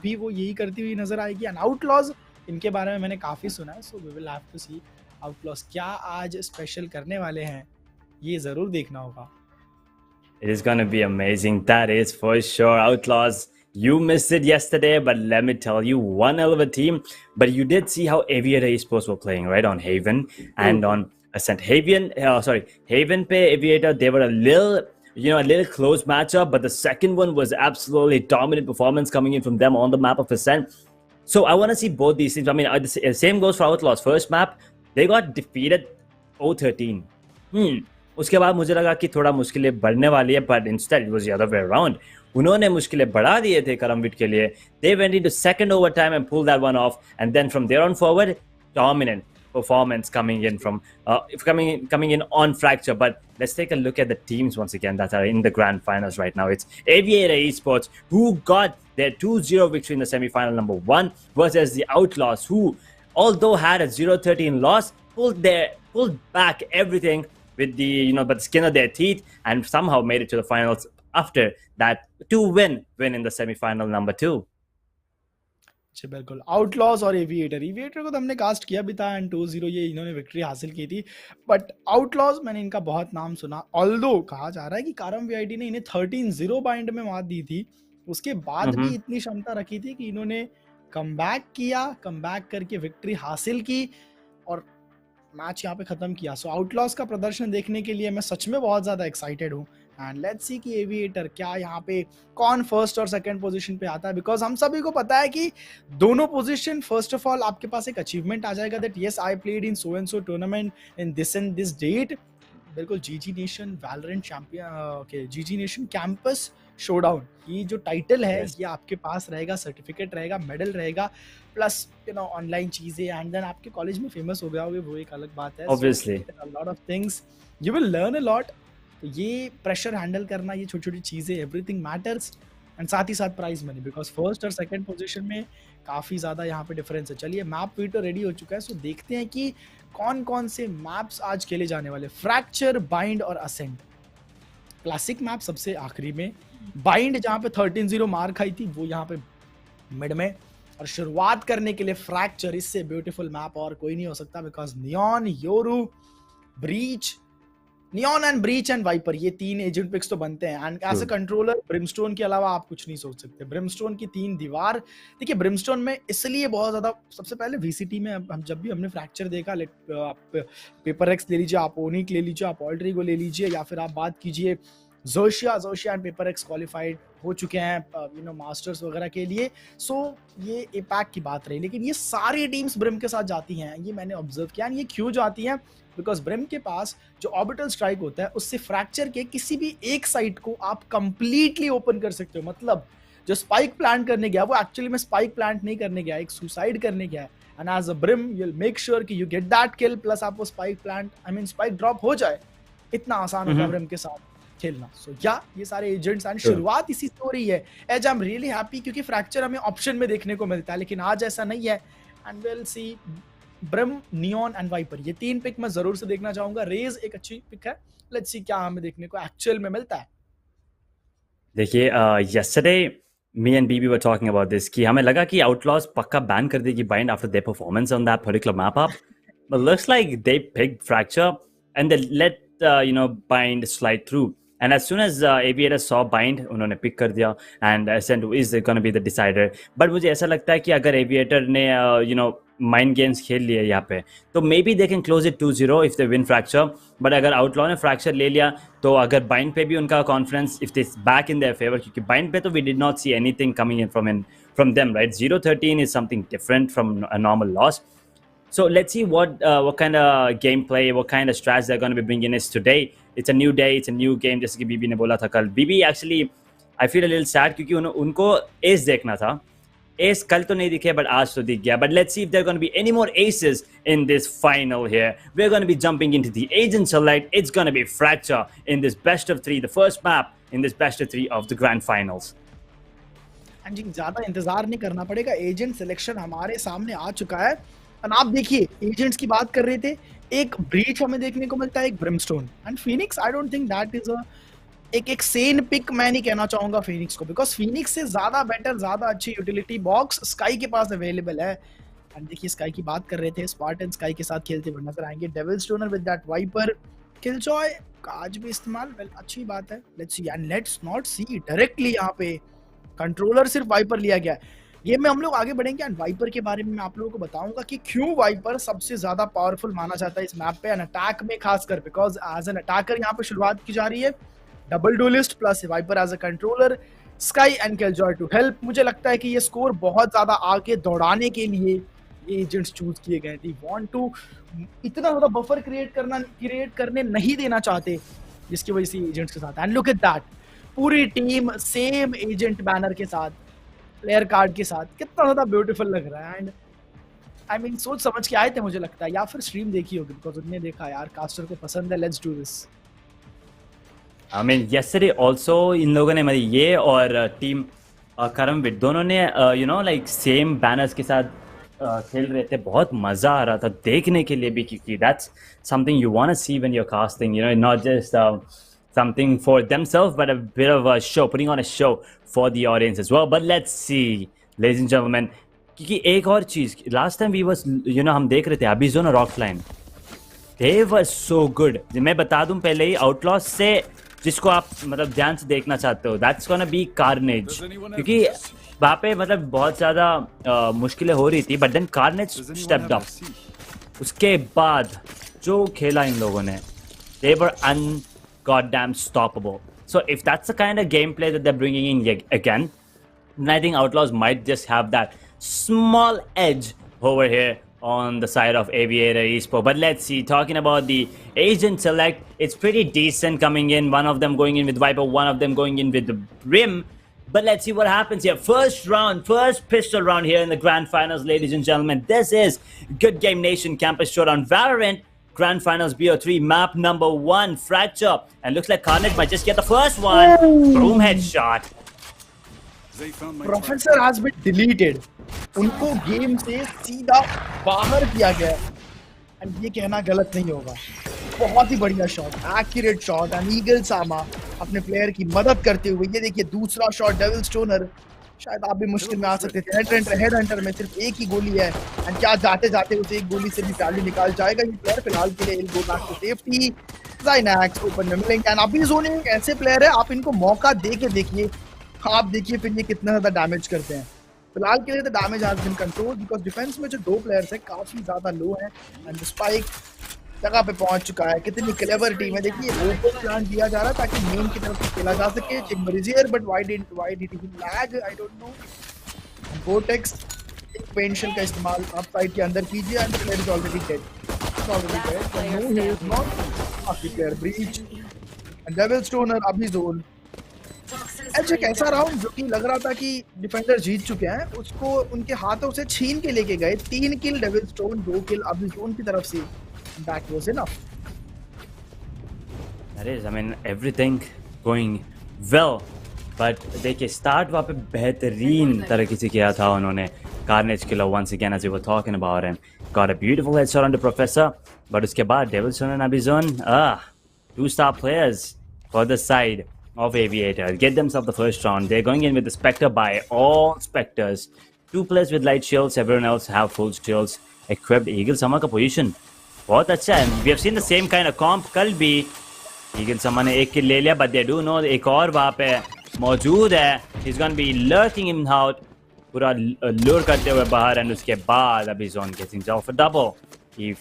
भी वो यही करती हुई नजर आएगी? एंड आउटलॉज, इनके बारे में मैंने काफ़ी सुना है, so we will have to see Outlaws क्या आज स्पेशल करने वाले हैं, ये ज़रूर देखना होगा। It is gonna be amazing, that is for sure. Outlaws, you missed it yesterday, but let me tell you, one hell of a team. But you did see how Aviator Esports were playing, right? On Haven and on Ascent. Haven pe Aviator, they were a little close matchup, but the second one was absolutely dominant performance coming in from them on the map of Ascent. So I want to see both these teams. I mean, the same goes for Outlaws. First map, they got defeated 0-13. उसके बाद मुझे लगा कि थोड़ा मुश्किलें बढ़ने वाली है, but instead it was the other way around. उन्होंने मुश्किलें बढ़ा दिए थे करमविट के लिए. They went into second overtime and pulled that one off, and then from there on forward, dominant performance coming in on Fracture. But let's take a look at the teams once again that are in the grand finals right now. It's Aviator Esports, who got their 2-0 victory in the semi-final number 1, versus the Outlaws, who, although had a 0-13 loss, pulled back everything with the by the skin of their teeth and somehow made it to the finals after that to win in the semi-final number 2. बिल्कुल, outlaws और aviator को तो हमने cast किया भी था and 2-0 ये इन्होंने विक्ट्री हासिल की थी, बट आउटलॉज मैंने इनका बहुत नाम सुना, ऑल्दो कहा जा रहा है कि कारम वीआईटी ने इन्हें 13-0 बाइंड में मात दी थी, उसके बाद भी इतनी क्षमता रखी थी कि इन्होंने कमबैक करके विक्ट्री हासिल की और मैच यहाँ पे खत्म किया। सो आउटलॉज का प्रदर्शन देखने के लिए मैं सच में बहुत ज्यादा एक्साइटेड हूँ, एंड लेट्स सी कि एविएटर क्या यहाँ पे कौन फर्स्ट और सेकंड पोजीशन पे आता है, बिकॉज हम सभी को पता है कि दोनों पोजीशन, फर्स्ट ऑफ ऑल आपके पास एक अचीवमेंट आ जाएगा that yes I played in so and so tournament in this and this date. बिल्कुल, GG nation Valorant champion, GG Nation campus showdown, ये जो टाइटल है ये आपके पास रहेगा, सर्टिफिकेट रहेगा, मेडल रहेगा, प्लस ऑनलाइन चीजें, एंड देन आपके कॉलेज में फेमस हो गया होगे, वो एक अलग बात है। Obviously, a lot of things you will learn a lot. तो ये प्रेशर हैंडल करना, ये छोटी छोटी चीजें, एवरीथिंग मैटर्स, एंड साथ ही साथ प्राइज मनी, बिकॉज फर्स्ट और सेकंड पोजीशन में काफी ज्यादा यहाँ पे डिफरेंस है। चलिए, मैप वीडियो रेडी हो चुका है, सो देखते हैं कि कौन कौन से मैप्स आज खेले जाने वाले। फ्रैक्चर, बाइंड और असेंट, क्लासिक मैप सबसे आखिरी में, बाइंड जहाँ पे 13-0 मार खाई थी वो यहाँ पे मिड में, और शुरुआत करने के लिए फ्रैक्चर, इससे ब्यूटीफुल मैप और कोई नहीं हो सकता, because Neon, Yoru, Breach, Neon and Breach and Viper, ये 3 एजेंट पिक्स तो बनते हैं, and as a controller Brimstone के अलावा आप कुछ नहीं सोच सकते। ब्रिमस्टोन की 3 दीवार, देखिए ब्रिमस्टोन में इसलिए बहुत ज्यादा, सबसे पहले वीसीटी में हम जब भी हमने फ्रैक्चर देखा, आप पेपर एक्स ले लीजिए, आप ओनिक ले लीजिए, आप ऑल्ट्रीगो ले लीजिए, या फिर आप बात कीजिए Josiah and paper x qualified हो चुके हैं मास्टर्स वगैरह के लिए, सो ये एपैक की बात रही, लेकिन ये सारी टीम्स ब्रिम के साथ जाती हैं, ये मैंने ऑब्जर्व किया। ये क्यों जाती हैं? बिकॉज ब्रिम के पास जो ऑर्बिटल स्ट्राइक होता है, उससे फ्रैक्चर के किसी भी एक साइड को आप कंप्लीटली ओपन कर सकते हो। मतलब जो स्पाइक प्लांट करने गया वो एक्चुअली में स्पाइक प्लांट नहीं करने गया, एक सुसाइड करने गया है, and as a Brim you will make sure कि you get that kill, plus आपको स्पाइक प्लांट स्पाइक ड्रॉप हो जाए, इतना आसान होता है ब्रिम के साथ। खेलना। सो या ये सारे एजेंट्स एंड शुरुआत इसी से हो रही है। As I am really happy क्योंकि फ्रैक्चर हमें ऑप्शन में देखने को मिलता है, लेकिन आज ऐसा नहीं है। And will see Brim, Neon and Viper, ये 3 पिक मैं जरूर से देखना चाहूंगा। रेज एक अच्छी पिक है, लेट्स सी क्या हमें देखने को एक्चुअल में मिलता है। देखिए yesterday me and BB were talking about this कि हमें लगा कि Outlaws पक्का बैन कर देगी Bind after their performance on that particular map up, but looks like they picked Fracture and they let Bind slide through, and as soon as Aviator saw Bind उन्होंने pick कर दिया and Ascent is going to be the decider. But मुझे ऐसा लगता है कि अगर Aviator ने माइंड गेम्स खेल लिए यहाँ पे तो maybe they can close it 2-0 if they win Fracture, but अगर आउटलॉ ने फ्रैक्चर ले लिया तो अगर बाइंड पे भी उनका confidence if this back in their favour, क्योंकि बाइंड पे तो we did not see anything coming in from them, right? 0-13 is something different from a normal loss. So let's see what kind of gameplay, what kind of strats they're going to be bringing us today. It's a new day, it's a new game. जैसे कि बीबी ने बोला था कल. बीबी actually I feel a little sad क्योंकि उनको S देखना था. एस कल तो नहीं दिखे, but आज तो दिख गया. But let's see if there are going to be any more aces in this final here. We're going to be jumping into the agent select. It's going to be Fracture in this best of 3, the first map in this best of 3 of the grand finals. हाँ जी, ज्यादा इंतजार नहीं करना पड़ेगा, agent selection हमारे सामने आ चुका है। और आप देखिए, एजेंट्स की बात कर रहे थे, एक ब्रीच हमें देखने को मिलता है, एक Brimstone and Phoenix. I don't think that is a एक सेन पिक मैं नहीं कहना चाहूंगा फिनिक्स को, बिकॉज फिनिक्स से ज्यादा बेटर, ज्यादा अच्छी यूटिलिटी बॉक्स स्काई के पास अवेलेबल है। एंड देखिए, स्काई की बात कर रहे थे, स्पार्टन स्काई के साथ खेलते हुए नजर आएंगे। Devil Stoner with that Viper, Killjoy का आज भी इस्तेमाल, वेल अच्छी बात है। Let's see and let's not see directly यहाँ पे कंट्रोलर सिर्फ वाइपर लिया गया है। गेम में हम लोग आगे बढ़ेंगे एंड वाइपर के बारे में मैं आप लोगों को बताऊंगा कि क्यों वाइपर सबसे ज्यादा पावरफुल माना जाता है इस मैप पे एंड अटैक में खासकर, बिकॉज एज एन अटैकर यहाँ पे शुरुआत की जा रही है। Double duelist plus Viper as a controller, Skye and Killjoy to help. मुझे लगता है कि ये स्कोर बहुत ज्यादा आगे दौड़ाने के लिए ये एजेंट्स चूज किए गए थे। वांट टू इतना ज्यादा बफर क्रिएट करने नहीं देना चाहते, जिसकी वजह से एजेंट्स के साथ। एंड लुक एट दैट, पूरी टीम सेम एजेंट बैनर के साथ, प्लेयर कार्ड के साथ, कितना ज्यादा ब्यूटीफुल लग रहा है। एंड आई मीन सोच समझ के आए थे मुझे लगता है, या फिर स्ट्रीम देखी होगी, बिकॉज उन्होंने देखा यार कास्टर को पसंद है, let's do this. I mean, yesterday also इन लोगों ने मतलब ये और टीम करमविद दोनों ने लाइक सेम बैनर्स के साथ खेल रहे थे। बहुत मज़ा आ रहा था देखने के लिए भी, क्योंकि that's something you want to see when you are casting, not just something for themselves but a bit of a show, putting on a show for the audience as well. But let's see, ladies and gentlemen, क्योंकि एक और चीज़, last time we was हम देख रहे थे अबीजोन और रॉकलाइन, they were so good. मैं बता दूं पहले ही, आउटलॉस से जिसको आप मतलब ध्यान से देखना चाहते हो, दैट्स गोना बी कार्नेज, क्योंकि वहाँ पे मतलब बहुत ज़्यादा मुश्किलें हो रही थी, but then Carnage stepped up. उसके बाद जो खेला इन लोगों ने, they were goddamn stoppable. So if that's the kind of gameplay that they're bringing in again, then I think Outlaws might just have that small edge over here on the side of Aviator Esport. But let's see, talking about the agent select, it's pretty decent coming in. One of them going in with Viper, one of them going in with the Brim. But let's see what happens here. First round, first pistol round here in the grand finals, ladies and gentlemen. This is Good Game Nation Campus Showdown Valorant Grand Finals BO3 map number 1, Fracture, and looks like Carnage might just get the first one. Boom, headshot. Professor has been deleted. उनको game से सीधा बाहर किया गया है, and ये कहना गलत नहीं होगा। बहुत ही बढ़िया shot, accurate shot, and eagle सामा अपने प्लेयर की मदद करते हुए। ये देखिए दूसरा शॉट, डेविल स्टोनर, शायद आप भी मुश्किल में आ सकते थे। हेड हंटर में सिर्फ एक ही गोली है, एंड क्या जाते जाते उसे एक गोली से भी वैल्यू निकाल जाएगा ये प्लेयर। फिलहाल के लिए I'll go back to safety. ज़ाइनैक्स ओपन में मिलेंगे, एंड अभी जोन एक ऐसे प्लेयर है, आप इनको मौका दे के देखिए, आप देखिए फिर ये कितना ज्यादा डैमेज करते हैं। फिलहाल के लिए तो damage has been control, because defence में जो 2 प्लेयर्स हैं काफी ज्यादा लो हैं, एंड स्पाइक जगह पे पहुंच चुका है। कितनी क्लेवर टीम है, देखिए ओपन प्लान दिया जा रहा है ताकि मेन की तरफ से खेला जा सके। Chamber is here, but why did he lag, I don't know. गोटेक्स पेंशन का इस्तेमाल आप साइड के अंदर कीजिए, and the player is already dead, no he is not after player Breach, and Devil Stoner अभी जोन। एज एक ऐसा राउंड जो कि लग रहा था कि डिफेंडर जीत चुके हैं, उसको उनके हाथों से छीन के लेके गए। 3 किल डेविल स्टोन, 2 किल अभी जोन की तरफ से। That was enough. That is, I mean, everything going well. But देखिए स्टार्ट वहाँ पे बेहतरीन तरीके से किया था उन्होंने. Carnage Killer once again as we were talking about him. Got a beautiful headshot on the Professor. But उसके बाद Devilson and Abizon, 2-star players for the side of Aviator. Get themselves the first round. They're going in with the Spectre by all Spectres. 2 players with light shields, everyone else have full shields equipped. Eagle Sama का position बहुत अच्छा है. We have seen the same kind of comp. कल भी Eagle Sama ने एक kill ले लिया, but they do know एक और वहाँ पे मौजूद है. He's going to be lurking him out, पूरा lure करते हुए बाहर, and उसके बाद अभी Zone getting out for double. He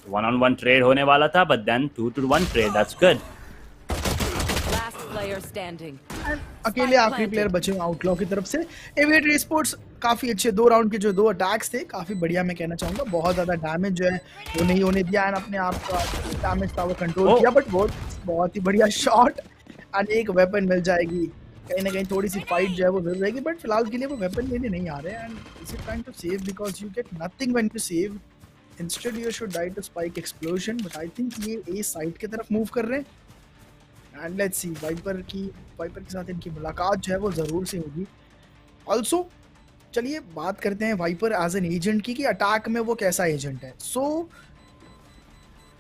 1-on-1 trade होने वाला था, but then 2-to-1 trade. That's good. Last player standing. अकेले आखिरी प्लेयर बचे हुए आउटलॉ की तरफ से. एविएटर स्पोर्ट्स काफी अच्छे 2 राउंड के जो 2 अटैक्स थे काफी बढ़िया, मैं कहना चाहूंगा. बहुत ज्यादा डैमेज जो है वो नहीं होने दिया एंड अपने आप का डैमेज था वो कंट्रोल किया. बट बहुत ही बढ़िया शॉट एंड एक वेपन मिल जाएगी. कहीं ना कहीं थोड़ी सी फाइट जो है वो मिल जाएगी, बट फिलहाल के लिए वो वेपन लेने नहीं आ रहे हैं. And is it trying to save because you get nothing when you save. Instead you should die to spike explosion. But I think ये ए साइड की तरफ मूव कर रहे हैं. एंड लेट्स सी वाइपर के साथ इनकी मुलाकात जो है वो ज़रूर से होगी. ऑल्सो चलिए बात करते हैं वाइपर एज एन एजेंट की कि अटैक में वो कैसा एजेंट है. सो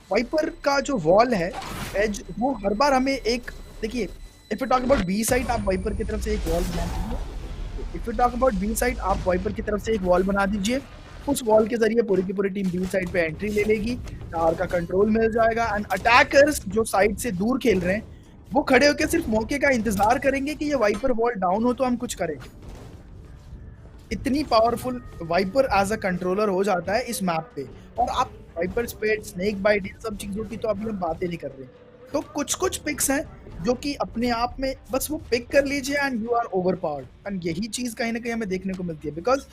वाइपर का जो वॉल है एज वो हर बार हमें एक, देखिए if you talk about B side आप वाइपर की तरफ से एक वॉल बना दीजिए. If you talk about B side आप वाइपर की तरफ से एक वॉल बना दीजिए. उस वॉल के जरिए पूरी की पूरी टीम बी साइड पे एंट्री ले लेगी. टावर का कंट्रोल मिल जाएगा एंड अटैकर्स जो साइड से दूर खेल रहे हैं वो खड़े होकर सिर्फ मौके का इंतजार करेंगे कि ये वाइपर वॉल डाउन हो तो हम कुछ करेंगे. इतनी powerful Viper as a controller हो जाता है इस मैप पे. और आप वाइपर स्पेड, स्नेक बाइट, इन सब चीजों की तो अभी हम बातें नहीं कर रहे. तो कुछ पिक्स हैं जो कि अपने आप में बस वो पिक कर लीजिए and you are overpowered. And यही चीज कहीं ना कहीं हमें देखने को मिलती है बिकॉज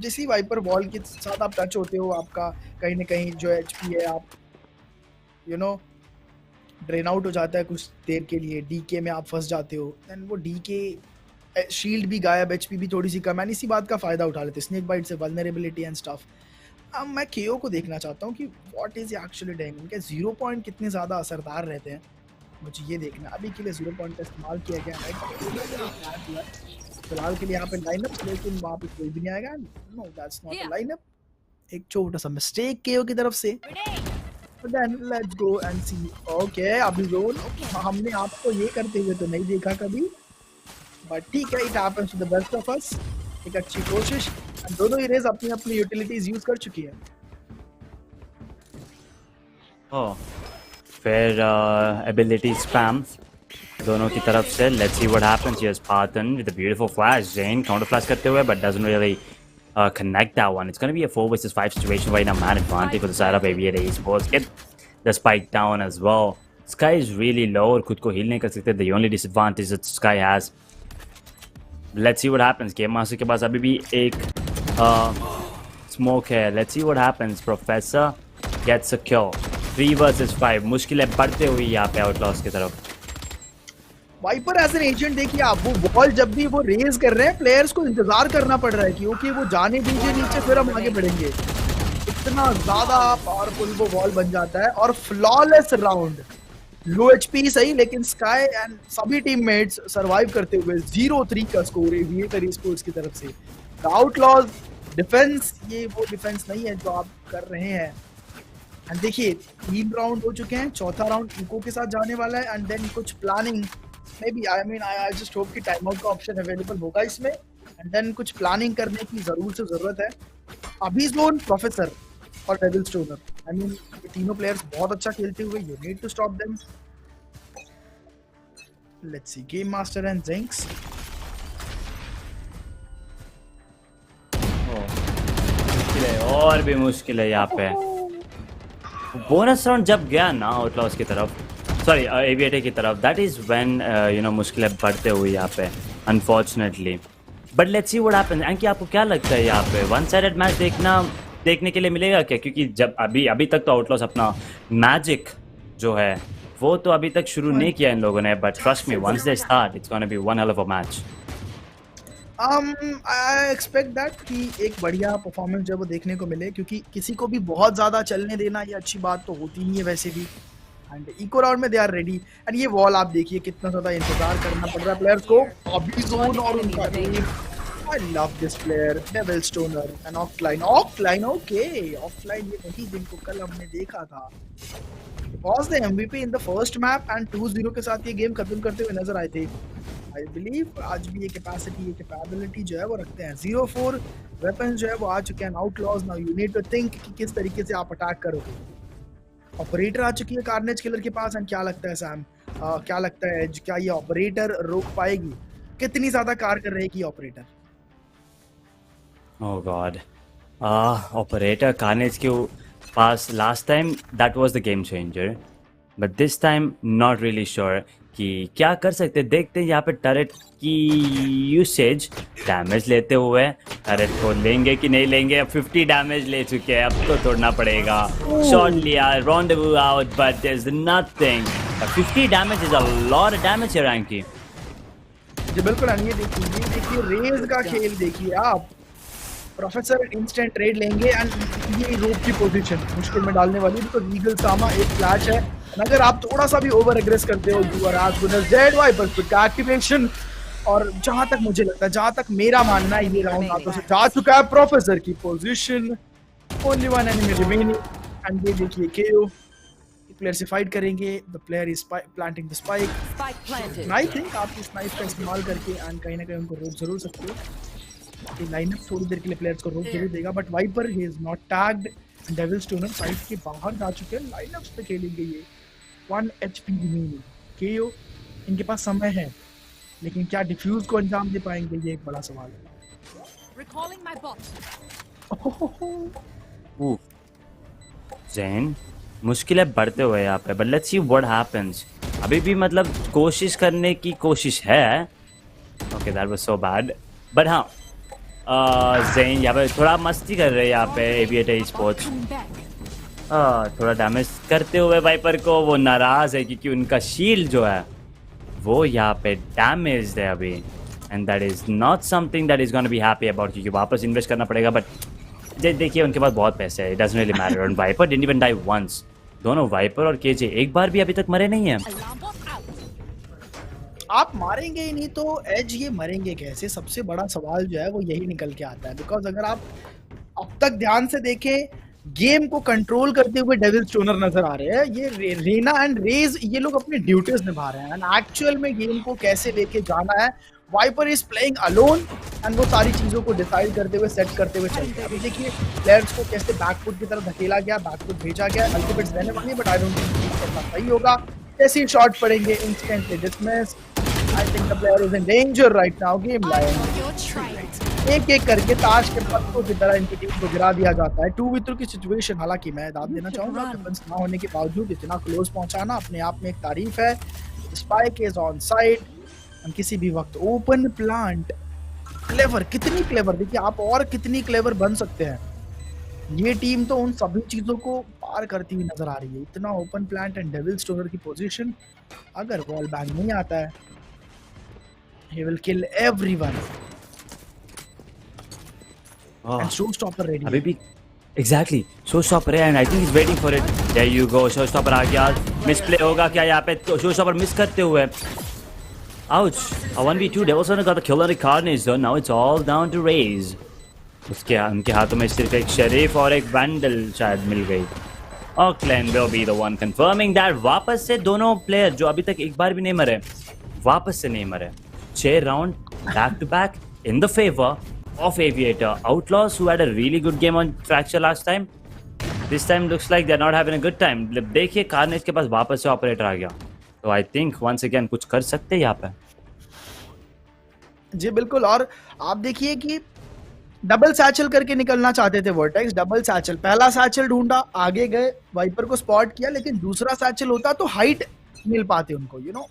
जैसी वाइपर वॉल के साथ आप टच होते हो आपका कहीं ना कहीं जो एचपी है आप यू नो ड्रेन आउट हो जाता है कुछ देर के लिए. डीके में आप फंस जाते हो एंड वो डीके शील्ड भी गायब, एचपी भी थोड़ी सी कम है. इसी बात का फायदा उठा लेते स्नेक बाइट से वल्नरेबिलिटी एंड स्टफ. अब मैं केओ को देखना चाहता हूँ कि व्हाट इज एक्चुअली डूइंग. उनके 0 पॉइंट कितने ज़्यादा असरदार रहते हैं मुझे ये देखना. अभी के लिए 0 पॉइंट का इस्तेमाल किया गया. फिलहाल के लिए यहाँ पे लाइनअप, लेकिन वहाँ पे कोई भी नहीं आएगा. No that's not a lineup. एक छोटा सा मिस्टेक केओ की तरफ से. Then let's go and see. Okay, अभी जोन हमने आपको ये करते हुए तो नहीं देखा कभी, but ठीक है, it happens to the best of us. एक अच्छी कोशिश. दोनों ही रेस अपनी अपनी यूटिलिटीज यूज कर चुकी है. Fair ability spam दोनों की तरफ से. Let's see what happens. Here's Pathan with a beautiful flash. Zane counter flash करते हुए but doesn't really connect that one. It's going to be a 4 versus 5 situation right now. Man advantage for the side of Aviator Esports. Get the spike down as well. Sky is really low और खुद को heal नहीं कर सकते. The only disadvantage that Sky has. Let's see what happens. Game Master के पास अभी भी एक smoke है. Let's see what happens. Professor gets a kill. 3 versus 5. मुश्किलें बढ़ते हुई यहाँ पे Outlaws की तरफ. वाइपर एज एन एजेंट देखिए आप वो बॉल जब भी वो रेज कर रहे हैं प्लेयर्स को इंतजार करना पड़ रहा है क्योंकि वो जाने दीजिए नीचे फिर हम आगे बढ़ेंगे. इतना ज्यादा पावरफुल वो बॉल बन जाता है और फ्लॉलेस राउंड. लो एचपी सही लेकिन स्काई एंड सभी टीममेट्स सरवाइव करते हुए 0-3 का स्कोर एविएटर स्पोर्ट्स की तरफ से. आउटलॉज डिफेंस ये वो डिफेंस नहीं है जो आप कर रहे हैं. एंड देखिए 3 राउंड हो चुके हैं, चौथा राउंड इको के साथ जाने वाला है. एंड देन कुछ planning maybe I just hope कि टाइम आउट का ऑप्शन अवेलेबल होगा इसमें. एंड देन कुछ प्लानिंग करने की जरूरत है. अभी जोन प्रोफेसर और डेविल स्टोनर आई मीन ये तीनों प्लेयर्स बहुत अच्छा खेलते हुए you need to stop them. Let's see Game Master and Jinx. मुश्किल है और भी मुश्किल है यहाँ पे. बोनस राउंड जब गया ना आउटलॉस की तरफ, सॉरी एविएटर की तरफ, that is when you know मुश्किलें बढ़ते हुए यहाँ पे unfortunately. But let's see what happens. एंकी आपको क्या लगता है यहाँ पे वन साइडेड मैच देखने के लिए मिलेगा क्या? क्योंकि जब अभी तक तो आउटलॉस अपना मैजिक जो है वो तो अभी तक शुरू नहीं किया इन लोगों ने. But trust me once they start it's gonna be one hell of a match. I expect that कि एक बढ़िया परफॉर्मेंस जब वो देखने को मिले क्योंकि किसी को भी बहुत ज़्यादा चलने देना ये अच्छी बात तो होती नहीं है वैसे भी. एंड इको राउंड में दे आर रेडी। एंड ये वॉल आप देखिए कितना ज्यादा इंतजार करना पड़ रहा है प्लेयर्स को। अभी जोन और उनका M, I love this player, Devil Stoner, and offline, okay, offline ये वही जिनको कल हमने देखा था। Was the MVP in the first map and 2-0 के साथ ये गेम खत्म करते हुए नजर आए थे। I believe आज भी ये कैपेसिटी, ये कैपेबिलिटी जो है वो रखते हैं। 0-4 वेपन्स जो है वो आ चुके हैं Outlaws. Now you need to think कि किस तरीके से आप अटैक करोगे। ऑपरेटर आ चुकी है कार्नेज किलर के पास। एंड क्या लगता है सैम, क्या लगता है क्या ये ऑपरेटर रोक पाएगी? कितनी ज्यादा कार कर रहेगी operator? Oh God. Operator Carnage के पास last time that was the game changer, but this time not really sure कि क्या कर सकते हैं। देखते हैं यहाँ पे टरेट की यूसेज। डैमेज लेते हुए टरेट को लेंगे कि नहीं लेंगे। अब 50 डैमेज ले चुके हैं, अब तो तोड़ना पड़ेगा। शॉट लिया, rendezvous out, but there's nothing. 50 damage is a lot of damage here, Anky. जी बिल्कुल। ये देखिए रेज का खेल देखिए आप। प्रोफेसर इंस्टेंट ट्रेड लेंगे एंड ये रोप की पोजीशन मुश्किल में डालने वाली है। बिकॉज लीगल सामा एक फ्लैश है। अगर आप थोड़ा सा भी ओवर एग्रेस करते हो you are as good as dead. Viper's का एक्टिवेशन। और जहां तक मुझे लगता है, जहां तक मेरा मानना है, ये राउंड हाथों से जा चुका है। प्रोफेसर की position, only one enemy remaining. And ये देखिए केओ प्लेयर से फाइट करेंगे। The player is planting the spike. I think आप इस स्नाइप का इस्तेमाल करके एंड कहीं ना कहीं उनको रोक जरूर सकते हो। लाइनअप थोड़ी देर के लिए प्लेयर्स को रोक जरूर देगा। But Viper he is not tagged. Devil Stoner side के बाहर जा चुके हैं। लाइनअप्स पे खेलेंगे ये। 1 HP रिमेनिंग। केओ इनके पास समय है, लेकिन क्या डिफ्यूज को अंजाम दे पाएंगे, ये एक बड़ा सवाल है। जैन मुश्किलें बढ़ते हुए यहाँ पे, but let's see what happens. अभी भी मतलब कोशिश करने की कोशिश है। Okay that was so bad, but हाँ जैन यहाँ पे थोड़ा मस्ती कर रहे हैं यहाँ पे एविएटर स्पोर्ट्स। थोड़ा डैमेज करते हुए वाइपर को। वो नाराज है क्योंकि उनका शील्ड जो है वो यहाँ पे डैमेज्ड है अभी। And that is not something that is gonna be happy about, क्योंकि वापस इन्वेस्ट करना पड़ेगा। बट देखिए उनके पास बहुत पैसे है, it doesn't really matter. And Viper didn't even die once. दोनों वाइपर और केजे एक बार भी अभी तक मरे नहीं है। आप मारेंगे ही नहीं तो एज ये मरेंगे कैसे? सबसे बड़ा सवाल जो है वो यही निकल के आता है। बिकॉज अगर आप अब तक ध्यान से देखें, गेम को कंट्रोल करते हुए डेविल स्टोनर नजर आ रहे हैं। ये रेना एंड रेज ये लोग अपनी ड्यूटीज निभा रहे हैं। एंड एक्चुअल में गेम को कैसे लेके जाना है, Viper is playing alone and वो सारी चीजों को डिसाइड करते हुए, सेट करते हुए चलते हैं। अभी देखिए प्लेयर्स को कैसे बैकफुट की तरफ धकेला गया, बैकफुट भेजा गया। अल्टीमेट्स रहने वाली, बट आई डोंट थिंक करना सही होगा। जैसे ही शॉट पड़ेंगे instantly dismiss. I think the player is in danger right now. Game line एक एक करके ताश के पत्तों की तरह इनकी टीम को गिरा दिया जाता है। 2v2 की सिचुएशन। हालांकि मैं दाद देना चाहूंगा वेपन्स ना होने के बावजूद इतना क्लोज पहुंचाना अपने आप में एक तारीफ है। Spike is on side. हम किसी भी वक्त ओपन प्लांट। क्लेवर, कितनी क्लेवर। देखिए आप और कितनी क्लेवर बन सकते हैं। ये टीम तो उन सभी चीजों को पार करती हुई नजर आ रही है। इतना open plant and Devil stoner की पोजीशन। अगर वॉल बैंग नहीं आता है, he will kill everyone. And showstopper ready. अभी भी exactly showstopper है and I think he's waiting for it. There you go, showstopper आ गया। मिसप्ले होगा क्या यहाँ पे? showstopper मिस करते हुए। Ouch! A 1v2. Devil Stoner got the kill on the Carnage though. Now it's all down to Raze. उनके हाथों में सिर्फ एक शरीफ और एक वैंडल शायद मिल गई। और Glenn will be the one confirming that। वापस से दोनों प्लेयर जो अभी तक एक बार भी नहीं मरे, वापस से नहीं मरे। 6 round back to back in the favor of Aviator. Outlaws who had a really good game on Fracture last time, this time looks like they're not having a good time. देखिए Carnage के पास वापस से operator आ गया, तो I think once again कुछ कर सकते हैं यहाँ पे। जी बिल्कुल। और आप देखिए कि डबल सैचल करके निकलना चाहते थे वर्टेक्स। डबल सैचल, पहला सैचल ढूंढा, आगे गए, वाइपर को स्पॉट किया, लेकिन दूसरा सैचल होता तो हाइट मिल पाते उनको। यू नो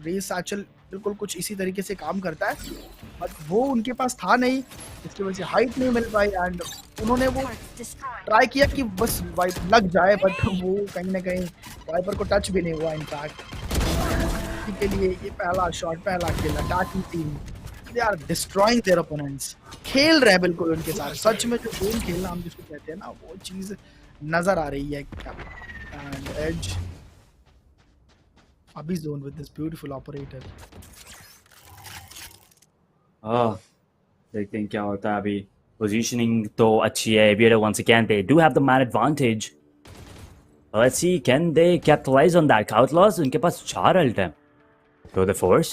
रेस सैचल बिल्कुल कुछ इसी तरीके से काम करता है, बट वो उनके पास था नहीं, इसकी वजह से हाइट नहीं मिल पाई। एंड उन्होंने वो ट्राई किया कि बस वाइप लग जाए, बट वो कहीं ना कहीं वाइपर को टच भी नहीं हुआ। इनफैक्ट के लिए ये पहला शॉट, पहला kill. Attacking team, they are destroying their opponents. खेल रहे हैं बिल्कुल उनके साथ। सच में जो गेम खेलना हम जिसको कहते हैं ना, वो चीज़ नजर आ रही है। And as Abhi zone with this beautiful operator. देखते हैं क्या होता है अभी. Positioning तो अच्छी है. Aviator once again they do have the man advantage. Let's see, can they capitalize on that? Outlaws, उनके पास 4 ult हैं. Go the force.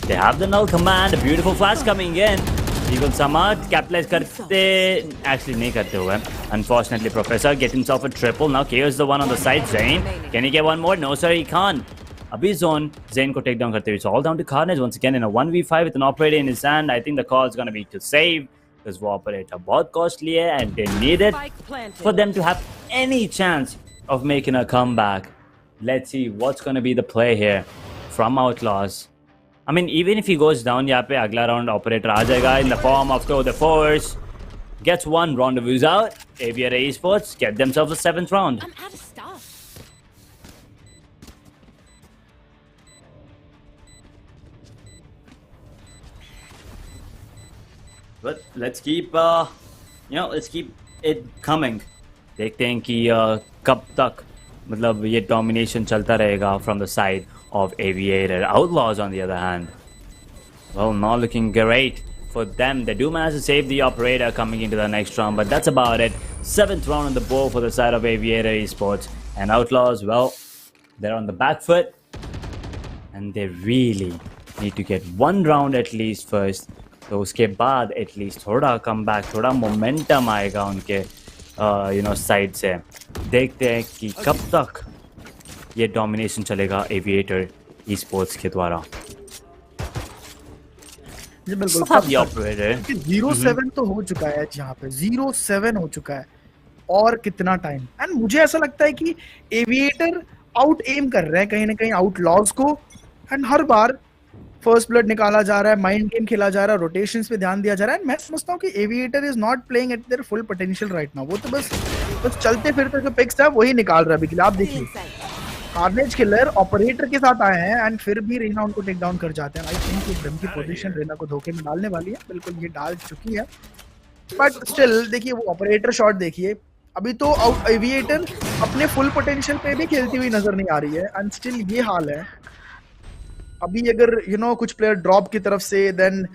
They have the null command. A beautiful flash coming in. Eagle Samad capitalize करते actually नहीं करते हुए. Unfortunately, Professor get himself a triple. Now KO's the one on the side. Zayn, can he get one more? No sir, he can't. Abhi Zone, Zayn को take down करते हुए. It's all down to Carnage once again in a 1v5 with an operator in his hand. I think the call is going to be to save because वो operator बहुत costly है and they need it for them to have any chance of making a comeback. Let's see what's going to be the play here from Outlaws. I mean, even if he goes down, यहाँ पे अगला round operator आ जाएगा in the form of Go the Force. Gets one, rendezvous out. Aviator Esports get themselves a 7th round. I'm out of stuff. But let's keep, let's keep it coming. देखते हैं कि कब तक मतलब ये domination चलता रहेगा from the side of Aviator. Outlaws on the other hand, well, not looking great for them. They do manage to save the operator coming into the next round, but that's about it. 7th round on the board for the side of Aviator Esports. And Outlaws, well, they're on the back foot and they really need to get one round at least first. तो उसके बाद at least थोड़ा come back, थोड़ा momentum आएगा उनके side से. देखते हैं कि कब तक ये डोमिनेशन चलेगा एविएटर ई स्पोर्ट्स के द्वारा. जी बिल्कुल. 0-7 तो हो चुका है यहाँ पे. 0-7 हो चुका है और कितना टाइम. एंड मुझे ऐसा लगता है कि एविएटर आउट एम कर रहे हैं कहीं ना कहीं आउटलॉज को. And her bar first blood निकाला जा रहा है, माइंड गेम खेला जा रहा है, रोटेशंस पे ध्यान दिया जा रहा है. मैं समझता हूँ कि aviator is not playing at there full potential right now. वो तो बस चलते फिरते जो पिक्स है वही निकाल रहा है अभी. आप देखिए कार्नेज किलर ऑपरेटर के साथ आए हैं एंड फिर भी रेना उनको टेक डाउन कर जाते हैं. आई थिंक ये ब्रम की पोजीशन रेना को धोखे में डालने वाली है. बिल्कुल ये डाल चुकी है, बट स्टिल देखिए वो ऑपरेटर शॉट देखिए. अभी तो एविएटर अपने फुल पोटेंशियल पे भी खेलती हुई नजर नहीं आ रही है एंड स्टिल ये हाल है. अभी अगर कुछ प्लेयर ड्रॉप की तरफ से देन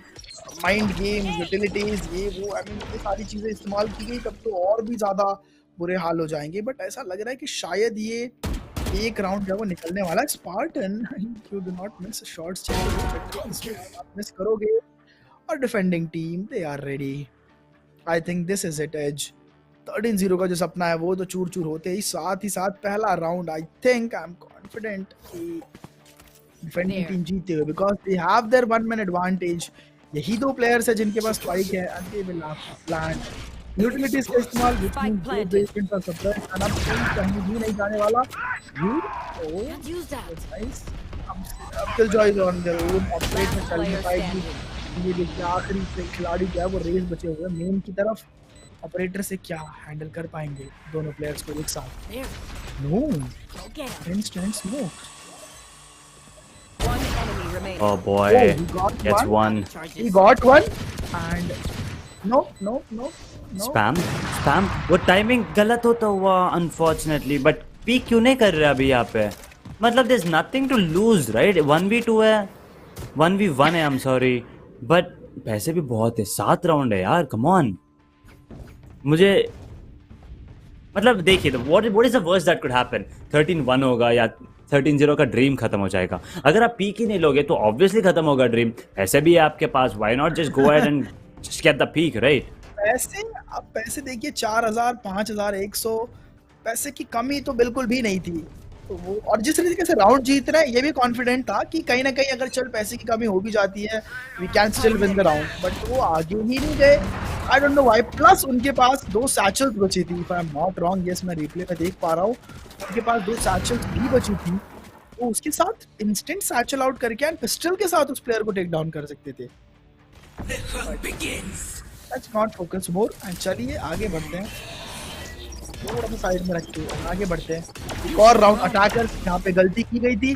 माइंड गेम यूटिलिटीज ये वो आई मीन ये सारी चीजें इस्तेमाल की गई तब तो और भी ज्यादा बुरे हाल हो जाएंगे. बट ऐसा लग रहा है कि शायद ये एक राउंड जो है वो निकलने वाला है. Spartan you do not miss shots, miss करोगे. और defending team they are ready. I think this is it. As 13-0 का जो सपना है वो तो चूर चूर होते ही साथ पहला round I think I am confident कि डिफेंडिंग टीम जीतते हुए because they have their 1 man advantage. यही दो प्लेयर्स है जिनके पास स्पाइक है and they will have plan utilities का इस्तेमाल विच मींस दो बेसमेंट का सप्लाई एंड अब कहीं भी नहीं जाने वाला. You nice. अब Killjoy is on their own operate में चल नहीं पाएगी. ये देखिए आखिरी से खिलाड़ी जो है वो रेस बचे हुए हैं मेन की तरफ. ऑपरेटर से क्या हैंडल कर पाएंगे दोनों प्लेयर्स को एक साथ. No instant smoke. One enemy remaining. Oh boy, gets one. He got one and no. Spam. वो टाइमिंग गलत होता हुआ unfortunately, but पीक क्यों नहीं कर रहे अभी यहाँ पे. मतलब there's nothing to lose, right? 1v2 है, 1v1 है, I'm sorry, but पैसे भी बहुत है. 7 राउंड है यार, come on. मुझे मतलब देखिए तो what is the worst that could happen? 13-1 होगा या 13-0 का ड्रीम खत्म हो जाएगा. अगर आप पीक ही नहीं लोगे तो ऑब्वियसली खत्म होगा ड्रीम. पैसे भी है आपके पास, why not just go ahead and just get the peek, right? पैसे देखिए 4000 5100 पैसे की कमी तो बिल्कुल भी नहीं थी. तो वो और जिस तरीके से राउंड जीत रहे हैं ये भी कॉन्फिडेंट था कि कहीं ना कहीं अगर चल पैसे की कमी हो भी जाती है we can still win the round. But वो आगे ही नहीं गए. I don't know why. Plus उनके पास 2 सैचल्स बची थी. If I am not wrong, yes मैं रिप्ले में देख पा रहा हूँ उनके पास 2 सैचल्स भी बची थी. तो उसके साथ इंस्टेंट सैचल आउट करके एंड पिस्टल के साथ उस प्लेयर को टेक डाउन कर सकते थे. Let's not focus more and चलिए आगे बढ़ते हैं. थोड़ा सा साइड में रखते हैं आगे बढ़ते हैं. एक और राउंड अटैकर यहाँ पे गलती की गई थी.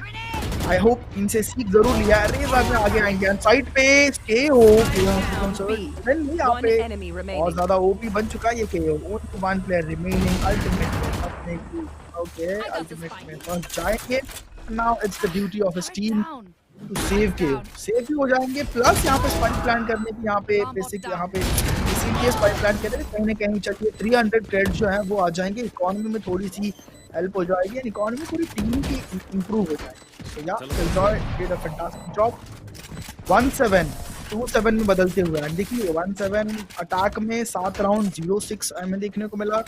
आई होप इनसे सीख जरूर लिया. अरे बाद में आगे आएंगे साइड पे KO यहाँ पे और ज्यादा ओपी बन चुका है ये KO. Only 1 player remaining. Ultimate में अपने ओके अल्टीमेट में पहुंच जाएंगे now it's the duty of his team Down. To save Kev. Save भी हो जाएंगे, प्लस यहाँ पे स्पाइक प्लान करने की यहाँ पे बेसिक यहाँ पे इसीलिए स्पाइक प्लान कर रहे हैं कहीं ना कहीं। चलिए 300 क्रेडिट जो है वो आ जाएंगे, इकोनॉमी में थोड़ी सी हेल्प हो जाएगी एंड इकोनॉमी पूरी टीम की इंप्रूव हो जाएगी। तो या enjoy, did a fantastic job. 1-7 2-7 में बदलते हुए एंड देखिए 1-7 अटैक में 7 राउंड 0-6 हमें देखने को मिला।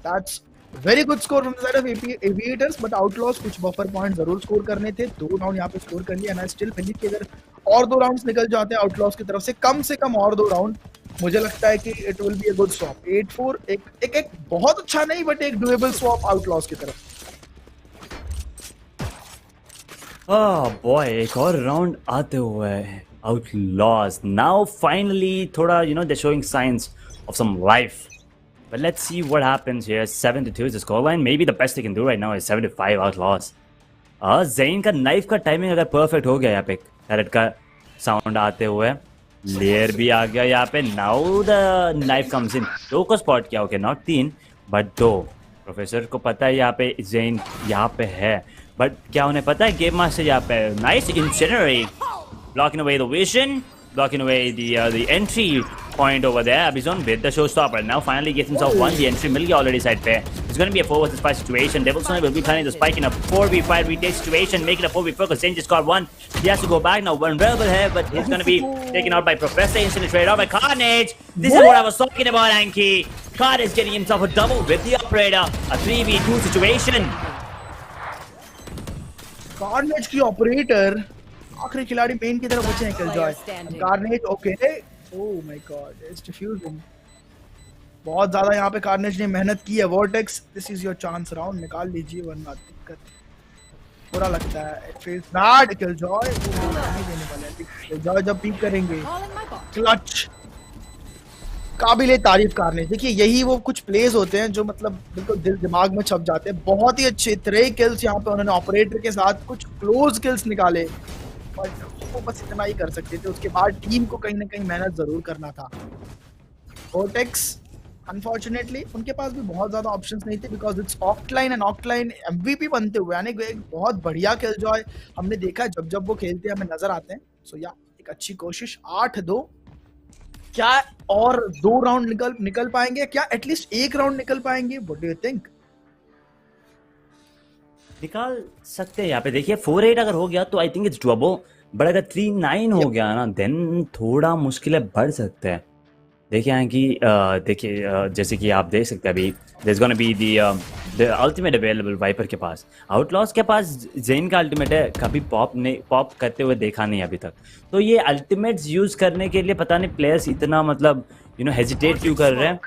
That's very good score from the side of aviators, but outlaws कुछ बफर पॉइंट जरूर स्कोर करने थे। 2 राउंड यहाँ पे स्कोर कर लिया एंड आई स्टिल बिलीव कि अगर और 2 राउंड्स निकल जाते हैं आउटलॉस की तरफ से कम और 2 राउंड, मुझे लगता है कि it will be a good swap. 8-4 एक बहुत अच्छा नहीं बट एक डुएबल स्वैप आउटलॉस की तरफ। Oh boy, एक और राउंड आते हुए Outlaws. Now finally थोड़ा they're showing signs of some life. But let's see what happens here. 7-2 is the scoreline. Maybe the best they can do right now is 7-5 Outlaws. Zen का knife का timing अगर perfect हो गया यहाँ पे, carat का sound आते हुए, लेयर भी आ गया यहाँ पे। Now the knife comes in. 2 को स्पॉट किया, ओके नॉट 3 बट 2। प्रोफेसर को पता है यहाँ पे ज़ेन यहाँ पे है, बट क्या उन्हें पता है गेम मास्टर यहाँ पे? Nice incinerate, blocking away the vision, blocking away the entry point over there. Abizon with the showstopper. Now finally gets himself one. The entry मिल गया already side पे. It's going to be a 4 versus 5 situation. Devil's Sonic will be planning the spike in a 4v5 retake situation, make it a 4v4 because Zen just got one. He has to go back now. Vulnerable here, but he's going to be taken out by Professor. Instantly traded out by Carnage. This is what I was talking about, Anky. Carnage getting himself a double with the operator. A 3v2 situation. Carnage की operator आखिरी खिलाड़ी main की तरफ बचे हैं Killjoy. Carnage okay, oh my god it's defusing. बहुत ज्यादा यहाँ पे कार्नेज ने मेहनत की है। Vortex, this is your chance, round निकाल लीजिए वरना दिक्कत। बुरा लगता है, इट फील्स बैड। किलजॉय वो नहीं देने वाले हैं। किलजॉय जब पीक करेंगे क्लच, काबिले तारीफ कार्नेज। देखिए यही वो कुछ प्लेस होते हैं जो मतलब बिल्कुल दिल दिमाग में छप जाते हैं। बहुत ही अच्छे 3 किल्स यहाँ पे उन्होंने ऑपरेटर के साथ कुछ क्लोज किल्स निकाले, बट वो बस इतना ही कर सकते थे। उसके बाद टीम को कहीं ना कहीं मेहनत जरूर करना था। वोर्टेक्स अनफॉर्चुनेटली उनके पास भी बहुत ज्यादा ऑप्शंस नहीं थे बिकॉज इट्स ऑक्टलाइन एंड ऑक्टलाइन एमवीपी बनते हुए यानी एक बहुत बढ़िया किलजॉय हमने देखा है जब वो खेलते हैं हमें नजर आते हैं। सो या एक अच्छी कोशिश। 8-2, क्या और 2 राउंड निकल पाएंगे? क्या एटलीस्ट 1 राउंड निकल पाएंगे? What do you think? निकाल सकते हैं यहाँ पे। देखिए 4-8 अगर हो गया तो I think it's doable, but अगर 3-9 हो गया ना देन थोड़ा मुश्किलें बढ़ सकते हैं। देखिए यहाँ की देखिए जैसे कि आप देख सकते हैं अभी there is gonna be the ultimate available Viper के पास। आउटलॉस के पास ज़ेन का अल्टीमेट है, कभी पॉप करते हुए देखा नहीं अभी तक। तो ये अल्टीमेट्स यूज़ करने के लिए पता नहीं प्लेयर्स इतना मतलब हेजिटेट क्यों कर रहे हैं।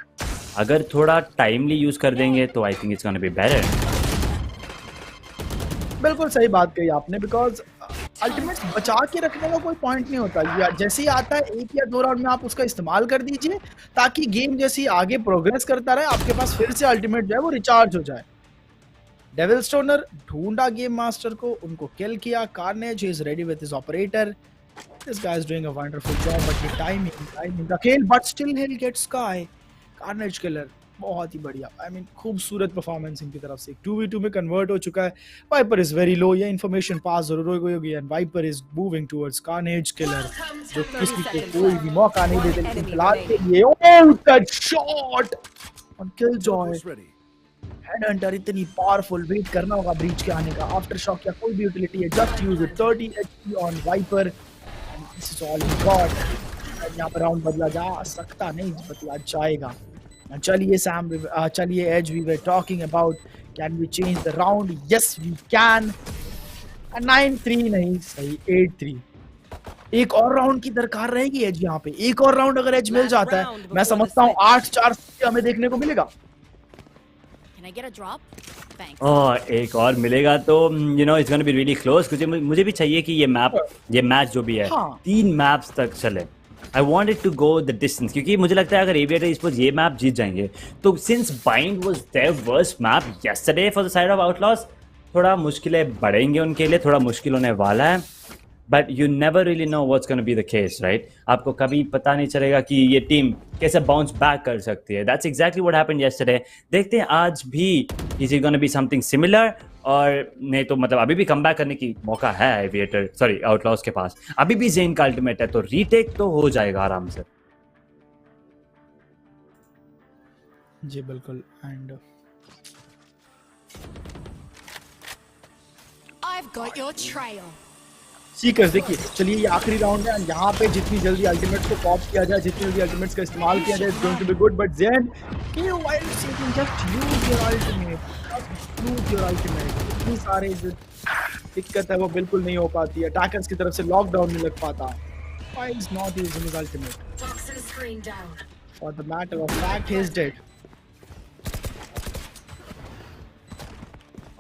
अगर थोड़ा टाइमली यूज़ कर देंगे तो I think it's gonna be better. बिल्कुल सही बात कही आपने, बिकॉज अल्टीमेट बचा के रखने का कोई पॉइंट नहीं होता। या जैसे ही आता है 1 या 2 राउंड में आप उसका इस्तेमाल कर दीजिए ताकि गेम जैसे ही आगे प्रोग्रेस करता रहे आपके पास फिर से अल्टीमेट जो है वो रिचार्ज हो जाए। डेविल स्टोनर ढूंढा गेम मास्टर को, उनको किल किया। Carnage is ready with his operator. This guy is doing a wonderful job, but ये timing the kill, but still he gets Skye. Carnage killer बहुत ही बढ़िया, आई मीन खूबसूरत performance इनकी तरफ से। 2v2 में कन्वर्ट हो चुका है। वाइपर इज वेरी लो, ये इन्फॉर्मेशन पास जरूर हो गई होगी and Viper is moving towards Carnage killer जो किसी को कोई भी मौका नहीं देते लेकिन फिलहाल के लिए। Oh that shot on Killjoy. Headhunter इतनी पावरफुल, वेट करना होगा ब्रीच के आने का। आफ्टर शॉक या कोई भी यूटिलिटी है, just use it. 30 HP on Viper, this is all he got. यहाँ पर राउंड बदला जा सकता नहीं, बदला जाएगा। चलिए सैम, चलिए as, we were talking about can we change the round? Yes we can. 9-3 नहीं सही, 8-3। एक और राउंड की दरकार रहेगी एज यहाँ पे। एक और राउंड अगर एज मिल जाता है मैं समझता हूँ 8-4 हमें देखने को मिलेगा। एक और मिलेगा तो it's gonna be really close. मुझे भी चाहिए कि ये मैच जो भी है 3 मैप्स तक चले। I wanted to go the distance क्योंकि मुझे लगता है अगर एविएटर स्पोर्ट्स ये मैप जीत जाएंगे तो since Bind was their worst map yesterday for the side of Outlaws, थोड़ा मुश्किलें बढ़ेंगे उनके लिए, थोड़ा मुश्किल होने वाला है। But you never really know what's gonna be the case, right? आपको कभी पता नहीं चलेगा कि ये टीम कैसे बाउंस बैक कर सकती है। That's exactly what happened yesterday. देखते हैं आज भी is it gonna be something similar और नहीं तो मतलब अभी भी कमबैक करने की मौका है एविएटर सॉरी आउटलॉज के पास। अभी भी जेन का अल्टीमेट है तो रीटेक तो हो जाएगा आराम से। जी बिल्कुल। And I've got your trail. Seekers देखिए, चलिए ये आखिरी राउंड है, यहाँ पे जितनी जल्दी अल्टीमेट्स को पॉप किया जाए, जितनी जल्दी अल्टीमेट्स का इस्तेमाल किया जाए, it's going to be good. But Zen you wild seeking just use your ultimate. इतनी सारे जो दिक्कत है वो बिल्कुल नहीं हो पाती है, अटैकर्स की तरफ से लॉकडाउन नहीं लग पाता। Why is not using his ultimate? For the matter of fact he is dead.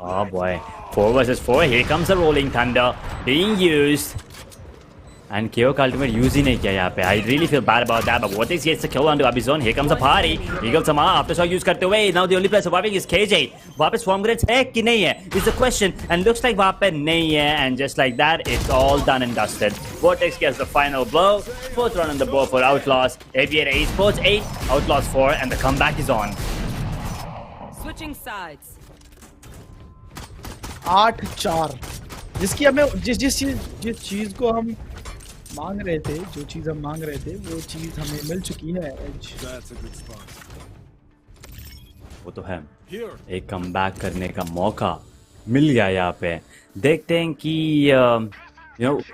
Oh boy, 4 versus 4. Here comes a rolling thunder being used. And KO का ultimate use ही नहीं किया यहाँ पे. I really feel bad about that. But Vortex gets the kill onto Abby zone. Here comes a party. Eagle Sama aftershock use करते हुए. Now the only player surviving is KJ. वहाँ पे swarm grenades है कि नहीं है? Is the question. And looks like वहाँ पे नहीं है. And just like that, it's all done and dusted. Vortex gets the final blow. 4th run on the board for Outlaws. Aviator Esports 8, Outlaws 4, and the comeback is on. Switching sides. 8-4, जिसकी हमें जिस चीज को हम मांग रहे थे, जो चीज हम मांग रहे थे वो चीज हमें मिल चुकी है। That's a good spot. वो तो है, Here. एक कमबैक करने का मौका मिल गया यहाँ पे। देखते हैं कि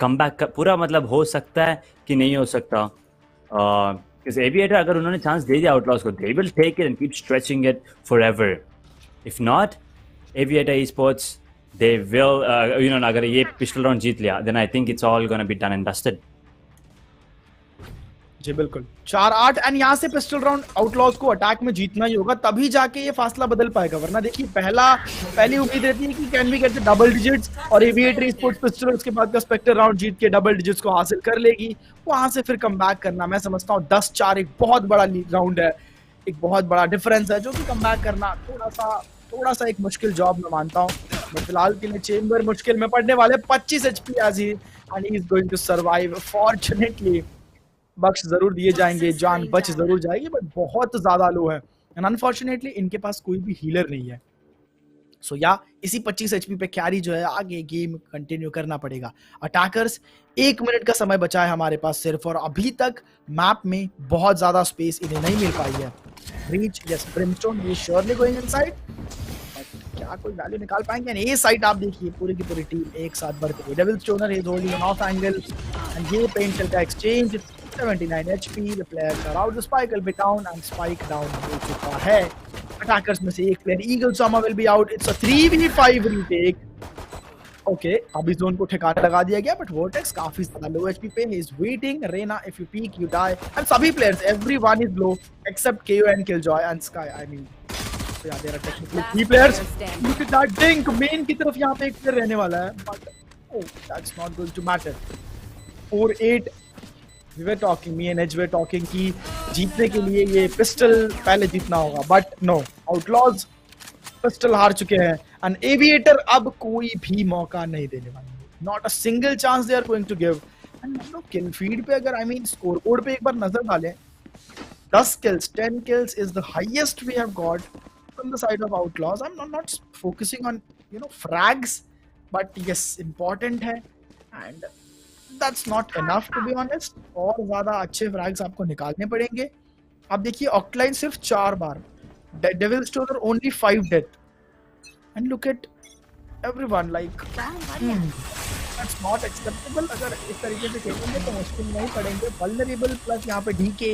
कमबैक का पूरा मतलब हो सकता है कि नहीं हो सकता। एविएटर अगर उन्होंने चांस दे दिया आउटलॉज को, they will take it and keep stretching it forever. If not, Aviator esports they will अगर ये पिस्टल राउंड जीत लिया then I think it's all gonna be done and dusted. जी बिल्कुल, 4-8 एंड यहाँ से पिस्टल राउंड आउटलॉज को attack में जीतना ही होगा, तभी जाके ये फासला बदल पाएगा। वरना देखिए पहली उम्मीद रहती है कि can we get the double digits, और एविएटर स्पोर्ट्स पिस्टल उसके बाद का स्पेक्टर राउंड जीत के डबल डिजिट्स को हासिल कर लेगी। वहां से फिर कमबैक करना, मैं समझता हूँ 10-4 एक बहुत बड़ा राउंड है, एक बहुत बड़ा डिफरेंस है, जो कि कमबैक करना थोड़ा सा एक मुश्किल जॉब मैं मानता हूँ। बट फिलहाल के लिए चेंबर मुश्किल में पड़ने वाले, 25 HP as he and he is going to survive. Fortunately बख्श जरूर दिए जाएंगे, जान बच जरूर जाएगी, बट बहुत ज्यादा लो है एंड अनफॉर्चुनेटली इनके पास कोई भी हीलर नहीं है। सो इसी 25 HP पे कैरी जो है आगे गेम कंटिन्यू करना पड़ेगा। अटैकर्स 1 मिनट का समय बचा है हमारे पास सिर्फ, और अभी तक मैप में बहुत ज्यादा स्पेस इन्हें नहीं मिल पाई है। रीच यस ब्रिमस्टोन ये श्योरली गोइंग इनसाइड, क्या कोई वैल्यू निकाल पाएंगे? ये साइड आप देखिए, पूरी की पूरी टीम एक साथ बढ़ते हुए। Devil Stoner is holding an off angle and ये पेंटल का exchange 79 HP। The players are out, the spike will be down and spike down हो चुका है। अटैकर्स में से एक player Eagle Sama will be out. It's a 3v5 retake. Okay, Abhi zone को ठिकाना लगा दिया गया, बट वोर्टेक्स काफी ज्यादा लो HP पे, ही is waiting. Reyna if you peek you die, and सभी players everyone is low except KAYO and Killjoy and Skye. I mean so yeah, there are technically 3 players. Look at that dink, main की तरफ यहाँ पे एक player रहने वाला है, but oh, that's not going to matter. 4-8, we were talking, me and Edge were talking कि जीतने के लिए ये पिस्टल पहले जीतना होगा, but no, आउटलॉज पिस्टल हार चुके हैं and एविएटर अब कोई भी मौका नहीं देने वाले, not a single chance they are going to give. and हम लोग किल फीड पे अगर I mean स्कोर बोर्ड पे एक बार नजर डालें, 10 kills, 10 kills is the highest we have got from the side of Outlaws. I'm not focusing on frags, but yes, important है, and that's not enough to be honest. और ज़्यादा अच्छे frags आपको निकालने पड़ेंगे। आप देखिए ऑक्टलाइन सिर्फ 4 बार, devil stoner only 5 death, and look at everyone like that's not acceptable. अगर इस तरीके से खेलेंगे तो मुश्किल नहीं पड़ेंगे। वल्नरेबल प्लस यहाँ पे डीके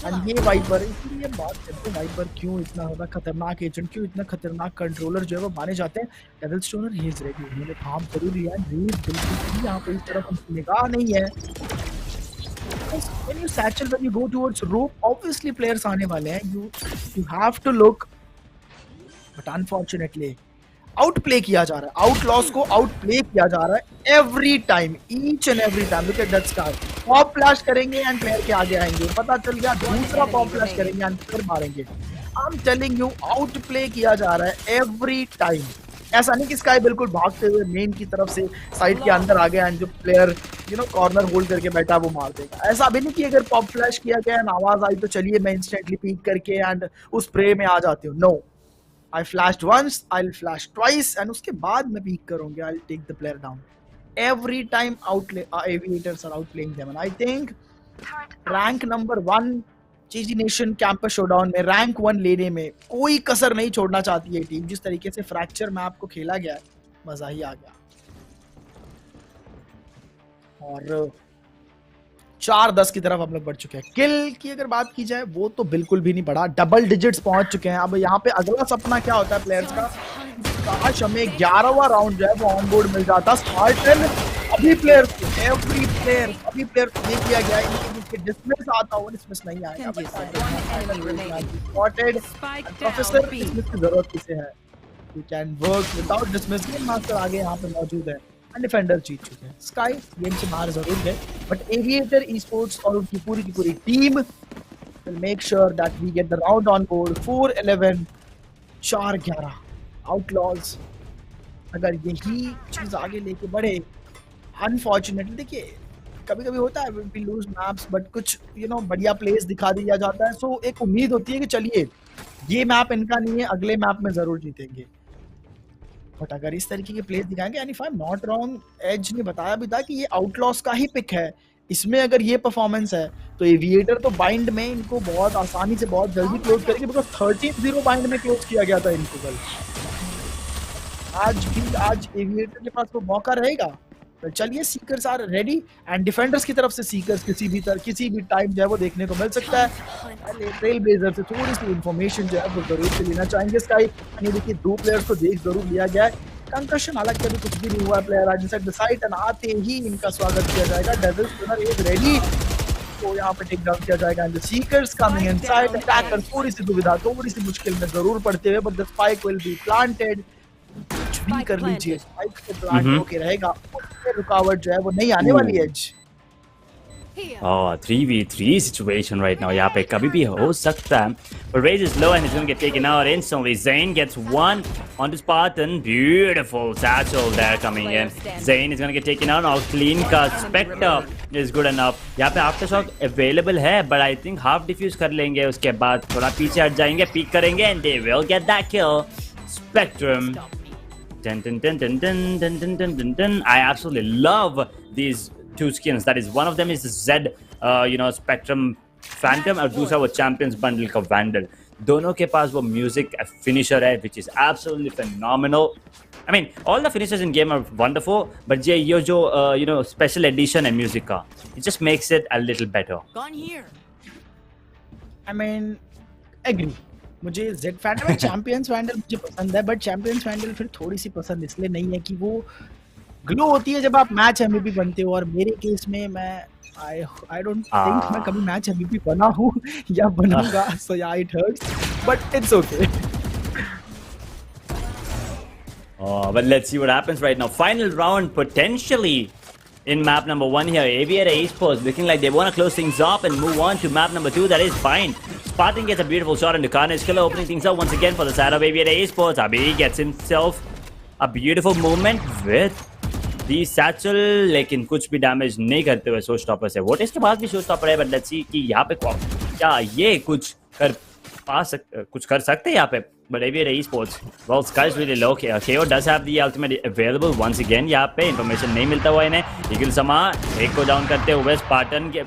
एंड ये वाइपर, इसलिए बात करते हैं वाइपर क्यों इतना ज़्यादा खतरनाक एजेंट, क्यों इतना खतरनाक कंट्रोलर जो है वो माने जाते हैं। Devil stoner he is ready, उन्होंने काम जरूर लिया है, रीड बिल्कुल भी यहाँ पे इस तरफ उनकी निगाह नहीं है। When you satchel, when you go towards rope, obviously players आने वाले हैं, you have to look, but unfortunately Outplay किया जा रहा है, आउटलॉस को आउटप्ले किया जा रहा है every time, each and every time. Look at that star, pop flash करेंगे एंड प्लेयर के आगे आएंगे, पता चल गया, दूसरा पॉप फ्लैश करेंगे एंड फिर मारेंगे। I am telling you, Outplay किया जा रहा है एवरी टाइम। ऐसा नहीं कि स्काई बिल्कुल भागते हुए मेन की तरफ से साइड के अंदर आ गया एंड जो प्लेयर कॉर्नर होल्ड करके बैठा वो मार देगा। ऐसा भी नहीं कि अगर पॉप फ्लैश किया गया एंड आवाज आई तो चलिए मैं इंस्टेंटली पीक करके एंड उस स्प्रे में आ जाती हूँ। No, I flashed once, I'll flash twice, and उसके बाद मैं peek करूँगी. I'll take the player down. Every time aviators are outplaying them, and I think rank number 1 GGNation campus showdown में rank 1 लेने में कोई कसर नहीं छोड़ना चाहती है टीम. जिस तरीके से फ्रैक्चर मैप को खेला गया है, मजा ही आ गया. और 4-10 की तरफ हम लोग बढ़ चुके हैं. किल की अगर बात की जाए वो तो बिल्कुल भी नहीं बढ़ा, डबल डिजिट्स पहुंच चुके हैं. अब यहाँ पे अगला सपना क्या होता है प्लेयर्स का, काश हमें 11वां राउंड जो है वो ऑन बोर्ड मिल जाता. स्पार्टन अभी प्लेयर देख लिया गया, इनके बीच के डिसमिस आता हो, डिसमिस नहीं आएगा. स्पॉटेड प्रोफेसर, डिसमिस की जरूरत किसे है? You can work without dismiss. Game master आगे यहाँ पे मौजूद है, डिफेंडर जीत चुके हैं. स्काई गेम से बाहर जरूर गए, बट एविएटर ई-स्पोर्ट्स और उनकी पूरी की पूरी team will make sure that we get the round on board. 4-11, 4-11 outlaws. अगर यही चीज आगे लेके बढ़े, अनफॉर्चुनेटली देखिए कभी कभी होता है we lose maps, बट कुछ बढ़िया प्लेस दिखा दिया जाता है. सो एक उम्मीद होती है कि चलिए ये मैप इनका नहीं है, अगले मैप में जरूर जीतेंगे. बट अगर इस तरीके के प्लेस दिखाएंगे, and if I am not wrong, Edge ने बताया भी था कि ये आउटलॉस का ही पिक है. इसमें अगर ये परफॉर्मेंस है तो एविएटर तो बाइंड में इनको बहुत आसानी से बहुत जल्दी क्लोज करेंगे, बिकॉज 13-0 बाइंड में क्लोज किया गया था इनको कल. आज एविएटर के पास वो मौका रहेगा. तो चलिए, seekers are ready, and defenders की तरफ से सीकर्स किसी भी टाइम जो है वो देखने को मिल सकता है. ट्रेल ब्लेजर से थोड़ी सी इंफॉर्मेशन जो है वो जरूर से लेना चाहेंगे. स्काई देखिए 2 प्लेयर्स को देख जरूर लिया गया है. कंकशन हालांकि अभी कुछ भी नहीं हुआ. प्लेयर आज साइड द साइट, एंड आते ही इनका स्वागत किया जाएगा. डेविल स्पिनर इज रेडी, तो यहाँ पे टेक डाउन किया जाएगा. And the seekers coming inside. Attacker थोड़ी सी दुविधा, थोड़ी सी मुश्किल में जरूर पड़ते हुए, but the spike will B planted. कुछ भी कर लीजिए, स्पाइक पे प्लांट होके रहेगा. रुकावट जो है वो नहीं आने वाली है. 3v3 situation right now. यहाँ पे कभी भी हो सकता है. But Rage is low and he's gonna get taken out instantly. Zane gets one on the Spartan. Beautiful satchel there coming in. Zane is gonna get taken out. Now clean का Spectre is good enough. यहाँ पे Aftershock available है, but I think half defuse कर लेंगे. उसके बाद थोड़ा पीछे हट जाएंगे, peek करेंगे, and they will get that kill. Spectrum. Dun, dun, dun, dun, dun, dun, dun, dun, dun, dun. I absolutely love these 2 skins. That is, one of them is the Z, Spectrum Phantom, और दूसरा वो Champions Bundle का Vandal. दोनों के पास वो music finisher है, which is absolutely phenomenal. I mean, all the finishers in game are wonderful, but ये जो special edition है music का, it just makes it a little better. Gone here. I mean, agree. मुझे Z Phantom, champions vandal मुझे पसंद है, but champions vandal फिर थोड़ी सी पसंद इसलिए नहीं है कि वो ग्लो होती है जब आप मैच एमवीपी बनते हो, और मेरे केस में मैं आई डोंट थिंक मैं कभी मैच एमवीपी बना हूँ या बनूंगा. सो या it hurts, but it's okay. But let's see what happens right now. Final round potentially in map number 1 here. Aviator Esports looking like they want to close things up and move on to map number 2. That is fine. Spartan gets a beautiful shot into Carnage Killer, opening things up once again for the side of Aviator Esports. Abhi gets himself a beautiful movement with the satchel, लेकिन कुछ भी damage नहीं करते हुए show stopper से. Vote इसके बाद भी शो स्टॉपर है, बट लेट्स सी कि यहाँ पे क्या ये कुछ कर सकते हैं यहाँ पे. But Aviator Esports, well, Sky's really low. KO does have the ultimate available once again. यहाँ पे information नहीं मिलता हुआ इन्हें. Eagle Sama एक को डाउन करते हुए Spartan के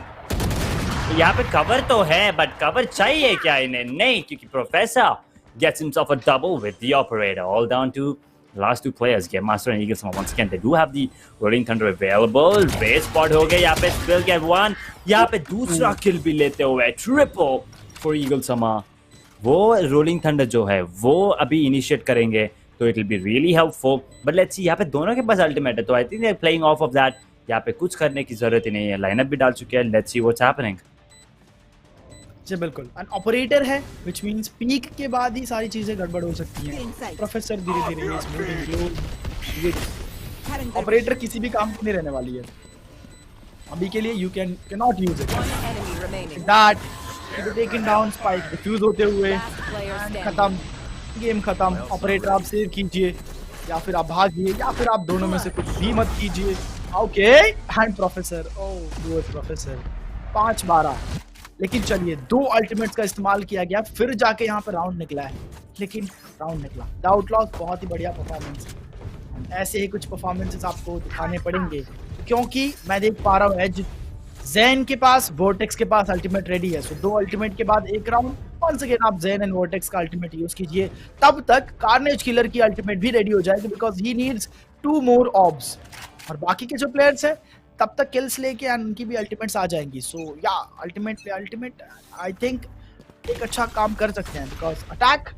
यहाँ पे कवर तो है, बट कवर चाहिए क्या इन्हें? नहीं, क्योंकि professor gets himself a double with the operator. All down to last 2 players, Game Master and Eagle Sama. Once again, they do have the Rolling Thunder available. Raid spot हो गए यहाँ पे. Still get one. यहाँ पे दूसरा किल भी लेते हुए. Triple for Eagle Sama. वो रोलिंग थंडर जो है वो अभी इनिशिएट करेंगे, तो it will be really helpful. But let's see, यहाँ पे दोनों के पास अल्टीमेट है, तो I think they are playing off off that. यहाँ पे कुछ करने की जरूरत ही नहीं है. लाइनअप भी डाल चुके हैं. Let's see what's happening. जी बिल्कुल, एन ऑपरेटर है, व्हिच मींस पीक के बाद ही सारी चीजें गड़बड़ हो सकती हैं. प्रोफेसर धीरे-धीरे इस मूविंग विद ऑपरेटर किसी भी काम की नहीं रहने वाली है अभी के लिए. You can not use it. That taken down, spike defuse होते हुए खत्म, गेम खत्म. ऑपरेटर आप सेव कीजिए, या फिर आप भागिए, या फिर आप दोनों में से कुछ भी मत कीजिए. Okay, and professor, oh good professor. 5-12 लेकिन चलिए 2 अल्टीमेट्स का इस्तेमाल किया गया, फिर जाके यहाँ पे राउंड निकला है, लेकिन राउंड निकला। द आउटलॉज बहुत ही बढ़िया परफॉर्मेंस, ऐसे ही कुछ परफॉर्मेंसेस आपको दिखाने पड़ेंगे, क्योंकि मैं देख पा रहा हूँ एज ज़ेन के पास, वोर्टेक्स के पास अल्टीमेट रेडी है। सो 2 अल्टीमेट के बाद एक राउंड वंस अगेन आप ज़ेन एंड वोर्टेक्स का अल्टीमेट यूज कीजिए। तब तक कार्नेज किलर की अल्टीमेट भी रेडी हो जाएगी, because he needs 2 more orbs. और बाकी के जो प्लेयर्स हैं तब तक किल्स लेके एंड उनकी भी अल्टीमेट्स आ जाएंगी। सो या अल्टीमेट आई थिंक एक अच्छा काम कर सकते हैं, because attack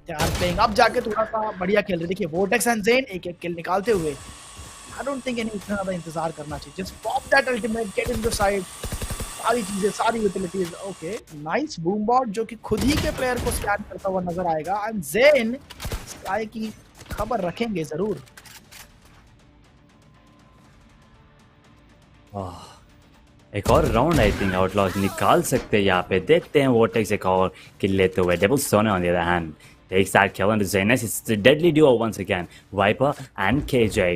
they are playing. अब जाके थोड़ा सा बढ़िया खेल रहे, देखिए वोर्टेक्स एंड ज़ेन एक एक किल निकालते हुए। I don't think इतना ज़्यादा इंतजार करना चाहिए। Just pop that ultimate, get in the side, सारी चीजें, सारी utilities. Okay, nice boom bot जो कि खुद ही के प्लेयर को स्कैन करता हुआ नजर आएगा। एंड ज़ेन स्काई की खबर रखेंगे जरूर। एक और राउंड आई थिंक आउटलॉज निकाल सकते हैं यहाँ पे। देखते हैं वोर्टेक्स एक और किल लेते हुए। Devil stoner on the other hand takes that kill into Zenas. It's the deadly duo once again, Viper and KJ.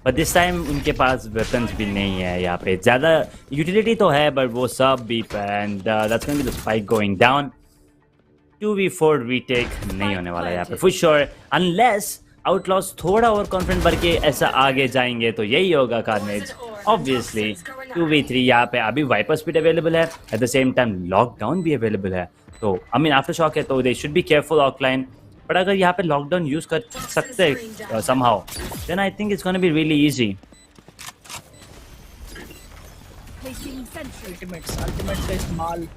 But this time उनके पास weapons भी नहीं है यहाँ पे। ज़्यादा utility तो है but वो सब भी and that's going to be the spike going down. 2v4 retake नहीं होने वाला यहाँ पे for sure, unless Outlaws थोड़ा और confident बढ़ के ऐसा आगे जाएंगे तो यही होगा Carnage. Obviously 2v3 यहाँ पे अभी Viper speed available है, at the same time lockdown भी available है। तो आई मीन आफ्टर शॉक है तो they should be careful offline, but अगर यहाँ पे लॉकडाउन यूज कर सकते हैं somehow then I think it's gonna be really easy. Ultimates का इस्तेमाल,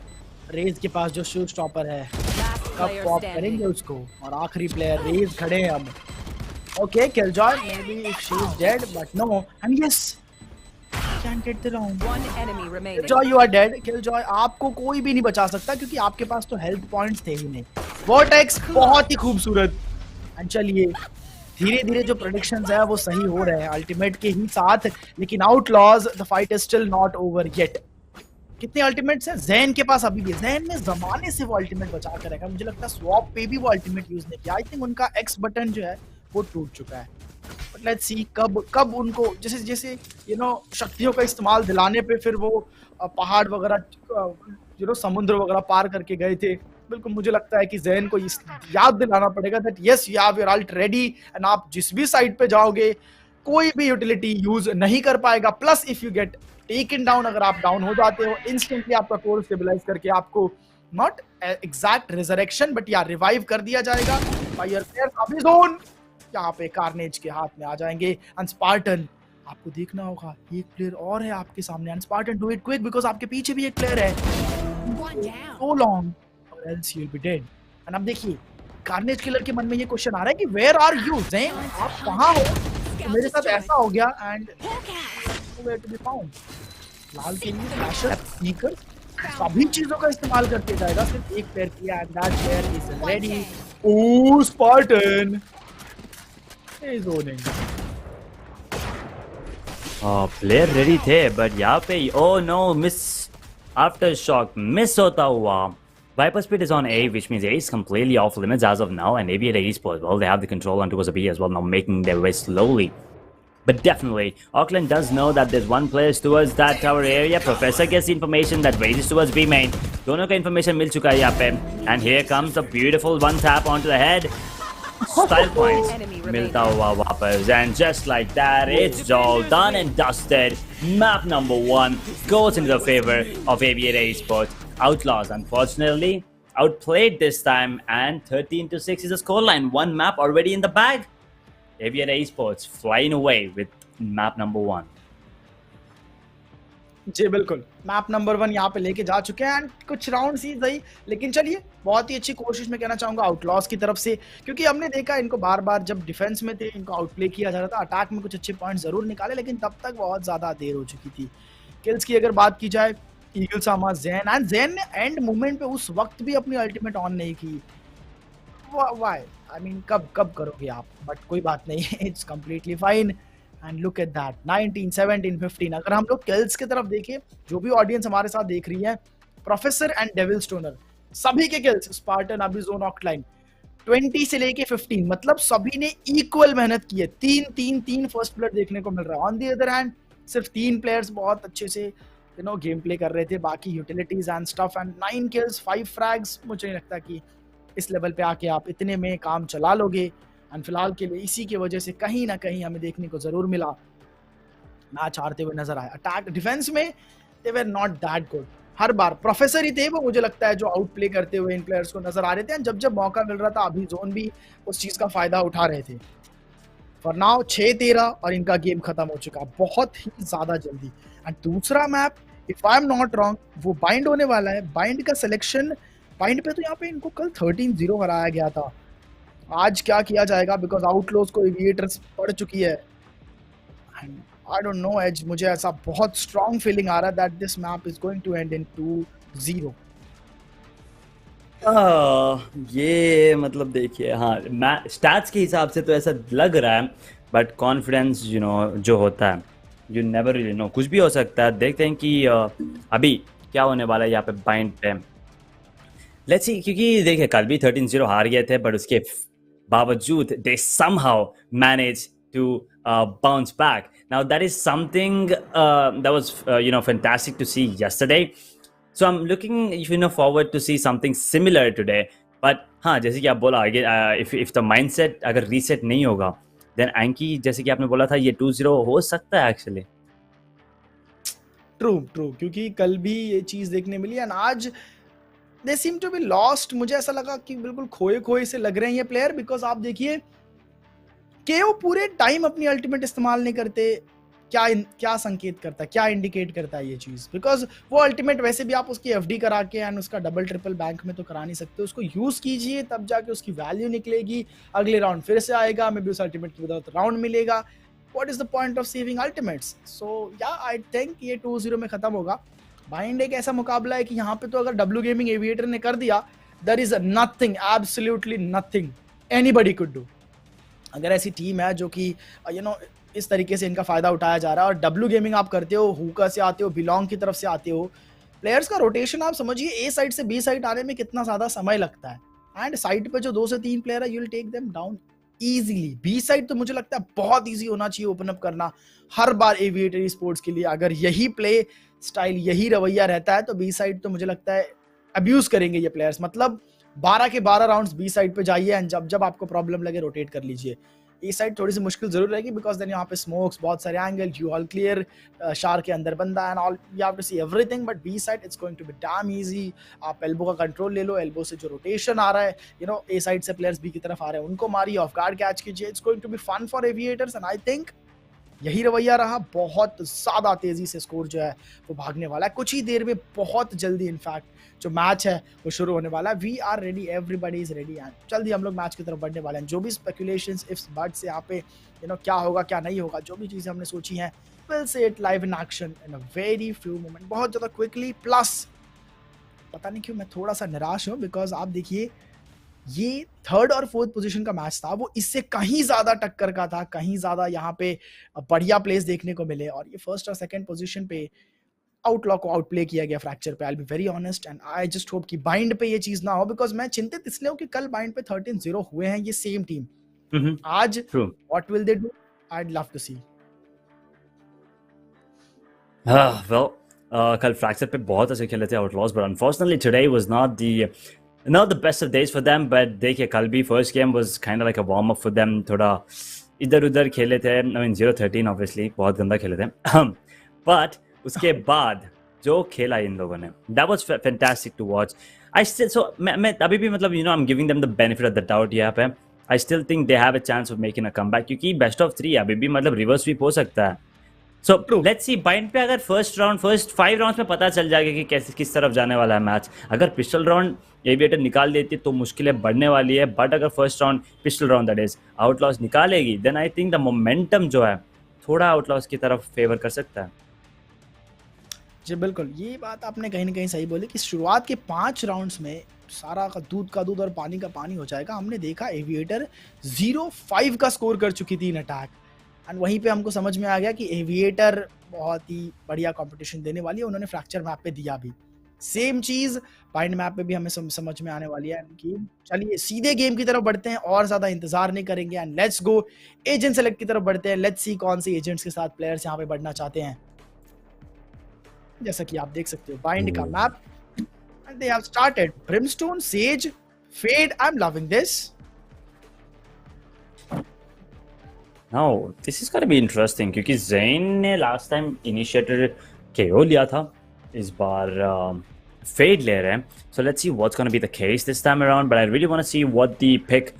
रेज के पास जो शू स्टॉपर है कब पॉप करेंगे उसको, और आखिरी प्लेयर रेज खड़े हैं अब। Okay Killjoy maybe if she is dead but no, and yes can't get the round. One enemy remaining. Killjoy, you are dead. Killjoy, आपको कोई भी नहीं बचा सकता क्योंकि आपके पास तो हेल्थ पॉइंट्स थे ही नहीं। Vortex बहुत ही खूबसूरत। एंड चलिए धीरे धीरे जो प्रेडिक्शंस है वो सही हो रहे हैं अल्टीमेट के ही साथ, लेकिन outlaws the fight is still not over yet. कितने अल्टीमेट्स हैं ज़ेन के पास अभी भी? ज़ेन ने जमाने से वो अल्टीमेट बचा कर रखा, मुझे लगता है स्वॉप पे भी वो अल्टीमेट यूज नहीं किया। आई थिंक उनका एक्स बटन जो है वो टूट चुका है। बट लेट्स सी कब उनको जैसे जैसे शक्तियों का इस्तेमाल दिलाने पे फिर वो पहाड़ वगैरह समुद्र वगैरह पार करके गए थे। बिल्कुल मुझे लगता है कि ज़ेन को याद दिलाना पड़ेगा that yes you have your ult ready, and आप जिस भी साइड पे जाओगे कोई भी यूटिलिटी यूज नहीं कर पाएगा। Plus if you get taken down, अगर आप डाउन हो जाते हो इंस्टेंटली आपका कोर स्टेबलाइज करके आपको नॉट एग्जैक्ट रिजरेक्शन बट या रिवाइव कर दिया जाएगा बाय योर प्लेयर। अभी जोन यहाँ पे कार्नेज के हाथ में आ जाएंगे। एंड स्पार्टन, आपको देखना होगा एक प्लेयर और है आपके सामने, and Spartan do it quick because आपके पीछे भी एक प्लेयर है। सो लॉन्ग और else you will B dead. And अब देखिए कार्नेज किलर के मन में ये क्वेश्चन आ रहा है कि वेयर आर यू ज़ेन, आप कहाँ हो? तो मेरे साथ ऐसा हो गया and were to be found. लाल के लिए फ्लैशर, स्नीकर, सभी चीजों का इस्तेमाल करके जाएगा, सिर्फ एक प्लेयर किया and that player is ready. Oh Spartan is owning. Player ready थे बट यहाँ पे oh no miss, after shock miss होता हुआ। Viper speed is on A, which means A is completely off limits as of now, and AB at Esports, well, they have the control on towards the B as well, now making their way slowly. But definitely, Auckland does know that there's one player towards that tower area. Professor gets the information that rages towards B main. दोनों का information मिल चुका है यहाँ पे, and here comes a beautiful one tap onto the head. Style points मिलता हुआ वापस, and just like that, it's all done and dusted. Map number 1 goes into the favor of AB Esports. Outlaws, unfortunately, outplayed this time, and 13-6 is the scoreline. One map already in the bag. Aviator Esports flying away with map number 1. जी बिल्कुल, map number 1 यहाँ पे लेके जा चुके हैं and कुछ round ही सही, लेकिन चलिए बहुत ही अच्छी कोशिश मैं कहना चाहूंगा आउटलॉज की तरफ से, क्योंकि हमने देखा इनको बार बार जब डिफेंस में थे इनको आउटप्ले किया जा रहा था। अटैक में कुछ अच्छे पॉइंट जरूर निकाले, लेकिन तब तक बहुत ज्यादा देर हो चुकी थी। किल्स की अगर बात की जाए, eagle Sama Zen, and Zen ने एंड मोमेंट पे उस वक्त भी अपनी अल्टीमेट ऑन नहीं की। व्हाई? आई मीन कब करोगे आप? बट कोई बात नहीं, it's completely fine. And look at that 19 17 15। अगर हम लोग किल्स की तरफ देखें, जो भी ऑडियंस हमारे साथ देख रही है, प्रोफेसर एंड डेविल स्टोनर सभी के किल्स, स्पार्टन अभी जोन ऑक्टलाइन 20 से लेके 15, मतलब सभी ने इक्वल मेहनत की है। 3 फर्स्ट ब्लड देखने को मिल रहा है। ऑन दी अदर हैंड सिर्फ 3 प्लेयर्स बहुत अच्छे से गेम प्ले कर रहे थे, बाकी utilities and stuff, and 9 kills 5 फ्रैग्स, मुझे नहीं लगता कि इस लेवल पे आके आप इतने में काम चला लोगे। एंड फिलहाल के लिए इसी की वजह से कहीं ना कहीं हमें देखने को जरूर मिला मैच हारते हुए नजर आया। अटैक डिफेंस में they were not that good, हर बार प्रोफेसर ही थे वो, मुझे लगता है, जो आउट प्ले करते हुए इन प्लेयर्स को नजर आ रहे थे। एंड जब जब मौका मिल रहा था अभी जोन भी उस चीज का फायदा उठा रहे थे। फॉर नाउ 6-13 और इनका गेम खत्म हो चुका बहुत ही ज्यादा जल्दी। एंड दूसरा map, if I am not wrong, वो बाइंड होने वाला है। बाइंड का सिलेक्शन, बाइंड पे तो यहाँ पे इनको कल 13-0 हराया गया था, आज क्या किया जाएगा, बिकॉज आउटलॉज को एविएटर्स पड़ चुकी है। आई डोंट नो एज, मुझे ऐसा बहुत स्ट्रॉन्ग फीलिंग आ रहा है that this map is going to end in 2-0। ये मतलब देखिए, हाँ स्टैट्स के हिसाब से तो ऐसा लग रहा है, बट कॉन्फिडेंस जो होता है, यू नेवर रियली नो, कुछ भी हो सकता है। देखते हैं कि अभी क्या होने वाला है यहाँ पे बाइंड पे। लेट्स सी, क्योंकि देखिए कल भी 13-0 हार गए थे, बट उसके बावजूद they somehow manage to bounce back. Now that is something that was fantastic to see yesterday. So I'm looking forward to see something similar today. But हाँ, जैसे कि आप बोला आगे, if the mindset अगर reset नहीं होगा, then Anky, जैसे कि आपने बोला था, ये 2-0 हो सकता है actually. ट्रू, क्योंकि कल भी ये चीज देखने मिली एंड आज दे सीम टू बी लॉस्ट। मुझे ऐसा लगा कि बिल्कुल खोए से लग रहे हैं ये प्लेयर, बिकॉज आप देखिए केओ पूरे टाइम अपनी अल्टीमेट इस्तेमाल नहीं करते। क्या संकेत करता है, क्या इंडिकेट करता है ये चीज, बिकॉज वो अल्टीमेट वैसे भी आप उसकी एफडी करा के एंड उसका डबल ट्रिपल बैंक में तो करा नहीं सकते, उसको यूज कीजिए तब जाके उसकी वैल्यू निकलेगी, अगले राउंड फिर से आएगा, मे बी उस अल्टीमेट की विदाउट राउंड मिलेगा। What is the point of saving ultimates? So yeah I think ये 2-0 में खत्म होगा। बाइंड एक ऐसा मुकाबला है कि यहाँ पे तो अगर डब्ल्यू गेमिंग एविएटर ने कर दिया, there is nothing, absolutely nothing anybody could do. अगर ऐसी टीम है जो कि इस तरीके से इनका फायदा उठाया जा रहा है, और डब्ल्यू गेमिंग आप करते हो, हुका से आते हो, बिलोंग की तरफ से आते हो, प्लेयर्स का रोटेशन आप समझिए ए साइड से बी साइड आने में कितना ज्यादा समय लगता है, एंड साइड पे जो 2 से 3 प्लेयर है, you will take them down easily. B side तो मुझे लगता है बहुत इजी होना चाहिए ओपन अप करना हर बार एविएटर स्पोर्ट्स के लिए। अगर यही प्ले स्टाइल, यही रवैया रहता है, तो बी साइड तो मुझे लगता है अब्यूज करेंगे ये प्लेयर्स। मतलब 12 के 12 राउंड्स बी साइड पे जाइए एंड जब आपको प्रॉब्लम लगे रोटेट कर लीजिए। ए साइड थोड़ी सी मुश्किल जरूर रहेगी, बिकॉज देन यहाँ पे स्मोक्स, बहुत सारे एंगल, यू ऑल क्लियर, शार के अंदर बंदा and all, you have to see everything. But B side it's going to be damn easy. आप एल्बो का कंट्रोल ले लो, एल्बो से जो रोटेशन आ रहा है, ए साइड से प्लेयर्स बी की तरफ आ रहे हैं, उनको मारिए, ऑफ गार्ड कैच कीजिए। It's going to be fun for Aviators and I think यही रवैया रहा। बहुत ज्यादा तेजी से स्कोर जो है वो भागने वाला है कुछ ही देर में, बहुत जल्दी इनफैक्ट जो मैच है वो शुरू होने वाला है। We are ready, everybody is ready and जल्दी हम लोग मैच की तरफ बढ़ने वाले हैं। जो भी स्पेकुलेशंस, इफ्स, बट्स यहाँ पे क्या होगा क्या नहीं होगा, जो भी चीजें हमने सोची हैं, will say it live in action in a very few moment, बहुत ज्यादा क्विकली। प्लस पता नहीं क्यों मैं थोड़ा सा निराश हूँ, बिकॉज आप देखिए ये 3rd और 4th पोजीशन का मैच था, वो इससे कहीं ज्यादा टक्कर का था, कहीं ज्यादा यहाँ पे बढ़िया प्लेस देखने को मिले, और ये 1st और 2nd पोजीशन पे आउटलॉ को आउटप्ले किया गया फ्रैक्चर पे। आई will be very honest and I just hope कि बाइंड पे ये चीज ना हो, बिकॉज मैं चिंतित इसलिए हूँ कि कल बाइंड पे 13-0 हुए हैं ये सेम टीम। आज what will they do, I would love to see. Well, कल फ्रैक्चर पे बहुत अच्छे खेले थे Outlaws, but unfortunately today was not the best of days for them. But देखिए कल भी first game was kind of like a warm up for them, थोड़ा इधर उधर खेले थे। I mean 0-13 obviously बहुत गंदा खेले थे but उसके बाद जो खेला इन लोगों ने, that was fantastic to watch. I still, so मैं अभी भी मतलब I'm giving them the benefit of the doubt यहाँ पे। I still think they have a chance of making a comeback, क्योंकि best of 3 अभी भी मतलब रिवर्स स्वीप हो सकता है। So let's see, बाइंड पे अगर फर्स्ट 5 राउंड्स में पता चल जाएगा कि कैसे किस तरफ जाने वाला है मैच। अगर पिस्टल राउंड एविएटर निकाल देती तो मुश्किलें बढ़ने वाली है, बट अगर first round pistol round that is Outlaws निकालेगी, then I think the momentum जो है थोड़ा आउटलॉस की तरफ फेवर कर सकता है। जी बिल्कुल, ये बात आपने कहीं ना कहीं सही बोली कि शुरुआत के 5 राउंड्स में सारा का दूध और पानी का पानी हो जाएगा। हमने देखा एविएटर 0-5 का स्कोर कर चुकी थी इन अटैक, एंड वहीं पे हमको समझ में आ गया कि एविएटर बहुत ही बढ़िया कंपटीशन देने वाली है। उन्होंने फ्रैक्चर मैप पे दिया भी, सेम चीज बाइंड मैप पे भी हमें समझ में आने वाली है कि चलिए सीधे गेम की तरफ बढ़ते हैं और ज्यादा इंतजार नहीं करेंगे and let's go agent select की तरफ बढ़ते हैं। लेट्स सी कौन से एजेंट्स के साथ प्लेयर्स यहाँ पे बढ़ना चाहते हैं। जैसा कि आप देख सकते हो बाइंड का map and they have started Brimstone Sage Fade I am loving this Now, this is gonna be interesting क्योंकि Zayn ने last time initiated KO लिया था, इस बार Fade ले रहे हैं. So let's see what's gonna be the case this time around. But I really want to see what the pick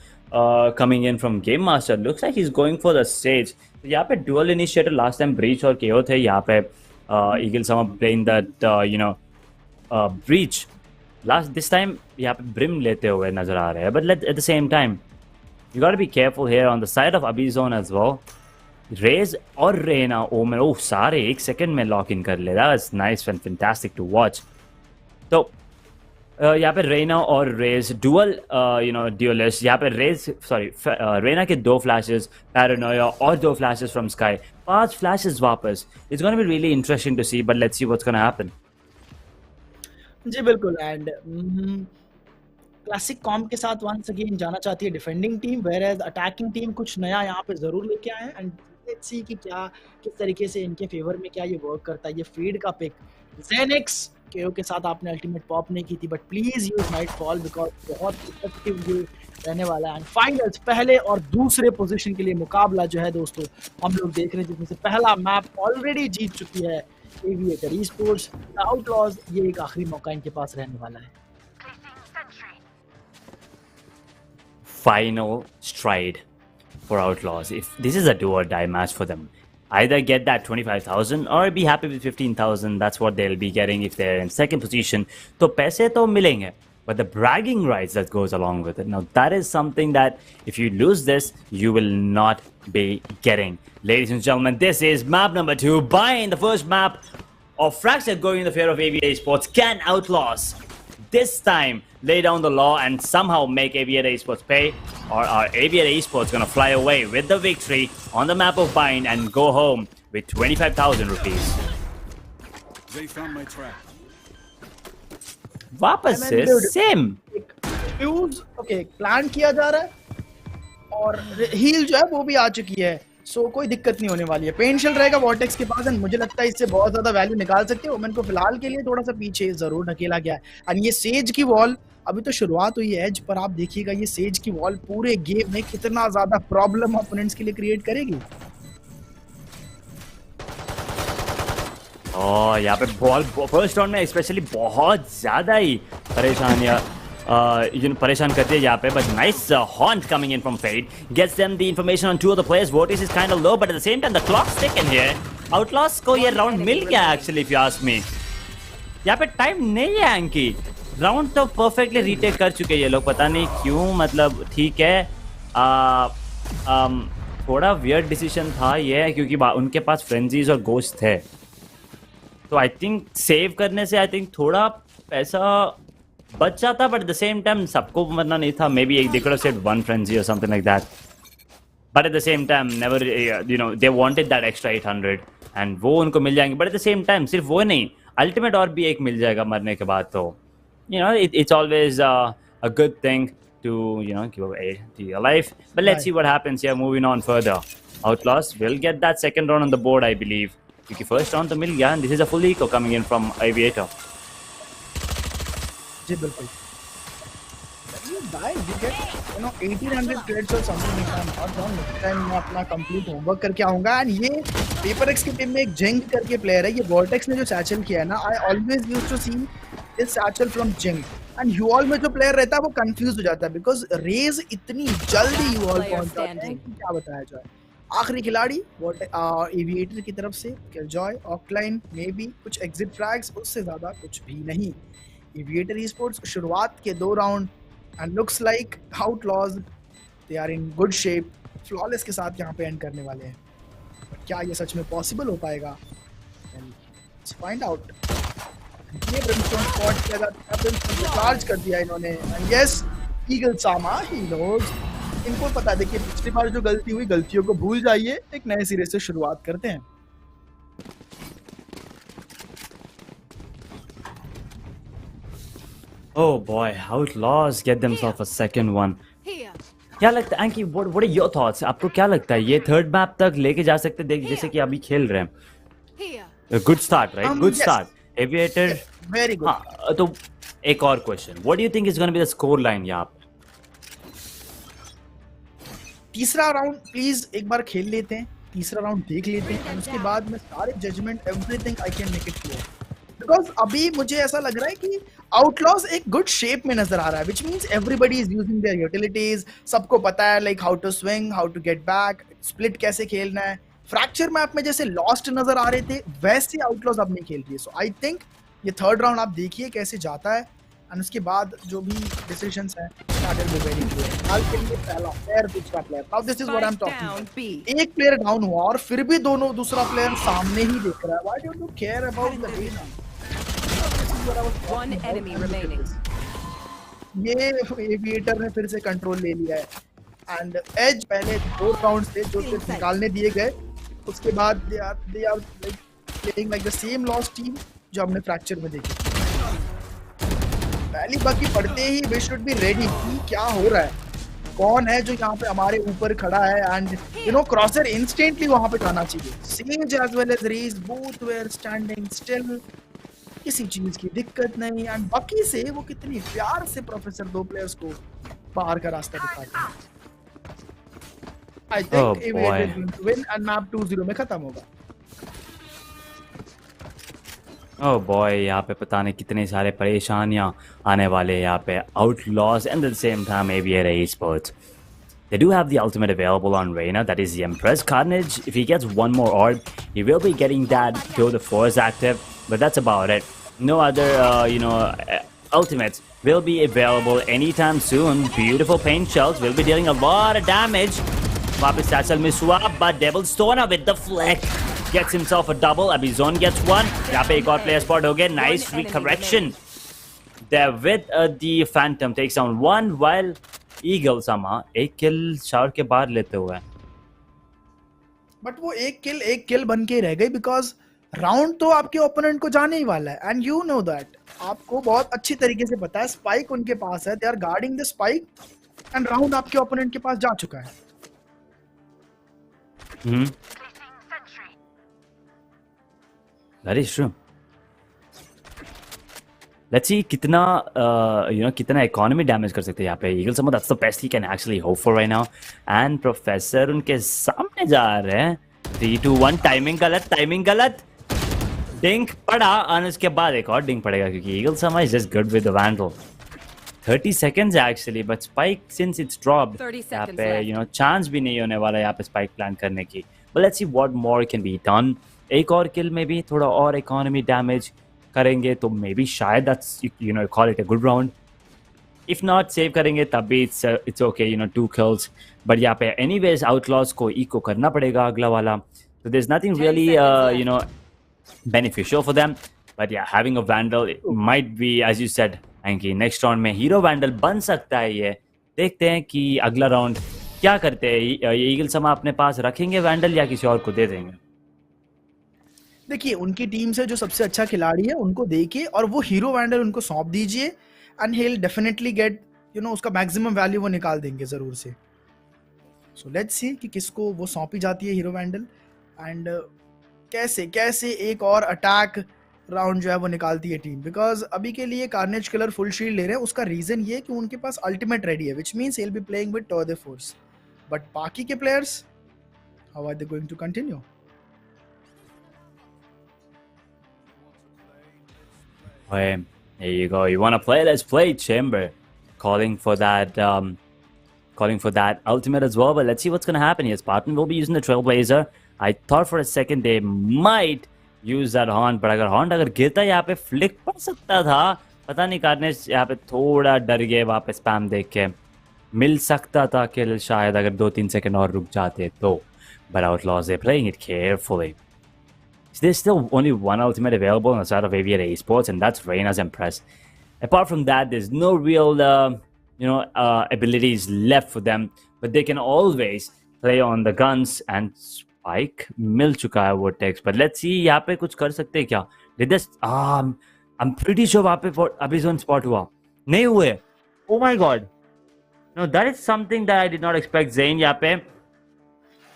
coming in from Game Master. Looks like he's going for the Sage. तो यहाँ पे dual initiator last time Breach और KO थे. यहाँ पे Eagle Summer playing that Breach. This time यहाँ पे Brim लेते हुए नजर आ रहे हैं. But at the same time, you gotta be careful here on the side of Abhi zone as well. Raze और Reyna, सारे एक सेकंड में लॉक इन कर ले. That was nice and fantastic to watch. तो यहाँ पे Reyna और Raze dual duelist. यहाँ पे Reyna के 2 flashes, Paranoia और 2 flashes from Sky. 5 flashes वापस. It's gonna be really interesting to see, but let's see what's gonna happen. जी बिल्कुल एंड क्लासिक कॉम के साथ वंस अगेन जाना चाहती है defending team whereas attacking team कुछ नया यहाँ पे जरूर लेके आए एंड लेट्स सी कि क्या किस तरीके से इनके फेवर में क्या ये वर्क करता है. ये फीड का पिक जेनिक्स केओ के साथ आपने अल्टीमेट पॉप नहीं की थी but please use night fall because बहुत इफेक्टिव ये रहने वाला है. एंड फाइनल्स पहले और दूसरे पोजीशन के लिए मुकाबला जो है दोस्तों हम लोग देख रहे हैं जिसमें से पहला मैप ऑलरेडी जीत चुकी है एविएटर ई स्पोर्ट्स. आउटलॉज ये एक आखिरी मौका इनके पास रहने वाला है. Final stride for Outlaws. If this is a do or die match for them, either get that 25,000 or be happy with 15,000. That's what they'll be getting if they're in second position. तो पैसे तो मिलेंगे, but the bragging rights that goes along with it. Now that is something that if you lose this, you will not be getting. Ladies and gentlemen, this is map number 2. Buying the first map of Fractured going in the favor of Aviator Esports. Can Outlaws this time lay down the law and somehow make Aviator Esports pay, or are Aviator Esports gonna fly away with the victory on the map of Bind and go home with 25,000 rupees? They found my trap. वापस से same fuse okay plan किया जा रहा है और heal जो है वो भी आ चुकी है. सो कोई दिक्कत नहीं होने वाली है. पेंशियल रहेगा वॉर्टेक्स के पास एंड मुझे लगता है इससे बहुत ज्यादा वैल्यू निकाल सकते हैं. ओमेन को फिलहाल के लिए थोड़ा सा पीछे जरूर ढकेला गया है. एंड ये सेज की वॉल अभी तो शुरुआत हुई है एज पर, आप देखिएगा ये सेज की वॉल पूरे गेम में कितना ज्यादा प्रॉब्लम ओपोनेंट्स के लिए क्रिएट करेगी. यहाँ पे बॉल फर्स्ट राउंड में स्पेशली बहुत ज्यादा ही परेशान करती है यहाँ पे. But nice haunt coming in from Fade gets them the information on 2 of the players. वोटिस is kind of low but at the same time the clock's ticking here. Outlaws को ये राउंड मिल गया actually if you ask me. यहाँ पे time नहीं है एंकी. राउंड तो परफेक्टली रीटेक कर चुके ये लोग, पता नहीं क्यों. मतलब ठीक है थोड़ा वियर्ड डिसीजन था ये क्योंकि उनके पास फ्रेंजीज और गोस्ट थे. तो आई थिंक सेव करने से आई थिंक थोड़ा पैसा बच जाता but at the same time सबको मरना नहीं था. मे बी एक they could have said 1 frenzy or something like that. But at the same time never they wanted that extra 800 and वो उनको मिल जाएंगे. But at the same time सिर्फ वो नहीं, अल्टीमेट और भी एक मिल जाएगा मरने के बाद. तो it's always a good thing to give away to your life. But let's see what happens here moving on further. Outlaws will get that second round on the board I believe. क्योंकि first round तो मिल गया and this is a full eco coming in from Aviator. जी बिल्कुल. You get 1800 credits or something like that. Not wrong. Next time मैं अपना complete homework करके आऊंगा. And ये paper x की टीम में एक जिंग करके प्लेयर है. ये वॉर्टेक्स ने जो सैचल किया है ना, I always used to see this satchel from Jing. And यूऑल में जो प्लेयर रहता है वो कंफ्यूज हो जाता है बिकॉज रेज इतनी जल्दी यूऑल पहुंच जाते हैं. क्या बताया जाए. आखिरी खिलाड़ी एविएटर की तरफ से किलजॉय ऑफलाइन में भी कुछ एग्जिट फ्रैग्स, उससे ज्यादा कुछ भी नहीं. एविएटर ई-स्पोर्ट्स शुरुआत के 2 round and looks like Outlaws they are in good shape. Flawless के साथ यहाँ पे एंड करने वाले हैं. क्या ये सच में पॉसिबल हो पाएगा? Let's find out. ये ब्रिमस्टोन स्पॉट किया जाता है, ब्रिमस्टोन चार्ज कर दिया इन्होंने. And yes eagle Sama he knows. इनको पता है, देखिए पिछली बार जो गलती हुई गलतियों को भूल जाइए, एक नए सिरे से शुरुआत करते हैं. Oh boy, Outlaws get themselves a second one. Here. क्या लगता है Anky, what are your thoughts? आपको क्या लगता है ये थर्ड मैप तक लेके जा सकते हैं जैसे कि अभी खेल रहे हैं? Here. A good start, right? Good Yes. start. Aviator very good. हाँ तो एक और question, what do you think is gonna be the score line यहाँ पे? तीसरा राउंड प्लीज एक बार खेल लेते हैं, तीसरा राउंड देख लेते हैं और उसके बाद मैं सारे judgement everything I can make it clear, because अभी मुझे ऐसा लग रहा है कि आउटलॉस एक गुड शेप में नजर आ रहा है, which means everybody is using their utilities, सबको पता है like how to swing, how to get back, split कैसे खेलना है। फ्रैक्चर मैप में जैसे लॉस्ट नजर आ रहे थे वैसे आउटलॉस अब नहीं खेल रही है। सो आई थिंक ये थर्ड राउंड आप देखिए कैसे जाता है एंड उसके बाद जो भी डिसीजंस हैं that will be very clear. हाल के लिए पहला प्लेयर, दूसरा player, now this is what I am Spike down talking. B. एक प्लेयर डाउन हुआ और फिर भी दोनों दूसरा प्लेयर सामने ही देख रहा है। Why don't you care about the game? One enemy remaining. ये एविएटर ने फिर से कंट्रोल ले लिया है एंड एज पहले 2 राउंड्स थे जो सिर्फ निकालने दिए गए, उसके बाद they are like playing like the same lost team जो हमने फ्रैक्चर में देखी। पहली बाकी पढ़ते ही वी शुड बी रेडी कि क्या हो रहा है, कौन है जो यहाँ पे हमारे ऊपर खड़ा है एंड यू नो क्रॉसर इंस्टेंटली वहां पे जाना चाहिए। Sage as well as Raze both were standing still, किसी चीज की दिक्कत नहीं एंड बाकी से वो कितनी प्यार से प्रोफेसर 2 प्लेयर्स को पार का रास्ता दिखाते हैं। I think Aviator is going to win and map 2-0 में खत्म होगा। ओह बॉय, यहाँ पे पता नहीं कितने सारे परेशानियाँ आने वाले हैं यहाँ पे। Outlaws and at the same time Aviator Esports. They do have the ultimate available on Reyna, that is the Empress Carnage. If he gets one more orb, he will be getting that till the force active, but that's about it. No other, ultimates will be available anytime soon. Beautiful paint shells will be dealing a lot of damage. Wapis Satchel miss हुआ, but Devil Stoner with the flick gets himself a double. Abhi Zone gets one. यहाँ पे एक और player spot हो गया. Nice recorrection there with the Phantom takes down one while Eagle sama एक kill shower के बाद लेते हुए। बट वो एक किल बन के रह गई बिकॉज राउंड तो आपके ओपोनेंट को जाने ही वाला है एंड यू नो दैट। आपको बहुत अच्छी तरीके से पता है स्पाइक उनके पास है, they are guarding the spike and round आपके ओपोनेंट के पास जा चुका है। That is true. Let's see कितना कितना economy damage कर सकते हैं यहाँ पे Eagle Summer. That's the best he can actually hope for right now. And Professor उनके सामने जा रहे हैं। 3-2-1 टाइमिंग गलत डिंक पड़ा और उसके बाद एक और डिंक पड़ेगा क्योंकि Eagle Summer is just good with the Vandal. 30 seconds actually, but Spike since it's dropped 30 यहाँ seconds पे chance भी नहीं होने वाला यहाँ पे Spike plant करने की. But let's see what more can be done. एक और किल में भी थोड़ा और इकोनॉमी डैमेज करेंगे तो मे बी शायद that's call it a good round. If not save करेंगे तब भी इट्स ओके 2 kills, बट यहाँ पे एनीवेज आउटलॉस को इको करना पड़ेगा अगला वाला, so there's nothing really beneficial for them. But yeah, having a Vandal might be, as you said Anky, next round में हीरो वैंडल बन सकता है ये। देखते हैं कि अगला राउंड क्या करते हैं। ईगल समा अपने पास रखेंगे वैंडल या किसी और को दे देंगे? देखिए उनकी टीम से जो सबसे अच्छा खिलाड़ी है उनको देखिए और वो हीरो वैंडल उनको सौंप दीजिए and he will definitely get उसका मैक्सिमम वैल्यू वो निकाल देंगे जरूर से। सो लेट्स सी कि किसको वो सौंपी जाती है हीरो वैंडल एंड कैसे कैसे एक और अटैक राउंड जो है वो निकालती है टीम। बिकॉज अभी के लिए कार्नेज किलर फुल शील्ड ले रहे हैं, उसका रीजन ये कि उनके पास अल्टीमेट रेडी है, which means he will be playing with tor the force. But बाकी के players, how are they going to continue? Hey, there you go. You want to play? Let's play Chamber. Calling for that ultimate as well. But let's see what's going to happen here. Spartan will be using the Trailblazer. I thought for a second they might use that Haunt, but अगर गिरता यहाँ पे flick पड़ सकता था। पता नहीं carnage यहाँ पे थोड़ा डर गए, वहाँ पे स्पैम देख के मिल सकता था किल शायद अगर 2-3 सेकंड और रुक जाते तो। But Outlaws, they're playing it carefully. There's still only one ultimate available on the side of Aviator Esports, and that's Reyna's Empress. Apart from that, there's no real, abilities left for them, but they can always play on the guns and Spike. मिल चुका है वो text, but let's see यहाँ पे कुछ कर सकते हैं क्या? Did this? I'm pretty sure वहाँ पे अभी zone spot हुआ नहीं हुए. Oh my god! No, that is something that I did not expect. Zayn यहाँ पे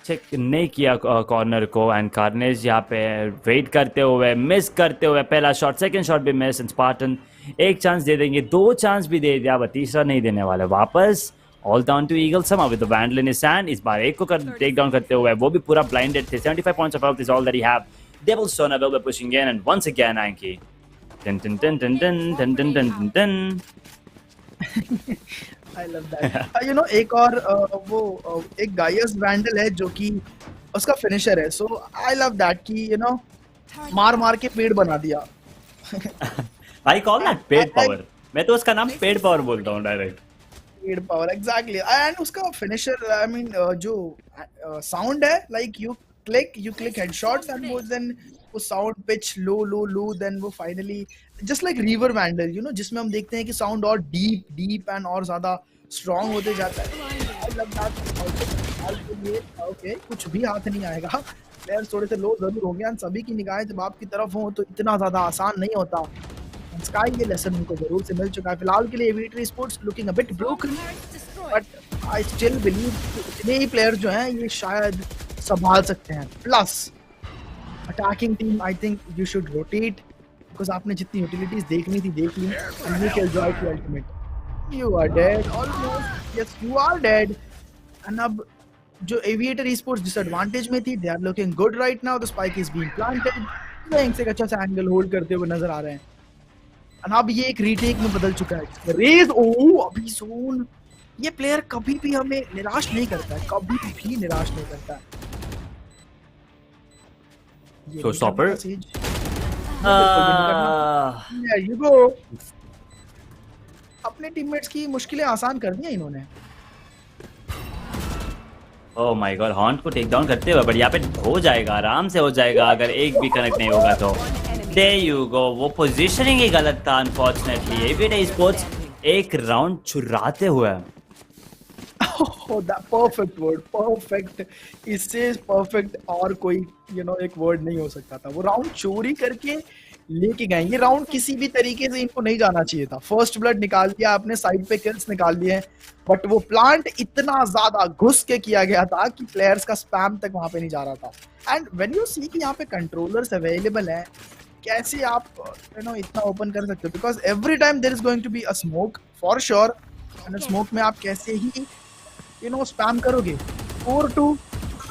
चेक नहीं किया कॉर्नर को एंड कार्नेज यहाँ पे वेट करते हुए मिस करते हुए पहला शॉट सेकंड शॉट भी मिस एंड स्पार्टन एक चांस दे देंगे, दो चांस भी दे दिया, तीसरा नहीं देने वाले। वापस ऑल डाउन टू ईगल समा with the vandal in his hand. इस बार एक को टेक डाउन करते हुए, वो भी पूरा ब्लाइंडेड थे। 75 points of health is all that he have. Devil Stone will be pushing in and once again Anky. Dun dun dun dun dun dun dun dun dun dun. I love that. You know, एक और वो एक guys vandal है जो कि उसका finisher है, so I love that कि you know मार के पेड़ बना दिया। I call that paid power. मैं तो उसका नाम पेड पावर बोलता हूँ direct. Paid power exactly. And उसका फिनिशर आई मीन जो साउंड है, like you click headshots and वो देन वो साउंड पिच लो देन वो finally just like river vandal, you know, जिसमें हम देखते हैं कि साउंड और डीप एंड और ज्यादा स्ट्रांग होते जाता है। I love that. ओके, कुछ भी हाथ नहीं आएगा। प्लेयर्स थोड़े से लो जरूर होंगे एंड सभी की निगाहें जब आपकी तरफ हो तो इतना ज्यादा आसान नहीं होता। स्काई ये लेसन उनको जरूर से मिल चुका है। फिलहाल के लिए aviator sports looking a bit broken, but I still believe इतने ही प्लेयर जो हैं ये शायद संभाल सकते हैं। Plus attacking team I think you should rotate, because आपने जितनी यूटिलिटीज देखनी थी देख ली। And you can enjoy to ultimate. You are dead almost, yes you are dead. And अब जो एविएटर स्पोर्ट्स डिसएडवांटेज में थी, they are looking good right now. The spike is being planted, वेंग से अच्छा सा एंगल होल्ड करते हुए नजर आ रहे हैं। एंड अब ये एक रीटेक में बदल चुका है। रेज अभी जोन, ये प्लेयर कभी भी हमें निराश नहीं करता है, कभी भी निराश नहीं करता है। So stopper. You go. अपने टीममेट्स की मुश्किलें आसान कर दी हैं इन्होंने। ओह माय गॉड, हॉन्ट को टेक डाउन करते हुए, बट यहाँ पे हो जाएगा, आराम से हो जाएगा अगर एक भी कनेक्ट नहीं होगा तो। There you go. वो पोजीशनिंग ही गलत था अनफॉर्चुनेटली। एविएटर स्पोर्ट्स एक राउंड चुराते हुए। Oh, that perfect word, perfect. इससे परफेक्ट और कोई एक वर्ड नहीं हो सकता था। वो राउंड चोरी करके लेके गए। ये राउंड किसी भी तरीके से इनको नहीं जाना चाहिए था। फर्स्ट ब्लड निकाल दिया आपने, साइड पे किल्स निकाल लिए हैं, बट वो प्लांट इतना ज्यादा घुस के किया गया था कि प्लेयर्स का स्पैम तक वहां पे नहीं जा रहा था। एंड व्हेन यू सी कि यहाँ पे कंट्रोलर्स अवेलेबल हैं, कैसे आप इतना ओपन कर सकते हो? Because every time there is going to be a smoke for sure. And smoke में आप कैसे ही स्पैम करोगे। 4-2,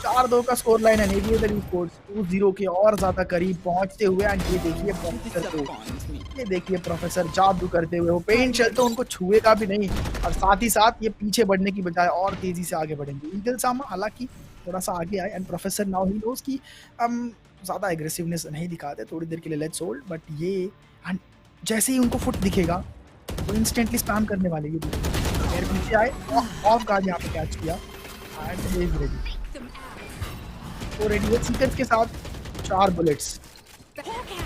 4-2 का स्कोर लाइन है। एविएटर स्पोर्ट्स 2-0 के और ज्यादा करीब पहुंचते हुए। एंड ये देखिए प्रोफेसर जादू करते हुए, वो पेंट शेल तो उनको छुएगा भी नहीं, और साथ ही साथ ये पीछे बढ़ने की बजाय और तेजी से आगे बढ़ेंगे। ईगल सामा हालांकि थोड़ा सा आगे आए, and professor now he knows कि ज्यादा एग्रेसिवनेस नहीं दिखाते थोड़ी देर के लिए, लेट्स होल्ड। बट ये एंड जैसे ही उनको फुट दिखेगा वो इंस्टेंटली स्पैम करने वाले। ये मेरे पीछे आए, ऑफ गार्ड यहाँ पे कैच किया एंड ही इज रेडी। वो रेडी है सीक्वेंस के साथ 4 बुलेट्स।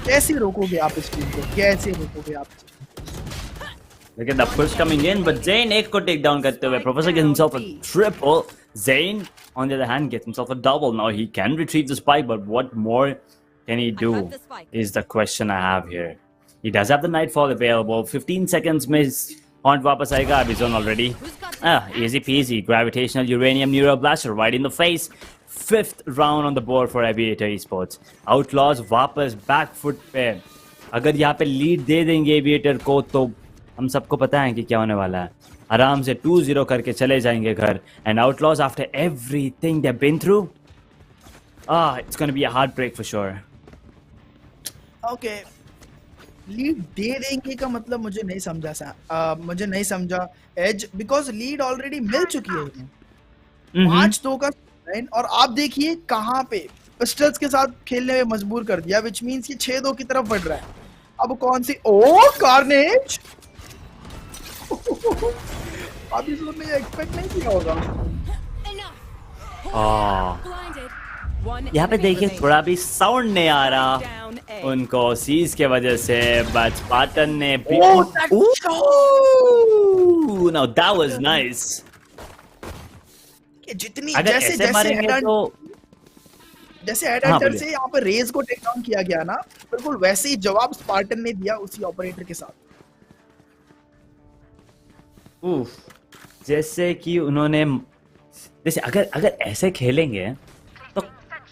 कैसे रोकोगे आप इस टीम को? कैसे रोकोगे आप? Look at the push coming in, but Zayn एक को take down करते हुए, Professor gets himself a triple. Zayn, on the other hand, gets himself a double. Now he can retrieve the spike, but what more can he do is the question I have here. He does have the Nightfall available. 15 seconds miss. Haunt वापस आएगा, अभी zone already. Easy peasy. Gravitational Uranium Neuroblaster right in the face. 5th round on the board for Aviator Esports. Outlaws वापस back foot पे। अगर यहाँ पे lead दे देंगे Aviator को तो हम सबको पता है कि क्या होने वाला है। आराम से 2-0 करके चले जाएंगे घर। And Outlaws after everything they've been through, it's going to be a heartbreak for sure. Okay. Lead दे देंगे का मतलब मुझे नहीं समझा एज, बिकॉज लीड ऑलरेडी मिल चुकी है इन्हें। 5-2 का लाइन, और आप देखिए कहाँ पे पिस्टल्स के साथ खेलने में मजबूर कर दिया, विच मींस ये 6-2 की तरफ बढ़ रहा है। अब कौन सी कार्नेज अभी उसने एक्सपेक्ट नहीं किया होगा। यहाँ पे देखिए थोड़ा भी साउंड नहीं आ रहा उनको सीज के वजह से, बट स्पार्टन ने भी now that was nice. जितनी अगर ऐसे मारेंगे तो जैसे हेडहंटर से यहाँ पर रेज को टेक डाउन किया गया ना, बिल्कुल वैसे ही जवाब स्पार्टन ने दिया उसी ऑपरेटर के साथ। जैसे कि उन्होंने, जैसे अगर ऐसे खेलेंगे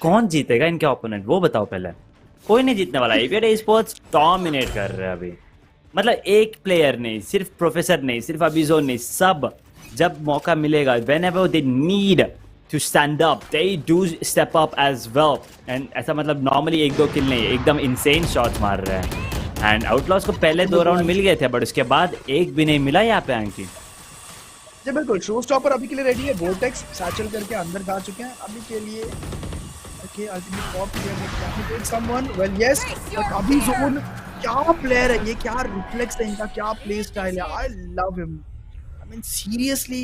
कौन जीतेगा इनके ओपोनेंट वो बताओ पहले। कोई नहीं जीतने वाला। एवीआर स्पोर्ट्स डोमिनेट कर रहे हैं अभी। मतलब एक प्लेयर नहीं, सिर्फ प्रोफेसर नहीं, सिर्फ अभिजोन नहीं, सब जब मौका मिलेगा, whenever they need to stand up, they do step up as well. And ऐसा मतलब नॉर्मली एक दो किल नहीं, एकदम इंसेन शॉट्स मार रहे हैं। एंड आउटलॉस को पहले 2 राउंड मिल गए थे, बट उसके बाद एक भी नहीं मिला यहाँ पे एंकी। जी बिल्कुल, शो स्टॉपर अभी के लिए रेडी है। वोर्टेक्स सैचल करके अंदर जा चुके हैं अभी के लिए। ओके, अल्टीमेट पॉप किया है, can take someone. Well yes, but Abhi zone क्या प्लेयर है ये, क्या रिफ्लेक्स है इनका, क्या प्ले स्टाइल है। I love him. I mean seriously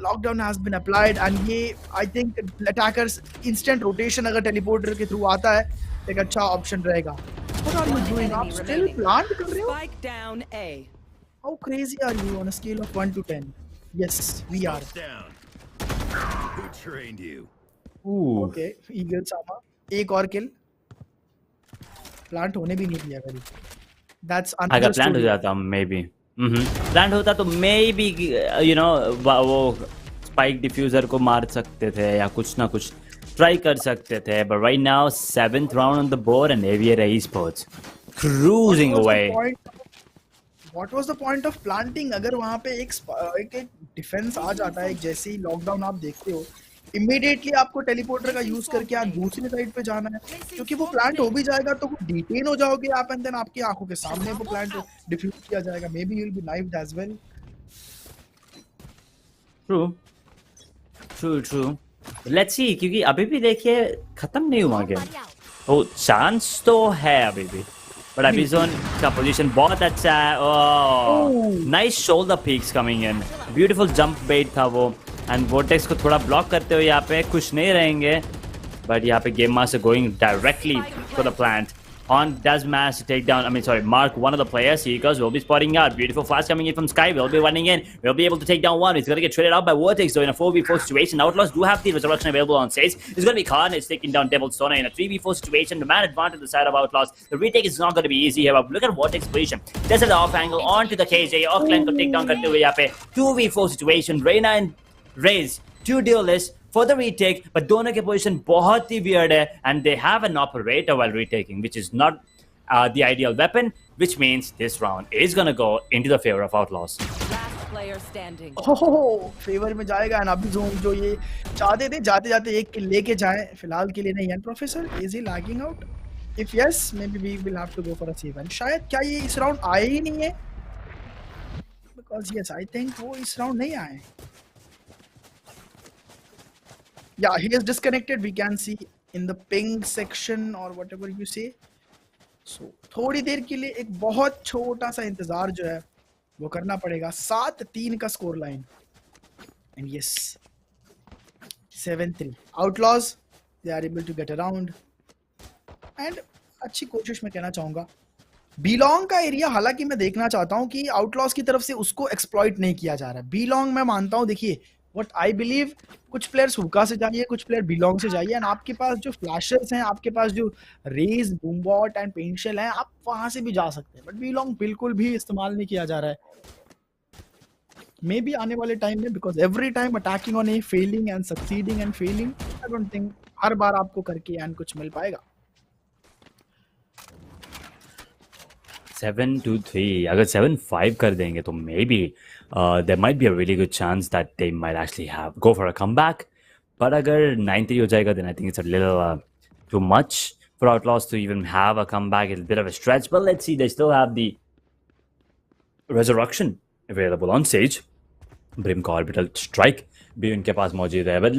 lockdown has been applied and ये I think attackers instant rotation अगर टेलीपोर्टर के थ्रू आता है एक अच्छा ऑप्शन रहेगा। What are you doing? आप स्टिल प्लांट कर रहे हो? Spike down A. How crazy are you on a scale of 1 to 10? Yes, we are. Who trained you? Okay, Eagle Sama. एक और किल। प्लांट होने भी नहीं दिया कभी। That's अगर प्लांट हो जाता मे बी, प्लांट होता तो मे बी यू नो वो स्पाइक डिफ्यूजर को मार सकते थे या कुछ ना कुछ ट्राई कर सकते थे। But right now 7th round on the board and AVR sports cruising away. What was the point of planting? अगर वहाँ पे एक डिफेंस आ जाता है, जैसे ही लॉकडाउन आप देखते हो, इमीडिएटली आपको टेलीपोर्टर का यूज करके आप दूसरी साइड पे जाना है, क्योंकि वो प्लांट हो भी जाएगा तो वो डिटेन हो जाओगे आप, एंड देन आपकी आंखों के सामने वो प्लांट डिफ्यूज किया जाएगा। Maybe you will be knifed as well. True let's see, क्योंकि अभी भी देखिए खत्म नहीं हुआ गेम, तो चांस तो है अभी भी। बट अभिजोन का पोजीशन बहुत अच्छा है। Oh nice shoulder peeks coming in, beautiful jump bait था वो। एंड वोर्टेक्स को थोड़ा ब्लॉक करते हुए यहाँ पे खुश नहीं रहेंगे, बट यहाँ पे game master going directly to the plant on does manage to take down, mark one of the players. Seekers will be spotting out. Beautiful flash coming in from Sky. Will be running in. Will be able to take down one. He's going to get traded out by Vortex though in a 4v4 situation. Outlaws do have the resurrection available on stage. It's going to be Khan. It's taking down Devil's Stoner in a 3v4 situation. The man advantage to the side of Outlaws. The retake is not going to be easy here. But look at Vortex position. Just at the off angle onto the KJ. Offline to take down करते हुए यहाँ पे 2v4 situation. Reina and Raze, two duelists for the retake, but दोनों के position बहुत ही weird है, and they have an operator while retaking, which is not the ideal weapon, which means this round is gonna go into the favor of Outlaws. Last player standing. Oh, favour में जाएगा। And अभी जो ये चाहते थे जाते जाते एक किल लेके जाए, फिलहाल के लिए नहीं। And professor is he lagging out? If yes, maybe we will have to go for a save. एंड शायद क्या ये इस राउंड आए ही नहीं है, बिकॉज यस आई थिंक वो इस राउंड नहीं आए। Yeah, he is disconnected. We can see in the ping section or whatever you say. So थोड़ी देर के लिए एक बहुत छोटा सा इंतजार जो है वो करना पड़ेगा। 7-3 का score line. And yes, 7-3. Outlaws, they are able to get around. And अच्छी कोशिश मैं कहना चाहूँगा। बीलोंग का एरिया हालांकि मैं देखना चाहता हूँ कि आउटलॉस की तरफ से उसको एक्सप्लॉइट नहीं किया जा रहा है। बीलोंग मैं मानता हूँ, देखिए व्हाट आई बिलीव, कुछ प्लेयर्स हुक्का से जाइए, कुछ प्लेयर बिलोंग से जाइए, एंड आपके पास जो फ्लैशर्स हैं, आपके पास जो रेज, बूमबॉट एंड पेंशियल हैं, आप वहां से भी जा सकते हैं। बट बिलोंग बिल्कुल भी इस्तेमाल नहीं किया जा रहा है। मे बी आने वाले टाइम में, because every time attacking on a failing and succeeding and failing, I don't think हर बार आपको करके एंड कुछ मिल पाएगा। 7-3, अगर 7-5 कर देंगे तो may be there might be a really good chance that they might actually go for a comeback. But अगर 9-3 हो जाएगा, then I think it's a little too much for Outlaws to even have a comeback. It's a bit of a stretch, but let's see. They still have the Resurrection available on stage. Brim का Orbital Strike भी उनके पास मौजूद है. But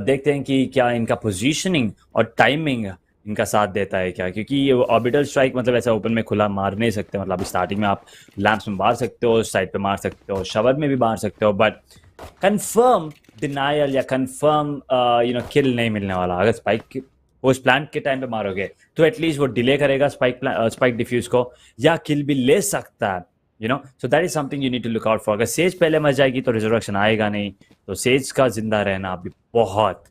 देखते हैं कि क्या इनका positioning और timing इनका साथ देता है क्या, क्योंकि ये ऑर्बिटल स्ट्राइक मतलब ऐसा ओपन में खुला मार नहीं सकते। मतलब स्टार्टिंग में आप लैंप्स में मार सकते हो, साइड पे मार सकते हो, शवर में भी मार सकते हो, बट कंफर्म डिनायल या कंफर्म किल नहीं मिलने वाला। अगर स्पाइक उस प्लांट के टाइम पे मारोगे तो एटलीस्ट वो डिले करेगा स्पाइक डिफ्यूज को, या किल भी ले सकता है, so that is something you need to look out for. अगर सेज पहले मर जाएगी तो रिजर्वेशन आएगा नहीं, तो सेज का जिंदा रहना अभी बहुत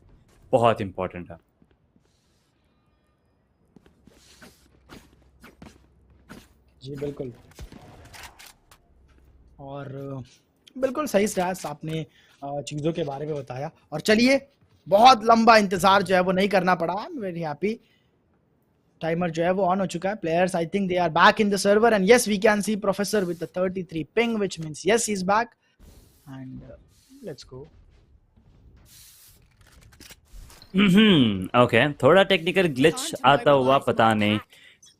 बहुत इंपॉर्टेंट है। जी बिल्कुल, और बिल्कुल सही स्टैट्स आपने चीज़ों के बारे में बताया। और चलिए बहुत लंबा इंतजार जो है वो नहीं करना पड़ा। I am very happy. Timer जो है वो ऑन हो चुका है। Players I think they are back in the server and yes we can see Professor with the 33 ping which means yes he is back and let's go. Okay, थोड़ा technical glitch आता हुआ पता नहीं,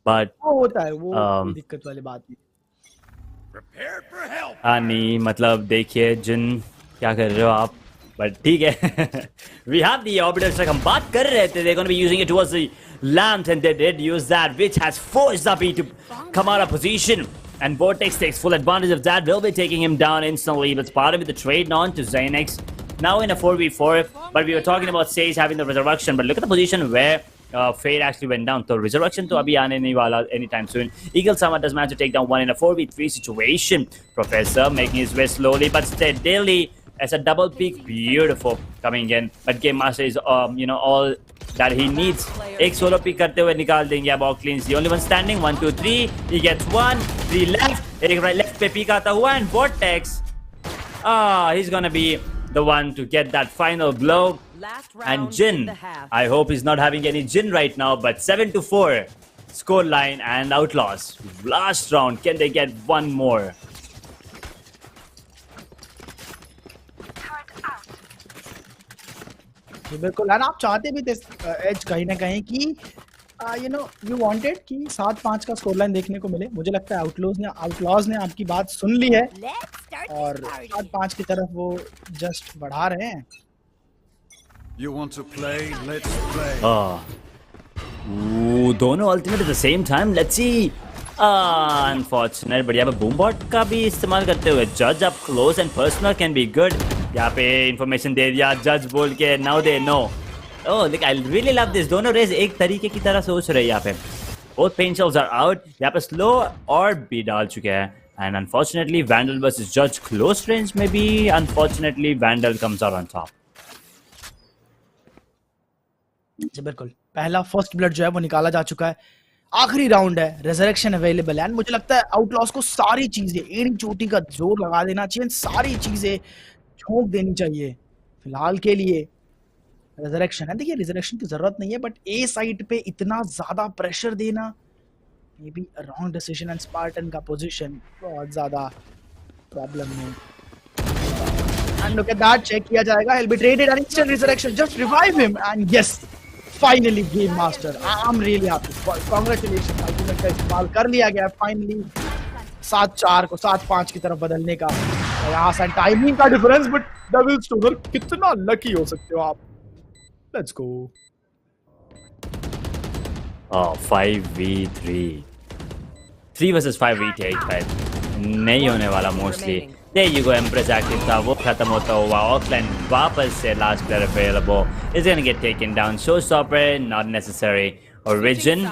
but वो होता है, वो कोई दिक्कत वाली बात नहीं। Prepared for help. नहीं मतलब देखिए जिन क्या कर रहे हो आप, बट ठीक है। We have the orbiters, like हम बात कर रहे थे, they're going to be using it towards the lamps and they did use that, which has forced the B to come out of position. And Vortex takes full advantage of that, will be taking him down instantly. But Sparta with the trade on to Xanax. Now in a 4v4, but we were talking about Sage having the resurrection, but look at the position where Fade actually went down. So resurrection to abhi aane nahi wala anytime soon. Eagle Sama does manage to take down one in a 4v3 situation. Professor making his way slowly but steadily as a double peek, beautiful coming in. But Game Master is all that he needs. Ek solo peek karte hue nikal denge ab Auckland's the only one standing. 1 2 3, he gets 1, 3 left, ek right left pe peek aata hua and Vortex. He's gonna be the one to get that final blow. Last round And Jin, in the half. I hope he's not having any Jin right now, but 7-4 score line and Outlaws. Last round, can they get one more? बिल्कुल, और आप चाहते भी थे as कहीं ना कहीं कि यू वांटेड कि 7-5 का स्कोर लाइन देखने को मिले। मुझे लगता है आउटलॉज ने आपकी बात सुन ली है और 7-5 की तरफ वो जस्ट बढ़ा रहे हैं। You want to play? Let's play. दोनों ultimate eight the same time, let's see. Unfortunate, बढ़िया पे बूम बॉट का भी इस्तेमाल करते हुए जज up close and personal can be good. यहाँ पे इंफॉर्मेशन दे दिया जज बोल के, now they know. Oh look, I really love this. दोनों रेस एक तरीके की तरह सोच रहे हैं यहाँ पे। बोथ पेंशल्स आर आउट। यहाँ पे स्लो और भी डाल चुके हैं एंड अनफॉर्चुनेटली वैंडल वर्सेस जज क्लोज रेंज में भी unfortunately Vandal comes out on top. जी बिल्कुल, पहला फर्स्ट ब्लड जो है वो निकाला जा चुका है। आखिरी राउंड है, रेजरेक्शन अवेलेबल है एंड मुझे लगता है आउटलॉस को सारी चीजें एड़ी चोटी का जोर लगा देना चाहिए, सारी चीजें झोंक देनी चाहिए। फिलहाल के लिए रेजरेक्शन है। देखिए रेजरेक्शन की जरूरत नहीं है बट ए साइड पे इतना ज्यादा प्रेशर देना may be wrong decision and Spartan का पोजीशन बहुत ज्यादा प्रॉब्लम में। And look at that, check किया जाएगा, he'll be traded and instant resurrection, just revive him and yes, finally game master, I'm really happy, congratulations। ultimate का इस्तेमाल कर लिया गया finally 7-4 को 7-5 की तरफ बदलने का। यहाँ से टाइमिंग का डिफरेंस, बट डेविल स्टोनर कितना लकी हो सकते हो आप। Let's go. 5v3 3 versus 5v8 पर नहीं होने वाला mostly. There you go, Empress active था, वो खत्म होता हुआ। Auckland वापस से last player available is gonna get taken down. Showstopper not necessary. Origin,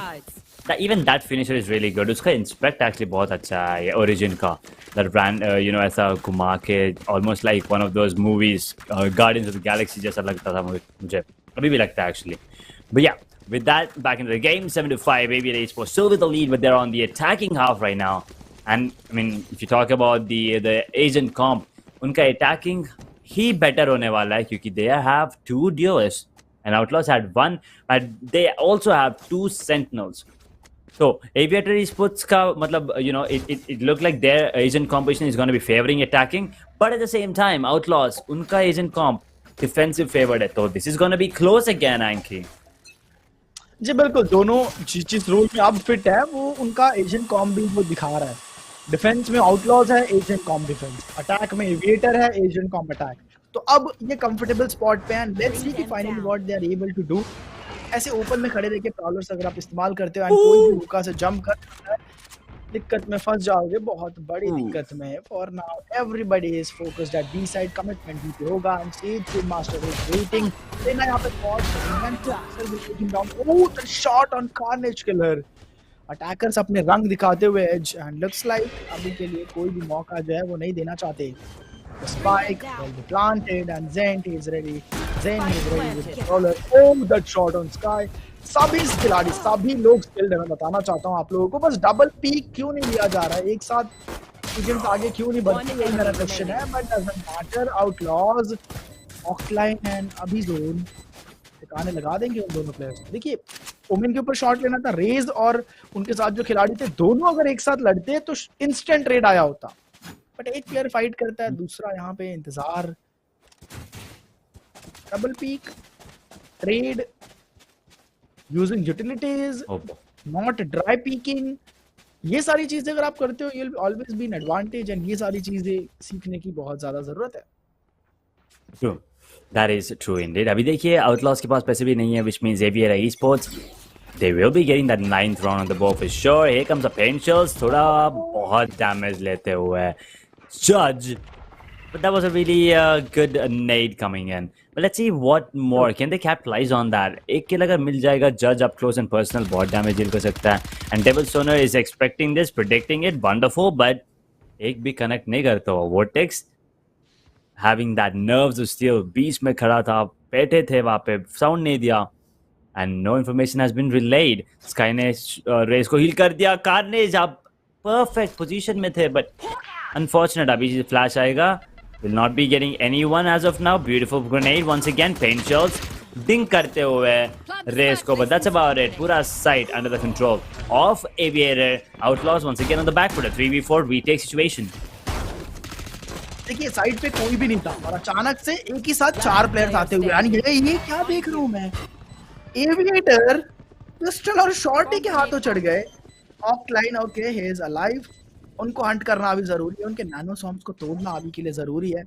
even that finisher is really good. उसका inspect actually बहुत अच्छा है Origin का। That ran ऐसा घुमा के almost like one of those movies, Guardians of the Galaxy जैसा लगता था मुझे, अभी भी लगता है actually। But yeah, with that back into the game, 7-5, ABL Esports still with the lead, but they're on the attacking half right now. And I mean, if you talk about the Asian comp, उनका attacking ही better होने वाला है क्योंकि they have 2 duelists and Outlaws had 1, but they also have 2 sentinels. So Aviator Esports का मतलब it looked like their Asian competition is going to be favoring attacking, but at the same time Outlaws उनका Asian comp defensive favored है, तो this is going to be close again, Anky। जी बिल्कुल, दोनों जिस role में अब fit है वो उनका एशियन कॉम भी वो दिखा रहा है। डिफेंस में आउटलॉज है, एशियन कॉम डिफेंस, अटैक में एविएटर है, एशियन कॉम अटैक। तो अब ये कंफर्टेबल स्पॉट पे हैं। लेट्स सी कि finally what they are able to do. ऐसे ओपन में खड़े रह के प्रॉलर्स अगर आप इस्तेमाल करते हो एंड कोई भी हुक्का से जंप कर सकता है, दिक्कत में फंस जाओगे, बहुत बड़ी दिक्कत में। For now everybody is focused at B side, commitment भी पे होगा and Sage Game Master is waiting. लेना यहां पे pause and down, oh the shot on Carnage Killer. Attackers अपने रंग दिखाते हुए एज एंड लुक्स लाइक अभी के लिए कोई भी मौका जो है वो नहीं देना चाहते। The spike will be planted and Zen is ready. Zen is ready with the roller. Oh, that shot on Sky. सभी खिलाड़ी, सभी लोग स्किल्ड है। मैं बताना चाहता हूँ आप लोगों को, बस डबल पीक क्यों नहीं लिया जा रहा है, एक साथ एजेंट्स आगे क्यों नहीं बढ़ते, यही मेरा क्वेश्चन है। But doesn't matter, outlaws offline and अभी जोन ठिकाने लगा देंगे उन दोनों प्लेयर्स। देखिए ओमेन के ऊपर शॉट लेना था, रेज और उनके साथ जो खिलाड़ी थे दोनों अगर एक साथ लड़ते तो इंस्टेंट रेड आया होता, बट एक प्लेयर फाइट करता है, दूसरा यहाँ पे इंतजार। Double peak, trade, using utilities, not dry peeking, ये सारी चीजें अगर आप करते हो you will always B an advantage, and ये सारी चीजें सीखने की बहुत ज्यादा जरूरत है। True. That is true indeed. अभी देखिए आउटलॉस के पास पैसे भी नहीं है, which means Xavier Esports they will be getting that 9th round on the board for sure. Here comes the Pencils, थोड़ा बहुत डैमेज लेते हुए Judge, but that was a really good nade coming in. But let's see what more can they capitalize on that. एक kill अगर मिल जाएगा, Judge up close and personal बहुत damage deal कर सकता है, and Devil Stoner is expecting this, predicting it, wonderful, but एक भी connect नहीं करता वो Vortex. Having that nerves of steel, बीच में खड़ा था, बैठे थे वहाँ पे, साउंड नहीं दिया, and no information has been relayed. Sky ने रेस को हील कर दिया, कार्नेज आप perfect position में थे, but unfortunate अभी फ्लैश आएगा, will not be getting anyone as of now. Beautiful grenade once again, paint shells, ding करते हुए रेस को, but that's about it. पूरा site under the control of Aviator. Outlaws once again on the back foot, a 3v4 retake situation. देखिए side पे कोई भी नहीं था और अचानक से एक ही साथ 4 प्लेयर्स आते हुए, यानी ये क्या देख रहा हूँ मैं, एविएटर पिस्टल और शॉट के हाथों चढ़ गए। Offline okay, he is alive, उनको हंट करना अभी जरूरी है, उनके नैनो सॉम्स को तोड़ना अभी के लिए जरूरी है।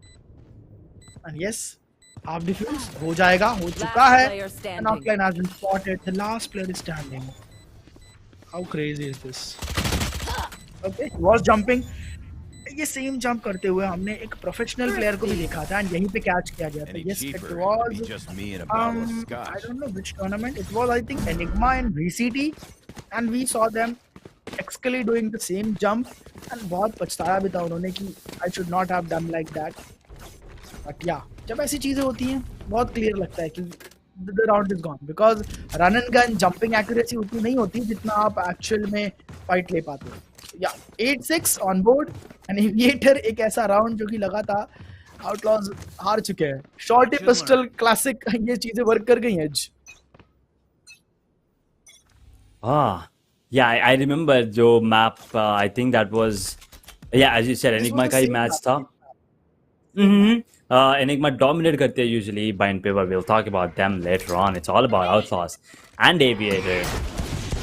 एंड यस, हाफ डिफ्यूज हो जाएगा, हो चुका है, and Offline has been spotted, the last player is standing. How crazy is this? Okay, he was jumping, ये सेम जंप करते हुए हमने एक प्रोफेशनल प्लेयर को भी देखा था एंड यहीं पे कैच किया गया था। Yes, it was I don't know which tournament it was, I think Enigma and VCT, and we saw them actually doing the same jump, and बहुत पछताया भी था उन्होंने कि I should not have done like that. But yeah, जब ऐसी चीजें होती हैं बहुत क्लियर लगता है कि the round is gone, because run and gun jumping accuracy उतनी नहीं होती जितना आप एक्चुअल में फाइट ले पाते हो। या 8-6 ऑन बोर्ड, एंड एविएटर एक ऐसा राउंड जो कि लगा था आउटलॉज हार चुके हैं। शॉर्टी पिस्टल क्लासिक, ये चीजें वर्क कर गई हैं। Yeah, I remember जो map, I think that was, yeah, as you said, Enigma का ही मैच था। Enigma dominate करते हैं usually bind paper. We'll talk about them later on. It's all about Outlaws and Aviator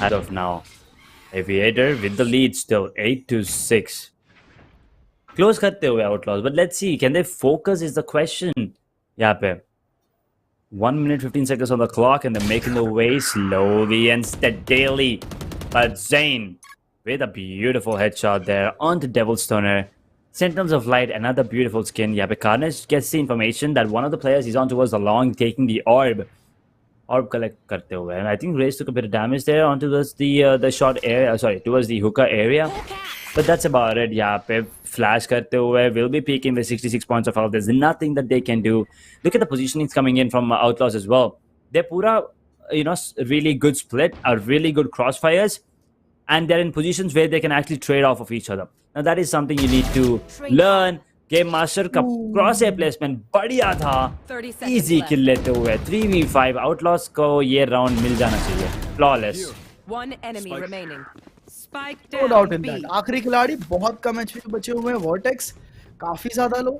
as of now. Aviator with the lead still 8-6. Close करते हुए Outlaws, but let's see, can they focus is the question. यहाँ पे 1 minute 15 seconds on the clock, and they're making their way slowly and steadily. But Zane with a beautiful headshot there on the Devil Stoner. Sentinels of Light, another beautiful skin. Yeah, but Carnage gets the information that one of the players is on towards the long, taking the orb. Orb collect karte hue, and I think Raze took a bit of damage there onto the short area. Sorry, towards the hookah area. But that's about it. Yeah, pe flash karte hue, will be peaking with 66 points of health. There's nothing that they can do. Look at the positionings coming in from Outlaws as well. They're pura, really good split, are really good crossfires, and they're in positions where they can actually trade off of each other. Now that is something you need to learn. Game Master का crosshair placement बढ़िया था, easy kill लेते हुए 3v5 Outlaws को ये round मिल जाना चाहिए, flawless. One enemy remaining. Spike No down. doubt in B. that. आखिरी खिलाड़ी बहुत कम HP बचे हुए हैं, Vortex काफी ज्यादा लो,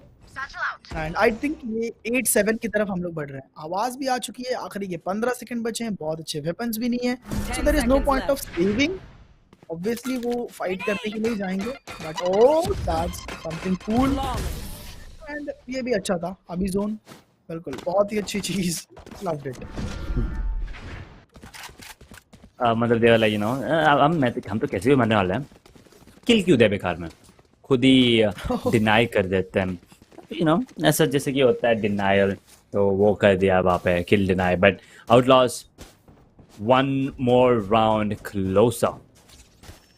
एंड आई थिंक ये 8-7 की तरफ हम लोग बढ़ रहे हैं। आवाज भी आ चुकी है, आखिरी के 15 सेकंड बचे हैं, बहुत अच्छे वेपन्स भी नहीं है, so there is no point of saving. Obviously वो फाइट करने के लिए जाएंगे, but oh that's something cool, and ये भी अच्छा था। अभी जोन बिल्कुल बहुत ही अच्छी चीज, loved it. मतलब they were like, हम तो कैसे भी मरने वाले हैं, किल क्यों दे बेकार में, खुद ही डिनाई कर देते हैं, ऐसा जैसे कि होता है डिनायल, तो वो कर दिया वहाँ पे kill deny. But Outlaws one more round closer.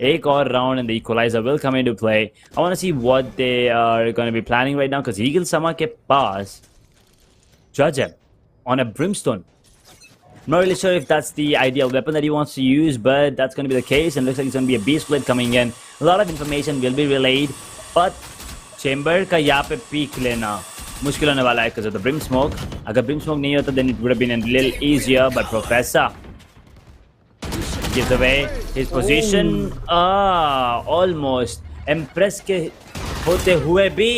एक और round and the equalizer will come into play. I want to see what they are going to be planning right now, because Eagle Sama के पास Judge है on a Brimstone. I'm not really sure if that's the ideal weapon that he wants to use, but that's going to be the case, and looks like it's going to be a B split coming in. A lot of information will be relayed, but Chamber का यहाँ पे peek लेना मुश्किल होने वाला है because of the brim smoke. अगर brim smoke नहीं होता then it would have been a little easier, but Professor gives away his position. Almost impress के होते हुए भी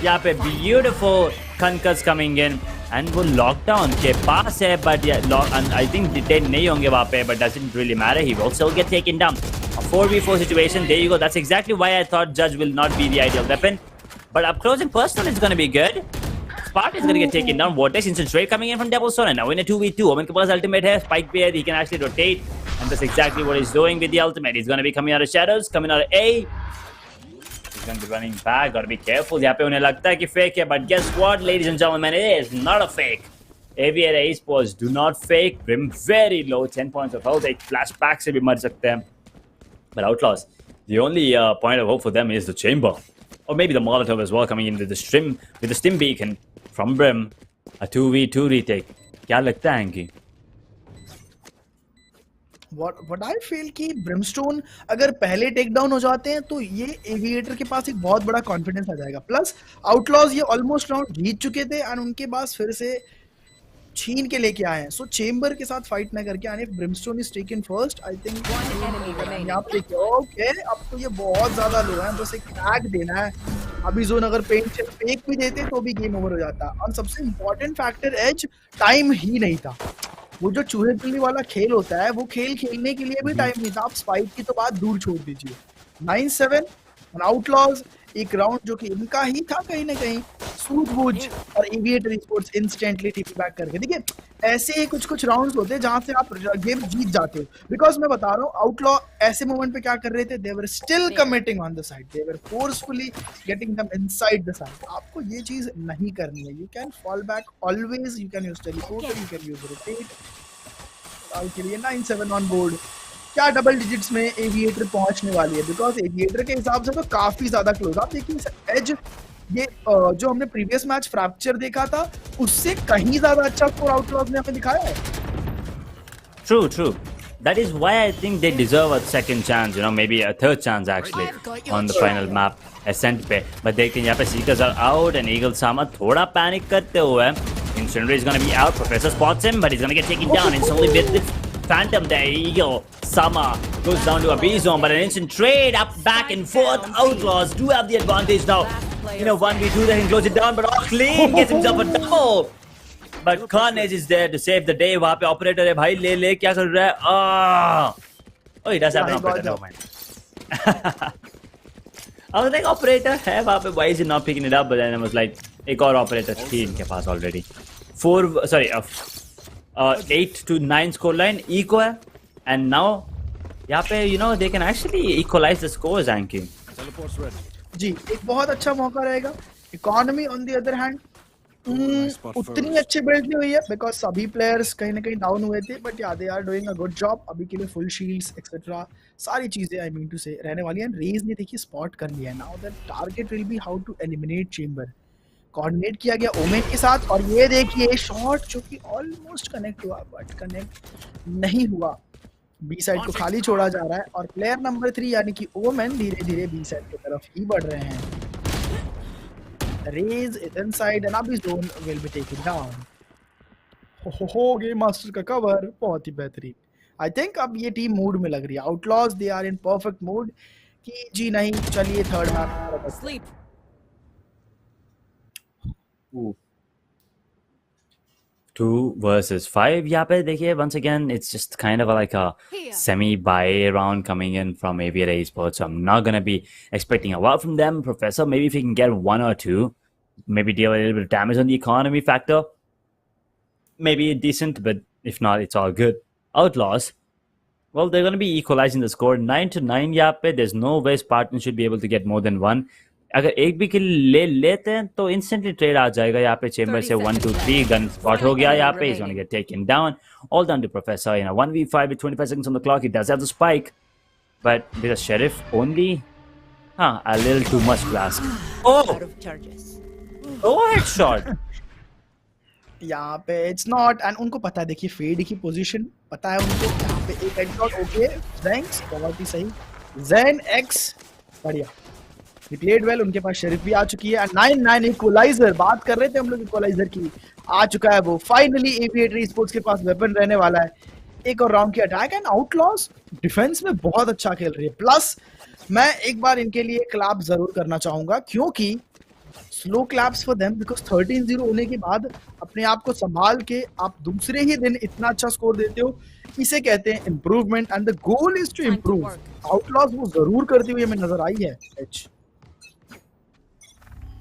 यहाँ पे beautiful Kankas coming in. And वो लॉकडाउन के पास है, but I think detain नहीं होंगे वहाँ पे, but doesn't really matter. He will still get taken down. A 4v4 situation. There you go. That's exactly why I thought Judge will not be the ideal weapon. But up close and personal, it's gonna be good. Spark is gonna get taken down. Vortex instant straight coming in from Devil's Son, and now in a 2v2. Omen के पास ultimate है. Spike भी है. He can actually rotate, and that's exactly what he's doing with the ultimate. He's gonna be coming out of shadows, coming out of A. He's going to be running back. Gotta be careful. यहाँ पे उन्हें लगता है कि fake है, but guess what, ladies and gentlemen, it is not a fake. Aviator Esports do not fake. Brim very low, 10 points of health. एक flashback से भी मर सकते हैं. But Outlaws, the only point of hope for them is the chamber, or maybe the Molotov as well, coming in with the stim beacon from Brim. A 2v2 retake. क्या लगता है Anky? What I feel कि Brimstone अगर पहले take down हो जाते हैं तो ये एविएटर के पास एक बहुत बड़ा कॉन्फिडेंस आ जाएगा. प्लस आउटलॉज ये ऑलमोस्ट राउंड जीत चुके थे एंड उनके पास फिर से छीन के लेके आए हैं. सो चेंबर के साथ फाइट ना करके आने Brimstone is taken first. I think यहाँ पे ओके अब तो ये बहुत ज्यादा लो है, बस एक टैग देना है. अभी जोन अगर पेंट से फेक भी देते तो भी गेम ओवर हो जाता. और सबसे इम्पोर्टेंट फैक्टर एज टाइम ही नहीं था. वो जो चूहे बिल्ली वाला खेल होता है वो खेल खेलने के लिए भी टाइम नहीं था. आप स्पाइक की तो बात दूर छोड़ दीजिए. 9-7 आउटलॉज एक राउंड जो कि इनका ही था कहीं ना कहीं सूझबूझ, और Aviator sports instantly TP back करके. देखिए ऐसे कुछ कुछ राउंड्स होते हैं जहां से आप गेम जीत जाते हो. बिकॉज मैं बता रहा हूँ आउटलॉ ऐसे मोमेंट पे क्या कर रहे थे, they were still committing on the side, they were forcefully getting them inside the side. आपको ये चीज नहीं करनी है. You can fall back always, you can use teleporter, you can use rotate. और के लिए 9-7 ऑन बोर्ड. क्या डबल डिजिट्स में एविएटर पहुंचने वाली है, बिकॉज एविएटर के हिसाब से तो काफी ज्यादा क्लोज. आप देखिए एज ये जो हमने प्रीवियस मैच फ्रैक्चर देखा था उससे कहीं ज्यादा अच्छा स्कोर आउटलॉज ने हमें दिखाया है. True. That is why I think they deserve a second chance, maybe a third chance actually on the final map, Ascent पे. But देखें यहाँ पे Seekers are out and Eagle Sama थोड़ा पैनिक करते हुए. Incendiary is gonna be out. Professor spots him, but he's gonna get taken down instantly with the Phantom there. Eagle Sama goes down to a B zone, but an instant trade up, back and forth. Outlaws do have the advantage now. 1v2 they can close it down, but Clean gets himself a double. But Carnage is there to save the day. वहाँ पे operator है भाई, ले क्या कर रहा है? Oh, he does have an operator. No mind. I was like, operator है वहाँ पे. Why is he not picking it up? But then I was like, एक और operator थी इनके पास already. 8 to 9 scoreline equal है. And now यहाँ पे they can actually equalize the scores, Anky. जी एक बहुत अच्छा मौका रहेगा. Economy on the other hand उतनी अच्छी बिल्ड नहीं हुई है बिकॉज सभी प्लेयर्स कहीं ना कहीं डाउन हुए थे. But they are doing a good job. अभी के लिए फुल शील्ड्स एक्सेट्रा सारी चीजें आई मीन टू से रहने वाली हैं. रेज ने देखिए स्पॉट कर लिया है. Now the target will be how to eliminate Chamber. Coordinate किया गया ओमेन के साथ, और ये देखिए शॉट जो कि ऑलमोस्ट कनेक्ट हुआ बट कनेक्ट नहीं हुआ. बी साइड को खाली छोड़ा जा रहा है और प्लेयर नंबर 3 यानी कि ओमेन धीरे धीरे बी साइड की तरफ ही बढ़ रहे हैं. रेज इज इनसाइड एंड अभी zone will be taken down. हो गेम मास्टर का कवर बहुत ही बेहतरीन. आई थिंक अब ये टीम मूड में लग रही है. Outlaws they are in perfect mood कि जी नहीं चलिए थर्ड हाफ स्लीप. 2 versus 5. यहाँ पे देखिए once again it's just kind of like a semi-buy round coming in from Aviator Esports. So I'm not gonna be expecting a lot from them. Professor, maybe if he can get 1 or 2, maybe deal a little bit of damage on the economy factor, maybe decent, but if not, it's all good. Outlaws, well, they're gonna be equalizing the score 9 to 9. यहाँ पे there's no way Spartan should be able to get more than 1. अगर एक भी किल ले लेते हैं तो instantly trade आ जाएगा. यहाँ पे चेंबर से 1 2 3 गन स्पॉट हो गया. यहाँ पे he's gonna get taken down. All down to Professor in a 1v5 with 25 seconds on the clock. He does have the spike, but with a sheriff only, a little too much to ask. Oh, headshot. यहाँ पे it's not and उनको पता है. देखिए fade की position पता है उनको. यहाँ पे एक हेडशॉट. ओके थैंक्स, बहुत ही सही. जेन एक्स बढ़िया. he played well, उनके पास शरीफ भी आ चुकी है, 9-9 इक्वलाइजर, बात कर रहे थे हम लोग इक्वलाइजर की, आ चुका है वो, फाइनली एविएटर स्पोर्ट्स के पास वेपन रहने वाला है, एक और राउंड की अटैक एंड आउटलॉस डिफेंस में बहुत अच्छा खेल रही है, प्लस मैं एक बार इनके लिए क्लैप जरूर करना चाहूंगा, क्योंकि slow claps for them, because 13-0 होने के बाद अपने आप को संभाल के आप दूसरे ही दिन इतना अच्छा स्कोर देते हो, इसे कहते हैं improvement and the goal is to improve. Outlaws वो जरूर करती हुई हमें नजर आई है।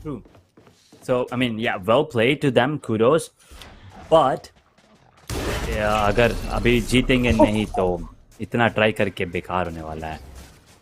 True. So I mean, yeah, well played to them, kudos. But yeah, अगर अभी जीतेंगे नहीं तो इतना ट्राई करके बेकार होने वाला है।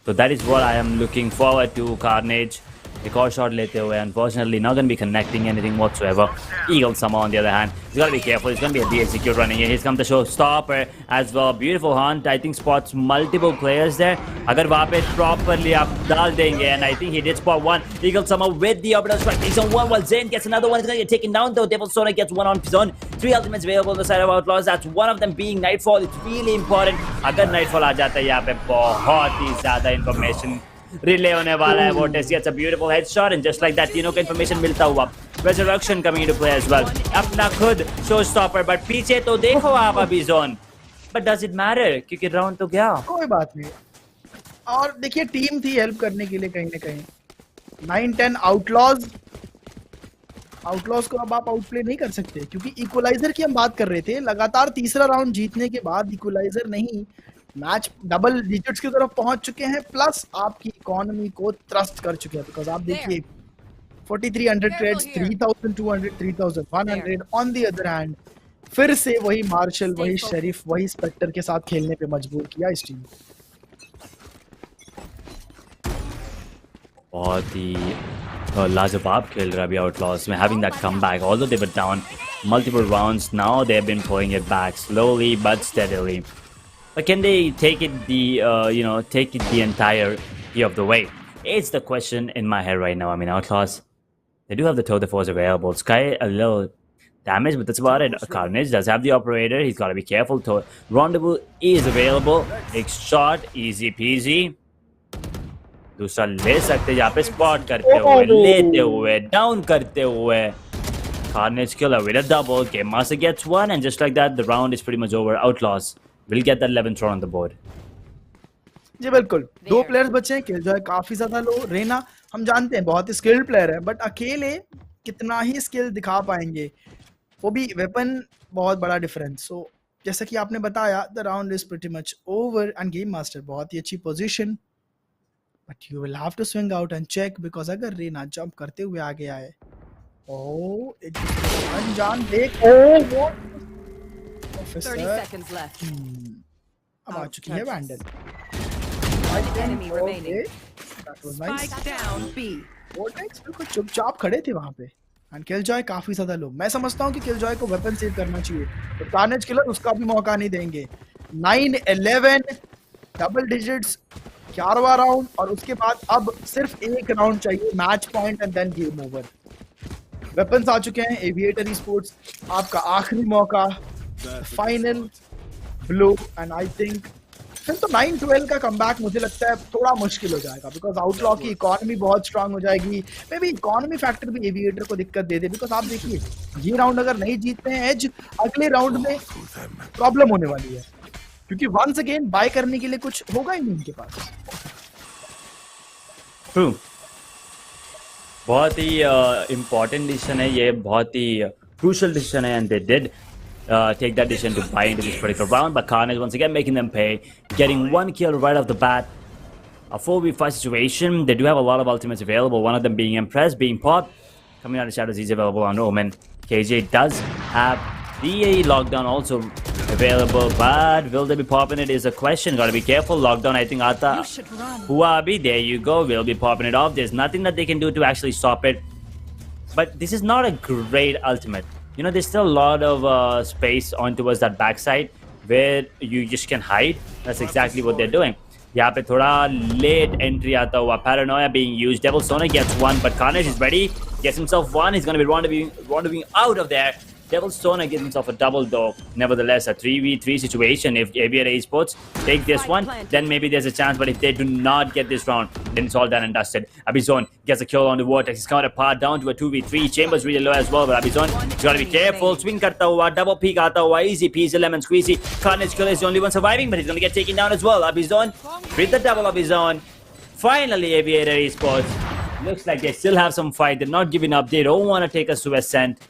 So that is what I am looking forward to. Carnage एक और शॉट लेते हुए, unfortunately not going to be connecting anything whatsoever. Eagle Summer on the other hand, he's got to be careful, he's going to be a B execute running here. Here's come the showstopper as well. Beautiful hunt, I think spots multiple players there. अगर वहाँ पे properly आप डाल देंगे, and I think he did spot one. Eagle Summer with the orbital strike, he's on one while Zayn gets another one. He's going to get taken down though. Devil Sona gets one on his own. 3 ultimates available on the side of Outlaws. That's one of them being Nightfall. It's really important. अगर Nightfall आ जाता है यहाँ पे बहुत ही ज़्यादा information relay होने वाला है। Vortex gets a beautiful headshot and just like that तीनों को information मिलता हुआ, Resurrection coming into play as well, अपना खुद showstopper, but पीछे तो देखो आप अभी zone, but does it matter क्योंकि राउंड तो गया, कोई बात नहीं। और देखिए टीम थी हेल्प करने के लिए कहीं ना कहीं। 9-10 आउटलॉज को अब आप आउटप्ले नहीं कर सकते, क्योंकि इक्वलाइजर की हम बात कर रहे थे, लगातार तीसरा राउंड जीतने के बाद इक्वलाइजर नहीं, मैच डबल डिजिट्स की तरफ पहुंच चुके हैं, प्लस आपकी इकोनॉमी को ट्रस्ट कर चुके हैं, बिकॉज आप देखिए 4300 trades, 3200, 3100 on the other hand, फिर से वही मार्शल, वही शरीफ, वही स्पेक्टर के साथ खेलने पे मजबूर किया इस टीम। बहुत ही लाजवाब खेल रहा अभी आउटलॉस में, having that comeback although they were down multiple rounds, now they have been pulling it back slowly but steadily. But can they take it the entirety of the way? It's the question in my head right now. I mean, Outlaws, they do have the Toad Force available. Sky a little damage, but that's about it. Carnage does have the operator. He's got to be careful. Rendezvous is available. Big shot, easy peasy. दूसरा ले सकते यहाँ पे spot करते हुए, लेते हुए, down करते हुए. Carnage killer with a double. Game Master gets one, and just like that, the round is pretty much over. Outlaws will get that 11th round on the board. जी बिल्कुल, दो प्लेयर्स बचे हैं, किलजॉय काफी ज्यादा लो, रेना हम जानते हैं बहुत ही स्किल्ड प्लेयर है, बट अकेले कितना ही स्किल दिखा पाएंगे, वो भी वेपन बहुत बड़ा डिफरेंस। सो जैसा कि आपने बताया, the round is pretty much over and Game Master बहुत ही अच्छी पोजीशन, but you will have to swing out and check, because अगर रेना जंप करते हुए आगे आए, ओह एक अनजान देख, ओह 30 seconds left. अब आ चुकी है vandal. Enemy remaining. That was nice. Spike down B. Vortex बिल्कुल चुपचाप खड़े थे वहाँ पे। एंड किलजॉय काफी ज्यादा लो। मैं समझता हूँ कि किलजॉय को वेपन सेव करना चाहिए, तो कार्नेज किलर उसका भी मौका नहीं देंगे। 9-11 डबल डिजिट्स, 11वां राउंड, और उसके बाद अब सिर्फ एक राउंड चाहिए, match point and then game over. Weapons आ चुके हैं, एविएटर स्पोर्ट्स, आपका आखिरी मौका, final blow, and I think फिर तो 9-12 का कमबैक मुझे लगता है थोड़ा मुश्किल हो जाएगा, बिकॉज आउटलॉ की इकोनॉमी बहुत स्ट्रांग हो जाएगी। मे बी इकोनॉमी फैक्टर भी एविएटर को दिक्कत दे दे, बिकॉज आप देखिए ये राउंड अगर नहीं जीतते हैं एज, अगले राउंड में प्रॉब्लम होने वाली है, क्योंकि वंस अगेन बाय करने के लिए कुछ होगा ही नहीं उनके पास। True. बहुत ही इम्पोर्टेंट डिसीजन है ये, बहुत ही क्रूशियल डिसीजन है, and they did take that decision to buy into this particular round, but Carnage once again making them pay, getting one kill right off the bat. A 4v5 situation. They do have a lot of ultimates available, one of them being Impress, being popped. Coming out of Shadows, he's available on Omen. KJ does have the lockdown also available, but will they be popping it is a question. Gotta be careful. Lockdown, I think, Ata Huabi, there you go, will be popping it off. There's nothing that they can do to actually stop it. But this is not a great ultimate. You know, there's still a lot of space on towards that backside where you just can hide. That's exactly what they're doing. यहाँ पे थोड़ा late entry आता हुआ, paranoia being used. Devil Sona gets one, but Carnage is ready. Gets himself one. He's gonna be rendezvousing out of there. Devil Stoner gives himself a double though. Nevertheless, a 3v3 situation. If Aviator Esports take this one, then maybe there's a chance. But if they do not get this round, then it's all done and dusted. Abizone gets a kill on the Vortex. His counterpart down to a 2v3. Chambers really low as well, but Abizone has got to be careful. Swing karta hua, double peek aata hua, easy peasy lemon squeezy. Carnage Killer is the only one surviving, but he's going to get taken down as well. Abizone with the double Abizone. Finally, Aviator Esports. Looks like they still have some fight. They're not giving up. They don't want to take us to ascent.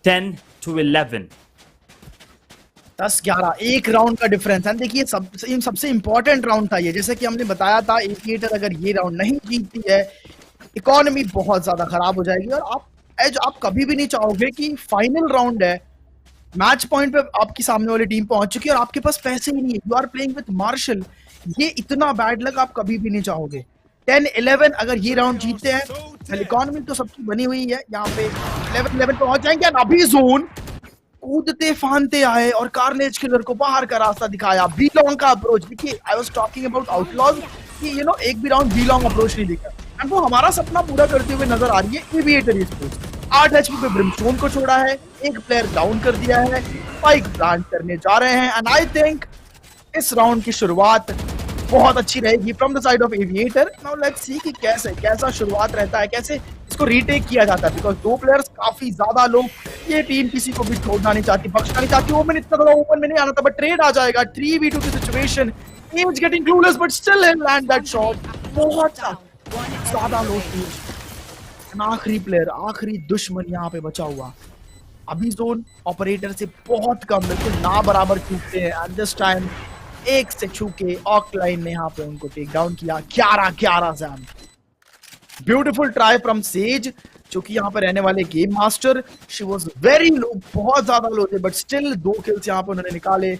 10-11. 10-11 एक round का difference है। देखिए सबसे important round था ये, जैसे कि हमने बताया था एविएटर अगर ये राउंड नहीं जीतती है इकोनॉमी बहुत ज्यादा खराब हो जाएगी और आप कभी भी नहीं चाहोगे कि फाइनल राउंड है, मैच पॉइंट पे आपकी सामने वाली टीम पहुंच चुकी है और आपके पास पैसे ही नहीं है, you are playing with Marshal, ये इतना बैड लक आप कभी भी नहीं चाहोगे। 10-11 अगर ये राउंड जीतते हैं, इकोनॉमी तो सबकी बनी हुई है, यहाँ पे 11-11 पहुंच जाएंगे। अभी जोन कूदते फानते आए और कार्नेज किलर को बाहर का रास्ता दिखाया। बी लॉन्ग का अप्रोच देखिए, I was talking about outlaws कि यू नो एक भी राउंड बी लॉन्ग अप्रोच नहीं दिखा एंड वो हमारा सपना पूरा करते हुए नजर आ रही है। एविएटर स्पोर्ट्स 8 एचपी पे ब्रिमस्टोन को छोड़ा है, एक प्लेयर डाउन कर दिया है, स्पाइक प्लांट करने जा रहे हैं एंड आई थिंक इस राउंड की शुरुआत बहुत अच्छी रहेगी from the side of aviator. Now let's see कि कैसा शुरुआत रहता है, कैसे इसको रीटेक किया जाता है, बिकॉज दो प्लेयर्स काफी ज्यादा लोग, ये टीम किसी को भी छोड़ना नहीं चाहती, बख्शना नहीं चाहती। ओपन इतना ज्यादा ओपन में नहीं आना था, बट ट्रेड आ जाएगा। 3v2 की situation, as getting clueless but still he'll land that shot, बहुत ज्यादा लोग। आखिरी प्लेयर, आखिरी दुश्मन यहाँ पे बचा हुआ। अभी जोन ऑपरेटर से बहुत कम, बिल्कुल ना बराबर चूकते हैं एट दिस टाइम। एक से छू के ऑक लाइन ने यहाँ पे उनको टेक डाउन किया 11-11 से। ब्यूटीफुल ट्राई फ्रॉम सेज, जो कि यहाँ पे रहने वाले game master, she was very low, बहुत ज्यादा लो थे, बट स्टिल 2 किल्स यहाँ पे उन्होंने निकाले।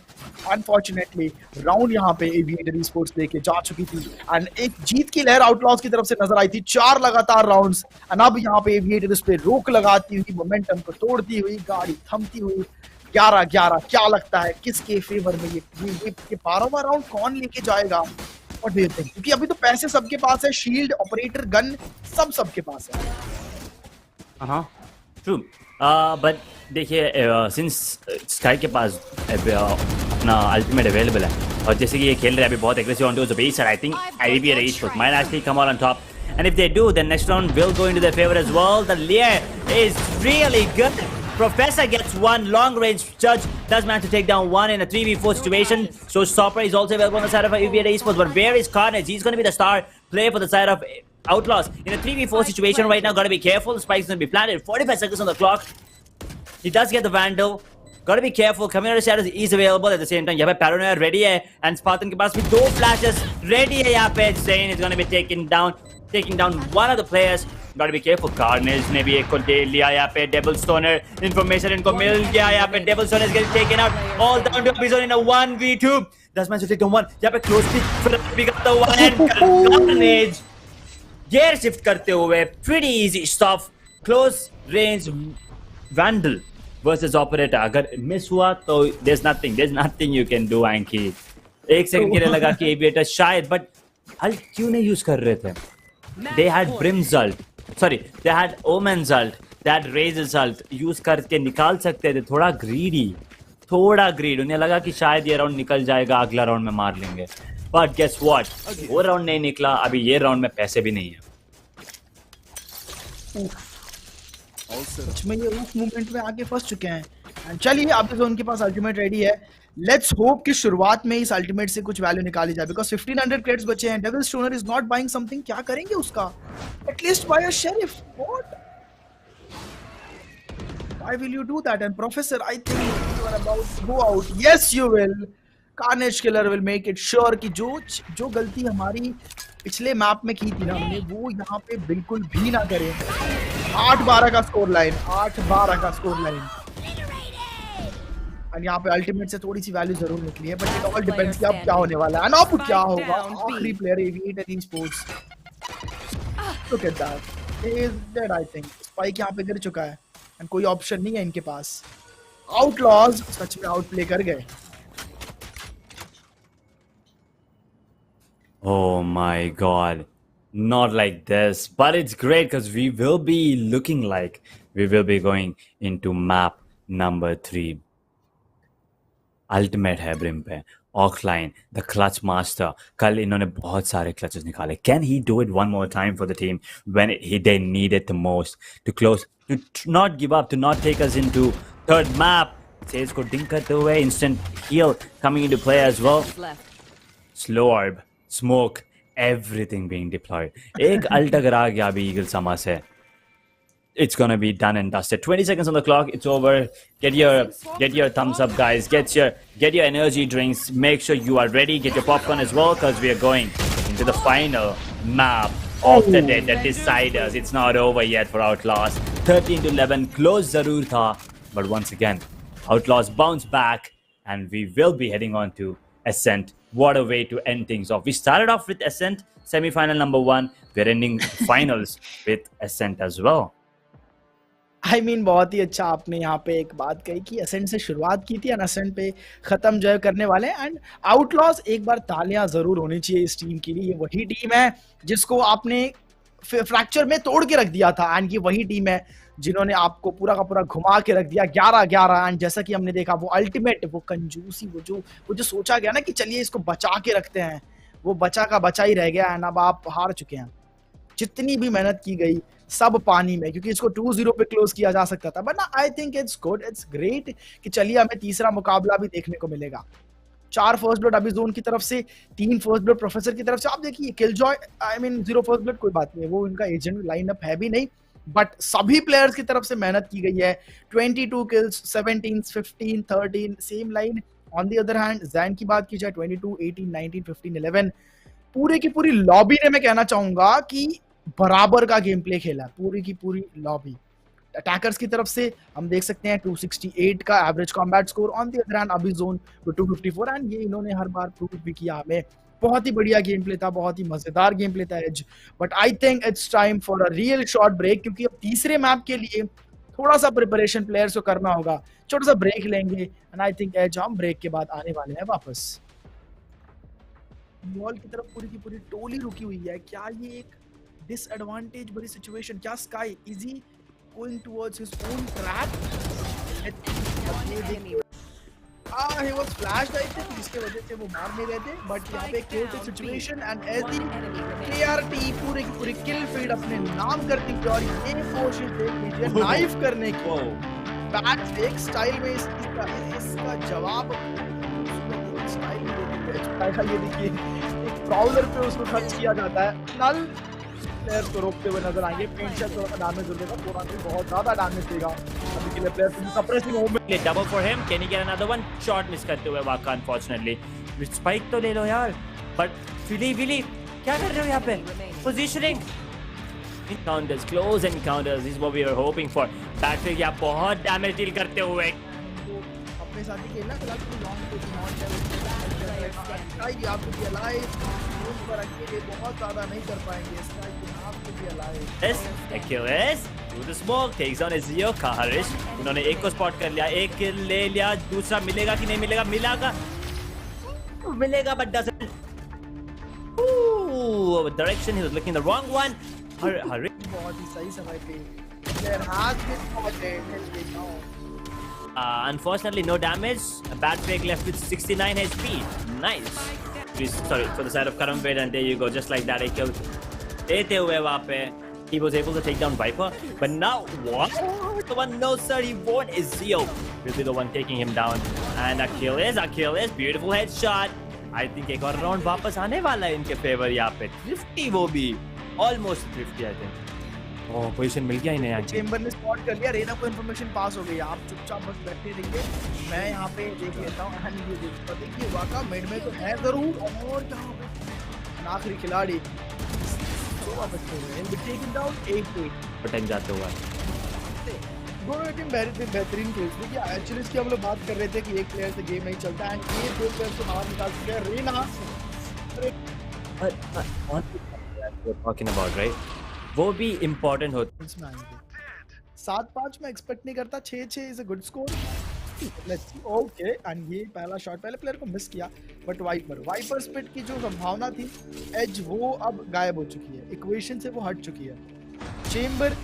अनफॉर्चुनेटली राउंड यहाँ पे एविएटर स्पोर्ट्स लेके जा चुकी थी एंड एक जीत की लहर आउटलॉज की तरफ से नजर आई थी। 4 लगातार राउंड्स एंड अब यहाँ पे एविएटर इस पे रोक लगाती हुई, मोमेंटम को तोड़ती हुई, गाड़ी थमती हुई। 11-11 क्या लगता है किसके फेवर में ये 12वां राउंड कौन लेके जाएगा? What do you think? क्योंकि अभी तो पैसे सबके पास है, शील्ड, ऑपरेटर, गन सब सबके पास है। हाँ ट्रू, बट देखिए सिंस स्काई के पास अपना अल्टीमेट अवेलेबल है और जैसे कि ये खेल रहे हैं अभी बहुत aggressive on to the base, I think Aviator Esports might actually come out on top. And if they do, then next round will go into their favor as well. The Lear is really good. Professor gets one long range judge, does manage to take down one in a 3v4 situation. So Stopper is also available on the side of Aviator Esports, but where is Carnage? He's going to be the star player for the side of Outlaws. In a 3v4 situation right now, got to be careful. The spike's going to be planted. 45 seconds on the clock. He does get the Vandal. Got to be careful. Community status is available at the same time. यहाँ पे Paranoia ready है and Spartan के पास भी 2 flashes ready है यहाँ पे. Zane is going to be taking down one of the players. Got to be careful. Carnage ने भी एक को दे लिया यहाँ पे. Devil Stoner information इनको मिल गया यहाँ पे. Devil Stoner is getting taken out. All down to Abizone in a 1v2. Does manage to take down one. यहाँ पे close pick फिर भी करता हुआ and Carnage gear shift करते हुए. Pretty easy stuff. Close range Vandal versus Operator. अगर miss हुआ तो there's nothing you can do, Anky. 1 second के लिए लगा कि Aviator शायद, but अल्ट क्यों नहीं यूज कर रहे थे? They had Brim's ult. Sorry, they had Omen's ult. They had Raze's ult. Use करके निकाल सकते थे. थोड़ा greed. उन्हें लगा कि शायद ये राउंड निकल जाएगा, अगला राउंड में मार लेंगे. But guess what? वो राउंड नहीं निकला. अभी ये राउंड में पैसे भी नहीं है. सच में ये उस मूवमेंट में आके फंस चुके हैं। चलिए अब तो उनके पास अल्टीमेट रेडी है। लेट्स होप कि शुरुआत में इस अल्टीमेट से कुछ वैल्यू निकाली जाए, बिकॉज़ 1500 क्रेडिट्स बचे हैं। Devil Stoner is not buying something, क्या करेंगे उसका? At least buy a sheriff. What? Why will you do that? And Professor, I think you are about to go out. Yes you will. Carnage Killer will make it sure कि जो गलती हमारी पिछले map में की थी ना हमने, वो यहाँ पे बिल्कुल भी ना करें। 8-12 का स्कोर लाइन, 8-12 का स्कोर लाइन। और यहाँ पे अल्टीमेट से थोड़ी सी वैल्यू जरूर निकली है, बट इट ऑल डिपेंड्स कि अब क्या होने वाला है, अब क्या होगा। आखिरी player aviator sports, look at that, he is dead. I think spike यहाँ पे गिर चुका है एंड कोई ऑप्शन नहीं है इनके पास। आउटलॉज सच में आउट प्ले कर गए। Oh my god. Not like this, but it's great because we will be looking like we will be going into map number 3. Ultimate है ब्रिम पे ऑफलाइन द क्लच मास्टर कल इन्होंने बहुत सारे clutches निकाले can he do it one more time for the team when he they need it the most to close to not give up to not take us into third map Sage को डिंग करते हुए instant heal coming into play as well slow orb smoke everything being deployed एक ult अगर आ गया अभी eagle समा से it's gonna be done and dusted. 20 seconds on the clock. It's over. Get your thumbs up, guys. Get your energy drinks. Make sure you are ready. Get your popcorn as well, because we are going into the final map of the day, the deciders. It's not over yet for Outlaws. 13-11. Close zarur tha, but once again, Outlaws bounce back, and we will be heading on to Ascent. What a way to end things off. We started off with Ascent, semi-final number 1. We're ending finals with Ascent as well. I mean बहुत ही अच्छा आपने यहाँ पे एक बात कही कि असेंट से शुरुआत की थी एंड असेंट पे खत्म जो है करने वाले हैं एंड आउटलॉस एक बार तालियां जरूर होनी चाहिए इस टीम के लिए ये वही टीम है जिसको आपने फ्रैक्चर में तोड़ के रख दिया था एंड ये वही टीम है जिन्होंने आपको पूरा का पूरा घुमा के रख दिया 11-11 एंड जैसा कि हमने देखा वो अल्टीमेट वो कंजूसी वो जो सोचा गया ना कि चलिए इसको बचा के रखते हैं वो बचा का बचा ही रह गया एंड अब आप हार चुके हैं जितनी भी मेहनत की गई सब पानी में क्योंकि इसको 2-0 पे क्लोज किया जा सकता था बट ना आई think it's good it's great कि चलिए हमें तीसरा मुकाबला भी देखने को मिलेगा 4 फर्स्ट ब्लड अभी जोन की तरफ से 3 फर्स्ट ब्लड प्रोफेसर की तरफ से आप देखिए killjoy I mean 0 first blood कोई बात नहीं वो इनका एजेंट लाइनअप है भी नहीं बट सभी प्लेयर्स की तरफ से मेहनत की गई है 22 kills 17 15 13 same line on the other hand Jain की बात की जाए 22 18 19 15 11 पूरे की पूरी लॉबी ने मैं कहना चाहूंगा कि बराबर का गेम प्ले खेला पूरी की पूरी लॉबी अटैकर्स की तरफ से हम देख सकते हैं 268 का average combat score on the other hand अभी जोन 254 एंड ये इन्होंने हर बार प्रूव भी किया हमें बहुत ही बढ़िया गेम प्ले था बहुत ही मजेदार गेम प्ले था as but I think it's time for a real short break क्योंकि अब तीसरे मैप के लिए थोड़ा सा प्रिपरेशन प्लेयर्स को करना होगा छोटा सा ब्रेक लेंगे एंड आई थिंक एज हम ब्रेक के बाद आने वाले हैं वापस मॉल की तरफ पूरी की पूरी टोली रुकी हुई है क्या ये एक disadvantage बड़ी सिचुएशन क्या sky is he going towards his own trap he was flashed I think जिसके वजह से वो मार नहीं रहे थे बट यहाँ पे chaotic situation and as the KRT पूरे की पूरी किल फीड अपने नाम करती थी और ये कोशिश देख लीजिए नाइफ करने की बैट फेक स्टाइल में इसका जवाब स्टाइल में देते ये देखिए एक प्राउलर पे उसको खर्च किया जाता है नल प्लेयर्स को रोकते हुए नजर आएंगे पेंट से थोड़ा डैमेज हो जाएगा पूरा भी बहुत ज्यादा डैमेज देगा अभी के लिए प्लेयर्स को suppressing movement double for him can he get another one shot miss करते हुए वाका अनफॉर्चूनेटली स्पाइक तो ले लो यार बट विली क्या कर रहे हो यहाँ पे positioning encounters close encounters is what we were hoping for बैटफील्ड या बहुत डैमेज डील करते हुए अपने साथ ही खेलना फिलहाल कोई लॉन्ग पे नॉट है स्काई आपको भी अलाइव पर अकेले बहुत ज्यादा नहीं कर पाएंगे स्काई को आपको भी alive Yes, Achilles through the smoke takes on Ezio Kaharish उन्होंने एक को स्पॉट कर लिया एक किल ले लिया दूसरा मिलेगा कि नहीं मिलेगा but doesn't ooh direction he was looking the wrong one hurry बहुत ही सही समय पे there has been spotted now unfortunately no damage a bad fake left with 69 HP nice sorry for the side of Karamvid and there you go just like that I killed देते हुए वहाँ पे he was able to take down Viper but now what the one no sir he won Ezio will be the one taking him down and Achilles beautiful headshot I think एक और round वापस आने वाला है इनके favour यहाँ पे 50 वो भी almost 50 I think पोजीशन मिल गया इन्हें चेंबर ने स्पॉट कर लिया रेना को इन्फॉर्मेशन पास हो गई आप चुपचाप बस बैठे रहिए मैं यहाँ पे देख लेता हूँ एंड ये देखिए वाका मिड में तो है जरूर और यहाँ पे आखिरी खिलाड़ी तो वापस हो गए एंड टेकिंग डाउन 8-8 टाइम जाते हुआ दोनों टीम बेहतरीन खेल रही है एक्चुअली इसकी हम लोग बात कर रहे थे कि एक प्लेयर से गेम नहीं चलता एंड ये दो प्लेयर को बाहर निकाल चुके हैं रेना talking about right वो भी इम्पोर्टेंट होता है 7-5 में एक्सपेक्ट नहीं करता 6-6 is a good score let's see. Okay, and ये पहला शॉट पहले प्लेयर को मिस किया, बट वाइपर स्पिट की जो संभावना थी एज वो अब गायब हो चुकी है, इक्वेशन से वो हट चुकी है। चेम्बर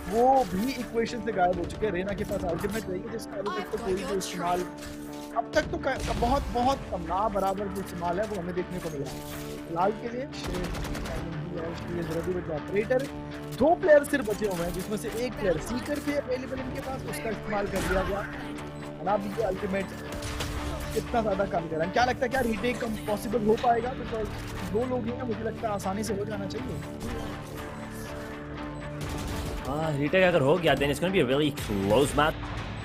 वो भी इक्वेशन से गायब हो चुके हैं। रेना के पास अल्टीमेट रहेगी जिसका अभी तक तो कोई भी इस्तेमाल अब तक तो बहुत बहुत कम ना बराबर जो इस्तेमाल है वो हमें देखने को मिला। फिलहाल के लिए ऑपरेटर 2 प्लेयर सिर्फ बचे हुए हैं जिसमें से एक प्लेयर सीकर भी अवेलेबल इनके पास, उसका इस्तेमाल कर लिया गया। अब ये अल्टीमेट कितना ज्यादा कम कर रहा है, क्या लगता है क्या रीटेक पॉसिबल हो पाएगा? बिकॉज 2 लोग हैं, मुझे लगता है आसानी से हो जाना चाहिए। रीटेक अगर हो गया then it's gonna be a very close match.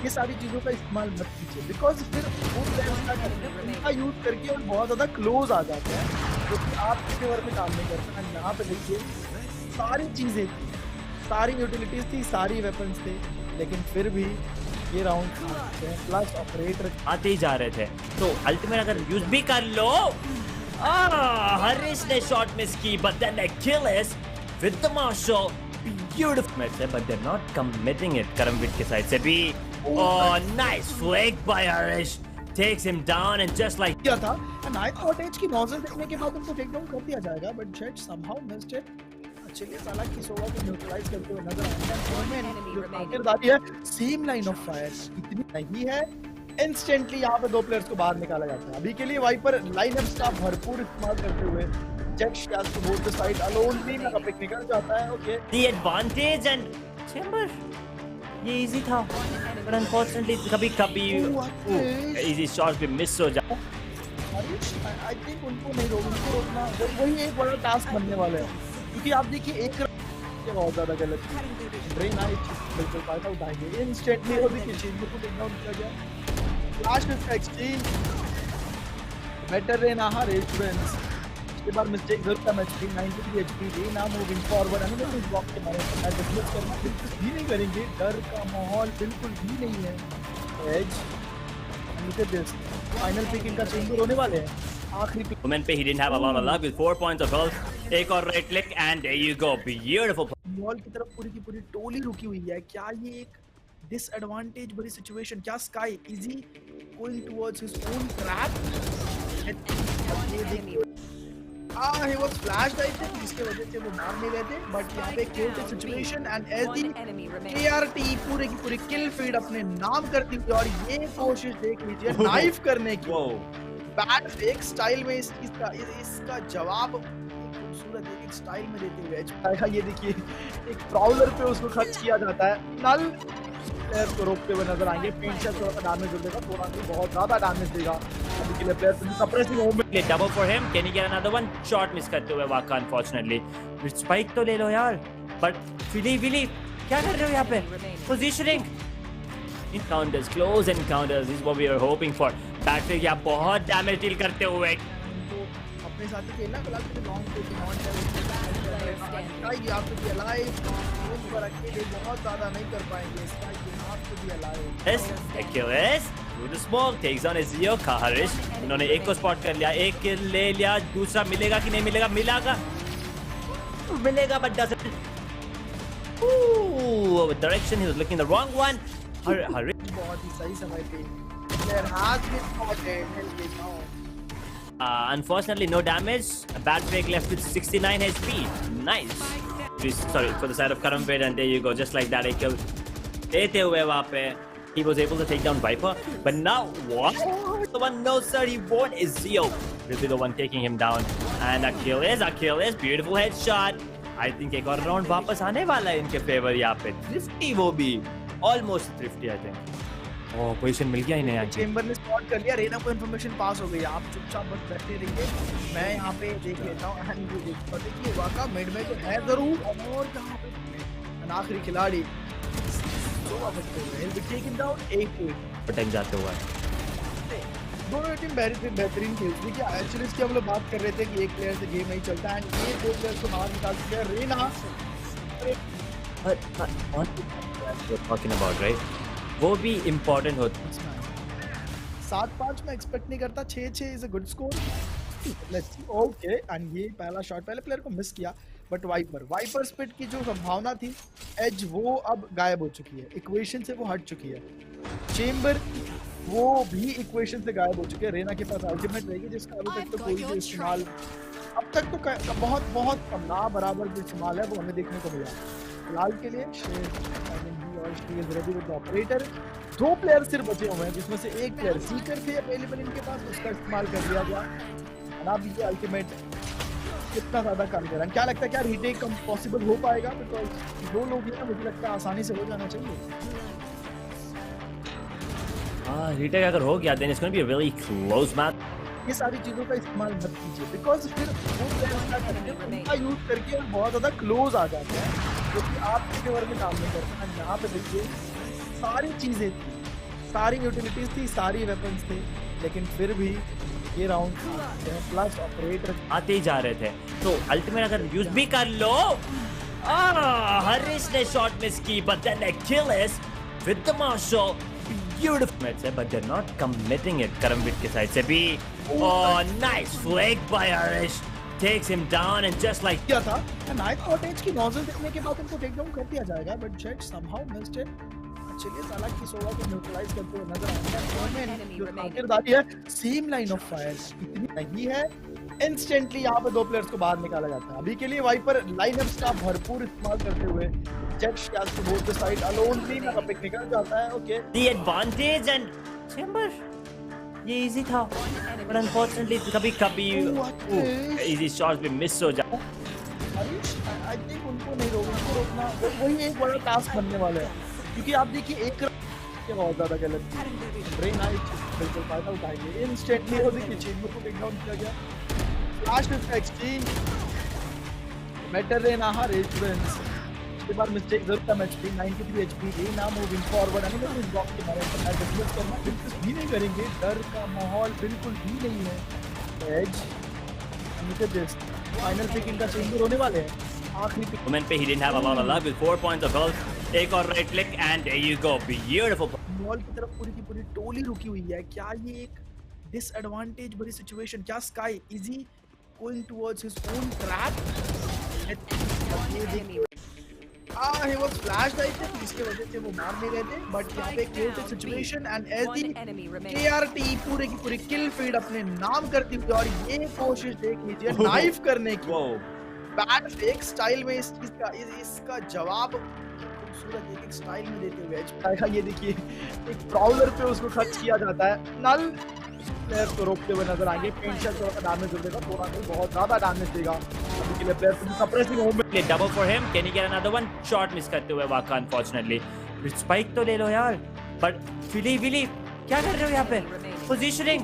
ये सारी चीजों का इस्तेमाल मत कीजिए बिकॉज फिर वो प्लेयर क्या करते हैं उनका यूज करके और बहुत ज्यादा क्लोज आ जाते हैं जो कि आपके फेवर में काम नहीं करते हैं। यहाँ पे देखिए सारी चीजें थी, सारी यूटिलिटीज थी, सारी वेपन्स थे, लेकिन फिर भी ये राउंड प्लस ऑपरेटर आते ही जा रहे थे तो अल्टीमेट अगर यूज भी कर लो। हरीश ने शॉट मिस की but then Achilles with the marshal beautiful match है but they are not committing it. Karamvir के साइड से भी nice flick by Harish takes him down and just like किया था। एंड आई थॉट एज की नॉजल देखने के बाद उनको टेक डाउन कर दिया जाएगा but Jett somehow missed it. चलिए साला की सोवा को न्यूट्रलाइज करते हुए नजर आ रहा है। सेम लाइन ऑफ फायर इतनी नहीं है, इंस्टेंटली यहाँ पे 2 प्लेयर्स को बाहर निकाला जाता है। अभी के लिए वाइपर लाइनअप्स का भरपूर इस्तेमाल करते हुए Jett has to both the side alone भी ना पिक निकल जाता है। Okay the advantage and Chamber ये इजी था बट अनफॉर्चूनेटली कभी-कभी इजी शॉट्स भी मिस हो जाते हैं। आई थिंक उनको नहीं रोकना वही एक बड़ा टास्क बनने वाला है क्योंकि आप देखिए एक बहुत ज्यादा गलत ड्रेन आई बिल्कुल फायदा उठाएंगे इंस्टेंटली वो भी किसी को टेक डाउन किया गया। लास्ट में एक्सचेंज बेटर रेना रेस्टोरेंट्स के बाद मिस्टेक जरूर था। Match 93 HP Raina moving forward हमें तो ब्लॉक के बारे में डिस्कस करना बिल्कुल भी नहीं करेंगे, डर का माहौल बिल्कुल भी नहीं है। As look at this final picking का चेंज होने वाले हैं आखिरी मोमेंट पे he didn't have a lot of luck with 4 points of health. एक और right click and there you go beautiful ball की तरफ पूरी की पूरी टोली रुकी हुई है। क्या ये एक डिसएडवांटेज भरी सिचुएशन? क्या sky easy going towards his own trap? he was flashed I think जिसके वजह से वो मार नहीं रहे थे बट यहाँ पे creative situation and SD KRT पूरे की पूरी किल फीड अपने नाम करती हुई और ये कोशिश देख लीजिए नाइफ करने की बैट फेक स्टाइल में इसका जवाब खूबसूरत एक स्टाइल में देते हुए ये देखिए एक प्राउलर पे उसको खर्च किया जाता है। नल प्लेयर को रोकते हुए नजर आएंगे, पेंट से थोड़ा सा डैमेज हो जाएगा, थोड़ा नहीं बहुत ज्यादा डैमेज देगा। अभी के लिए player suppressing movement double for him can he get another one shot miss करते हुए वाका अनफॉर्चूनेटली स्पाइक तो ले लो यार बट विली क्या कर रहे हो यहाँ पे positioning encounters close encounters is what we are hoping for। Battery या बहुत डैमेज डील करते हुए अपने साथ ही खेलना फिलहाल के लॉन्ग पे नॉट है आप तो भी अलाइव पर अकेले बहुत ज्यादा नहीं कर पाएंगे इसका आप तो भी alive. Yes, Achilles through the smoke takes on Ezio का हरीश उन्होंने एक को स्पॉट कर लिया, एक किल ले लिया, दूसरा मिलेगा कि नहीं मिलेगा but doesn't direction he was looking the wrong one। Harish बहुत ही सही समय पे player has been spotted help it now। Unfortunately, no damage. A bad break left with 69 HP. Nice. Sorry, for the side of Karamvid, and there you go. Just like that, a kill. Lete hue wahan pe. He was able to take down Viper. But now, what? The one, no sir, he won. Ezio will be the one taking him down. And Achilles, beautiful headshot. I think एक और round वापस आने वाला है इनके favor यहाँ पे. Thrifty वो भी. Almost thrifty, I think. Oh position मिल गया इन्हें। चेंबर ने स्पॉट कर लिया, रेना को इन्फॉर्मेशन पास हो गई, आप चुपचाप बस बैठे रहिए, मैं यहाँ पे देख लेता हूँ। एंड ये देखिए वाका मिड में तो है जरूर और यहाँ पे आखिरी खिलाड़ी टेकन डाउन 8 टाइम जाते हुए दोनों टीम बेहतरीन खेलती है। क्या एक्चुअली इसकी हम लोग बात कर रहे थे कि एक प्लेयर से गेम नहीं चलता एंड ये 2 प्लेयर्स को बाहर निकाल दिया रेना talking about right वो भी इम्पोर्टेंट होता है। 7-5 में एक्सपेक्ट नहीं करता, 6-6 is a good score. Let's see. Okay and ये पहला शॉट पहले प्लेयर को मिस किया बट वाइपर स्पिट की जो संभावना थी एज वो अब गायब हो चुकी है, इक्वेशन से वो हट चुकी है। चेम्बर वो भी इक्वेशन से गायब हो चुके हैं। रेना के पास अल्टीमेट रहेगी जिसका अभी तक तो कोई भी इस्तेमाल अब तक तो बहुत कम ना बराबर जो इस्तेमाल है वो हमें देखने को मिला। फिलहाल के लिए ऑपरेटर 2 प्लेयर सिर्फ बचे हुए हैं जिसमें से एक प्लेयर सीकर थे अवेलेबल इनके पास, उसका इस्तेमाल कर लिया गया। अब ये अल्टीमेट कितना ज्यादा काम कर रहा है, क्या लगता है क्या रीटेक पॉसिबल हो पाएगा? बिकॉज 2 लोग हैं, मुझे लगता है आसानी से हो जाना चाहिए। रीटेक अगर हो गया then it's going to be a really close match. ये सारी चीजों का इस्तेमाल मत कीजिए बिकॉज फिर वो प्लेयर क्या करते हैं उनका यूज करके बहुत ज्यादा क्लोज आ जाते हैं जो कि आपके फेवर में काम नहीं करता। यहाँ पे देखिए सारी चीजें थी, सारी यूटिलिटीज थी, सारी वेपन्स थे, लेकिन फिर भी ये राउंड प्लस ऑपरेटर आते ही जा रहे थे तो अल्टीमेट अगर यूज भी कर लो। हरीश ने शॉट मिस की but then a kill is with the marshal. Beautiful match है but they're not committing it. Karamvir के साइड से भी nice flick by Harish takes him down and just like क्या था नाइट कॉटेज की नॉजल देखने के बाद इनको टेक डाउन कर दिया जाएगा but jet somehow missed it. चलिए साला की सोवा को न्यूट्रलाइज करते हुए नजर आ रहा है। सेम लाइन ऑफ फायर इतनी नहीं है, इंस्टेंटली यहाँ पे 2 प्लेयर्स को बाहर निकाला जाता है। अभी के लिए वाइपर लाइनअप्स का भरपूर इस्तेमाल करते हुए Jett has to both the side अलोनली में पिक निकल जाता है। Okay the advantage and Chamber ये इजी था but unfortunately कभी इजी शॉट्स भी मिस हो जाते हैं। हरीश आई थिंक उनको नहीं रोकना वही एक बड़ा टास्क बनने वाला है क्योंकि आप देखिए एक के बहुत ज्यादा गलत ब्रेन नाइट बिल्कुल फायदा उठाएंगे इंस्टेंटली। और देखिए चेंबर को टेक डाउन किया गया, लास्ट इसका एक्सचेंज बेटर रेना रेजिडेंस के बाद मिस्टेक जरूर था। HP 93 HP Raina moving forward animal इस ब्लॉक के बारे में डिस्कस करना बिल्कुल भी नहीं करेंगे, डर का माहौल बिल्कुल भी नहीं है। एज फाइनल पिक इनका चेंबर होने वाले हैं आखिरी पिक मोमेंट पे he didn't have a lot of luck with 4 points of health. एक और right click and there you go, beautiful. Mall की तरफ पूरी की पूरी टोली रुकी हुई है। क्या ये एक डिसएडवांटेज बड़ी सिचुएशन? क्या sky easy going towards his own trap? he was flashed I think जिसके वजह से वो मार नहीं रहे थे बट यहाँ पे creative situation and SD KRT पूरे की पूरी किल फीड अपने नाम करती हुई और ये कोशिश देख लीजिए नाइफ करने की बैड फेक स्टाइल में इस चीज का इसका जवाब खूबसूरत एक स्टाइल में देते हुए एज ये देखिए एक प्राउलर पे उसको खर्च किया जाता है। नल प्लेयर्स को रोकते हुए नजर आएंगे, पेंट शॉट थोड़ा सा डैमेज हो जाएगा, थोड़ा नहीं बहुत ज्यादा डैमेज देगा अभी के लिए प्लेयर को suppressing movement double for him, can he get another one? Shot miss करते हुए वाका अनफॉर्चूनेटली। स्पाइक तो ले लो यार, बट विली क्या कर रहे हो यहाँ पे? Positioning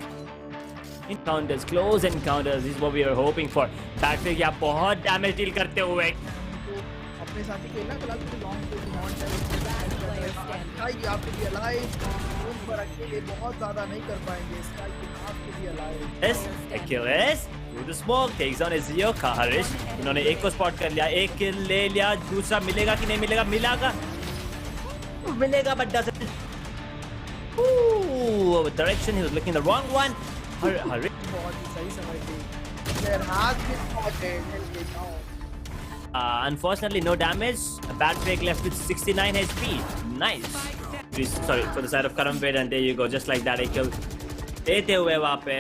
encounters, close encounters is what we are hoping for. बैटफील्ड या बहुत डैमेज डील करते हुए अपने साथी खेलना फिलहाल तो लॉन्ग पे नॉट है यहाँ पे भी अलाइव उन पर अकेले बहुत ज्यादा नहीं कर पाएंगे। स्काई के हाथ पे भी alive Yes, Achilles through the smoke takes on Ezio का हरीश। उन्होंने एक को स्पॉट कर लिया, एक किल ले लिया, दूसरा मिलेगा कि नहीं मिलेगा? मिलेगा but doesn't. Ooh, direction he was looking the wrong one. Harish बहुत ही सही समय पे their has been spotted and they know. Unfortunately, no damage. A bad fake left with 69 HP. Nice. Sorry, for the side of Karamveer, and there you go. Just like that, a kill. देते हुए वहाँ पे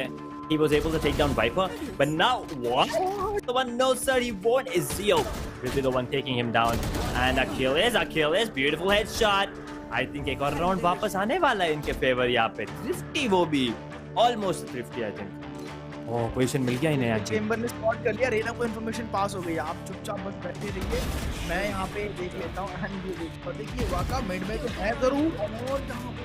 he was able to take down Viper. But now, what? The one, no sir, he won. Ezio will be the one taking him down. And Achilles, beautiful headshot. I think एक और round वापस आने वाला है इनके favor यहाँ पे. Thrifty वो भी. Almost thrifty, I think. Oh position मिल गया इन्हें। चेंबर ने स्पॉट कर लिया, रेना को इन्फॉर्मेशन पास हो गई। आप चुपचाप बस बैठे रहिए, मैं यहाँ पे देख लेता हूँ। एंड ये देख पर देखिए वाका मिड में तो है जरूर और जहाँ पे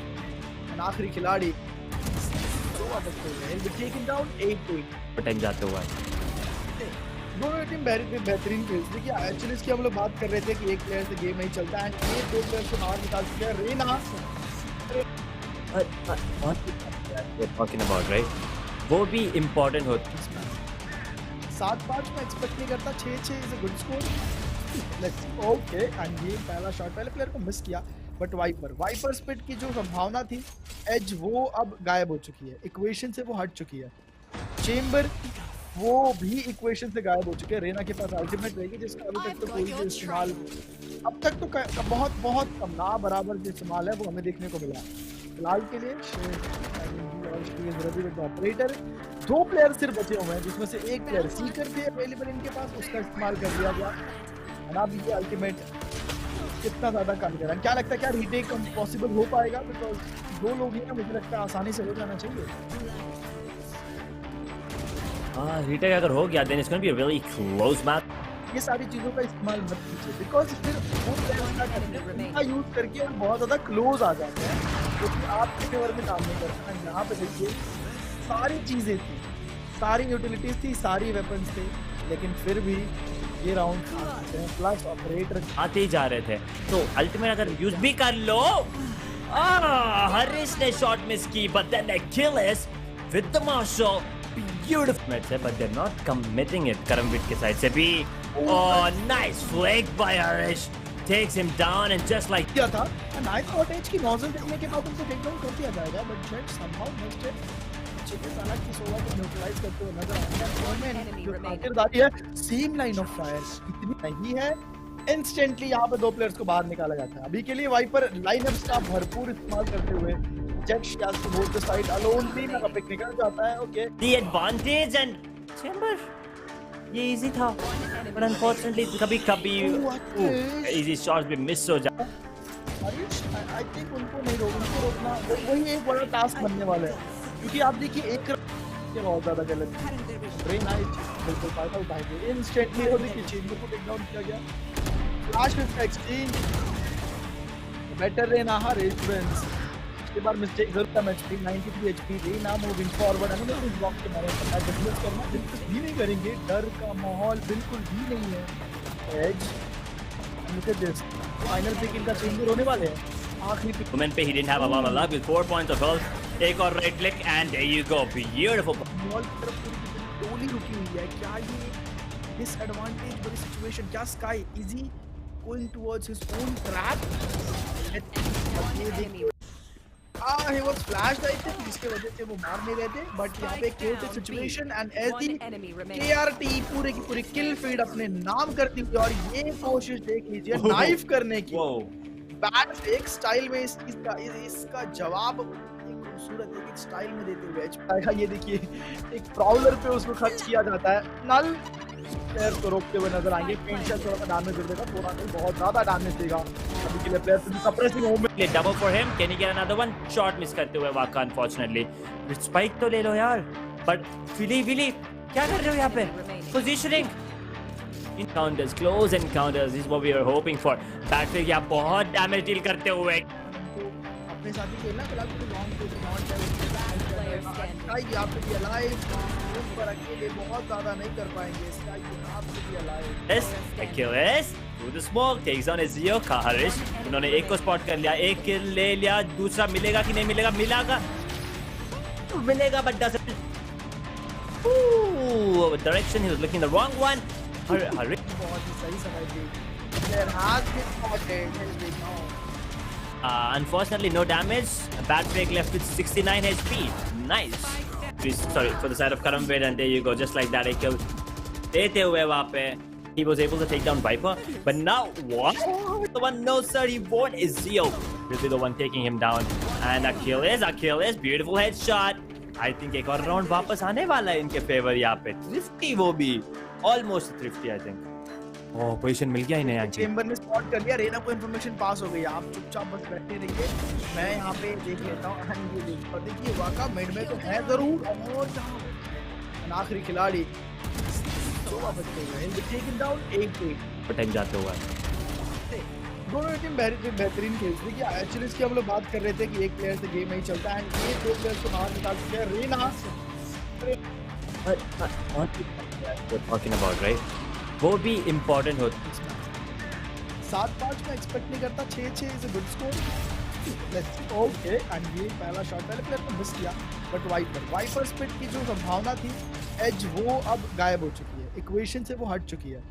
आखिरी खिलाड़ी जो वापस हो गए will be taken down 8-8 time जाते हुआ। दोनों टीम बेहतरीन खेल। देखिए एक्चुअली इसकी हम लोग बात कर रहे थे कि एक प्लेयर से गेम नहीं चलता है, ये 2 प्लेयर को बाहर निकाल दिया। रेना talking about right, वो भी इम्पोर्टेंट होता है। 7-5 में एक्सपेक्ट नहीं करता, 6-6 is a good score. Let's okay and ये पहला शॉट पहले प्लेयर को मिस किया बट वाइपर स्पिट की जो संभावना थी एज वो अब गायब हो चुकी है, इक्वेशन से वो हट चुकी है। चेंबर वो भी इक्वेशन से गायब हो चुके हैं। रेना के पास अल्टीमेट रहेगी जिसका अभी तक तो कोई भी इस्तेमाल अब तक तो बहुत कम ना बराबर जो इस्तेमाल है वो हमें देखने को मिला। फिलहाल के लिए ऑपरेटर 2 प्लेयर सिर्फ बचे हुए हैं जिसमें से एक प्लेयर सीकर थे अवेलेबल इनके पास, उसका इस्तेमाल कर लिया गया। अब ये अल्टीमेट कितना ज्यादा काम कर रहा है, क्या लगता है क्या रीटेक पॉसिबल हो पाएगा? बिकॉज 2 लोग ही ना, मुझे लगता है आसानी से हो जाना चाहिए। रीटेक अगर हो गया then it's gonna be a really close match. ये सारी चीजों का इस्तेमाल मत कीजिए बिकॉज फिर वो प्लेयर क्या करते हैं, उनका यूज करके और बहुत ज्यादा क्लोज आ जाते हैं, क्योंकि आपके फेवर में काम नहीं करता है। यहाँ पे देखिए सारी चीजें थी, सारी यूटिलिटीज थी, सारी वेपन्स थे, लेकिन फिर भी ये राउंड प्लस ऑपरेटर आते ही जा रहे थे। तो अल्टीमेट अगर यूज भी कर लो, हरीश ने शॉट मिस की, but then the kill is with the marshal. Beautiful match है, but they are not committing it. Karamvir के साइड से भी nice flick by Harish, takes him down and just like किया था। नाइस कॉटेज की नोजल देखने के बाद उनको टेक डाउन कर दिया जाएगा, but Jett somehow missed it. Chicken साला की सोवा को न्यूट्रलाइज करते हुए नजर आ रहा है। जो आखिरदारी है, सेम लाइन ऑफ फायर इतनी नहीं है, इंस्टेंटली यहाँ पे 2 प्लेयर्स को बाहर निकाला जाता है। अभी के लिए वाइपर लाइनअप्स का भरपूर इस्तेमाल करते हुए Jett has to hold the side alone, 3 का पिक निकल जाता है। Okay the advantage and chamber ये इजी था, but unfortunately कभी-कभी इजी शॉट्स भी मिस हो जाते हैं। आई थिंक उनको नहीं रोकना वही एक बड़ा टास्क बनने वाला है, क्योंकि आप देखिए एक ये बहुत ज्यादा गलत है। रेना बिल्कुल फायदा उठाएंगे इंस्टेंटली, और देखिए चेंबर को टेक डाउन किया गया। Flash with exchange better Reyna Raze wins. इसके बाद मिस्टेक जरूर था मैच में। 93 एचपी रेना मूविंग फॉरवर्ड, हमें इस ब्लॉक के बारे में पता है, डिफेंस करना बिल्कुल भी नहीं करेंगे, डर का माहौल बिल्कुल भी नहीं है। As look at this, final pick इनका चेंजर होने वाले हैं। आखिरी पिक मोमेंट पे he didn't have a lot of luck with 4 points of health. एक और right click and there you go, beautiful. Ball की तरफ पूरी टोली रुकी हुई है। क्या ये डिसएडवांटेज वाली सिचुएशन? क्या sky easy going towards his own trap? he was flashed I think, जिसके वजह से वो मार नहीं रहे थे, बट यहाँ पे chaotic situation and ऐसी KRT पूरे की पूरी किल फीड अपने नाम करती हुई, और ये कोशिश देख लीजिए नाइफ करने की बैट फेक स्टाइल में इसका जवाब खूबसूरत एक स्टाइल में देते हुए ये देखिए एक प्राउलर पे उसको खर्च किया जाता है। नल प्लेयर को रोकते हुए नजर आएंगे। पेंट से थोड़ा सा डैमेज दे देगा, थोड़ा नहीं बहुत ज्यादा डैमेज देगा। अभी के लिए प्लेयर से सप्रेसिंग मूवमेंट ले double for him, can he get another one? Shot miss करते हुए वाका अनफॉर्चूनेटली। स्पाइक तो ले लो यार, बट विली क्या कर रहे हो यहाँ पे? Positioning encounters, close encounters is what we are hoping for. बैटफील्ड या बहुत डैमेज डील करते हुए अपने साथ ही खेलना, फिलहाल तो लॉन्ग टू नॉट स्काई आप भी अलाइव पर अकेले बहुत ज्यादा नहीं कर पाएंगे। स्काई के आप भी alive. Yes, Achilles through the smoke takes on Ezio का हरीश। उन्होंने एक को स्पॉट कर लिया, एक किल ले लिया, दूसरा मिलेगा कि नहीं मिलेगा? मिलेगा but doesn't. Ooh, direction he was looking the wrong one. Harish बहुत ही सही समय पे there has been spotted helping now. Unfortunately no damage. Bad break left with 69 HP. Nice. Sorry for the side of Karamveer, and there you go, just like that a kill देते हुए वहाँ पे he was able to take down Viper, but now what? The one, no sir, he won't. Ezio will be the one taking him down, and Achilles, beautiful headshot. I think एक और round वापस आने वाला है इनके favour यहाँ पे। Thrifty वो भी, almost thrifty I think. Oh position मिल गया इन्हें। चेंबर ने स्पॉट कर लिया, रेना को इंफॉर्मेशन पास हो गई। आप चुपचाप बस बैठे रहिए, मैं यहाँ पे देख लेता हूँ। एंड ये देखिए, और देखिए वाका मिड में तो है जरूर, और आखिरी खिलाड़ी तो वापस गए हैं, टेकन डाउन 8-8 पटक जाते हुए। दोनों टीम बेहतरीन खेल रही है। एक्चुअली इसकी हम लोग बात कर रहे थे कि एक प्लेयर से गेम नहीं चलता, एंड ये 2 प्लेयर्स को बाहर निकाल चुके हैं। रेना talking about right, वो भी इम्पोर्टेंट होता है। 7-5 में एक्सपेक्ट नहीं करता, 6-6 is a good score. Let's see. Okay, and ये पहला शॉट पहले प्लेयर को मिस किया, बट वाइपर स्पिट की जो संभावना थी एज वो अब गायब हो चुकी है, इक्वेशन से वो हट चुकी है।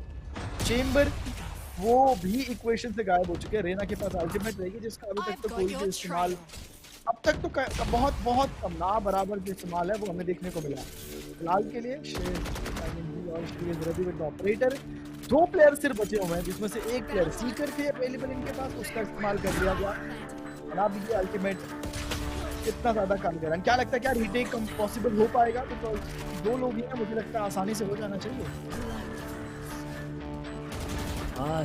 चेंबर वो भी इक्वेशन से गायब हो चुके हैं। रेना के पास अल्टीमेट रहेगी जिसका अभी तक तो कोई भी इस्तेमाल, अब तक तो बहुत कम ना बराबर जो इस्तेमाल है वो हमें देखने को मिला। फिलहाल के लिए ऑपरेटर 2 प्लेयर सिर्फ बचे हुए हैं जिसमें से एक प्लेयर सीकर थे अवेलेबल इनके पास, उसका इस्तेमाल कर लिया गया। अब ये अल्टीमेट कितना ज्यादा कारगर है। क्या लगता है क्या रीटेक पॉसिबल हो पाएगा? बिकॉज 2 लोग ही हैं, मुझे लगता है आसानी से हो जाना चाहिए।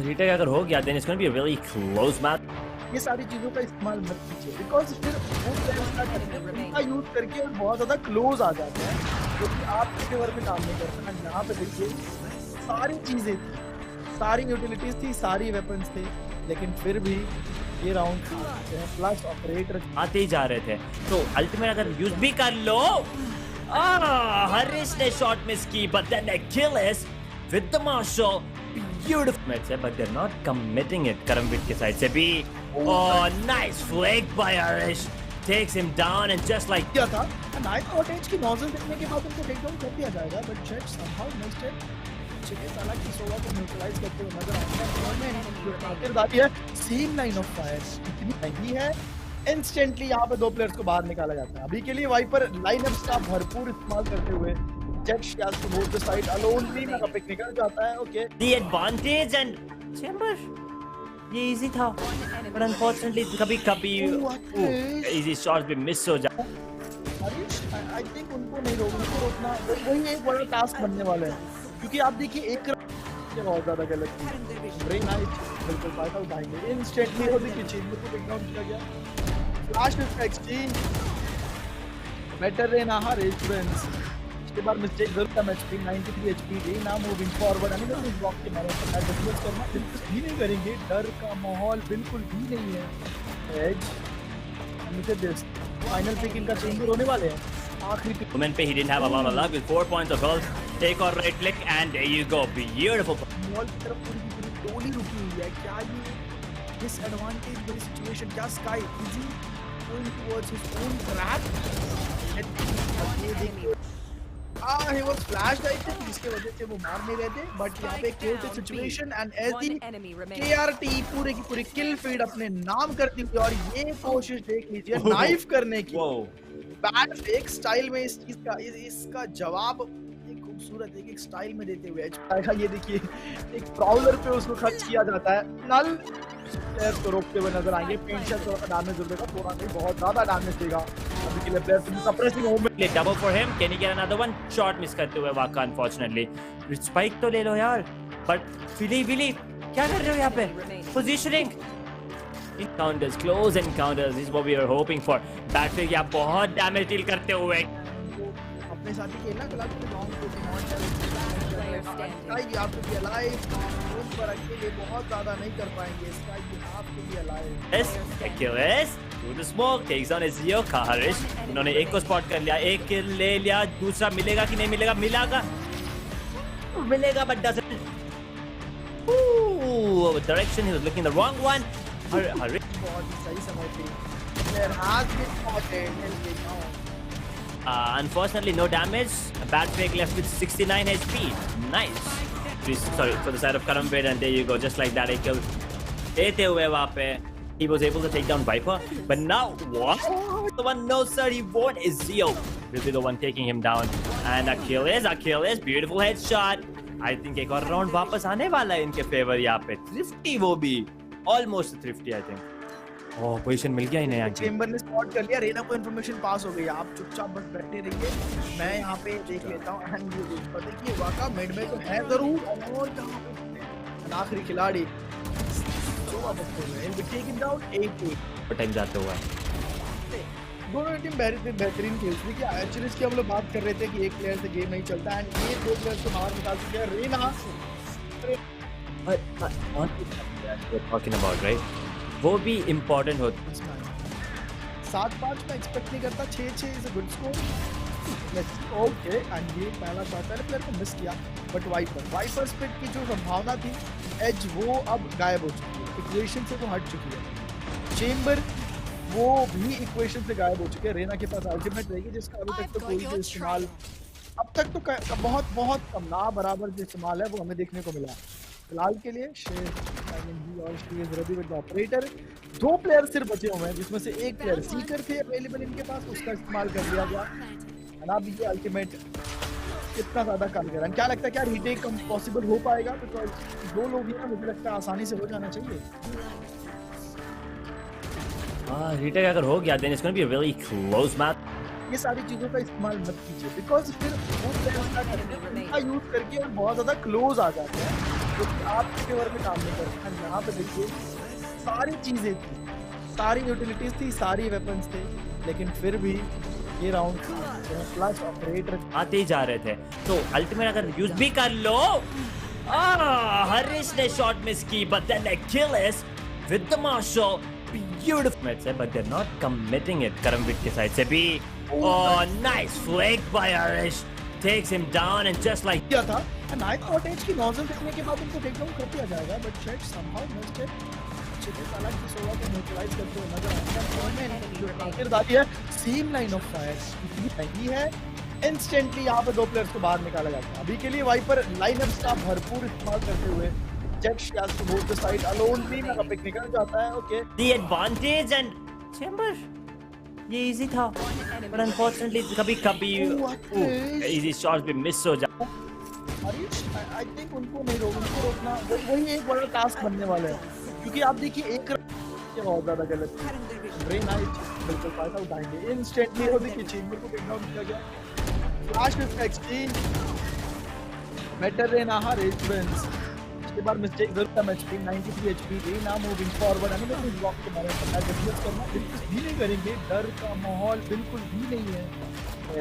रीटेक अगर हो गया then it's going to be a really close match. ये सारी चीजों का इस्तेमाल मत कीजिए बिकॉज फिर वो प्लेयर्स क्या करते हैं, उनका यूज करके वो बहुत ज्यादा क्लोज आ जाते हैं, जो कि आपके फेवर में काम नहीं करता। यहाँ पे देखिए सारी चीजें थी, सारी यूटिलिटीज थी, सारी वेपन्स थे, लेकिन फिर भी ये राउंड प्लस ऑपरेटर आते ही जा रहे थे, तो अल्टीमेट अगर यूज भी कर लो। हरीश ने शॉट मिस की, but then the kill is with the marshal. Beautiful match है, but they're not committing it. Karamvir के साइड से भी, nice flick by Harish, takes him down and just like क्या था, नाइट कॉटेज की नॉजल देखने के बाद उनको टेक डाउन कर दिया जाएगा, but jet somehow missed it. चिके साला की सोवा को न्यूट्रलाइज करते हुए नजर आ रहा है। सेम लाइन ऑफ फायर इतनी महंगी है, इंस्टेंटली यहाँ पे 2 प्लेयर्स को बाहर निकाला जाता है। अभी के लिए वाइपर लाइनअप्स का भरपूर इस्तेमाल करते हुए Jett has to hold the side alone, लीना का पिक निकल जाता है। Okay the advantage and Chamber ये easy था, but unfortunately कभी-कभी easy shots भी मिस हो जाते हैं। हरीश आई थिंक उनको नहीं रोकना, वही एक बड़ा टास्क बनने वाला है, क्योंकि आप देखिए एक बहुत ज्यादा गलत थी। वेरी नाइस, बिल्कुल फायदा उठाएंगे इंस्टेंटली। और देखिए चेंबर को टेक डाउन किया गया, flash with exchange better Raina Harish wins. इसके बाद मिस्टेक जरूर था मैच पे। 93 HP Raina moving forward, Anil इस ब्लॉक के मारे पर डिस्कस करना बिल्कुल भी नहीं करेंगे, डर का माहौल बिल्कुल भी नहीं है। एज मुझे दिस फाइनल पिक इनका चेंबर होने वाले हैं आखिरी Women पे he didn't have a lot of luck with 4 points of health. Take or right click and there you go, beautiful. Mall की तरफ पूरी की पूरी टोली रुकी हुई है। क्या ये डिसएडवांटेज बड़ी सिचुएशन, क्या sky easy going towards his own trap? ये देखिए he was flashed I think, जिसके वजह से वो मार नहीं रहे थे, बट यहाँ पे creative situation and AG KRT पूरे की पूरी किल फीड अपने नाम करती हुई, और ये कोशिश देख लीजिए नाइफ करने की। बैड फेक स्टाइल में इस चीज का इसका जवाब एक खूबसूरत एक स्टाइल में देते हुए ये देखिए एक प्राउलर पे उसको खर्च किया जाता है। नल प्लेयर्स को रोकते हुए नजर आएंगे, पेंट शॉट थोड़ा डैमेज देगा, थोड़ा नहीं बहुत ज्यादा डैमेज देगा। अभी के लिए players suppressing movement, double for him, can he get another one? Shot miss करते हुए वाका अनफॉर्चूनेटली। स्पाइक तो ले लो यार, बट विली क्या कर रहे हो यहाँ पे? Positioning encounters, close encounters is what we are hoping for. बैटफील्ड या बहुत डैमेज डील करते हुए अपने साथी खेलना क्लास में long to Skye you have to be alive, उन पर अकेले बहुत ज्यादा नहीं कर पाएंगे। Skye you have to be alive. Yes, Achilles through the smoke takes on Ezio Harish. उन्होंने एक को स्पॉट कर लिया, एक किल ले लिया, दूसरा मिलेगा कि नहीं मिलेगा? मिलेगा but doesn't. Ooh, direction he was looking the wrong one. Harish बहुत ही सही समय पे there has been spotted now. Unfortunately, no damage. A bad fake left with 69 HP. Nice. Sorry, for the side of Karambir, and there you go. Just like that, a kill. देते हुए वहाँ पे he was able to take down Viper. But now, what? The one, no sir, he won't. Ezio will be the one taking him down. And Achilles, beautiful headshot. I think एक और round वापस आने वाला है इनके favor यहाँ पे. Thrifty वो भी. Almost thrifty, I think. Oh, position मिल गया इन्हें। चेंबर ने स्पॉट कर लिया, रेना को इन्फॉर्मेशन पास हो गई। आप चुपचाप बस बैठे रहिए, मैं यहाँ पे देख लेता हूँ। एंड ये देखिए वाका मिड में तो है जरूर, और यहाँ पे आखिरी खिलाड़ी जो वापस हो गए, विल टेकन डाउन 8-8 टाइम जाते हुआ। दोनों टीम बेहतरीन खेल रही है। एक्चुअली इसकी हम लोग बात कर रहे थे कि एक प्लेयर से गेम नहीं चलता, एंड ये 2 प्लेयर्स को बाहर निकाल चुके हैं। Raina talking about, right? वो भी इम्पोर्टेंट होता है। 7-5 में एक्सपेक्ट नहीं करता, 6-6 is a good score. Okay, and ये पहला शॉट पहले प्लेयर को मिस किया, बट वाइपर स्पिट की जो संभावना थी एज वो अब गायब हो चुकी है, इक्वेशन से तो हट चुकी है। चेंबर वो भी इक्वेशन से गायब हो चुके हैं। रेना के पास अल्टीमेट रहेगी, जिसका अभी तक तो कोई भी इस्तेमाल अब तक तो बहुत कम ना बराबर जो इस्तेमाल है वो हमें देखने को मिला। फिलहाल के लिए ऑपरेटर 2 प्लेयर सिर्फ बचे हुए हैं, जिसमें से एक प्लेयर सीकर थे अवेलेबल इनके पास, उसका इस्तेमाल कर लिया गया। अब ये अल्टीमेट कितना ज्यादा कारगर है। क्या लगता है क्या रीटेक पॉसिबल हो पाएगा? बिकॉज 2 लोग ही हैं, मुझे लगता है आसानी से हो जाना चाहिए। रीटेक अगर हो गया then it's going to be a really close match. ये सारी चीजों का इस्तेमाल मत कीजिए बिकॉज फिर वो प्लेयर्स का यूज करके वो बहुत ज्यादा क्लोज आ जाते हैं क्योंकि आपके फेवर में काम नहीं करते हैं। यहाँ पे देखिए सारी चीजें थी, सारी यूटिलिटीज थी, सारी वेपन्स थे, लेकिन फिर भी ये राउंड प्लस ऑपरेटर आते ही जा रहे थे तो अल्टीमेट अगर यूज भी कर लो। हरीश ने शॉट मिस की but then Achilles with the marshal beautiful है but they're not committing it। Karamvir के साइड से भी nice flick by Harish takes him down and just like किया था एंड आई थॉट एज की नॉजल देखने के बाद उनको टेक डाउन कर दिया जाएगा बट शेट समहाउ मिस्ड इट। चिटे साला की सोवा को न्यूट्रलाइज करते हुए नजर आता है। फिर दादी है सेम लाइन ऑफ फायर नहीं है इंस्टेंटली यहाँ पे दो प्लेयर्स को बाहर निकाला जाता है। अभी के लिए वाइपर लाइनअप्स का भरपूर इस्तेमाल करते हुए Jett has to move the side alone भी ना पिक निकल जाता है। Okay the advantage and Chamber ये इजी था but unfortunately कभी easy shots भी मिस हो जाते। हरीश आई थिंक उनको नहीं रोकना वही एक बड़ा टास्क बनने वाला है क्योंकि आप देखिए एक ये बहुत ज्यादा गलत है। ब्रेन आई बिल्कुल फायदा उठाएंगे इंस्टेंटली। और देखिए चेंबर को टेक डाउन किया गया flash with exchange better Raina Harish wins. इसके बाद मिस्टेक जरूर था मैच पे 93 एचपी रेना मूविंग फॉरवर्ड हमें तो ब्लॉक के बारे में पता है करना बिल्कुल भी नहीं करेंगे, डर का माहौल बिल्कुल भी नहीं है।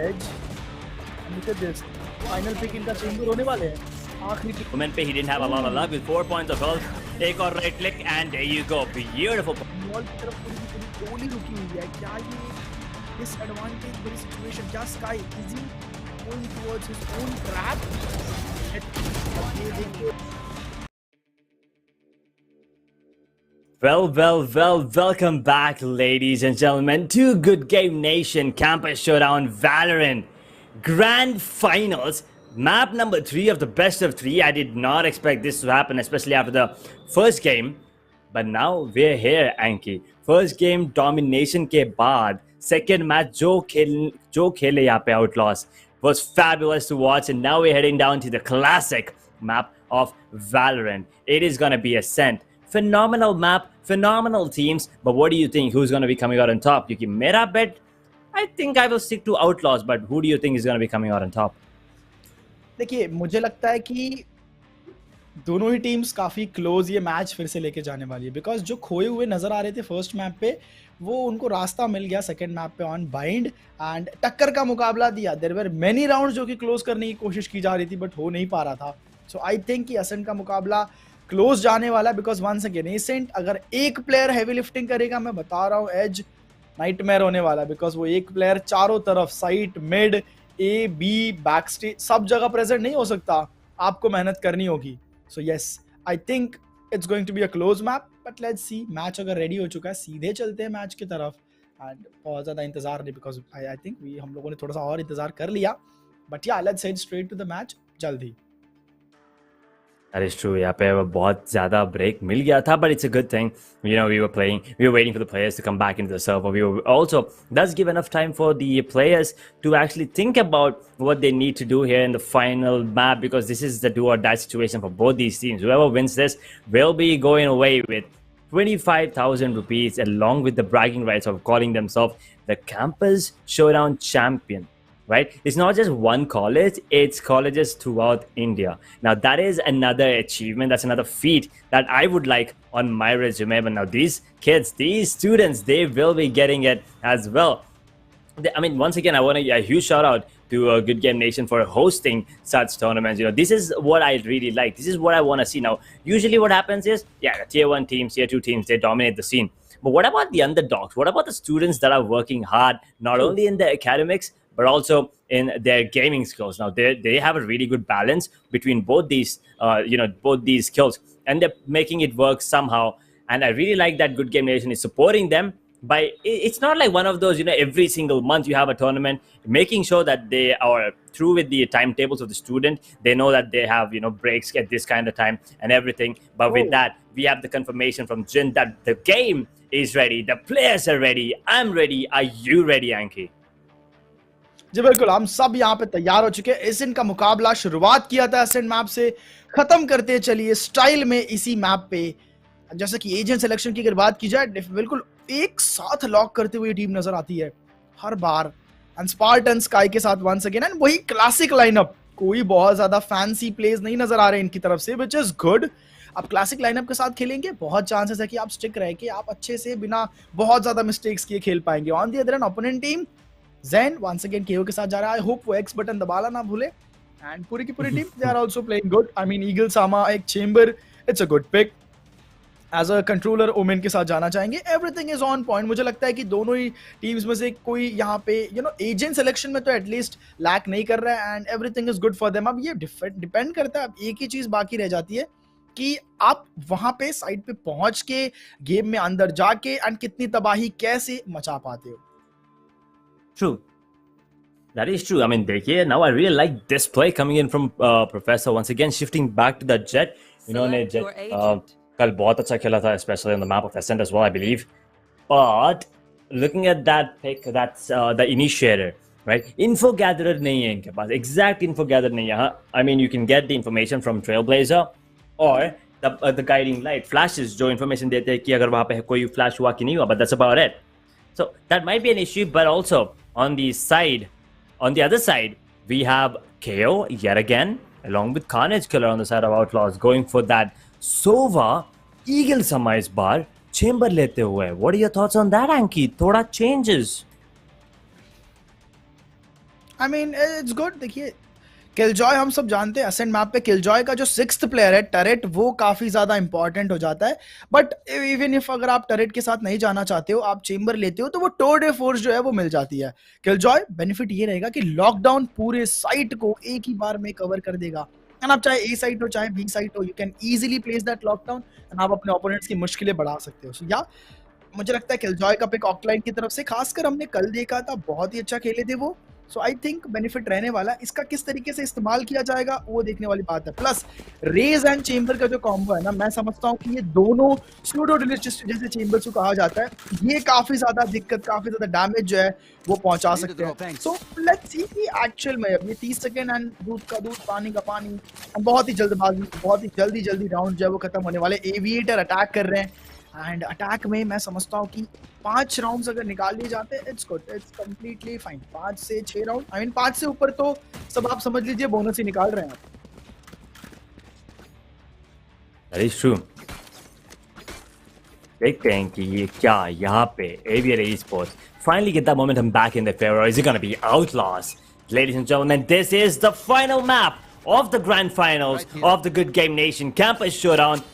As look at this final pick इनका चेंबर होने वाले हैं आखिरी पिक मोमेंट पे he didn't have a lot of luck with 4 points of health। एक और right click and there you go beautiful ball की तरफ पूरी गोली रुकी हुई है। क्या ये डिसएडवांटेज बड़ी सिचुएशन क्या sky easy going towards his own trap. ये देखिए Well, welcome back, ladies and gentlemen, to Good Game Nation Campus Showdown Valorant Grand Finals. Map number 3 of the best of 3. I did not expect this to happen, especially after the first game. But now we're here, Anky. First game domination के बाद second match जो खेले यहाँ पे Outlaws was fabulous to watch, and now we're heading down to the classic map of Valorant. It is gonna be Ascent. Phenomenal map, phenomenal teams, but what do you think? Who's going to be coming out on top? Because mera bet, I think I will stick to Outlaws, but who do you think is going to be coming out on top? देखिए मुझे लगता है कि दोनों ही teams काफी close ये match फिर से लेके जाने वाली है बिकॉज जो खोए हुए नजर आ रहे थे फर्स्ट मैप पे वो उनको रास्ता मिल गया सेकंड मैप पे ऑन बाइंड एंड टक्कर का मुकाबला दिया। देयर वर मेनी राउंड्स जो कि क्लोज करने की कोशिश की जा रही थी बट हो नहीं पा रहा था। सो आई थिंक कि एसेंट का मुकाबला क्लोज जाने वाला है बिकॉज वंस अगेन एसेंट अगर एक प्लेयर हैवी लिफ्टिंग करेगा मैं बता रहा हूँ एज नाइटमेयर होने वाला है बिकॉज वो एक प्लेयर चारों तरफ site mid A be back stage सब जगह प्रेजेंट नहीं हो सकता, आपको मेहनत करनी होगी। So yes I think it's going to be a close map but let's see. Match अगर रेडी हो चुका है सीधे चलते हैं मैच की तरफ एंड बहुत ज़्यादा इंतजार नहीं बिकॉज आई थिंक हम लोगों ने थोड़ा सा और इंतजार कर लिया but yeah let's head straight to the match जल्दी। That is true. यहाँ पे बहुत ज़्यादा break मिल गया था, but it's a good thing. You know, we were waiting for the players to come back into the server. We were also does give enough time for the players to actually think about what they need to do here in the final map because this is the do or die situation for both these teams. Whoever wins this will be going away with 25,000 rupees along with the bragging rights of calling themselves the Campus Showdown champion. Right? It's not just one college, it's colleges throughout India. Now, that is another achievement. That's another feat that I would like on my resume. But now these kids, these students, they will be getting it as well. I mean, once again, I want to give a huge shout out to Good Game Nation for hosting such tournaments. You know, this is what I really like. This is what I want to see. Now, usually what happens is, yeah, the tier 1 teams, tier 2 teams, they dominate the scene. But what about the underdogs? What about the students that are working hard, not only in the academics, but also in their gaming skills? Now they have a really good balance between both these both these skills, and they're making it work somehow. And I really like that Good Game Nation is supporting them by, it's not like one of those, every single month you have a tournament, making sure that they are through with the timetables of the student. They know that they have breaks at this kind of time and everything. But with that, we have the confirmation from Jin that the game is ready, the players are ready, I'm ready. Are you ready, Anky? जी बिल्कुल, हम सब यहाँ पे तैयार हो चुके हैं। Accent का मुकाबला शुरुआत किया था एसेंट मैप से, खत्म करते चलिए स्टाइल में इसी मैप पे। जैसे कि एजेंट सिलेक्शन की अगर बात की जाए, बिल्कुल एक साथ लॉक करते हुए टीम नजर आती है हर बार। एंड स्पार्टन स्काई के साथ वंस अगेन, एंड वही क्लासिक लाइनअप, कोई बहुत ज्यादा फैंसी प्लेज नहीं नजर आ रहे इनकी तरफ से, विच इज गुड। आप क्लासिक लाइनअप के साथ खेलेंगे, बहुत चांसेस है कि आप स्टिक रहे कि आप अच्छे से बिना बहुत ज्यादा मिस्टेक्स किए खेल पाएंगे। On the other end opponent team, Zen once again KO के साथ जा रहा है। आई होप वो एक्स बटन दबाना ना भूले। एंड पूरी की पूरी team they are also playing good. I mean Eagle Sama, एक Chamber, it's a good pick. As a controller Omen के साथ जाना चाहेंगे। Everything is on point. मुझे लगता है कि दोनों ही टीम्स में से कोई यहाँ पे एजेंट सिलेक्शन में तो एटलीस्ट लैक नहीं कर रहा है, and everything is good for them. अब ये डिपेंड करता है, अब एक ही चीज बाकी रह जाती है कि आप वहां पे साइड पे पहुंच के गेम में अंदर जाके एंड कितनी तबाही कैसे मचा पाते हो। True. That is true. I mean, देखिए, now I really like this play coming in from Professor. Once again, shifting back to that Jet. इन्होंने Select your Jet agent. कल बहुत अच्छा खेला था, especially on the map of Ascent as well, I believe. But looking at that pick, that's the initiator, right? Info gatherer नहीं है इनके पास. Exact info gatherer नहीं है. I mean, you can get the information from Trailblazer or the guiding light flashes जो information देते हैं कि अगर वहाँ पे कोई flash हुआ कि नहीं हुआ. But that's about it. So that might be an issue, but also on the other side, we have KO yet again, along with Carnage Killer on the side of Outlaws, going for that Sova Eagle Sama इस बार Chamber लेते हुए. What are your thoughts on that, Anky? थोड़ा changes. I mean, it's good. देखिए, killjoy हम सब जानते हैं, ascent map पे किलजॉय का जो 6th प्लेयर है टरेट, वो काफी ज्यादा इंपॉर्टेंट हो जाता है। बट इवन इफ अगर आप टरेट के साथ नहीं जाना चाहते हो, आप चेंबर लेते हो, तो वो टोर डे फोर्स जो है वो मिल जाती है। किलजॉय बेनिफिट ये रहेगा कि लॉकडाउन पूरे साइट को एक ही बार में कवर कर देगा। एंड आप चाहे ए साइट हो चाहे बी साइट हो, you can easily place that lockdown and आप अपने ओपोनेंट्स की मुश्किलें बढ़ा सकते हो। सो या मुझे लगता है किलजॉय का पिक ऑकलाइन की तरफ से, खासकर हमने कल देखा था, बहुत ही अच्छा खेले थे वो। सो आई थिंक बेनिफिट रहने वाला है। इसका किस तरीके से इस्तेमाल किया जाएगा वो देखने वाली बात है। प्लस रेज एंड चेंबर का जो कॉम्बो है ना, मैं समझता हूँ कि ये दोनों स्यूडो डिलीशियस जैसे चेंबर्स को कहा जाता है, ये काफी ज्यादा दिक्कत, काफी ज्यादा डैमेज जो है वो पहुंचा सकते हैं। सो लेट्स सी कि एक्चुअल में अब ये 30 सेकंड एंड दूध का दूध पानी का पानी, बहुत ही जल्दबाजी, बहुत ही जल्दी राउंड जो है वो खत्म होने वाले। एविएटर अटैक कर रहे हैं एंड अटैक में मैं समझता हूँ कि 5 राउंड्स अगर निकाल लिए जाते हैं, it's good, it's completely fine. 5 से 6 राउंड, आई मीन 5 से ऊपर तो सब आप समझ लीजिए बोनस ही निकाल रहे हैं आप। That is true. देखते हैं कि ये क्या यहाँ पे Aviator Esports finally get that momentum back in their favor, or is it going to be Outlaws? Ladies and gentlemen, this is the final map of the grand finals of the Good Game Nation Campus Showdown.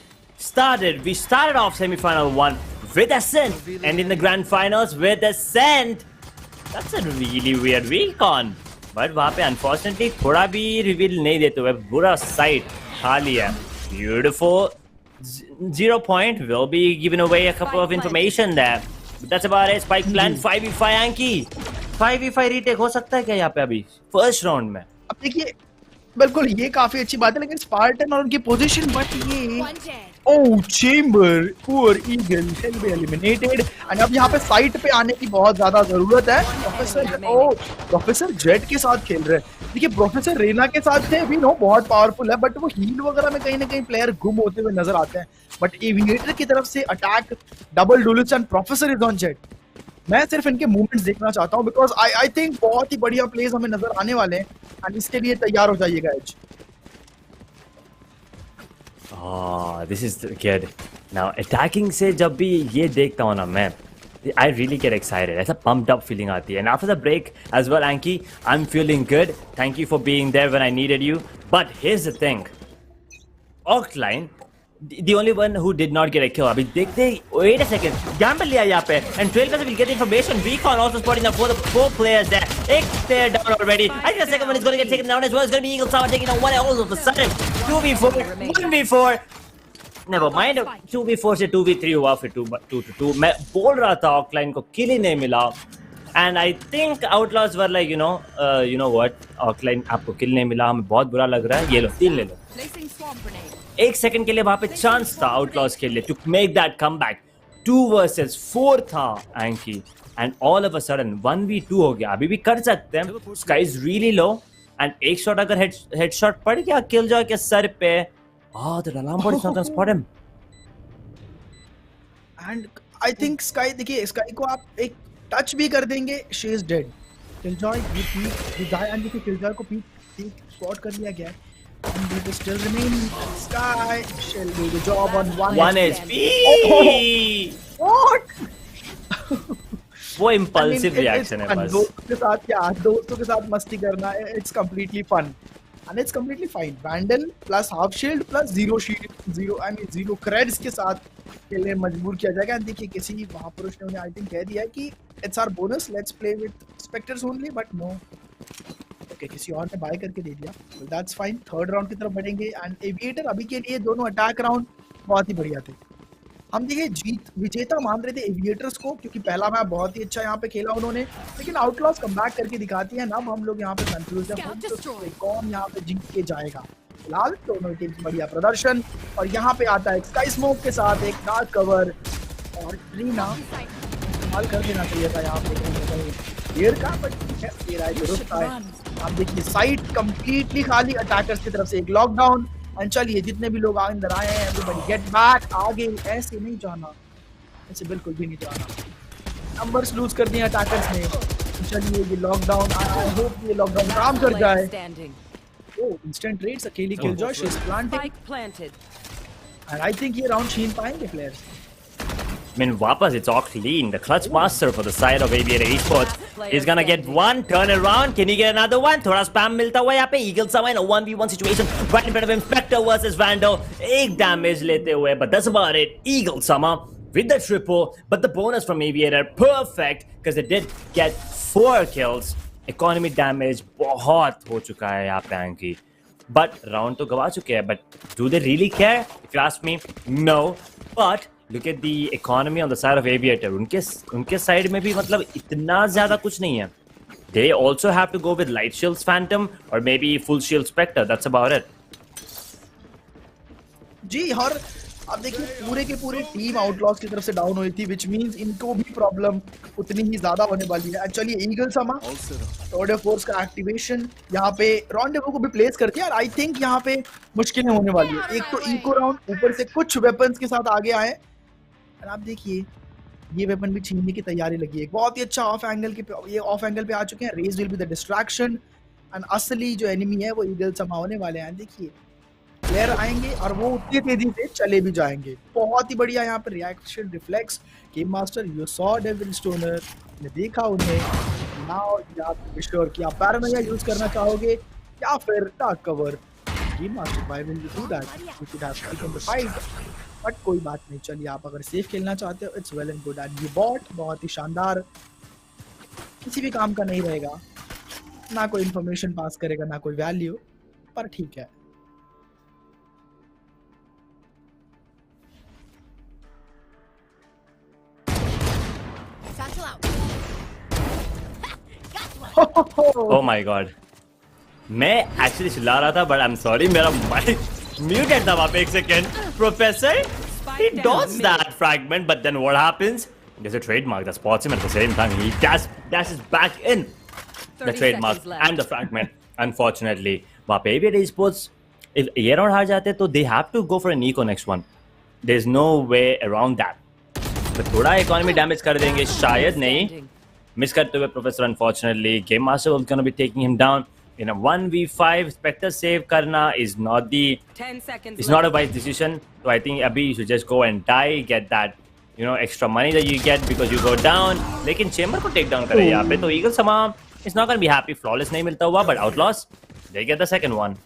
We started off semi-final 1 with Ascent, and in the grand finals with Ascent. That's a really weird recon. But वहाँ पे unfortunately थोड़ा भी reveal नहीं देते हुए बुरा side खाली है. Beautiful. 0 point will be giving away a couple of information there. But that's about it. Spike plant 5v5 Anky. 5v5 retake हो सकता है क्या यहाँ पे अभी first round में? अब देखिए, बिल्कुल ये काफी अच्छी बात है, लेकिन स्पार्टन और उनकी पोजीशन, बट ये oh Chamber, poor eagle will be eliminated. And अब यहाँ पे साइट पे आने की बहुत ज्यादा जरूरत है। प्रोफेसर जेट के साथ खेल रहे हैं। देखिए, प्रोफेसर रेना के साथ थे, भी नो बहुत पावरफुल है, बट वो हील वगैरह में कहीं ना कहीं प्लेयर गुम होते हुए नजर आते हैं। बट एविएटर की तरफ से अटैक, डबल डुलिस and professor is on Jett. मैं सिर्फ इनके मूवमेंट्स देखना चाहता हूं, बिकॉज आई थिंक बहुत ही बढ़िया प्लेस हमें नजर आने वाले हैं, एंड इसके लिए तैयार हो जाइएगा as. This is good. Now attacking से जब भी ये देखता हूँ ना मैं, I really get excited. ऐसा pumped up feeling आती है. And after the break as well, Anky, I'm feeling good. Thank you for being there when I needed you. But here's the thing. Offline, the only one who did not get a kill. अभी देखते, wait a second. Gamble लिया यहाँ पे. And Trailblazer will get information. Recon also spotting the 4 players there. एक player down already. I think the second one is going to get taken down as well. It's going to be Eagle Tower taking on one all of a sudden. 2v4, 1v4. Never mind. 2v4 से 2v3 हुआ, फिर 2-2. मैं बोल रहा था Offline को kill ही नहीं मिला. And I think Outlaws were like, you know what? Offline आपको kill नहीं मिला, हमें बहुत बुरा लग रहा है. ये लो, 3 ले लो. एक सेकंड के लिए वहां पे चांस था आउटलॉस के लिए to make that comeback. 2 versus 4 था एंकी, and all of a sudden 1v2 हो गया. अभी भी कर सकते हैं. Skye is really low, and एक शॉट अगर हेडशॉट पड़ गया किलजॉय के सर पे, the alarm body is not gonna spot him. And I think Skye, देखिए स्काई को आप एक टच भी कर देंगे, शी इज डेड। किलजॉय ये पीक ये गाय, एंड देखिए किलजॉय को पीक स्पॉट कर लिया गया है। And we still remain. Sky shall do the job on one 1 HP. HP. What? वो impulsive I mean, reaction है it's fun. बस। दोस्तों के साथ क्या, दोस्तों के साथ मस्ती करना, it's completely fun and it's completely fine. Vandal plus half shield plus zero shield, zero creds के साथ खेलने मजबूर किया जाएगा। And देखिए किसी महापुरुष ने उन्हें I think कह दिया है कि it's our bonus, let's play with specters only, but no. Okay, किसी और ने बाय करके दे दिया, so that's fine. Third round की तरफ बढ़ेंगे एंड एविएटर अभी के लिए दोनों अटैक राउंड बहुत ही बढ़िया थे। हम देखिए विजेता मान रहे थे एविएटर्स को, क्योंकि पहला मैच बहुत ही अच्छा यहाँ पे खेला उन्होंने, लेकिन आउटलॉस कमबैक करके दिखाती है ना। अब हम लोग यहाँ पे कंफ्यूज हैं तो कौन यहाँ पे जीत के जाएगा। फिलहाल दोनों टीम्स बढ़िया प्रदर्शन, और यहाँ पे आता है स्काई स्मोक के साथ एक डार्क कवर, और रीना इस्तेमाल कर देना चाहिए था यहाँ पे देर का, बट ठीक है ये राय दुरुस्त है। आप देखिए साइट कंप्लीटली खाली अटैकर्स की तरफ से, एक लॉकडाउन। एंड चलिए जितने भी लोग अंदर आए हैं एवरीबॉडी गेट बैक। आगे ऐसे नहीं जाना, ऐसे बिल्कुल भी नहीं जाना। नंबर्स लूज कर दिए अटैकर्स ने। तो चलिए ये लॉकडाउन, आई होप ये लॉकडाउन काम कर जाए। ओह इंस्टेंट रेड्स, अकेली killjoy, she is planted and I think ये राउंड छीन पाएंगे प्लेयर्स। I mean, वापस it's all clean. The clutch master for the side of Aviator Esports is gonna get one turn around. Can he get another one? थोड़ा spam मिलता हुआ यहाँ पे Eagle Sama in a 1v1 situation right in front of him. Spectre versus Vandal. एक damage लेते हुए, but that's about it. Eagle Sama with the triple, but the bonus from Aviator perfect because they did get 4 kills. Economy damage बहुत हो चुका है यहाँ पे Anky. But round तो गवा चुके हैं. But do they really care? If you ask me, no. But look at the economy on the side of Aviator. उनके side में भी मतलब इतना ज़्यादा कुछ नहीं है. They also have to go with light shields Phantom or maybe full shield Spectre. That's about it. जी, और अब देखिए पूरे के पूरे टीम आउटलॉस की तरफ से डाउन हुई थी, which means इनको भी प्रॉब्लम उतनी ही ज्यादा होने वाली है। चलिए ईगल समा टोर्नेडो फोर्स का एक्टिवेशन यहाँ पे रॉन्डेवू को भी प्लेस करती है, और आई थिंक यहाँ पे मुश्किलें होने वाली है। एक तो इको राउंड, ऊपर से कुछ वेपन्स के साथ आगे आए, और आप देखिए ये वेपन भी छीनने की तैयारी लगी है। बहुत ही अच्छा ऑफ एंगल के, ये ऑफ एंगल पे आ चुके हैं। Raze will be the distraction and असली जो एनिमी है वो ईगल समा होने वाले हैं। देखिए प्लेयर आएंगे और वो उतनी तेजी से चले भी जाएंगे। बहुत ही बढ़िया यहाँ पे reaction reflex. Game master you saw devil stoner ने देखा उन्हें। नाउ आप श्योर कि आप पैरानोया यूज करना चाहोगे या फिर dark cover. Game master why will you do that? You could have taken the fight, but कोई बात नहीं। चलिए आप अगर सेफ खेलना चाहते हो it's well and good. And ये बॉट बहुत ही शानदार, किसी भी काम का नहीं रहेगा, ना कोई इन्फॉर्मेशन पास करेगा ना कोई वैल्यू, पर ठीक है। Oh my god. मैं एक्चुअली चिल्ला रहा था, बट आई एम सॉरी, मेरा माइक म्यूटेड था वहाँ पे एक second. Professor, he does that fragment, but then what happens? There's a trademark that spots him at the same time. He dashes back in the trademark and the fragment. Unfortunately, वहाँ पे Aviator Esports, if ये round हार जाते तो they have to go for an eco next one. There's no way around that. तो थोड़ा economy damage कर देंगे, शायद नहीं। मिस करते हुए professor unfortunately game master was gonna be taking him down in a 1v5. Spectre save करना is not the 10 seconds it's not a wise decision. So I think अभी you should just go and die, get that extra money that you get because you go down. लेकिन chamber को take down करे यहाँ पे, तो eagle समा is not gonna be happy. Flawless नहीं मिलता हुआ, but Outlaws they get the second one.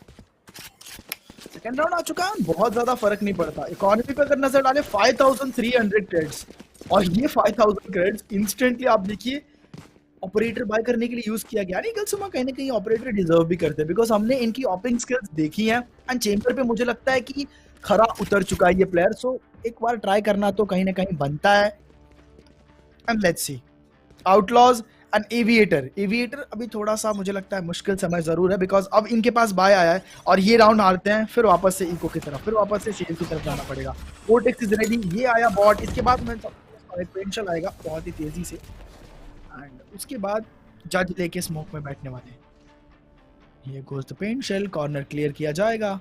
Second round आ चुका है, बहुत ज्यादा फर्क नहीं पड़ता। इकोनॉमी पे अगर नजर डाले 5300 क्रेडिट्स, और ये 5000 क्रेडिट्स इंस्टेंटली आप देखिए ऑपरेटर बाय करने के लिए यूज किया गया। ईगल समा कहीं ना कहीं ऑपरेटर डिजर्व भी करते हैं, बिकॉज हमने इनकी ऑपिंग स्किल्स देखी हैं एंड चेम्बर पे मुझे लगता है कि खरा उतर चुका है ये प्लेयर। सो एक बार ट्राई करना तो कहीं ना कहीं बनता है। And let's see outlaws and aviator अभी थोड़ा सा मुझे लगता है मुश्किल समय जरूर है, बिकॉज अब इनके पास बाय आया है और ये राउंड हारते हैं, फिर वापस से इको की तरफ, फिर वापस से सेल की तरफ जाना पड़ेगा। वोटेक्स इज रेडी, ये आया बॉट, इसके बाद मैं पेंशल आएगा बहुत ही तेजी से, एंड उसके बाद जज लेके स्मोक में बैठने वाले हैं। ये goes the pencil, corner clear किया जाएगा।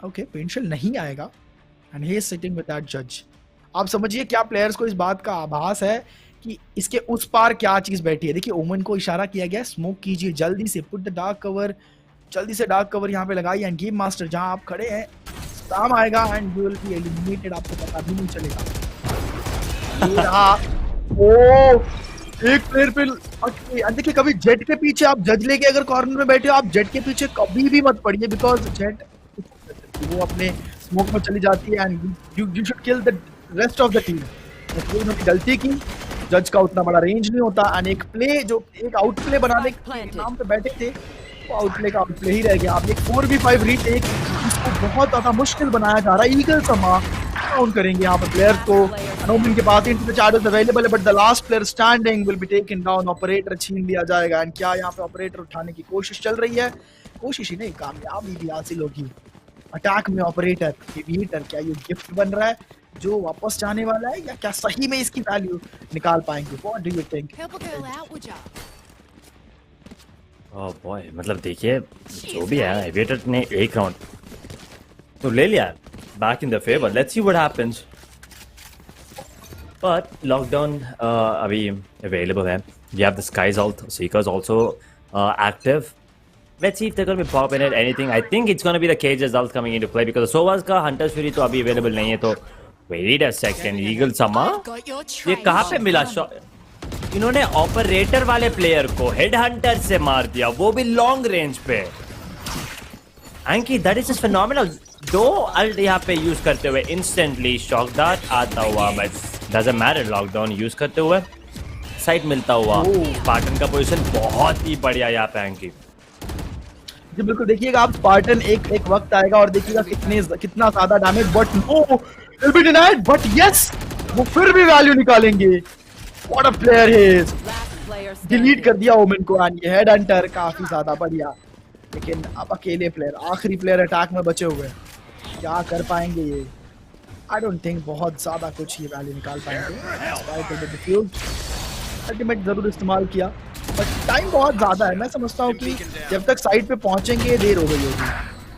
ओके पेंशल नहीं आएगा and he is sitting with that जज। आप समझिए क्या प्लेयर्स को इस बात का आभास है कि इसके उस पार क्या चीज बैठी है। देखिए ओमन को इशारा किया गया, स्मोक कीजिए जल्दी से, पुट द डार्क कवर, जल्दी से डार्क कवर यहाँ पे लगाइए एंड गेम मास्टर जहां आप खड़े हैं काम आएगा and you will be eliminated, आपको पता भी नहीं चलेगा। ये रहा ओ एक प्लेयर पे देखिए, कभी जेट के पीछे आप जज लेके अगर कॉर्नर में बैठे हो, आप जेट के पीछे कभी भी मत पड़िए बिकॉज जेट वो अपने स्मोक में चली जाती है and you should kill the rest of the team. तो उन्होंने गलती की, जज का उतना बड़ा रेंज नहीं होता एंड एक प्ले जो एक आउट प्ले बनाने के नाम पे बैठे थे वो आउटप्ले का आउटप्ले ही रह गया। अब एक 4v5 रीटेक जिसको बहुत ज्यादा मुश्किल बनाया जा रहा है, ईगल समा काउंट करेंगे यहाँ पर प्लेयर को। अनोमिन के पास इनटू द चार्जेस अवेलेबल है but the last player standing will be taken down. Operator छीन लिया जाएगा एंड क्या यहाँ पे ऑपरेटर उठाने की कोशिश चल रही है, कोशिश ही नहीं कामयाबी भी हासिल होगी। अटैक में ऑपरेटर एविएटर, क्या ये गिफ्ट बन रहा है जो वापस जाने वाला है या क्या सही में इसकी वैल्यू निकाल पाएंगे? What do you think? Oh boy, मतलब देखिए जो भी है एविएटर ने एक राउंड तो ले लिया back in the favour. Let's see what happens. But lockdown अभी अवेलेबल है। We have the Skye's seekers also active. Let's see if they're going to be popping at anything. I think it's going to be the cage results coming into play because Sovas का Hunter's Fury तो अभी available नहीं है। तो wait a second, Eagle Sama ये कहाँ पे मिला शॉट? इन्होंने ऑपरेटर वाले प्लेयर को हेड हंटर से मार दिया, वो भी लॉन्ग रेंज पे। Anky, that is just phenomenal. दो अल्ट यहाँ पे यूज करते हुए इंस्टेंटली शॉक डार्ट आता हुआ, but doesn't matter, lockdown use करते हुए साइड मिलता हुआ। स्पार्टन का पोजीशन बहुत ही बढ़िया यहाँ पे Anky। जी बिल्कुल, देखिएगा आप स्पार्टन एक वक्त आएगा और देखिएगा कितना ज्यादा damage, but no will be denied, but yes वो फिर भी वैल्यू निकालेंगे। What a player he is. Delete कर दिया ओमेन को एंड ये हेड हंटर काफी ज्यादा बढ़िया, लेकिन अब अकेले प्लेयर, आखिरी प्लेयर अटैक में बचे हुए, क्या कर पाएंगे ये? आई डोंट थिंक बहुत ज्यादा कुछ ये वैल्यू निकाल पाएंगे। अल्टीमेट जरूर इस्तेमाल किया बट टाइम बहुत ज्यादा है। मैं समझता हूँ कि जब तक साइड पे पहुंचेंगे देर हो गई होगी,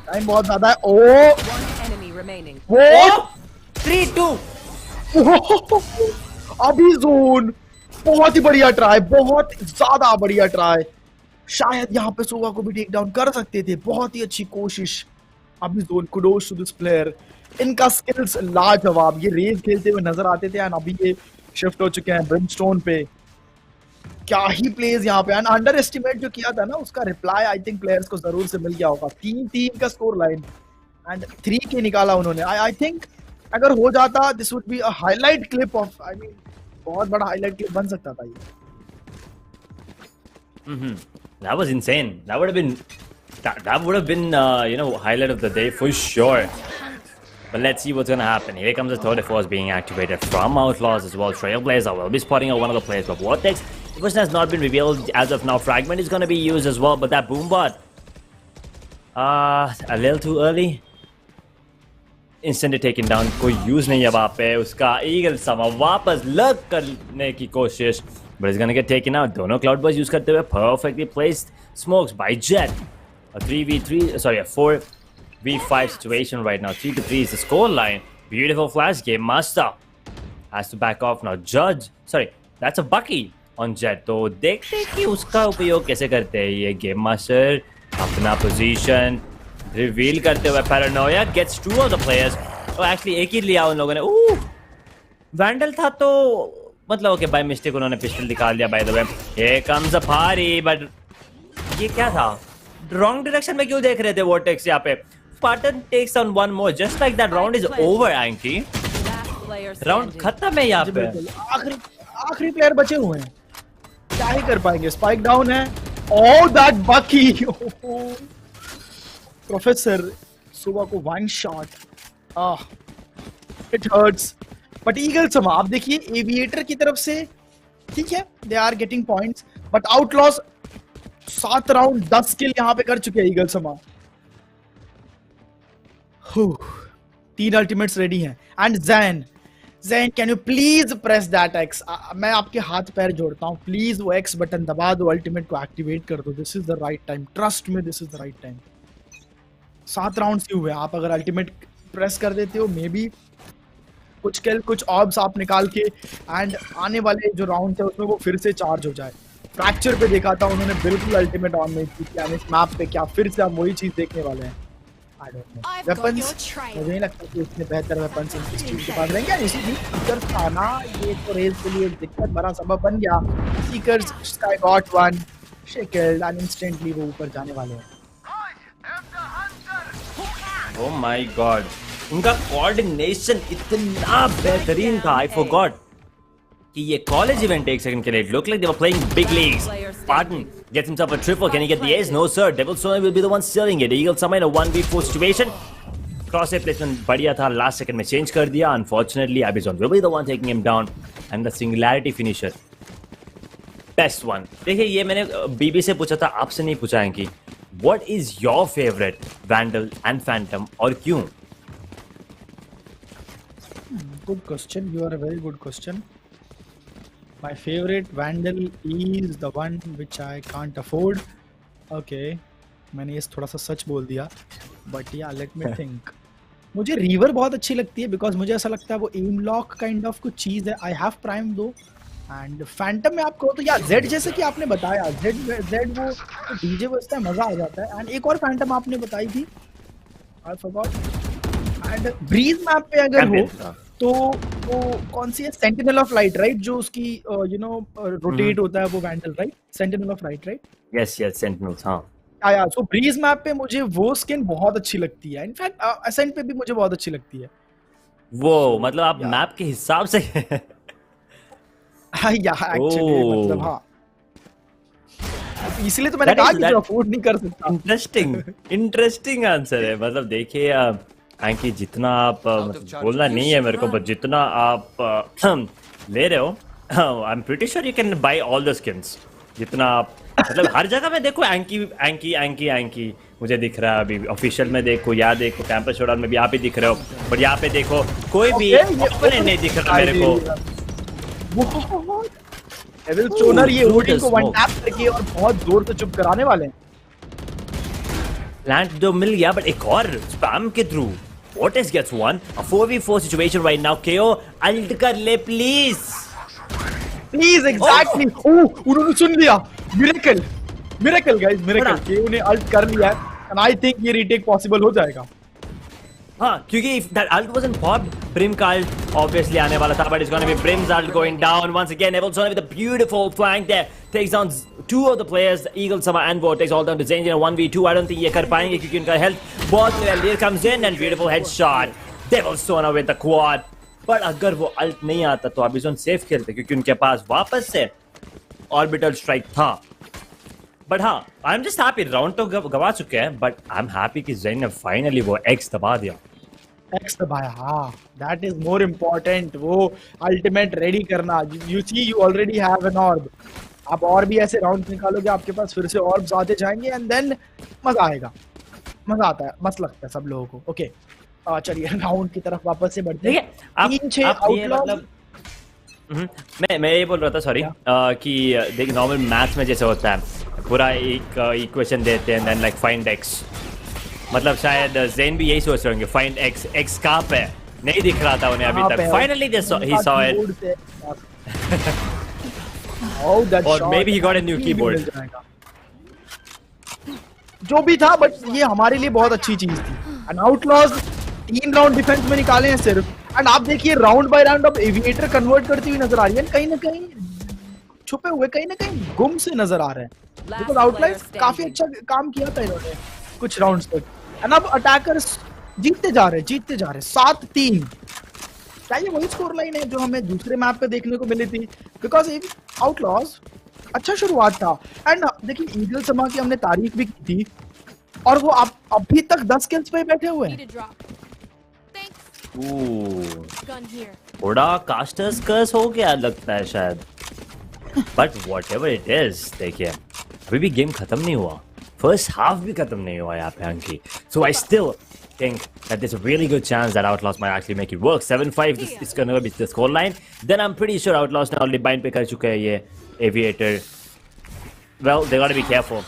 टाइम बहुत ज्यादा है। ओ वो 3-2 अभी जोन, बहुत ही बढ़िया ट्राई, बहुत ज्यादा बढ़िया ट्राई। शायद यहाँ पे सोवा को भी टेक डाउन कर सकते थे, बहुत ही अच्छी कोशिश। अभी zone, kudos to this player, इनका स्किल्स लाजवाब। ये रेस खेलते हुए नजर आते थे एंड अभी ये शिफ्ट हो चुके हैं ब्रिमस्टोन पे। क्या ही प्लेज यहाँ पे, अंडर एस्टिमेट जो किया था ना उसका रिप्लाई आई थिंक प्लेयर्स को जरूर से मिल गया होगा। 3-3 का स्कोर लाइन एंड 3 के निकाला उन्होंने। आई थिंक अगर हो जाता this would be a highlight clip of, I mean बहुत बड़ा हाईलाइट क्लिप बन सकता था ये। That was insane. That would have been you know, highlight of the day for sure. But let's see what's gonna happen. Here comes the third force being activated from Outlaws as well. Trailblazer will be spotting out one of the players, but Vortex, the person has not been revealed as of now. Fragment is gonna be used as well, but that Boombot, a little too early. Instantly taken down. कोई use नहीं है वहाँ पे। उसका Eagle Sama वापस लग करने की कोशिश, but it's gonna get taken out. दोनों Cloud Burst use करते हुए perfectly placed smokes by Jet. A 3v3, sorry, a 4v5 situation right now. 3-3 is the score line. Beautiful flash. Game Master has to back off now. Judge, sorry, that's a Bucky on Jet. तो देखते हैं कि उसका उपयोग कैसे करते हैं ये Game Master। अपना पोजीशन रिवील करते हुए Paranoia gets 2 of the players. तो एक्चुअली एक ही लिया उन लोगों ने। वैंडल था तो मतलब ओके, बाय मिस्टेक उन्होंने पिस्टल निकाल दिया। By the way here comes a पारी, बट ये क्या था? रॉन्ग डायरेक्शन में क्यों देख रहे थे वोटेक्स यहाँ पे? Spartan takes on one more, just like that. Round is over, Anky. Round खत्म है यहाँ पे। आखिरी प्लेयर बचे हुए हैं, क्या ही कर पाएंगे? स्पाइक डाउन है। Oh, that Bucky! प्रोफेसर सुबह को one shot, it hurts. But Eagle Sama, आप देखिए एविएटर की तरफ से ठीक है, they are getting points, but Outlaws 7 round 10 kill यहाँ पे कर चुके हैं ईगल समा। 3 अल्टीमेट्स रेडी हैं and Zen can you please press that X? मैं आपके हाथ पैर जोड़ता हूँ, प्लीज वो एक्स बटन दबा दो, अल्टीमेट को एक्टिवेट कर दो। This is the right time, trust में, this is the right time. 7 rounds ही हुए, आप अगर अल्टीमेट प्रेस कर देते हो मे बी कुछ किल कुछ ऑब्स आप निकाल के एंड आने वाले जो राउंड है उसमें वो फिर से चार्ज हो जाए। फ्रैक्चर पे देखा था उन्होंने बिल्कुल अल्टीमेट ऑन नहीं की थी, इस मैप पे क्या फिर से हम वही चीज देखने वाले हैं। आई डोंट नो वेपन्स, मुझे नहीं लगता कि उसने बेहतर वेपन्स इस टीम के पास रहेंगे। इसी भी सीकर्स का ना ये तो रेस के लिए एक दिक्कत बड़ा सबब बन गया। Seekers Skye got one shackled and instantly वो ऊपर जाने वाले हैं। Oh my God, उनका कोऑर्डिनेशन इतना बेहतरीन था। I forgot कि ये कॉलेज इवेंट एक सेकंड के लिए look like they were playing big leagues. Spartan gets himself a triple. Can he get the ace? No sir. Devil Sona will be the one stealing it. Eagle Summer in a 1v4 situation. Crosshair placement बढ़िया था, last second में change कर दिया. Unfortunately, Abizon will be the one taking him down and the singularity finisher. Best one. देखिए ये मैंने बीबी से पूछा था, आपसे नहीं पूछा है कि What is your favorite Vandal and Phantom और क्यों? Good question. You are a very good question. My favorite Vandal is the one which I can't afford. Okay. मैंने ये थोड़ा सा सच बोल दिया. But yeah, let me think. मुझे river बहुत अच्छी लगती है बिकॉज मुझे ऐसा लगता है वो एम लॉक काइंड ऑफ कुछ चीज है। आई हैव प्राइम दो एंड फैंटम में आप कहो तो यार जेड जैसे कि आपने बताया जेड वो डीजे बजता है मजा आ जाता है। एंड एक और फैंटम आपने बताई थी I forgot. And Breeze map पे अगर हो तो वो कौन सी है, सेंटिनल ऑफ लाइट राइट, जो उसकी यू नो रोटेट होता है वो vandal right, sentinel of light right. Yes sentinels. हाँ या सो ब्रीज मैप पे मुझे वो स्किन बहुत अच्छी लगती है। इनफैक्ट असेंट पे भी मुझे बहुत अच्छी लगती है वो। मतलब आप मैप के हिसाब से हाँ या एक्चुअली मतलब हाँ, इसलिए तो मैंने कहा कि अफोर्ड नहीं कर सकता। इंटरेस्टिंग आंसर है। मतलब देखिए एंकी जितना आप बोलना नहीं है मेरे को, बट जितना आप ले रहे हो आई am pretty sure you can buy all the skins. जितना आप मतलब हर जगह में देखो एंकी मुझे दिख रहा है। अभी ऑफिशियल में देखो या देखो कैंपस शोडाउन में भी आप ही दिख रहे हो, बट यहाँ पे देखो कोई भी अपने नहीं दिख रहा मेरे को। डेविल स्टोनर ये ओडी को वन टैप करके और बहुत जोर से चुप कराने वाले हैं। प्लांट जो मिल गया, बट एक और स्पैम के through Otis gets one. A 4v4 situation right now. KO ult कर ले प्लीज एग्जैक्टली। उन्होंने सुन लिया। Miracle guys, miracle. KO ने अल्ट कर लिया एंड आई थिंक ये रीटेक पॉसिबल हो जाएगा। हाँ, क्योंकि if that ult wasn't popped, Brim का ult obviously आने वाला था, but it's gonna be Brim's ult going down once again. Evilsona with a beautiful flank there, takes down two of the players, Eagle Summer and Vortex, all down to Zenji in a 1v2. I don't think ये कर पाएंगे क्योंकि उनका health बहुत well. Here comes in and beautiful headshot. Evilsona with the quad. But अगर वो ult नहीं आता तो Abizon safe खेलते क्योंकि उनके पास वापस से orbital strike था। बट हाँ, I am just happy. Round तो गवा चुके हैं, बट आई एम हैप्पी कि जेन ने फाइनली वो एक्स दबा दिया। एक्स दबाया, हाँ, दैट इज मोर इम्पोर्टेंट। वो अल्टीमेट रेडी करना। You see you already have an orb. आप और भी ऐसे राउंड निकालोगे, आपके पास फिर से ऑर्ब्स आते जाएंगे एंड देन मजा आएगा। मजा आता है, मस्त लगता है सब लोगों को। ओके चलिए राउंड की तरफ वापस से बढ़ते हैं। 3-6 आउटलॉज। मैं ये बोल रहा था सॉरी कि देख नॉर्मल मैथ्स में जैसे होता है पूरा एक इक्वेशन देते हैं देन लाइक फाइंड एक्स। मतलब शायद जेन भी यही सोच रहे होंगे फाइंड एक्स कहाँ पे नहीं दिख रहा था उन्हें अभी तक। फाइनली ही सॉ इट और may be he got a new keyboard. जो भी था, बट ये हमारे लिए बहुत अच्छी चीज थी। एंड आउटलॉज 3 राउंड डिफेंस में निकाले हैं सिर्फ। एंड आप देखिए राउंड बाय राउंड अब एविएटर कन्वर्ट करती हुई नजर आ रही है। कहीं ना कहीं छुपे हुए, कहीं ना कहीं गुम से नजर आ रहे हैं। बिकॉज आउटलाइंस काफी अच्छा काम किया था इन्होंने कुछ राउंड्स तक। एंड अब अटैकर्स जीतते जा रहे 7-3। क्या ये वही स्कोर लाइन है जो हमें दूसरे मैप पे देखने को मिली थी? बिकॉज आउटलॉज अच्छा शुरुआत था। एंड देखिए ईगल समा की हमने तारीफ भी की थी और वो अभी तक 10 किल्स पे बैठे हुए हैं। थोड़ा कास्टर्स कर्स हो गया लगता है शायद, बट व्हाटएवर इट इज। देखिए अभी भी गेम खत्म नहीं हुआ, फर्स्ट हाफ भी खत्म नहीं हुआ यहाँ पे अंकी। So I still think that there's a really good chance that Outlaws might actually make it work. 7-5 is going to be the score line. Then I'm pretty sure Outlaws ने already bind पे कर चुके हैं ये Aviator. Well, they got to be careful.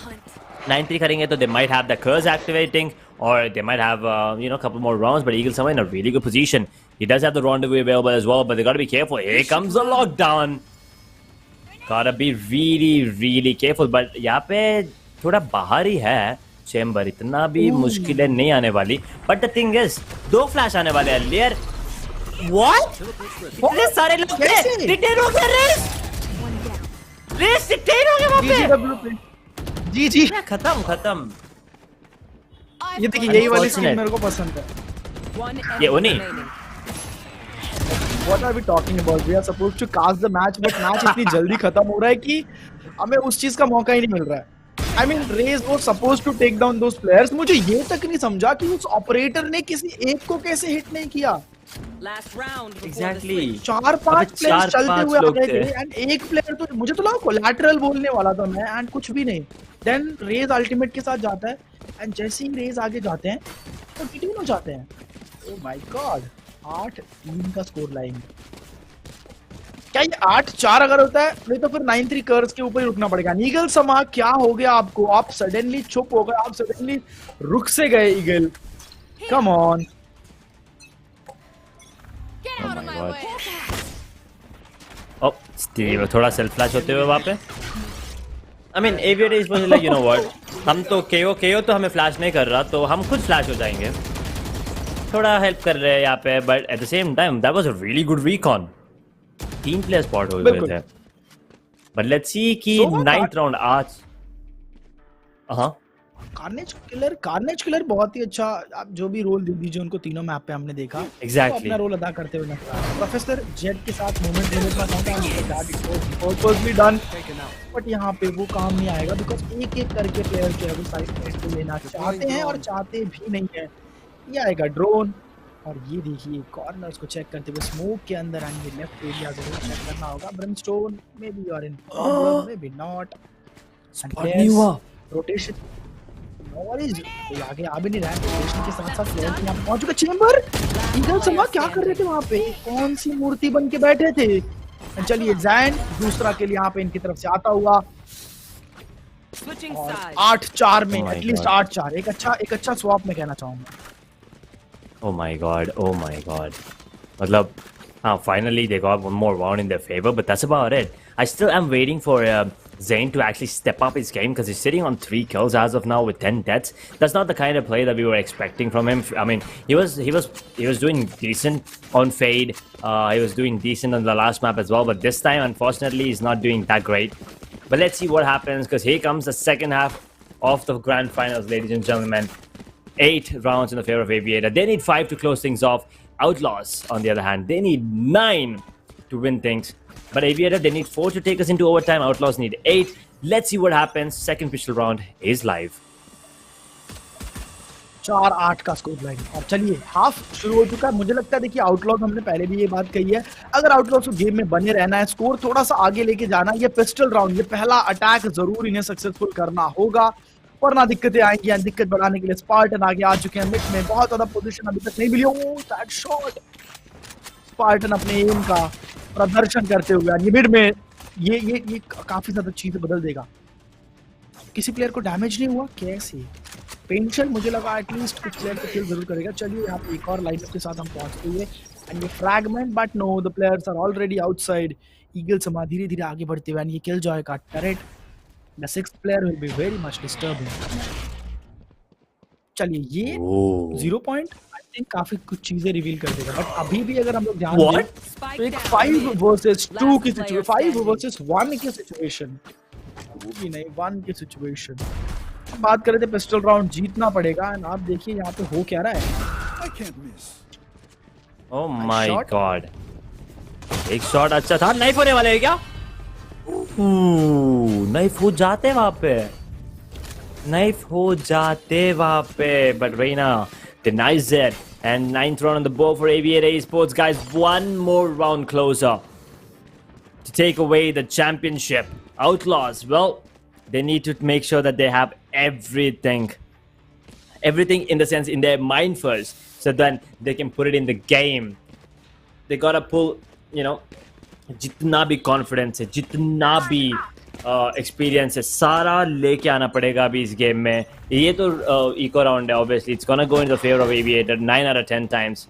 9-3 करेंगे तो they might have the curse activating or they might have a couple more rounds, but Eagle Summer in a really good position. He does have the rendezvous available as well, but they gotta be careful. Here comes the lockdown. Gotta be really careful, but यहाँ पे थोड़ा बाहर ही है chamber, इतना भी मुश्किलें नहीं आने वाली. But the thing is, 2 flash आने वाले हैं. Layer What? इतने सारे लोग थे. डिटेन हो गया रेस डिटेन हो गया वहाँ पे. जी खत्म. ये देखिए यही वाली स्किन मेरे को पसंद है. One ये enemy उन्हीं. remaining. What are we talking about? We are supposed to cast the match, but match इतनी जल्दी खत्म हो रहा है कि हमें उस चीज का मौका ही नहीं मिल रहा है. I mean, Raze was supposed to take down those players. मुझे ये तक नहीं समझा कि उस ऑपरेटर ने किसी एक को कैसे हिट नहीं किया. Last round before Exactly. the switch. 4-5 players चलते हुए आ लोग गए थे. थे एंड एक प्लेयर तो मुझे तो लगा कोलैटरल बोलने वाला था मैं एंड कुछ भी नहीं. देन रेज अल्टीमेट के साथ जाता है एंड जैसे ही रेज आगे जाते हैं तो डिटेन हो जाते हैं. ओह माय गॉड. 8-3 का स्कोर लाइन. क्या ये 8-4 अगर होता है नहीं तो फिर 9-3 कर्स के ऊपर ही रुकना पड़ेगा. ईगल समा क्या हो गया आपको? आप सडनली चुप हो गए, आप सडनली रुक से गए eagle. Come on. Get out of my way. Oh, Steve, थोड़ा सेल्फ फ्लैश होते हुए वहाँ पे. I mean, Aviator is supposed to like, you know what? हम तो KO तो हमें फ्लैश नहीं कर रहा, तो हम खुद फ्लैश हो जाएंगे. थोड़ा हेल्प कर रहे हैं यहाँ पे, but at the same time, that was a really good recon. 3 player spot हो गए थे. But let's see कि 9th round आज. हाँ. कार्नेज किलर बहुत ही अच्छा. आप जो भी रोल दे दीजिए उनको, तीनों मैप पे हमने देखा. Exactly. तो अपना रोल अदा करते हुए नजर आ रहा है. प्रोफेसर जेड के साथ मूवमेंट लेने का पर्पसली डन, बट यहाँ पे वो काम नहीं आएगा बिकॉज एक एक करके प्लेयर जो है वो साइड पे लेना चाहते हैं और चाहते भी नहीं है. ये आएगा ड्रोन और ये देखिए कॉर्नर्स को चेक करते हुए स्मोक के अंदर आएंगे. लेफ्ट एरिया जरूर चेक करना होगा. ब्रिमस्टोन मे बी और इन मे बी नॉट. स्पॉट नहीं हुआ. रोटेशन नॉइज तो आगे आ भी नहीं रहा है. रोटेशन के साथ साथ प्लेयर यहां पहुंच चुके. चेंबर ईगल समा क्या कर रहे थे वहां पे? कौन सी मूर्ति बन के बैठे थे? चलिए जैन दूसरा के लिए यहां पे इनकी तरफ से आता हुआ. Switching और sides. 8-4 में Oh my एटलीस्ट God. 8-4 एक अच्छा स्वैप में कहना चाहूंगा. Oh my god. मतलब हाँ, finally they got one more round in their favor, but that's about it. I still am waiting for Zane to actually step up his game because he's sitting on 3 kills as of now with 10 deaths. That's not the kind of play that we were expecting from him. I mean, he was doing decent on Fade. He was doing decent on the last map as well, but this time, unfortunately, he's not doing that great. But let's see what happens because here comes the second half of the grand finals, ladies and gentlemen. 8 rounds in the favor of Aviator. They need 5 to close things off. Outlaws, on the other hand, they need 9 to win things. But Aviator, they need 4 to take us into overtime. Outlaws need 8. Let's see what happens. Second pistol round is live. 4-8 का score line. और चलिए half शुरू हो चुका है. मुझे लगता है देखिए आउटलॉज, हमने पहले भी ये बात कही है, अगर आउटलॉज को गेम में बने रहना है, स्कोर थोड़ा सा आगे लेके जाना, ये पिस्टल राउंड, ये पहला अटैक जरूर इन्हें सक्सेसफुल करना होगा वरना दिक्कतें आएंगी. दिक्कत बढ़ाने के लिए स्पार्टन आगे आ चुके हैं. मिड में बहुत ज्यादा पोजीशन अभी तक नहीं मिली. Oh that shot. स्पार्टन अपने एम का प्रदर्शन करते हुए ये मिड में ये काफी ज्यादा चीजें बदल देगा. किसी प्लेयर को डैमेज नहीं हुआ. कैसे पेंशन, मुझे लगा एटलीस्ट कुछ प्लेयर को किल जरूर करेगा. चलिए यहाँ पे एक और लाइनअप के साथ हम पहुंचते हुए एंड ये fragment, but no the players are already outside. Eagle समा धीरे धीरे आगे बढ़ते हुए एंड ये किल जॉय का turret. The 6th player will be very much disturbing. चलिए ये 0 पॉइंट आई थिंक काफी कुछ चीजें रिवील कर देगा. बट अभी भी अगर हम लोग ध्यान दें तो एक 5 वर्सेस 2 की सिचुएशन, 5 वर्सेस 1 की सिचुएशन, वो भी नहीं 1 की सिचुएशन. बात कर रहे थे पिस्टल राउंड जीतना पड़ेगा एंड आप देखिए यहाँ पे हो क्या रहा है. I can't miss. Oh my god. एक शॉट अच्छा था. नाइफ होने वाले हैं क्या? नाइफ हो जाते वहां पे. Knife ho jate wape, but Reina denies it. And 9th round on the board for Aviator Esports, guys. One more round closer to take away the championship. Outlaws, well, they need to make sure that they have everything in the sense in their mind first, so then they can put it in the game. They gotta pull, you know, jitna bhi confidence hai, jitna bhi experience है सारा लेके आना पड़ेगा अभी इस game में। ये तो इको राउंड है, obviously it's gonna go in the favour of aviator 9 out of 10 times,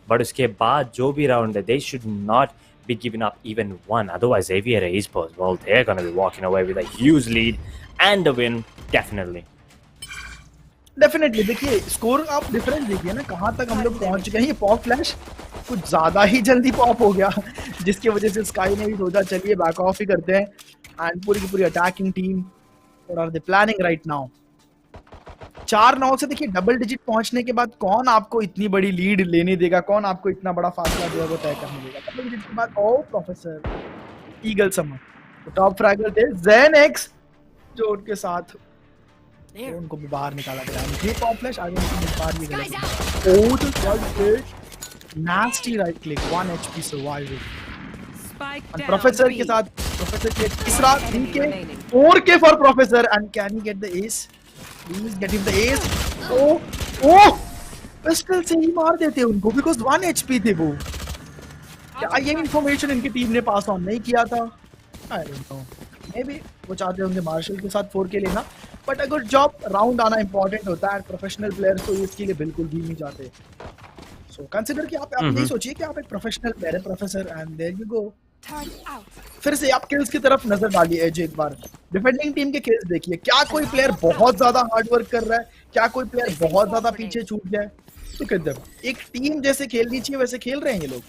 but उसके बाद जो भी राउंड है they should not be giving up even one, otherwise Aviator Esports, well, they're going to be walking away with a huge lead and a win, definitely. Definitely देखिए score आप difference देखिए ना कहाँ तक हम लोग पहुंच गए हैं। ये पॉप फ्लैश कुछ ज्यादा ही जल्दी पॉप हो गया जिसकी वजह से स्काई ने भी सोचा चलिए बैक ऑफ ही करते हैं। एंड पूरी की पूरी attacking team, what are they planning right now? 4-9 से देखिए डबल डिजिट पहुंचने के बाद कौन आपको इतनी बड़ी लीड लेने देगा, कौन आपको इतना बड़ा फासला जो है वो तय करने देगा। डबल डिजिट के बाद ओ प्रोफेसर ईगल समर तो टॉप फ्रैगर थे ज़ेन एक्स जो उनके साथ तो उनको भी बाहर निकाला गया। ये टॉप फ्लैश आगे उनको बाहर ये गलत ओ तो shot nasty right click 1 HP survival. Professor के साथ प्रोफेसर के तीसरा 3K 4K for professor and can he get the S? Please get him the ace. Oh! Pistol से ही मार देते उनको बिकॉज 1 HP थे वो। क्या ये इंफॉर्मेशन इनकी टीम ने पास ऑन नहीं किया था? I don't know. Maybe वो चाहते होंगे मार्शल के साथ 4K लेना, but a good job. Round आना इंपॉर्टेंट होता है, प्रोफेशनल प्लेयर्स तो इसके लिए बिल्कुल भी नहीं चाहते। सो कंसीडर कि आप नहीं सोचिए कि आप एक प्रोफेशनल प्लेयर है professor and there you go. फिर से आप किल्स की तरफ नजर डालिए एज एक बार। डिफेंडिंग टीम के किल्स देखिए, क्या कोई प्लेयर बहुत ज्यादा हार्ड वर्क कर रहा है, क्या कोई प्लेयर बहुत ज्यादा पीछे छूट गया है? तो किधर एक टीम जैसे खेलनी चाहिए वैसे खेल रहे हैं ये लोग।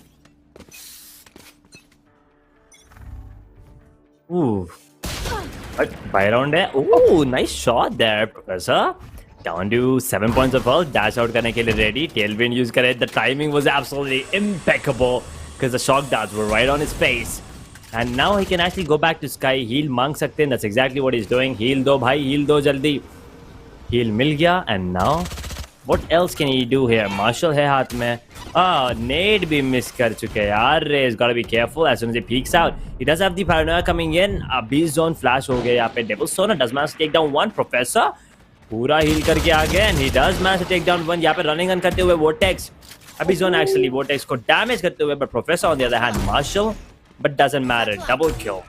By round है। Ooh, nice shot there, Professor. Down to 7 points of health. Dash out करने के लिए ready. Tailwind use करे। The timing was absolutely impeccable because the shock darts were right on his face. And now he can actually go back to Sky. Heal मांग सकते हैं। That's exactly what he's doing. Heal दो भाई, heal दो जल्दी। Heal मिल गया and now what else can he do here? Marshall है हाथ में। Nade भी मिस कर चुके हैं यार। He's gotta be careful as soon as he peeks out. He does have the paranoia coming in. Beast zone flash हो गया यहाँ पे। Devil Sonar does manage to take down one. Professor पूरा heal करके आ गए and he does manage to take down one. यहाँ पे running gun करते हुए Vortex। अभी zone actually Vortex को damage करते हुए, but Professor on the other hand Marshall, but doesn't matter. Double kill.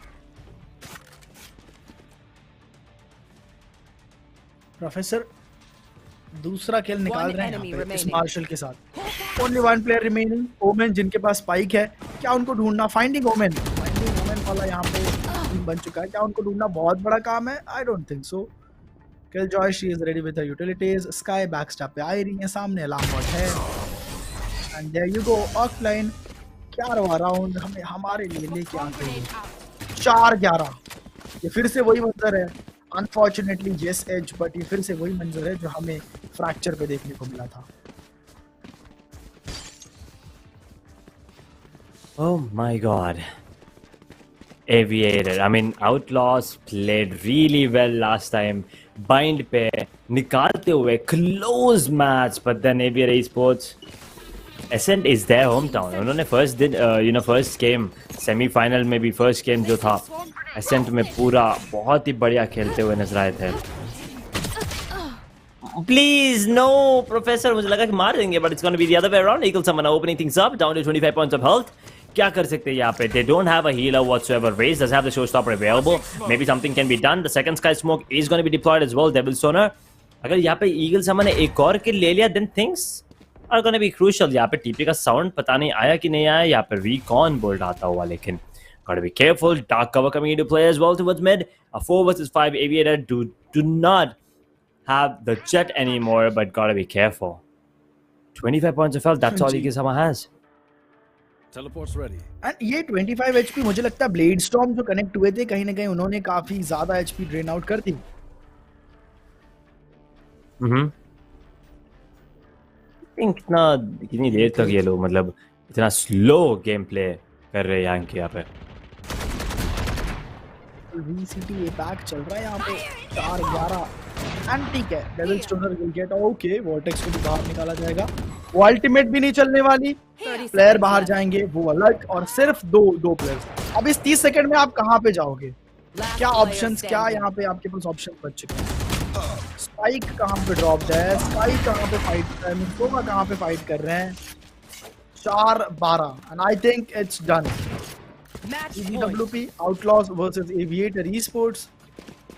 Professor दूसरा किल निकाल रहे हैं इस मार्शल के साथ। Only 1 player remaining. ओमेन जिनके पास स्पाइक है, क्या उनको ढूंढना? फाइंडिंग ओमेन वाला यहाँ पे टीम बन चुका है। क्या उनको ढूंढना बहुत बड़ा काम है? I don't think so. Killjoy she is ready with her utilities. Skye backstab पे आ रही है, सामने अलार्म बॉट है and there you go offline. 11वां राउंड हमें हमारे लिए लेके आते हैं 4-11। ये फिर से वही मंजर है अनफॉर्चुनेटली जेस एज, बट ये फिर से वही मंजर है जो हमें फ्रैक्चर पे देखने को मिला था। Oh my god. Aviator. I mean, Outlaws played really well last time. Bind पे निकालते हुए close match, but then Aviator Esports, Ascent is their hometown. उन्होंने first game semi-final में भी first game जो था Ascent में पूरा बहुत ही बढ़िया खेलते हुए नजर आए थे। Please no, Professor, मुझे लगा कि मार देंगे, but it's going to be the other way around. Eagle Summon opening things up, down to 25 points of health. क्या कर सकते हैं यहाँ पे? They don't have a healer whatsoever. Raze does have the showstopper available. Maybe something can be done. The second Sky Smoke is going to be deployed as well. Devil Sonar. अगर यहाँ पे Eagle Summon ने एक और kill ले लिया, then things are going to be crucial. यहाँ पे TP का sound पता नहीं आया कि नहीं आया, यहाँ पे recon bolt आता हुआ, लेकिन gotta be careful. Dark cover coming into play as well towards mid. A 4 versus 5 Aviator do not have the jet anymore, but gotta be careful. 25 points of health, that's all Eagle Summon has. Teleport's ready. And ये 25 HP मुझे लगता है blade storm जो connect हुए थे कहीं ना कहीं उन्होंने काफी ज्यादा HP ड्रेन आउट कर दी। कितनी देर तक ये लोग मतलब इतना स्लो गेम प्ले कर रहे हैं यहाँ के यहाँ पे। VCT बैक चल रहा है यहाँ पे 4-11 एंड ठीक है। Devil stoner will get okay. Vortex को भी बाहर निकाला जाएगा। वो अल्टीमेट भी नहीं चलने वाली, प्लेयर बाहर जाएंगे वो अलग, और सिर्फ दो प्लेयर्स। अब इस 30 सेकंड में आप कहाँ पे जाओगे? क्या ऑप्शंस, क्या यहाँ पे आपके पास ऑप्शन बच चुके हैं? स्पाइक कहाँ पे ड्रॉप है? स्काई कहाँ पे फाइट कर रहे हैं? सोमा कहाँ पे फाइट कर रहे हैं? 4-12 and I think it's done. Match point. GWP Outlaws versus aviator esports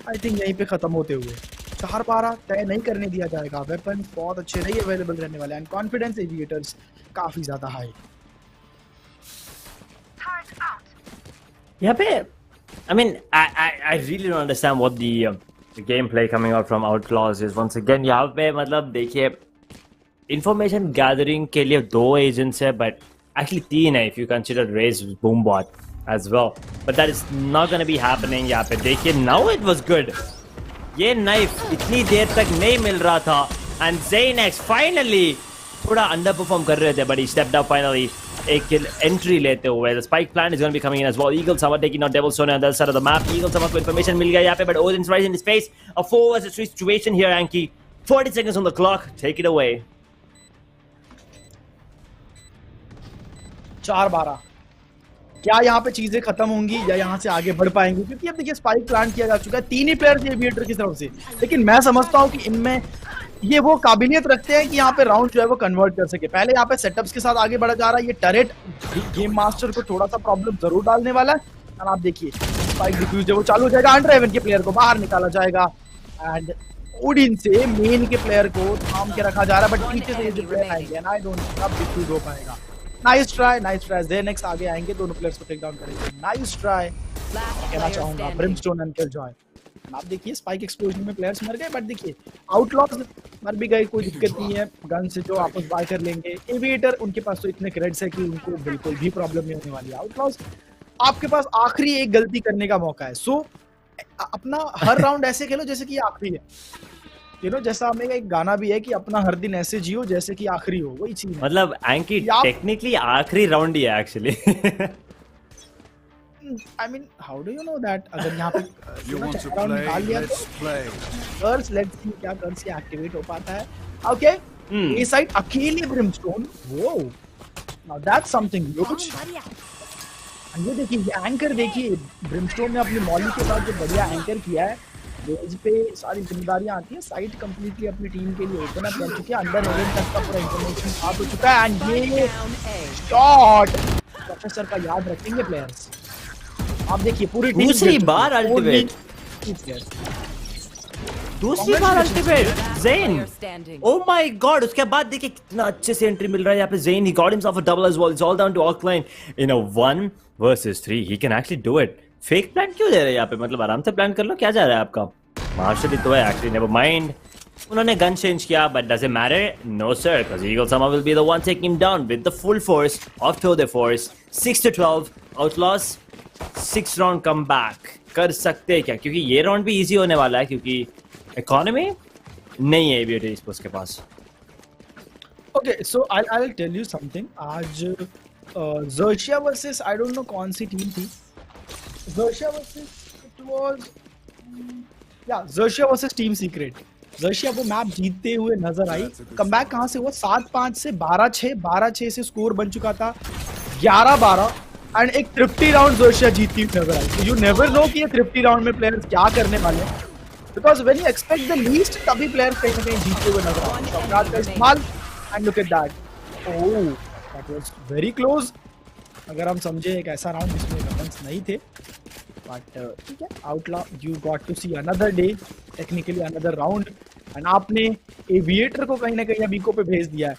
I think यहीं पे खत्म होते हुए 4-12 तय नहीं करने दिया जाएगा। वेपन बहुत अच्छे नहीं अवेलेबल रहने वाले एंड कॉन्फिडेंस एविएटर्स काफी ज्यादा हाई। यहाँ पे I mean, I really don't understand what the gameplay coming out from Outlaws is. Once again, यहाँ पे मतलब देखिए information gathering के लिए 2 agents है, but actually 3 है if you consider Ray's Boombot as well. But that is not gonna be happening यहाँ पे। देखिए now it was good. ये knife इतनी देर तक नहीं मिल रहा था and Zanex finally थोड़ा underperform कर रहे थे, but he stepped up finally. एक kill entry लेते हुए the spike plant is going to be coming in as well. Eagle Summer taking out Devil Stone on the other side of the map. Eagle Summer को information मिल गया यहाँ पे, but Odin's right in his face. A 4 versus 3 situation here, Anky. 40 seconds on the clock. Take it away. 4-12 क्या यहाँ पे चीजें खत्म होंगी या यहाँ से आगे बढ़ पाएंगे? क्योंकि अब देखिए स्पाइक प्लांट किया जा चुका है 3 ही प्लेयर्स एविएटर की तरफ से, लेकिन मैं समझता हूँ कि इनमें ये वो काबिलियत रखते हैं कि यहाँ पे राउंड जो है वो कन्वर्ट कर सके। पहले यहाँ पे सेटअप्स के साथ आगे बढ़ा जा रहा है। ये टरेट गेम मास्टर को थोड़ा सा प्रॉब्लम जरूर डालने वाला है। और आप देखिए स्पाइक डिफ्यूज है वो चालू हो जाएगा, अंडर हेवन के प्लेयर को बाहर निकाला जाएगा एंड ओडिन से मेन के प्लेयर को थाम के रखा जा रहा है, बट पीछे से ये जो प्लेयर आएंगे एंड आई डोंट थिंक अब डिफ्यूज हो पाएगा। नाइस ट्राई दे नेक्स्ट आगे आएंगे, दोनों प्लेयर्स को टेक डाउन करेंगे। नाइस ट्राई कहना चाहूंगा ब्रिमस्टोन एंड किलजॉय। आप देखिए स्पाइक एक्सप्लोजन में प्लेयर्स मर गए, बट देखिए आउटलॉज मर भी गए, कोई दिक्कत नहीं है, गन से जो आपस बाय कर लेंगे। एविएटर उनके पास तो इतने क्रेडिट्स है कि उनको बिल्कुल भी प्रॉब्लम नहीं होने वाली है। आउटलॉज आपके पास आखिरी एक गलती करने का मौका है, सो अपना हर राउंड ऐसे खेलो जैसे कि आखिरी है। यू नो जैसा हमें एक गाना भी है कि अपना हर दिन ऐसे जियो जैसे कि आखिरी हो, वही चीज है। मतलब एंकी टेक्निकली आखिरी राउंड ही है actually. I mean, how do you know that? अगर यहाँ पे You want to play? Let's play. Curse let's see क्या कर्स से एक्टिवेट हो पाता है। ओके ये साइड अकेले ब्रिमस्टोन, वो नाउ दैट्स समथिंग ह्यूज। ये देखिए ये एंकर देखिए, ब्रिमस्टोन ने अपनी मॉली के साथ जो बढ़िया एंकर किया है, बेस पे सारी जिम्मेदारियां आती है। साइड कंप्लीटली अपनी टीम के लिए ओपन अप कर चुके हैं, अंडर हेवन तक का पूरा इंफॉर्मेशन आ तो चुका है एंड ये शॉट प्रोफेसर का याद रखेंगे प्लेयर्स। आप देखिए पूरी टीम दूसरी बार अल्टीमेट ज़ेन, ओ माय गॉड। उसके बाद देखिए कितना अच्छे से एंट्री मिल रहा है यहाँ पे। Zen he got himself a double as well. It's all down to Auckland in a 1 versus 3. He can actually do it. Fake plan क्यों दे रहे हैं यहाँ पे? मतलब आराम से प्लान कर लो, क्या जा रहा है आपका? मार्शल ही तो है एक्चुअली, नेवर माइंड। उन्होंने गन चेंज किया, but does it matter? No sir, because Eagle Summer will be the one taking him down with the full force of Tour de Force. 6-12 Outlaws 6 round come back कर सकते हैं क्या? क्योंकि ये round भी easy होने वाला है, क्योंकि इकोनॉमी नहीं है एविएटर स्पोर्ट्स के पास। Okay so I will tell you something. आज जर्शिया वर्सेस आई डोंट नो कौन सी टीम थी, जर्शिया वर्सेस इट वाज या जर्शिया वर्सेस टीम सीक्रेट। जर्शिया वो मैप जीतते हुए नजर आई। कमबैक कहां से हुआ? 7-5 से 12-6, 12-6 से स्कोर बन चुका था 11-12 एंड एक थ्रिफ्टी राउंड जर्शिया जीतती हुई नजर आई। यू नेवर नो कि ये थ्रिफ्टी राउंड में प्लेयर्स क्या करने वाले हैं, because when you expect the least तभी प्लेयर्स कहीं ना कहीं जीतते हुए नजर आते हैं। अपराध का इस्तेमाल and look at that, oh that was very close. अगर हम समझे एक ऐसा राउंड जिसमें वेपन्स नहीं थे, बट ठीक है, outlaw you got to see another day, technically another round and आपने एविएटर को कहीं ना कहीं अबीको पे भेज दिया है।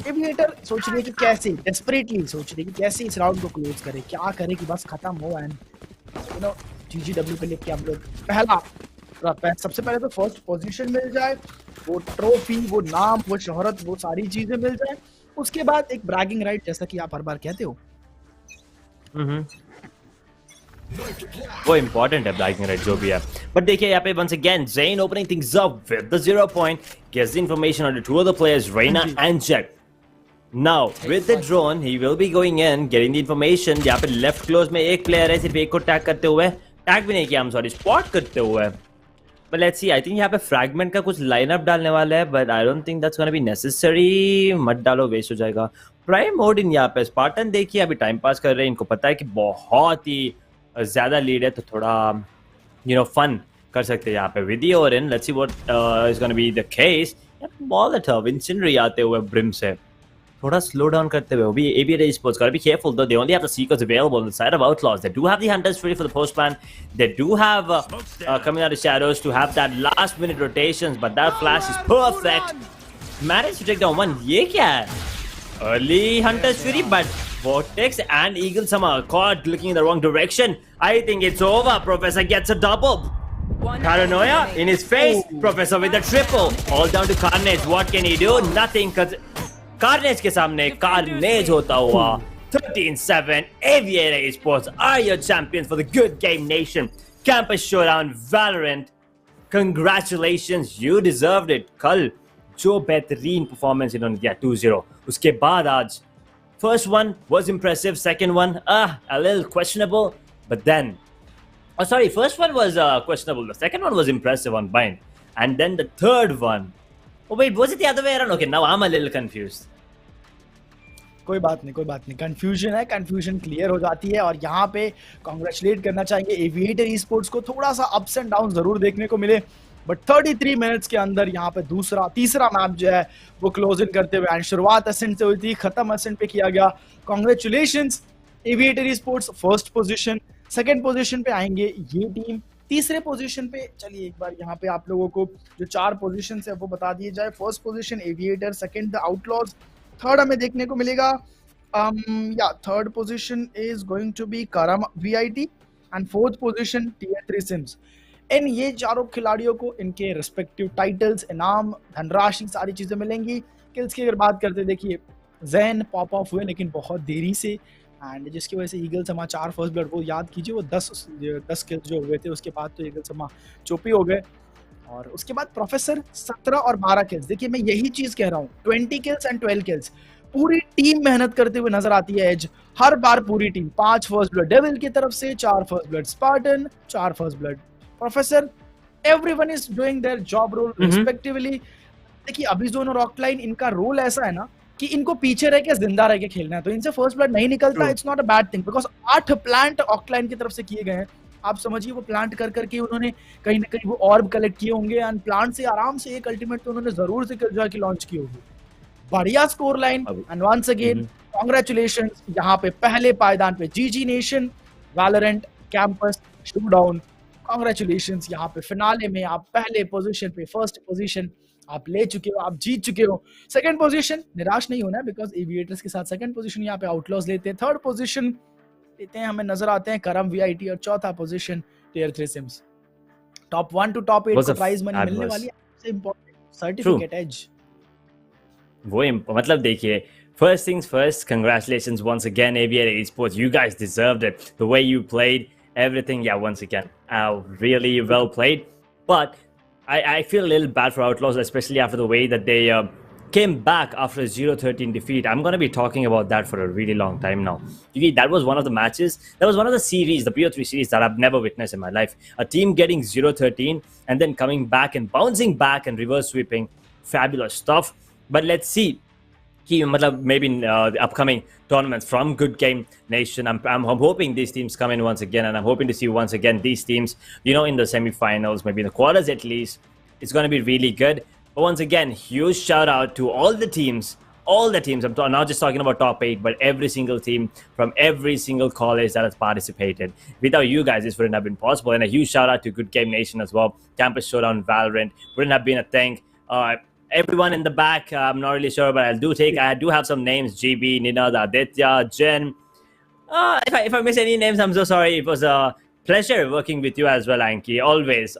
एविएटर सोच रही है कि कैसे, डेस्परेटली सोच रही है कि कैसे इस राउंड को क्लोज करे, क्या करे कि बस खत्म हो एंड यू नो जीजीडब्ल्यू पे लेके हम लोग सबसे पहले तो फर्स्ट पोजीशन मिल जाए, वो ट्रॉफी, वो नाम, वो शोहरत, वो सारी चीजें मिल जाए। उसके बाद एक ब्रैगिंग राइट, जैसा कि आप हर बार कहते हो। वो इम्पोर्टेंट है ब्लैकिंग राइट जो भी है। बट देखिए यहाँ पे once again Zayn opening things up with the 0 point, gets the information on the 2 other players, Reina and Jack. Now with the drone he will be going in, getting the information। यहाँ पे left close में एक player है, सिर्फ एक को tag करते हुए, टैग भी नहीं किया, I'm sorry, स्पॉट करते हुए। But let's see, I think यहाँ पे फ्रैगमेंट का कुछ लाइनअप डालने वाला है, but I don't think that's gonna be necessary। मत डालो, वेस्ट हो जाएगा। प्राइम ओडिन यहाँ पे स्पार्टन देखिए अभी टाइम पास कर रहे हैं, इनको पता है कि बहुत ही ज्यादा लीड है, तो थोड़ा यू नो फन कर सकते हैं यहाँ पे विदी और इन। Let's see what is gonna be the case. Molotov incendiary आते हुए ब्रिम से, थोड़ा स्लो डाउन करते हुए वो भी ABA Esports gotta be careful though. They only have the Seekers available on the side of Outlaws. They do have the Hunters free for the post plan. They do have coming out of shadows to have that last minute rotations, but that flash is perfect. Managed to take down one. ये क्या है? Early Hunters free, but Vortex and Eagle somehow caught looking in the wrong direction. I think it's over. Professor gets a double. Paranoia in his face. Professor with a triple. All down to Carnage. What can he do? Nothing. Carnage के सामने Carnage होता हुआ 13-7. Aviator Esports are your champions for the Good Game Nation. Campus Showdown Valorant. Congratulations. You deserved it. कल जो बेहतरीन performance इन्होंने दिया 2-0. उसके बाद आज first one was impressive. Second one a little questionable. But then first one was questionable. The second one was impressive on bind. And then the third one. Oh wait, was it the other way around? Okay, now I'm a little confused. कोई बात नहीं, confusion है, confusion clear हो जाती है और यहाँ पे कॉन्ग्रेचुलेट करना चाहेंगे एविएटर ई स्पोर्ट्स को। थोड़ा सा अप्स एंड डाउन जरूर देखने को मिले, बट 33 मिनट्स के अंदर यहाँ पे तीसरा मैप जो है वो क्लोज इन करते हुए एंड शुरुआत असेंट से हुई थी, खत्म असेंट पे किया गया। Congratulations aviator e sports, first position. Second position पे आएंगे ये टीम। तीसरे पोजीशन पे चलिए एक बार यहाँ पे आप लोगों को जो 4 पोजीशन है वो बता दिए जाए। First position Aviator, second the Outlaws, third हमें देखने को मिलेगा third position is going to be Karam VIT and fourth position tier 3 सिम्स। इन ये चारों खिलाड़ियों को इनके रिस्पेक्टिव टाइटल्स, इनाम, धनराशि, सारी चीजें मिलेंगी। किल्स की अगर बात करते देखिए जैन पॉप ऑफ हुए लेकिन बहुत देरी से, एंड जिसकी वजह से ईगल समा 4 फर्स्ट ब्लड, वो याद कीजिए वो 10 किल्स जो हुए थे उसके बाद तो ईगल समा चोपी हो गए। और उसके बाद प्रोफेसर 17 और 12 किल्स। देखिए मैं यही चीज कह रहा हूँ, 20 किल्स एंड 12 किल्स। पूरी टीम मेहनत करते हुए नजर आती है एज, हर बार पूरी टीम। 5 फर्स्ट ब्लड डेविल की तरफ से, 4 first blood Spartan, 4 first blood professor. Everyone is doing their job role respectively. देखिए अभी जोन और ऑक्लाइन, इनका रोल ऐसा है ना कि इनको पीछे रह के जिंदा रह के खेलना है, तो इनसे फर्स्ट ब्लड नहीं निकलता। It's not a bad thing because 8 plant ऑक्लाइन की तरफ से किए गए हैं। आप समझिए वो प्लांट कर करके उन्होंने कहीं ना कहीं वो ऑर्ब कलेक्ट किए होंगे एंड प्लांट से आराम से एक अल्टीमेट तो उन्होंने जरूर से जो है कि लॉन्च की होगी। बढ़िया score line and once again congratulations. यहाँ पे पहले पायदान पे GG nation, Valorant, campus, showdown, congratulations. यहाँ पे फिनाले में आप पहले पोजीशन पे, फर्स्ट पोजीशन आप ले चुके हो, आप जीत चुके हो। सेकंड पोजीशन निराश नहीं होना है बिकॉज एविएटर्स के साथ सेकंड पोजीशन यहाँ पे आउटलॉज लेते हैं। थर्ड पोजीशन लेते हैं, हमें नजर आते हैं करम वीआईटी, और चौथा position tier 3 Sims. Top 1 to top 8 को प्राइज मनी मिलने वाली है, सबसे इंपॉर्टेंट सर्टिफिकेट एज। वो मतलब देखिए, first things first, congratulations once again Aviator Esports, you guys deserved it. The way you played, everything, yeah, once again, really well played. But I feel a little bad for Outlaws, especially after the way that they came back after a 0-13 defeat. I'm going to be talking about that for a really long time now. That was one of the matches, that was one of the series, the BO3 series that I've never witnessed in my life. A team getting 0-13 and then coming back and bouncing back and reverse sweeping. Fabulous stuff. But let's see. Maybe in the upcoming tournaments from Good Game Nation, I'm hoping these teams come in once again, and I'm hoping to see once again these teams, in the semi-finals, maybe in the quarters at least. It's going to be really good. But once again, huge shout out to all the teams. I'm not just talking about top 8, but every single team from every single college that has participated. Without you guys, this wouldn't have been possible. And a huge shout out to Good Game Nation as well. Campus Showdown, Valorant wouldn't have been a thing. Everyone in the back, I'm not really sure, but I do have some names: GB, Ninad, Aditya, Jen. If I miss any names, I'm so sorry. It was a pleasure working with you as well, Anky. Always.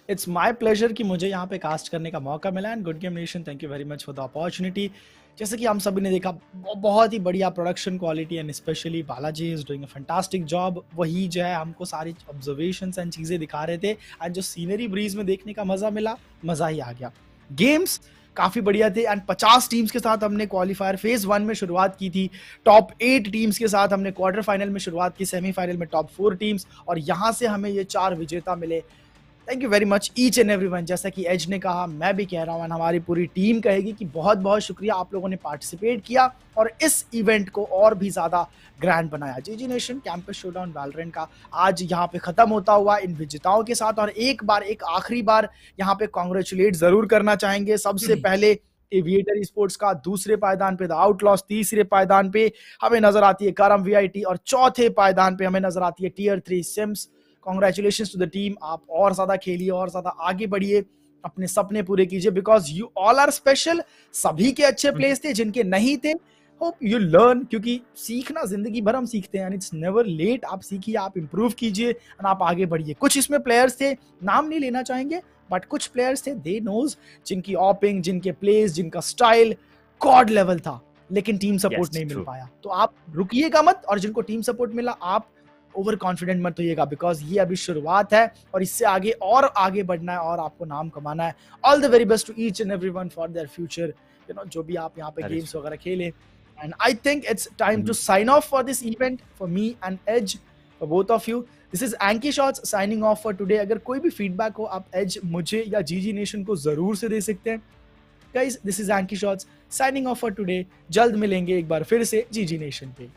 It's my pleasure कि मुझे यहाँ पे cast करने का मौका मिला, and good game nation, thank you very much for the opportunity. जैसे कि हम सभी ने देखा, बहुत ही बढ़िया production quality and specially Balaji is doing a fantastic job. वही जो है हमको सारी ऑब्जर्वेशंस एंड चीज़ें दिखा रहे थे, एंड जो सीनरी ब्रीज में देखने का मज़ा ही आ गया। गेम्स काफ़ी बढ़िया थे एंड 50 टीम्स के साथ हमने क्वालिफायर फेज 1 में शुरुआत की थी। टॉप 8 टीम्स के साथ हमने क्वार्टर फाइनल में शुरुआत की, सेमीफाइनल में टॉप 4 टीम्स, और यहाँ से हमें ये 4 विजेता मिले। Thank you very much each and everyone. जैसा कि एज ने कहा, मैं भी कह रहा हूँ, हमारी पूरी टीम कहेगी कि बहुत बहुत शुक्रिया, आप लोगों ने पार्टिसिपेट किया और इस इवेंट को और भी ज़्यादा ग्रैंड बनाया। जीजी नेशन कैंपस शोडाउन वैलोरेंट का आज यहाँ पे ख़त्म होता हुआ इन विजेताओं के साथ, और एक आखिरी बार यहाँ पे कॉन्ग्रेचुलेट ज़रूर करना चाहेंगे। सबसे पहले एविएटर स्पोर्ट्स का दूसरे पायदान पे, द आउटलॉस तीसरे पायदान पे हमें नजर आती है, करम वीआईटी और चौथे पायदान पे हमें नजर आती है tier 3 Sims. Congratulation to the team, आप और ज्यादा खेलिए और ज्यादा आगे बढ़िए, अपने सपने पूरे कीजिए, because you all are special. सभी के अच्छे प्लेस थे, जिनके नहीं थे होप यू लर्न, क्योंकि सीखना जिंदगी भर हम सीखते हैं, इट्स नेवर लेट। आप सीखिए, आप इंप्रूव कीजिए और आप आगे बढ़िए। कुछ इसमें प्लेयर्स थे, नाम नहीं लेना चाहेंगे, बट कुछ प्लेयर्स थे दे नोज, जिनकी ऑपिंग, जिनके प्लेस, जिनका स्टाइल गॉड लेवल था, लेकिन टीम सपोर्ट Yes, नहीं मिल true. पाया। तो आप रुकिएगा मत, और जिनको टीम सपोर्ट मिला आप ओवर कॉन्फिडेंट मत होइएगा, बिकॉज ये अभी शुरुआत है और इससे आगे और आगे बढ़ना है और आपको नाम कमाना है। All the very best to each and everyone for their future, you know, जो भी आप यहाँ पे That is गेम्स वगैरह खेले। And I think it's time to sign off for this event for me and Edge, for both of you. This is AnkyShots signing off for today. अगर कोई भी फीडबैक हो आप Edge, मुझे या GG Nation को जरूर से दे सकते हैं। Guys, this is AnkyShots signing off for today. जल्द मिलेंगे एक बार फिर से GG Nation पे।